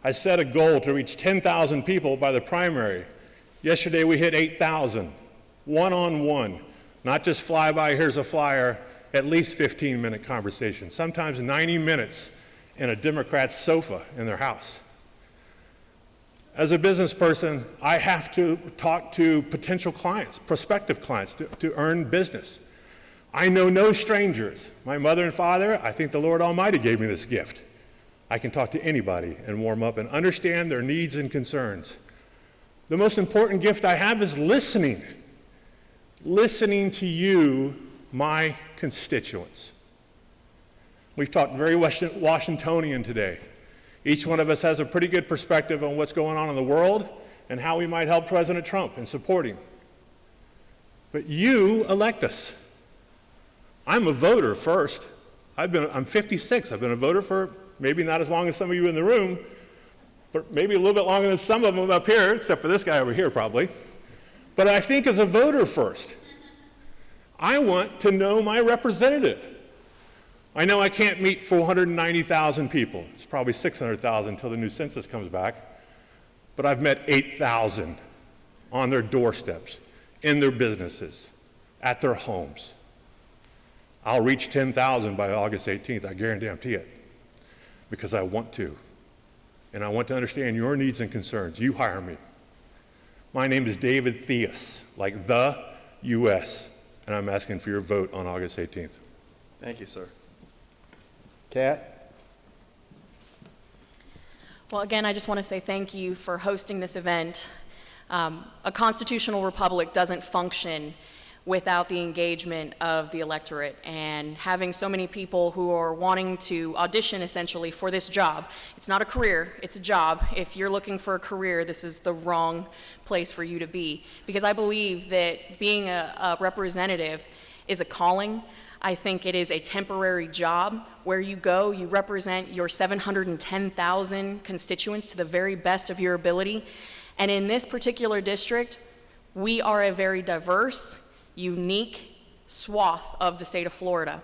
I set a goal to reach 10,000 people by the primary. Yesterday we hit 8,000, one-on-one, not just fly by, here's a flyer, at least 15-minute conversation, sometimes 90 minutes in a Democrat's sofa in their house. As a business person, I have to talk to potential clients, prospective clients, to earn business. I know no strangers. My mother and father, I think the Lord Almighty gave me this gift. I can talk to anybody and warm up and understand their needs and concerns. The most important gift I have is listening. Listening to you, my constituents. We've talked very Washingtonian today. Each one of us has a pretty good perspective on what's going on in the world and how we might help President Trump and support him. But you elect us. I'm a voter first. I'm 56. I've been a voter for maybe not as long as some of you in the room, but maybe a little bit longer than some of them up here, except for this guy over here probably. But I think as a voter first, I want to know my representative. I know I can't meet 490,000 people. It's probably 600,000 until the new census comes back. But I've met 8,000 on their doorsteps, in their businesses, at their homes. I'll reach 10,000 by August 18th, I guarantee it, because I want to. And I want to understand your needs and concerns. You hire me. My name is David Theus, like the U.S., and I'm asking for your vote on August 18th. Thank you, sir. Kat? Well, again, I just want to say thank you for hosting this event. A constitutional republic doesn't function without the engagement of the electorate, and having so many people who are wanting to audition essentially for this job. It's not a career, it's a job. If you're looking for a career, this is the wrong place for you to be, because I believe that being a representative is a calling. I think it is a temporary job. Where you go, you represent your 710,000 constituents to the very best of your ability. And in this particular district, we are a very diverse, unique swath of the state of Florida.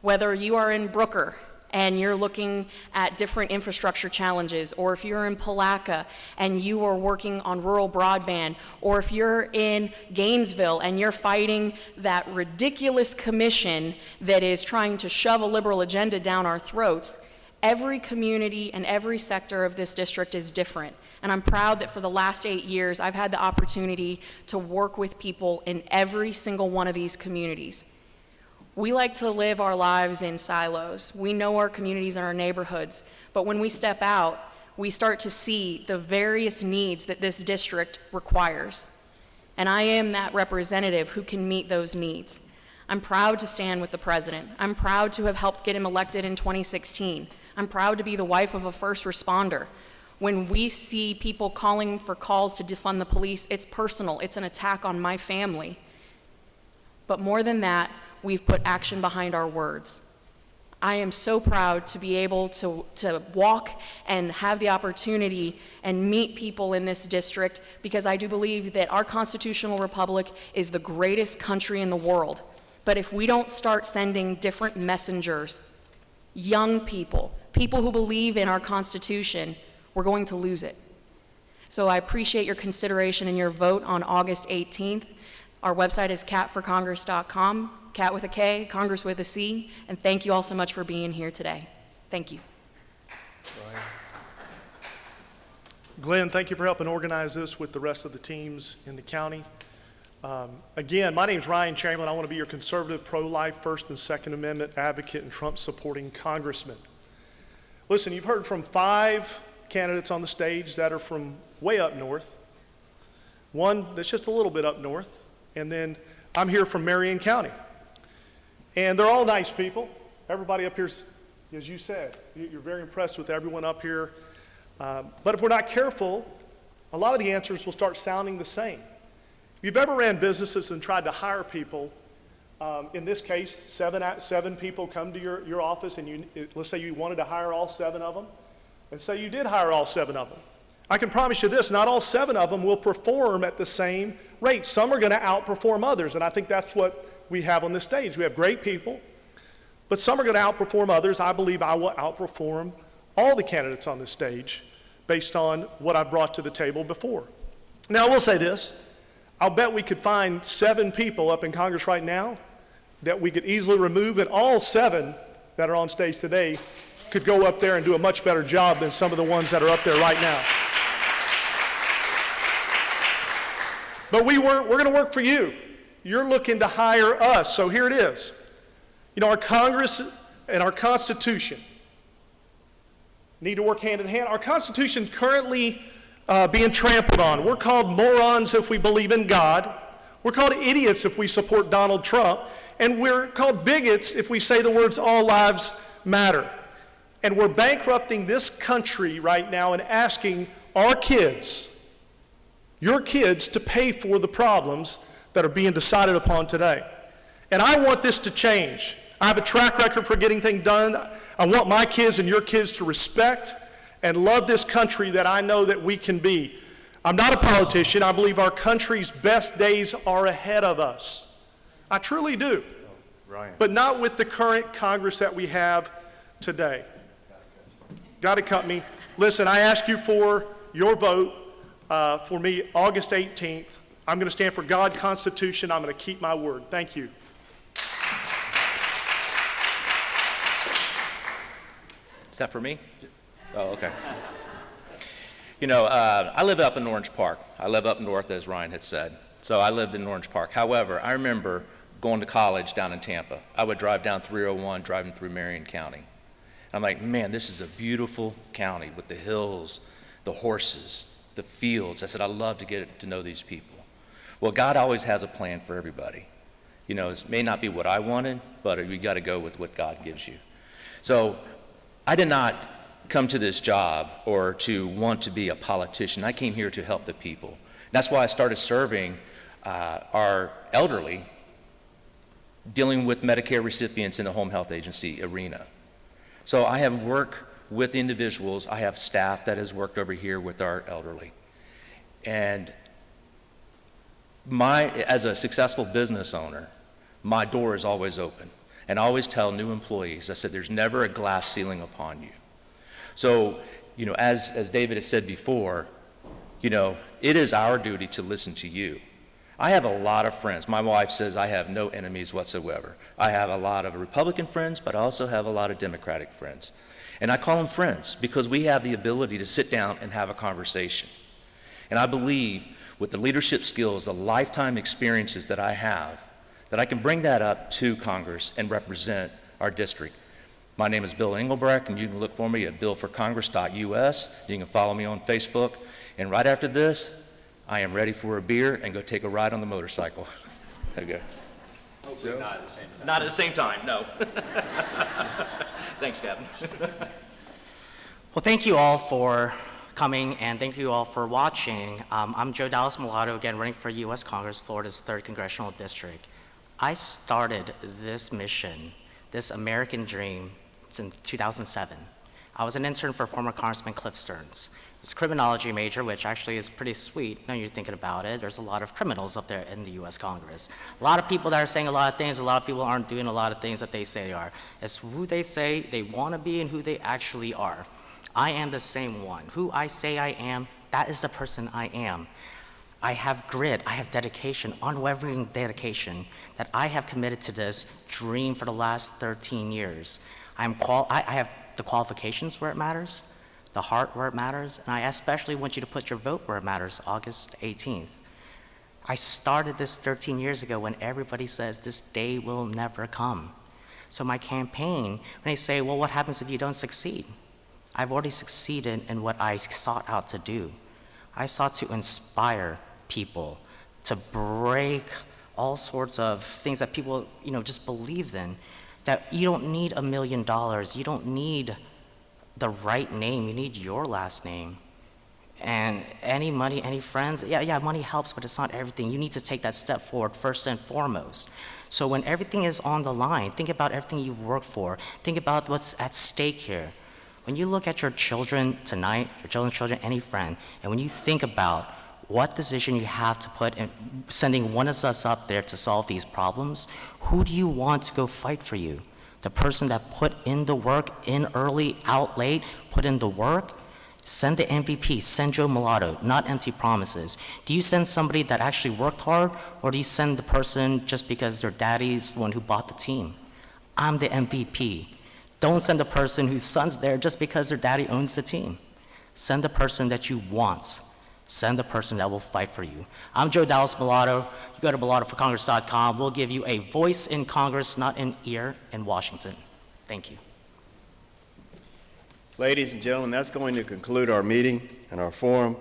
Whether you are in Brooker and you're looking at different infrastructure challenges, or if you're in Palaca and you are working on rural broadband, or if you're in Gainesville and you're fighting that ridiculous commission that is trying to shove a liberal agenda down our throats, every community and every sector of this district is different. And I'm proud that for the last 8 years, I've had the opportunity to work with people in every single one of these communities. We like to live our lives in silos. We know our communities and our neighborhoods, but when we step out, we start to see the various needs that this district requires. And I am that representative who can meet those needs. I'm proud to stand with the president. I'm proud to have helped get him elected in 2016. I'm proud to be the wife of a first responder. When we see people calling for calls to defund the police, it's personal. It's an attack on my family. But more than that, we've put action behind our words. I am so proud to be able to walk and have the opportunity and meet people in this district, because I do believe that our constitutional republic is the greatest country in the world. But if we don't start sending different messengers, young people, people who believe in our Constitution, we're going to lose it. So I appreciate your consideration and your vote on August 18th. Our website is catforcongress.com, cat with a K, Congress with a C, and thank you all so much for being here today. Thank you. Glenn, thank you for helping organize this with the rest of the teams in the county. Again, my name is Ryan Chamberlain. I want to be your conservative, pro-life, First and Second Amendment advocate and Trump-supporting congressman. Listen, you've heard from 5 candidates on the stage that are from way up north, one that's just a little bit up north, and then I'm here from Marion County. And they're all nice people. Everybody up here's, as you said, you're very impressed with everyone up here. But if we're not careful, a lot of the answers will start sounding the same. If you've ever ran businesses and tried to hire people, in this case, seven people come to your office, and let's say you wanted to hire all 7 of them, and say you did hire all 7 of them. I can promise you this, not all 7 of them will perform at the same rate. Some are going to outperform others, and I think that's what we have on this stage. We have great people, but some are going to outperform others. I believe I will outperform all the candidates on this stage based on what I brought to the table before. Now, I will say this. I'll bet we could find 7 people up in Congress right now that we could easily remove, and all 7 that are on stage today could go up there and do a much better job than some of the ones that are up there right now. But we're going to work for you. You're looking to hire us, so here it is. You know, our Congress and our Constitution need to work hand in hand. Our Constitution currently being trampled on. We're called morons if we believe in God. We're called idiots if we support Donald Trump. And we're called bigots if we say the words all lives matter. And we're bankrupting this country right now and asking our kids, your kids, to pay for the problems that are being decided upon today. And I want this to change. I have a track record for getting things done. I want my kids and your kids to respect and love this country that I know that we can be. I'm not a politician. I believe our country's best days are ahead of us. I truly do. Ryan. But not with the current Congress that we have today. Got to cut me. Listen, I ask you for your vote for me August 18th. I'm going to stand for God, Constitution. I'm going to keep my word. Thank you. Is that for me? Oh, okay. You know, I live up in Orange Park. I live up north, as Ryan had said. So I lived in Orange Park. However, I remember going to college down in Tampa. I would drive down 301, driving through Marion County. I'm like, man, this is a beautiful county with the hills, the horses, the fields. I said, I love to get to know these people. Well, God always has a plan for everybody. You know, it may not be what I wanted, but you got to go with what God gives you. So I did not come to this job or to want to be a politician. I came here to help the people. That's why I started serving our elderly, dealing with Medicare recipients in the home health agency arena. So I have worked with individuals. I have staff that has worked over here with our elderly. And as a successful business owner, my door is always open. And I always tell new employees, I said, there's never a glass ceiling upon you. So, you know, as David has said before, you know, it is our duty to listen to you. I have a lot of friends. My wife says I have no enemies whatsoever. I have a lot of Republican friends, but I also have a lot of Democratic friends. And I call them friends because we have the ability to sit down and have a conversation. And I believe with the leadership skills, the lifetime experiences that I have, that I can bring that up to Congress and represent our district. My name is Bill Engelbrecht, and you can look for me at billforcongress.us. You can follow me on Facebook. And right after this, I am ready for a beer and go take a ride on the motorcycle. There you go. Hopefully not at the same time. Not at the same time, no. Thanks, Captain. Well, thank you all for coming, and thank you all for watching. I'm Joe Dallas Mulatto, again, running for U.S. Congress, Florida's 3rd Congressional District. I started this mission, this American dream, in 2007. I was an intern for former Congressman Cliff Stearns. I was a criminology major, which actually is pretty sweet. Now you're thinking about it. There's a lot of criminals up there in the U.S. Congress. A lot of people that are saying a lot of things. A lot of people aren't doing a lot of things that they say they are. It's who they say they want to be and who they actually are. I am the same one. Who I say I am, that is the person I am. I have grit, I have dedication, unwavering dedication, that I have committed to this dream for the last 13 years. I have the qualifications where it matters, the heart where it matters, and I especially want you to put your vote where it matters, August 18th. I started this 13 years ago when everybody says this day will never come. So my campaign, when they say, well, what happens if you don't succeed? I've already succeeded in what I sought out to do. I sought to inspire people, to break all sorts of things that people, just believed in, that you don't need $1 million, you don't need the right name, you need your last name. And any money, any friends, yeah, money helps, but it's not everything. You need to take that step forward first and foremost. So when everything is on the line, think about everything you've worked for. Think about what's at stake here. When you look at your children tonight, your children, any friend, and when you think about what decision you have to put in sending one of us up there to solve these problems, who do you want to go fight for you? The person that put in the work, in early, out late, put in the work? Send the MVP, send Joe Mulatto, not empty promises. Do you send somebody that actually worked hard, or do you send the person just because their daddy's the one who bought the team? I'm the MVP. Don't send the person whose son's there just because their daddy owns the team. Send the person that you want. Send the person that will fight for you. I'm Joe Dallas Mulatto. You go to mulattoforcongress.com. We'll give you a voice in Congress, not an ear in Washington. Thank you. Ladies and gentlemen, that's going to conclude our meeting and our forum.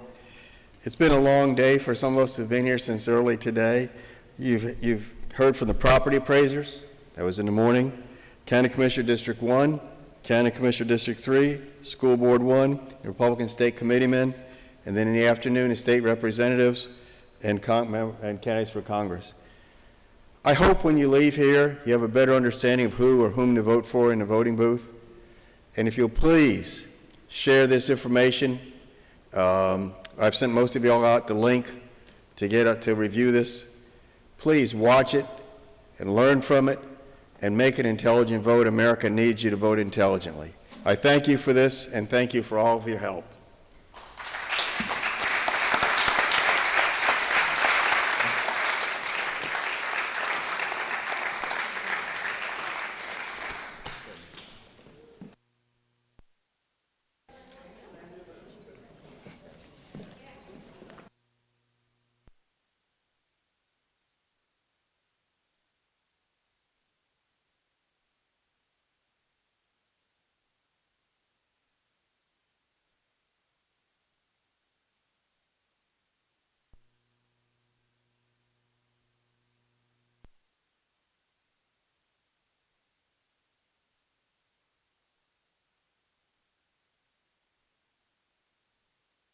It's been a long day for some of us who've been here since early today. You've heard from the property appraisers. That was in the morning. County Commissioner District 1, County Commissioner District 3, School Board 1, Republican State Committeemen, and then in the afternoon, the state representatives and candidates for Congress. I hope when you leave here, you have a better understanding of who or whom to vote for in the voting booth. And if you'll please share this information, I've sent most of y'all out the link to review this. Please watch it and learn from it and make an intelligent vote. America needs you to vote intelligently. I thank you for this and thank you for all of your help.